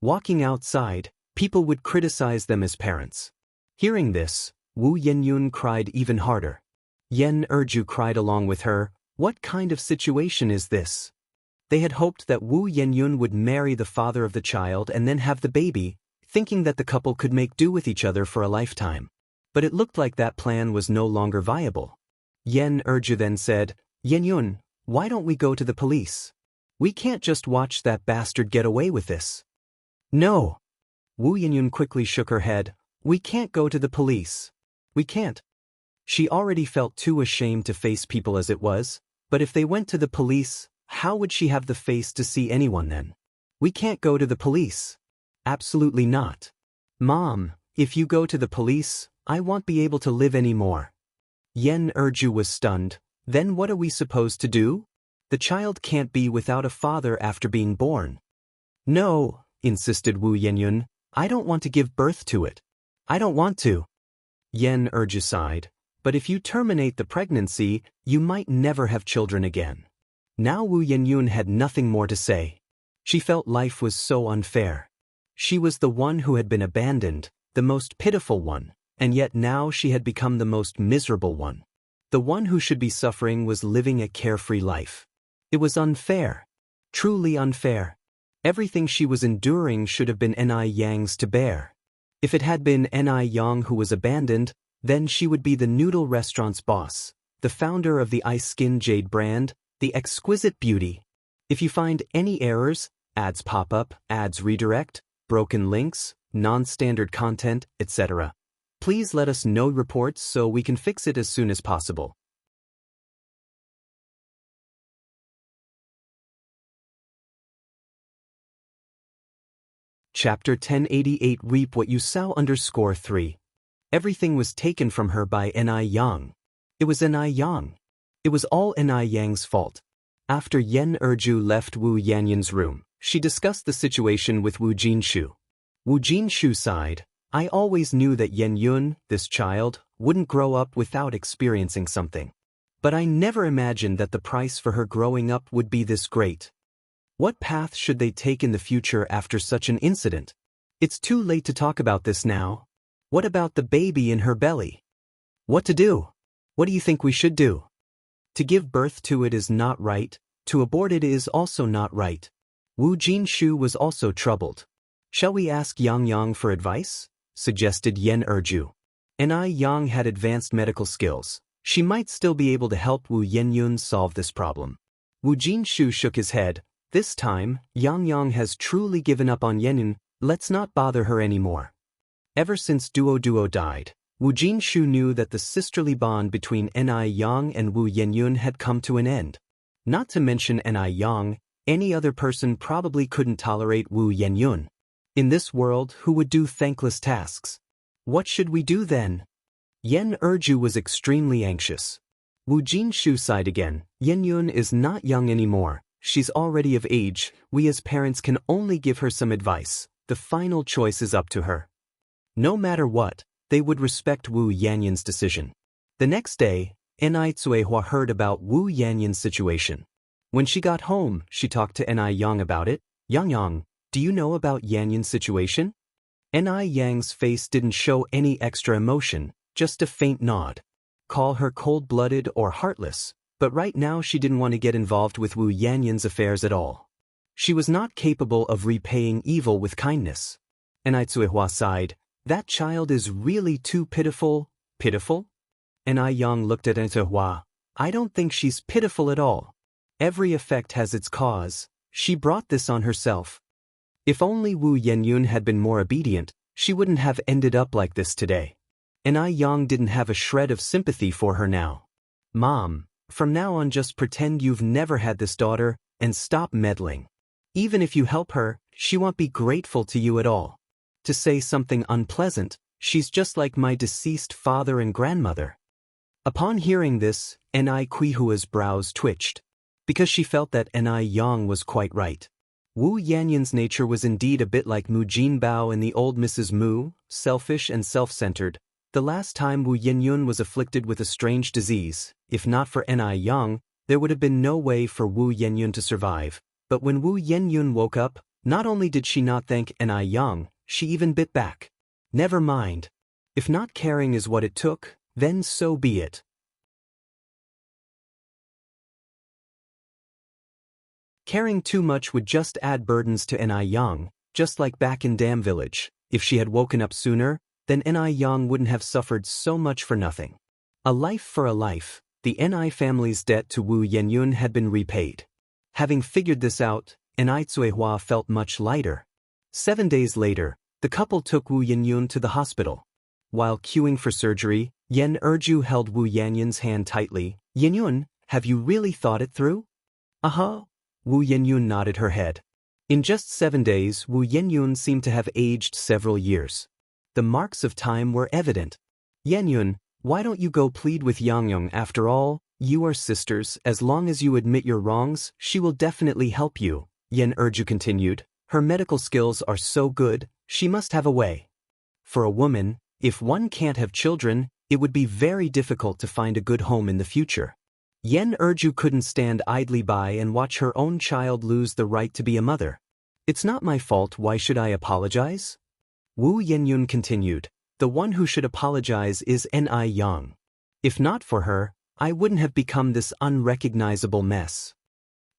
Walking outside, people would criticize them as parents. Hearing this, Wu Yenyun cried even harder. Yen Erju cried along with her. What kind of situation is this? They had hoped that Wu Yenyun would marry the father of the child and then have the baby, thinking that the couple could make do with each other for a lifetime. But it looked like that plan was no longer viable. Yen Erju then said, "Yenyun, why don't we go to the police? We can't just watch that bastard get away with this." "No." Wu Yenyun quickly shook her head. "We can't go to the police. We can't." She already felt too ashamed to face people as it was, but if they went to the police, how would she have the face to see anyone then? "We can't go to the police. Absolutely not. Mom, if you go to the police, I won't be able to live anymore." Yen Erju was stunned. "Then what are we supposed to do?" The child can't be without a father after being born. No, insisted Wu Yenyun, I don't want to give birth to it. I don't want to. Yen Erju sighed, but if you terminate the pregnancy, you might never have children again. Now Wu Yenyun had nothing more to say. She felt life was so unfair. She was the one who had been abandoned, the most pitiful one, and yet now she had become the most miserable one. The one who should be suffering was living a carefree life. It was unfair. Truly unfair. Everything she was enduring should have been Ni Yang's to bear. If it had been Ni Yang who was abandoned, then she would be the noodle restaurant's boss, the founder of the Ice Skin Jade brand, the exquisite beauty. If you find any errors, ads pop up, ads redirect, broken links, non-standard content, etc., please let us know reports so we can fix it as soon as possible. Chapter 1088 Reap What You Sow _3. Everything was taken from her by Ni Yang. It was Ni Yang. It was all Ni Yang's fault. After Yen Erju left Wu Yanyun's room, she discussed the situation with Wu Jinshu. Wu Jinshu sighed, I always knew that Yen Yun, this child, wouldn't grow up without experiencing something. But I never imagined that the price for her growing up would be this great. What path should they take in the future after such an incident? It's too late to talk about this now. What about the baby in her belly? What to do? What do you think we should do? To give birth to it is not right, to abort it is also not right. Wu Jinshu was also troubled. Shall we ask Yang Yang for advice? Suggested Yen Erju. Ni Yang had advanced medical skills. She might still be able to help Wu Yenyun solve this problem. Wu Jinshu shook his head. This time, Yang Yang has truly given up on Yenyun, let's not bother her anymore. Ever since Duo died, Wu Jinshu knew that the sisterly bond between Ni Yang and Wu Yenyun had come to an end. Not to mention Ni Yang, any other person probably couldn't tolerate Wu Yenyun. In this world, who would do thankless tasks? What should we do then? Yen Erju was extremely anxious. Wu Jinshu sighed again. Yenyun is not young anymore. She's already of age. We as parents can only give her some advice. The final choice is up to her. No matter what, they would respect Wu Yanyun's decision. The next day, Ni Tsuehua heard about Wu Yanyun's situation. When she got home, she talked to Ni Yang about it. Yang, do you know about Yanyun's situation? Ni Yang's face didn't show any extra emotion, just a faint nod. Call her cold-blooded or heartless, but right now she didn't want to get involved with Wu Yanyun's affairs at all. She was not capable of repaying evil with kindness. Ni Tsuehua sighed. That child is really too pitiful. Pitiful? Ni Yang looked at Ni Tsuehua. I don't think she's pitiful at all. Every effect has its cause. She brought this on herself. If only Wu Yenyun had been more obedient, she wouldn't have ended up like this today. Ni Yang didn't have a shred of sympathy for her now. Mom, from now on just pretend you've never had this daughter, and stop meddling. Even if you help her, she won't be grateful to you at all. To say something unpleasant, she's just like my deceased father and grandmother. Upon hearing this, Ni Quihua's brows twitched, because she felt that Ni Yang was quite right. Wu Yanyun's nature was indeed a bit like Mu Jinbao and the old Mrs. Mu, selfish and self-centered. The last time Wu Yenyun was afflicted with a strange disease, if not for Ni Yang, there would have been no way for Wu Yenyun to survive. But when Wu Yenyun woke up, not only did she not thank Ni Yang, she even bit back. Never mind. If not caring is what it took, then so be it. Caring too much would just add burdens to Ni Yang, just like back in Dam Village. If she had woken up sooner, then Ni Yang wouldn't have suffered so much for nothing. A life for a life, the Ni family's debt to Wu Yenyun had been repaid. Having figured this out, Ni Tsuehua felt much lighter. 7 days later, the couple took Wu Yenyun to the hospital. While queuing for surgery, Yen Erju held Wu Yanyun's hand tightly. Yenyun, have you really thought it through? Uh-huh. Wu Yenyun nodded her head. In just 7 days, Wu Yenyun seemed to have aged several years. The marks of time were evident. Yenyun, why don't you go plead with Yang Yang after all? You are sisters, as long as you admit your wrongs, she will definitely help you, Yen Erju continued. Her medical skills are so good, she must have a way. For a woman, if one can't have children, it would be very difficult to find a good home in the future. Yen Erju couldn't stand idly by and watch her own child lose the right to be a mother. It's not my fault, why should I apologize? Wu Yenyun continued. The one who should apologize is Ni Yang. If not for her, I wouldn't have become this unrecognizable mess.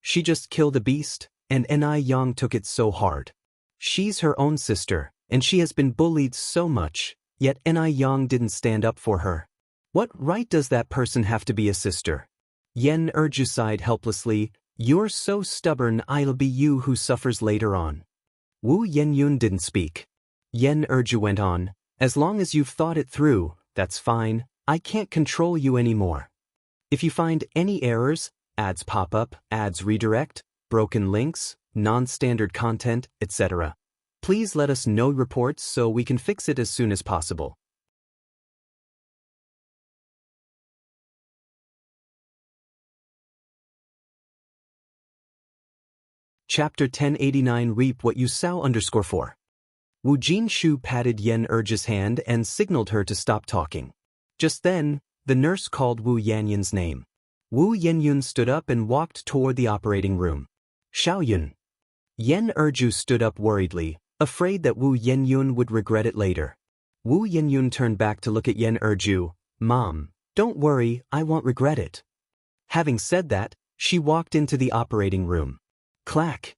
She just killed a beast, and Ni Yang took it so hard. She's her own sister, and she has been bullied so much, yet Ni Yang didn't stand up for her. What right does that person have to be a sister? Yen Erju sighed helplessly. You're so stubborn, it'll be you who suffers later on. Wu Yenyun didn't speak. Yen Erju went on. As long as you've thought it through, that's fine, I can't control you anymore. If you find any errors, ads pop up, ads redirect, broken links, non-standard content, etc., please let us know reports so we can fix it as soon as possible. Chapter 1089 Reap What You Sow _4. Wu Jinshu patted Yen Erju's hand and signaled her to stop talking. Just then, the nurse called Wu Yanyun's name. Wu Yenyun stood up and walked toward the operating room. Xiaoyun. Yen Erju stood up worriedly, afraid that Wu Yenyun would regret it later. Wu Yenyun turned back to look at Yen Erju. Mom, don't worry, I won't regret it. Having said that, she walked into the operating room. Clack.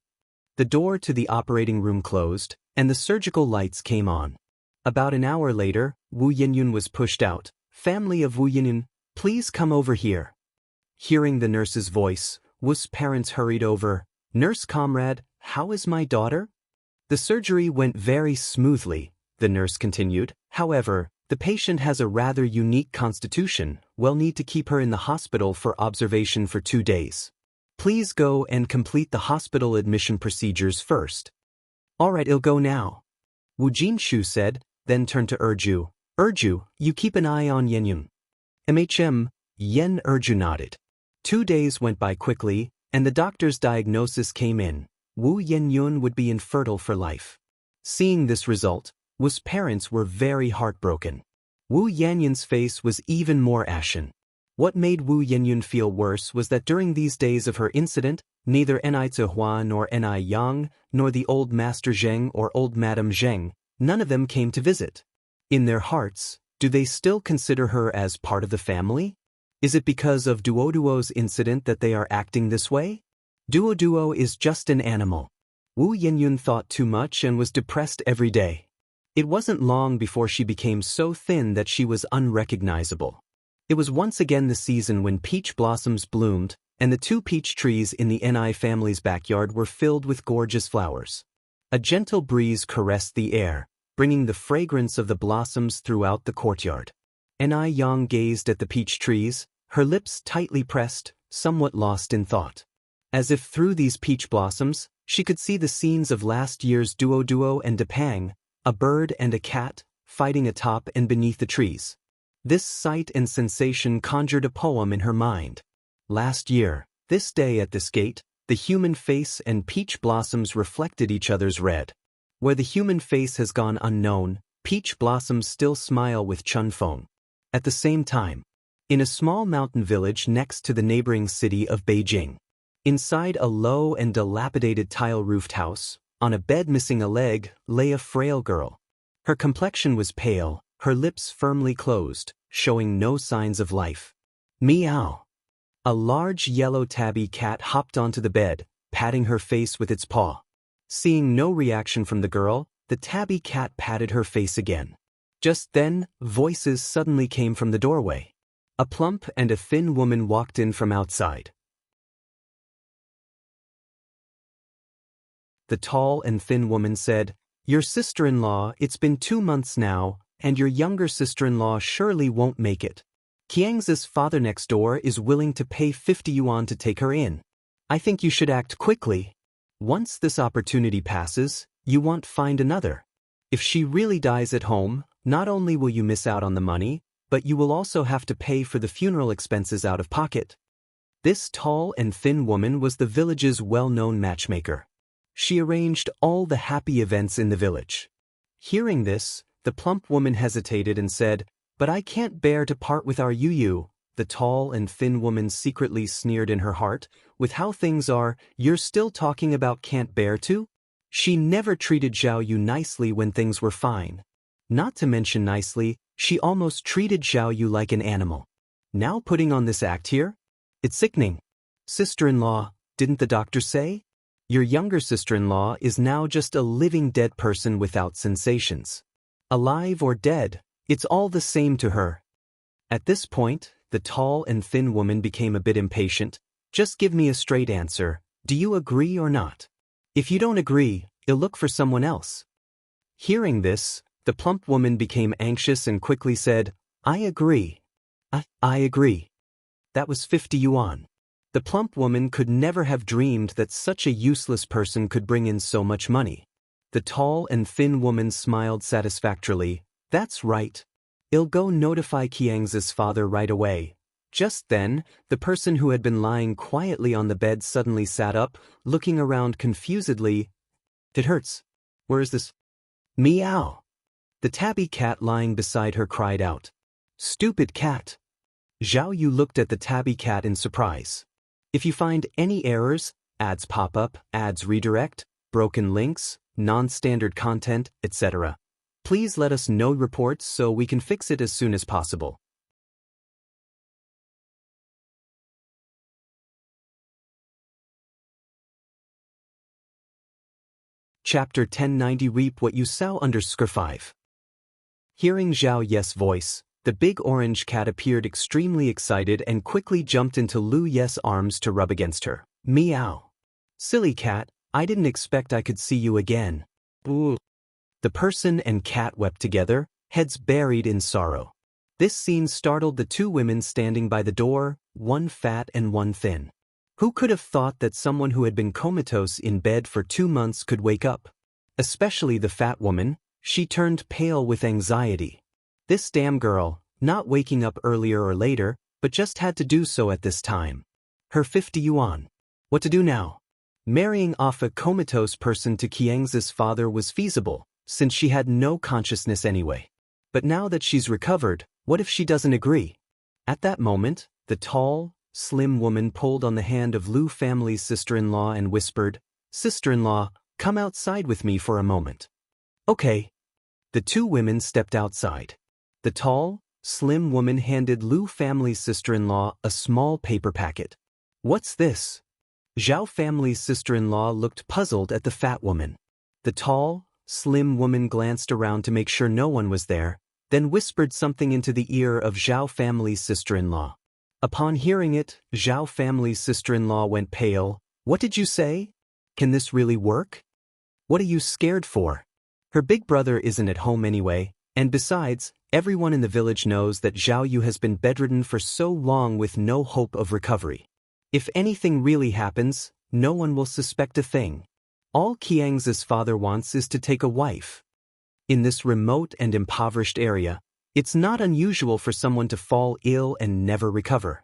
The door to the operating room closed, and the surgical lights came on. About an hour later, Wu Yenyun was pushed out. Family of Wu Yenyun, please come over here. Hearing the nurse's voice, Wu's parents hurried over. Nurse comrade, how is my daughter? The surgery went very smoothly, the nurse continued. However, the patient has a rather unique constitution. We'll need to keep her in the hospital for observation for 2 days. Please go and complete the hospital admission procedures first. Alright, I'll go now. Wu Jinshu said, then turned to Erju. Erju, you keep an eye on Yenyun. Yen Erju nodded. 2 days went by quickly, and the doctor's diagnosis came in. Wu Yenyun would be infertile for life. Seeing this result, Wu's parents were very heartbroken. Wu Yenyun's face was even more ashen. What made Wu Yenyun feel worse was that during these days of her incident, neither Ni Zihua nor Ni Yang, nor the old Master Zheng or old Madame Zheng, none of them came to visit. In their hearts, do they still consider her as part of the family? Is it because of Duoduo's incident that they are acting this way? Duoduo is just an animal. Wu Yenyun thought too much and was depressed every day. It wasn't long before she became so thin that she was unrecognizable. It was once again the season when peach blossoms bloomed, and the 2 peach trees in the Ni family's backyard were filled with gorgeous flowers. A gentle breeze caressed the air, bringing the fragrance of the blossoms throughout the courtyard. Ni Yang gazed at the peach trees, her lips tightly pressed, somewhat lost in thought. As if through these peach blossoms, she could see the scenes of last year's Duo and Depang, a bird and a cat, fighting atop and beneath the trees. This sight and sensation conjured a poem in her mind. Last year, this day at this gate, the human face and peach blossoms reflected each other's red. Where the human face has gone unknown, peach blossoms still smile with Chunfeng. At the same time, in a small mountain village next to the neighboring city of Beijing, inside a low and dilapidated tile-roofed house, on a bed missing a leg, lay a frail girl. Her complexion was pale, her lips firmly closed, showing no signs of life. Meow. A large yellow tabby cat hopped onto the bed, patting her face with its paw. Seeing no reaction from the girl, the tabby cat patted her face again. Just then, voices suddenly came from the doorway. A plump and a thin woman walked in from outside. The tall and thin woman said, "Your sister-in-law, it's been 2 months now, and your younger sister-in-law surely won't make it. Qiang's father next door is willing to pay 50 yuan to take her in. I think you should act quickly. Once this opportunity passes, you won't find another. If she really dies at home, not only will you miss out on the money, but you will also have to pay for the funeral expenses out of pocket. This tall and thin woman was the village's well-known matchmaker. She arranged all the happy events in the village. Hearing this, the plump woman hesitated and said, "But I can't bear to part with our Yu." The tall and thin woman secretly sneered in her heart, "With how things are, you're still talking about can't bear to?" She never treated Zhao Yu nicely when things were fine. Not to mention nicely, she almost treated Zhao Yu like an animal. Now putting on this act here? It's sickening. Sister-in-law, didn't the doctor say? Your younger sister-in-law is now just a living dead person without sensations. Alive or dead, it's all the same to her. At this point, the tall and thin woman became a bit impatient. "Just give me a straight answer. Do you agree or not? If you don't agree, you'll look for someone else." Hearing this, the plump woman became anxious and quickly said, "I agree. I agree." That was 50 yuan. The plump woman could never have dreamed that such a useless person could bring in so much money. The tall and thin woman smiled satisfactorily. "That's right. I'll go notify Xianxia's father right away." Just then, the person who had been lying quietly on the bed suddenly sat up, looking around confusedly. "It hurts. Where is this?" "Meow." The tabby cat lying beside her cried out. "Stupid cat." Zhao Yu looked at the tabby cat in surprise. If you find any errors, ads pop up, ads redirect, broken links, non-standard content, etc., please let us know reports so we can fix it as soon as possible. Chapter 1090 Reap What You Sow 5. Hearing Zhao Ye's voice, the big orange cat appeared extremely excited and quickly jumped into Lu Ye's arms to rub against her. "Meow. Silly cat, I didn't expect I could see you again." Ooh. The person and cat wept together, heads buried in sorrow. This scene startled the two women standing by the door, one fat and one thin. Who could have thought that someone who had been comatose in bed for 2 months could wake up? Especially the fat woman, she turned pale with anxiety. This damn girl, not waking up earlier or later, but just had to do so at this time. Her 50 yuan. What to do now? Marrying off a comatose person to Xianxia's father was feasible, since she had no consciousness anyway. But now that she's recovered, what if she doesn't agree? At that moment, the tall, slim woman pulled on the hand of Lu family's sister-in-law and whispered, "Sister-in-law, come outside with me for a moment." Okay. The two women stepped outside. The tall, slim woman handed Lu family's sister-in-law a small paper packet. "What's this?" Zhao family's sister-in-law looked puzzled at the fat woman. The tall, slim woman glanced around to make sure no one was there, then whispered something into the ear of Zhao family's sister-in-law. Upon hearing it, Zhao family's sister-in-law went pale. "What did you say? Can this really work? What are you scared for? Her big brother isn't at home anyway, and besides, everyone in the village knows that Zhao Yu has been bedridden for so long with no hope of recovery. If anything really happens, no one will suspect a thing. All Xianxia's father wants is to take a wife. In this remote and impoverished area, it's not unusual for someone to fall ill and never recover."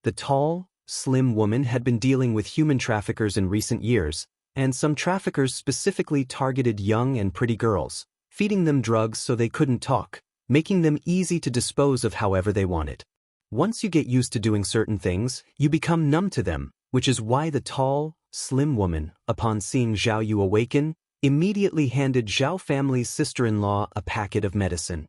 The tall, slim woman had been dealing with human traffickers in recent years, and some traffickers specifically targeted young and pretty girls, feeding them drugs so they couldn't talk, making them easy to dispose of however they wanted. Once you get used to doing certain things, you become numb to them, which is why the tall, slim woman, upon seeing Zhao Yu awaken, immediately handed Zhao family's sister-in-law a packet of medicine.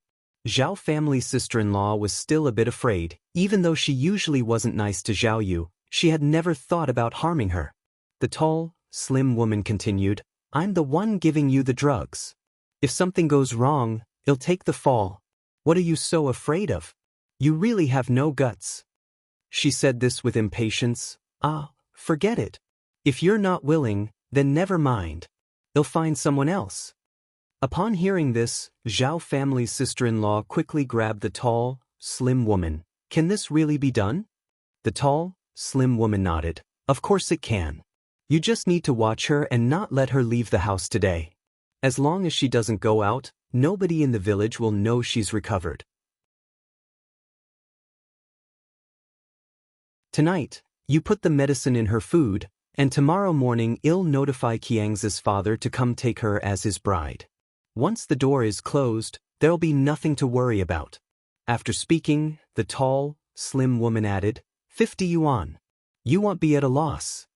Zhao family's sister-in-law was still a bit afraid. Even though she usually wasn't nice to Zhao Yu, she had never thought about harming her. The tall, slim woman continued, "I'm the one giving you the drugs. If something goes wrong, I'll take the fall. What are you so afraid of? You really have no guts." She said this with impatience. Forget it. If you're not willing, then never mind. I'll find someone else." Upon hearing this, Zhao family's sister-in-law quickly grabbed the tall, slim woman. "Can this really be done?" The tall, slim woman nodded. "Of course it can. You just need to watch her and not let her leave the house today. As long as she doesn't go out, nobody in the village will know she's recovered." Tonight, you put the medicine in her food, and tomorrow morning I'll notify Qiang's father to come take her as his bride. Once the door is closed, there'll be nothing to worry about. After speaking, the tall, slim woman added, 50 yuan. You won't be at a loss.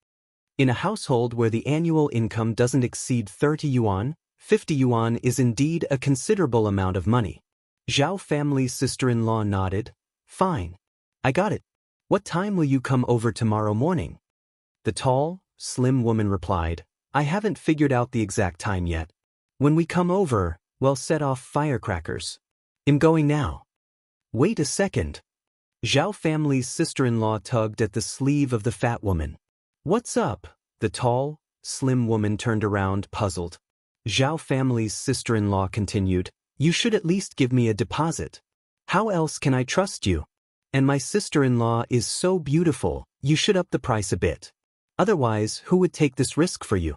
In a household where the annual income doesn't exceed 30 yuan, 50 yuan is indeed a considerable amount of money. Zhao family's sister-in-law nodded. Fine. I got it. What time will you come over tomorrow morning? The tall, slim woman replied, I haven't figured out the exact time yet. When we come over, we'll set off firecrackers. I'm going now. Wait a second. Zhao family's sister-in-law tugged at the sleeve of the fat woman. What's up? The tall, slim woman turned around, puzzled. Zhao family's sister-in-law continued, You should at least give me a deposit. How else can I trust you? And my sister-in-law is so beautiful, you should up the price a bit. Otherwise, who would take this risk for you?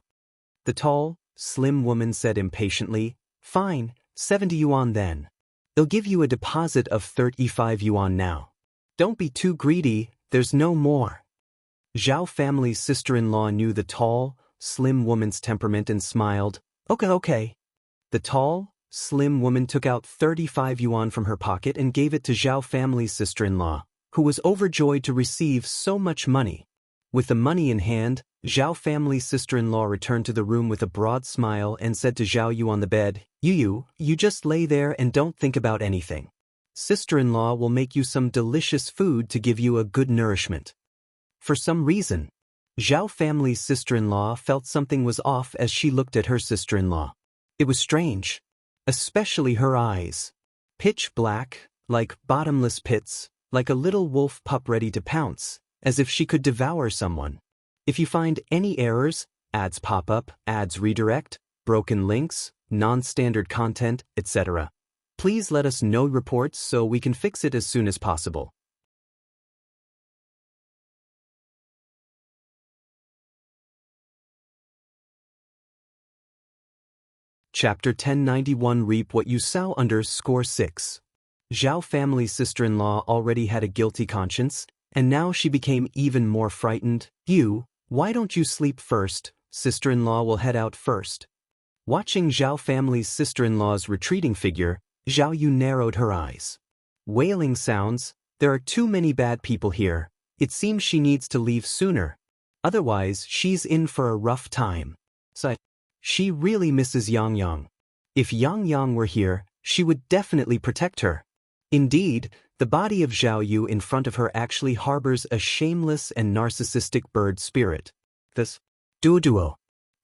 The tall, slim woman said impatiently, Fine, 70 yuan then. I'll give you a deposit of 35 yuan now. Don't be too greedy, there's no more. Zhao family's sister-in-law knew the tall, slim woman's temperament and smiled, Okay. The tall, slim woman took out 35 yuan from her pocket and gave it to Zhao family's sister-in-law, who was overjoyed to receive so much money. With the money in hand, Zhao family's sister-in-law returned to the room with a broad smile and said to Zhao Yu on the bed, You just lay there and don't think about anything. Sister-in-law will make you some delicious food to give you a good nourishment. For some reason, Zhao family's sister-in-law felt something was off as she looked at her sister-in-law. It was strange, especially her eyes. Pitch black, like bottomless pits, like a little wolf pup ready to pounce, as if she could devour someone. If you find any errors, ads pop up, ads redirect, broken links, non-standard content, etc., please let us know reports so we can fix it as soon as possible. Chapter 1091 Reap What You Sow _6. Zhao family's sister-in-law already had a guilty conscience, and now she became even more frightened. Why don't you sleep first? Sister-in-law will head out first. Watching Zhao family's sister-in-law's retreating figure, Zhao Yu narrowed her eyes. Wailing sounds, there are too many bad people here. It seems she needs to leave sooner. Otherwise, she's in for a rough time. She really misses Yang. If Yang were here, she would definitely protect her. Indeed, the body of Zhao Yu in front of her actually harbors a shameless and narcissistic bird spirit. This duo.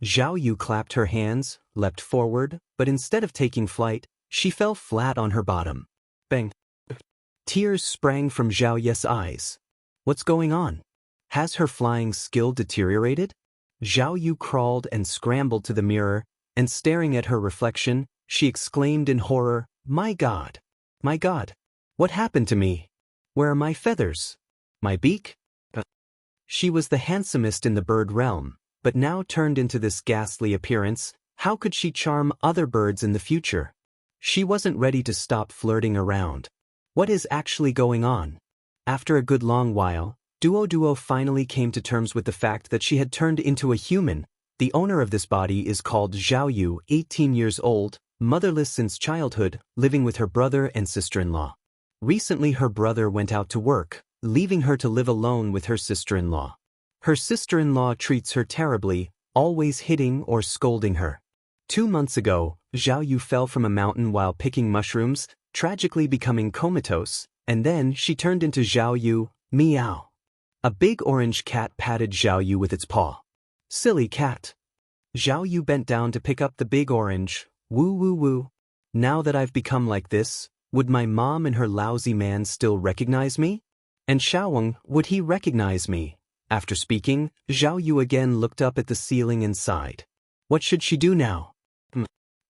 Zhao Yu clapped her hands, leapt forward, but instead of taking flight, she fell flat on her bottom. Bang. Tears sprang from Zhao Ye's eyes. What's going on? Has her flying skill deteriorated? Zhao Yu crawled and scrambled to the mirror, and staring at her reflection, she exclaimed in horror, My God! My God! What happened to me? Where are my feathers? My beak? She was the handsomest in the bird realm, but now turned into this ghastly appearance. How could she charm other birds in the future? She wasn't ready to stop flirting around. What is actually going on? After a good long while, Duo finally came to terms with the fact that she had turned into a human. The owner of this body is called Zhao Yu, 18 years old, motherless since childhood, living with her brother and sister-in-law. Recently her brother went out to work, leaving her to live alone with her sister-in-law. Her sister-in-law treats her terribly, always hitting or scolding her. 2 months ago, Zhao Yu fell from a mountain while picking mushrooms, tragically becoming comatose, and then she turned into Zhao Yu, meow. A big orange cat patted Zhao Yu with its paw. Silly cat. Zhao Yu bent down to pick up the big orange. Woo. Now that I've become like this, would my mom and her lousy man still recognize me? And Xiaowang, would he recognize me? After speaking, Zhao Yu again looked up at the ceiling and sighed. What should she do now?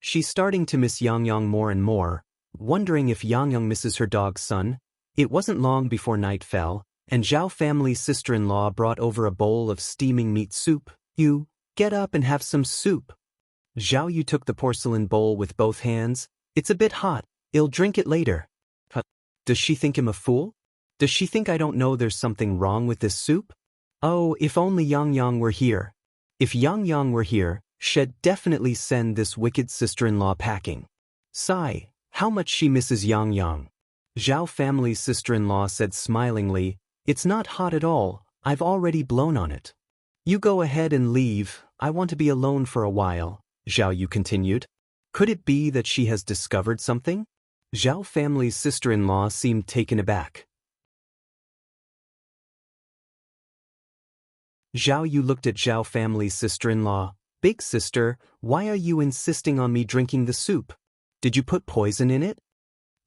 She's starting to miss Yang more and more, wondering if Yang misses her dog's son. It wasn't long before night fell, and Zhao family's sister-in-law brought over a bowl of steaming meat soup. You, get up and have some soup. Zhao Yu took the porcelain bowl with both hands. It's a bit hot, I'll drink it later. Does she think him a fool? Does she think I don't know there's something wrong with this soup? Oh, if only Yang Yang were here. If Yang Yang were here, she'd definitely send this wicked sister-in-law packing. Sigh, how much she misses Yang Yang. Zhao family's sister-in-law said smilingly, it's not hot at all, I've already blown on it. You go ahead and leave, I want to be alone for a while, Zhao Yu continued. Could it be that she has discovered something? Zhao family's sister-in-law seemed taken aback. Zhao Yu looked at Zhao family's sister-in-law. Big sister, why are you insisting on me drinking the soup? Did you put poison in it?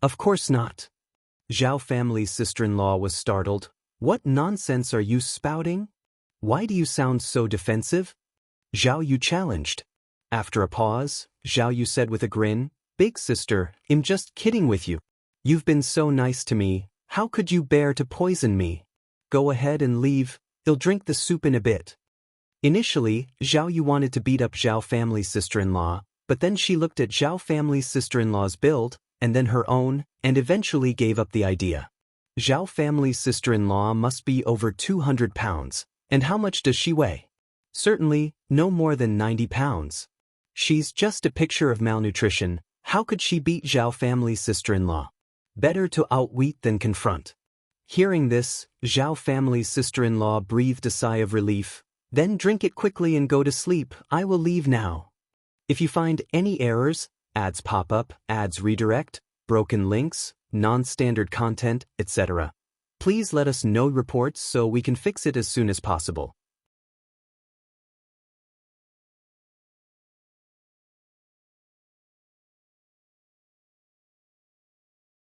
Of course not. Zhao family's sister-in-law was startled. What nonsense are you spouting? Why do you sound so defensive? Zhao Yu challenged. After a pause, Zhao Yu said with a grin, Big sister, I'm just kidding with you. You've been so nice to me, how could you bear to poison me? Go ahead and leave, I'll drink the soup in a bit. Initially, Zhao Yu wanted to beat up Zhao family's sister-in-law, but then she looked at Zhao family's sister-in-law's build, and then her own, and eventually gave up the idea. Zhao family's sister-in-law must be over 200 pounds, and how much does she weigh? Certainly, no more than 90 pounds. She's just a picture of malnutrition, how could she beat Zhao family's sister-in-law? Better to outwit than confront. Hearing this, Zhao family's sister-in-law breathed a sigh of relief. Then drink it quickly and go to sleep, I will leave now. If you find any errors, ads pop up, ads redirect, broken links, non-standard content, etc., please let us know reports so we can fix it as soon as possible.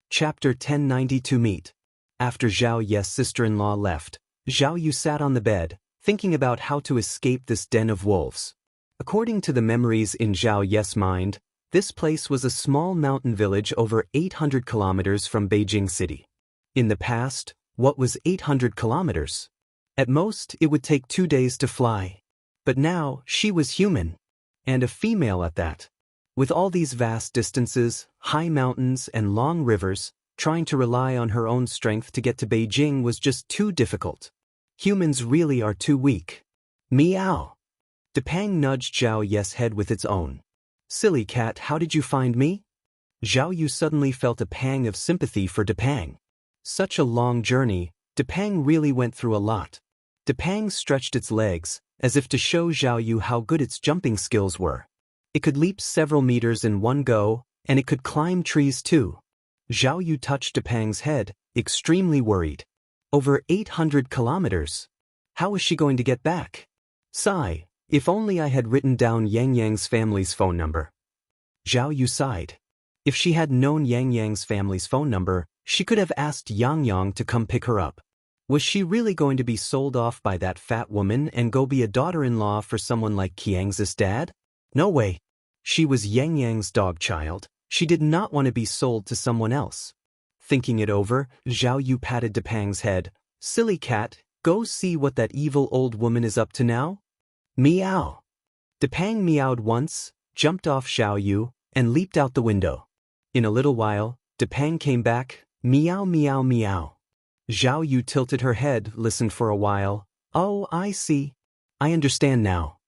Chapter 1092 Meet. After Zhao Ye's sister-in-law left, Zhao Yu sat on the bed, thinking about how to escape this den of wolves. According to the memories in Zhao Ye's mind, this place was a small mountain village over 800 kilometers from Beijing City. In the past, what was 800 kilometers? At most, it would take 2 days to fly. But now, she was human. And a female at that. With all these vast distances, high mountains, and long rivers, trying to rely on her own strength to get to Beijing was just too difficult. Humans really are too weak. Meow. Depang nudged Zhao Ye's head with its own. Silly cat, how did you find me? Zhao Yu suddenly felt a pang of sympathy for Depang. Such a long journey, Depang really went through a lot. Depang stretched its legs, as if to show Zhao Yu how good its jumping skills were. It could leap several meters in one go, and it could climb trees too. Zhao Yu touched Depang's head, extremely worried. Over 800 kilometers. How is she going to get back? Sigh, if only I had written down Yang Yang's family's phone number. Zhao Yu sighed. If she had known Yang Yang's family's phone number, she could have asked Yang Yang to come pick her up. Was she really going to be sold off by that fat woman and go be a daughter-in-law for someone like Qiang's dad? No way. She was Yang Yang's dog child. She did not want to be sold to someone else. Thinking it over, Zhao Yu patted Depang's head. Silly cat, go see what that evil old woman is up to now. Meow. Depang meowed once, jumped off Zhao Yu, and leaped out the window. In a little while, Depang came back. Meow meow meow. Zhao Yu tilted her head, listened for a while. Oh, I see. I understand now.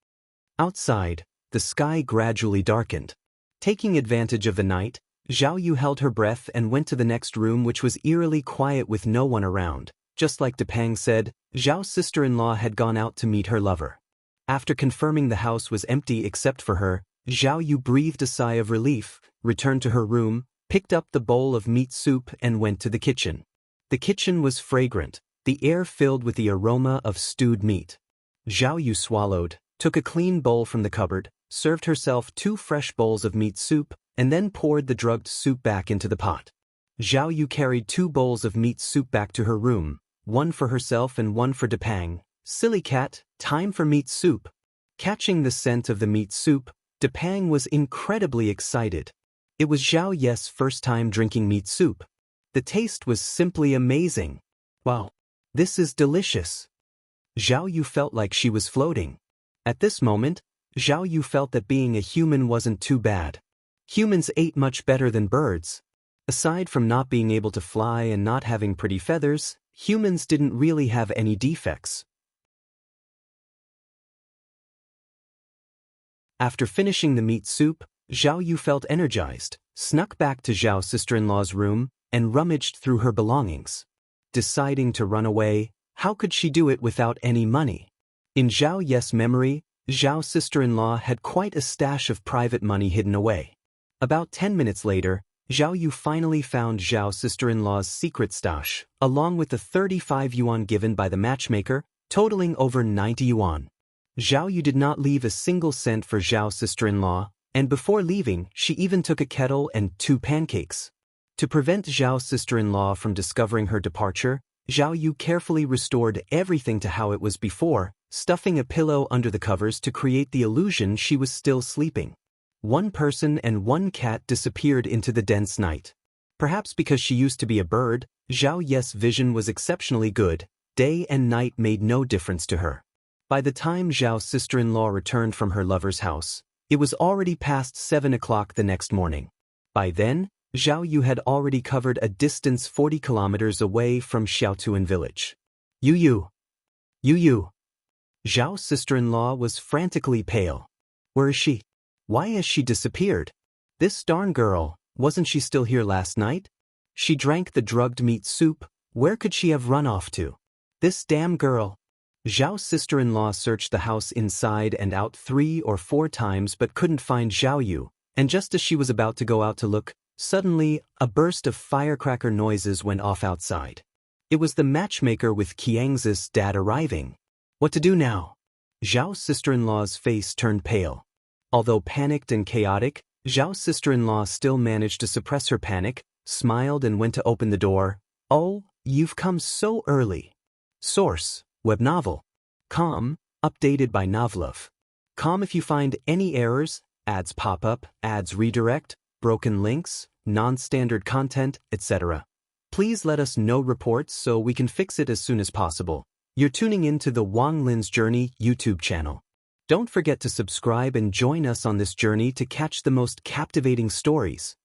Outside, the sky gradually darkened. Taking advantage of the night, Zhao Yu held her breath and went to the next room, which was eerily quiet with no one around. Just like Depang said, Zhao's sister-in-law had gone out to meet her lover. After confirming the house was empty except for her, Zhao Yu breathed a sigh of relief, returned to her room, picked up the bowl of meat soup and went to the kitchen. The kitchen was fragrant, the air filled with the aroma of stewed meat. Zhao Yu swallowed, took a clean bowl from the cupboard, served herself 2 fresh bowls of meat soup, and then poured the drugged soup back into the pot. Zhao Yu carried 2 bowls of meat soup back to her room, one for herself and one for Depang. Silly cat, time for meat soup. Catching the scent of the meat soup, Depang was incredibly excited. It was Zhao Ye's first time drinking meat soup. The taste was simply amazing. Wow, this is delicious. Zhao Yu felt like she was floating. At this moment, Zhao Yu felt that being a human wasn't too bad. Humans ate much better than birds. Aside from not being able to fly and not having pretty feathers, humans didn't really have any defects. After finishing the meat soup, Zhao Yu felt energized, snuck back to Zhao's sister-in-law's room, and rummaged through her belongings. Deciding to run away, how could she do it without any money? In Zhao Ye's memory, Zhao's sister-in-law had quite a stash of private money hidden away. About 10 minutes later, Zhao Yu finally found Zhao's sister-in-law's secret stash, along with the 35 yuan given by the matchmaker, totaling over 90 yuan. Zhao Yu did not leave a single cent for Zhao's sister-in-law, and before leaving, she even took a kettle and 2 pancakes. To prevent Zhao's sister-in-law from discovering her departure, Zhao Yu carefully restored everything to how it was before, stuffing a pillow under the covers to create the illusion she was still sleeping. 1 person and 1 cat disappeared into the dense night. Perhaps because she used to be a bird, Zhao Ye's vision was exceptionally good. Day and night made no difference to her. By the time Zhao's sister-in-law returned from her lover's house, it was already past 7 o'clock the next morning. By then, Zhao Yu had already covered a distance 40 kilometers away from Xiaotuan village. Yu Yu. Zhao's sister-in-law was frantically pale. Where is she? Why has she disappeared? This darn girl, wasn't she still here last night? She drank the drugged meat soup, where could she have run off to? This damn girl. Zhao's sister-in-law searched the house inside and out 3 or 4 times but couldn't find Zhao Yu, and just as she was about to go out to look, suddenly, a burst of firecracker noises went off outside. It was the matchmaker with Qiangzi's dad arriving. What to do now? Zhao's sister-in-law's face turned pale. Although panicked and chaotic, Zhao's sister-in-law still managed to suppress her panic, smiled and went to open the door. Oh, you've come so early. Source: Web novel. Com, updated by Novlov. Com if you find any errors, ads pop up, ads redirect, broken links, non-standard content, etc. Please let us know reports so we can fix it as soon as possible. You're tuning in to the Wang Lin's Journey YouTube channel. Don't forget to subscribe and join us on this journey to catch the most captivating stories.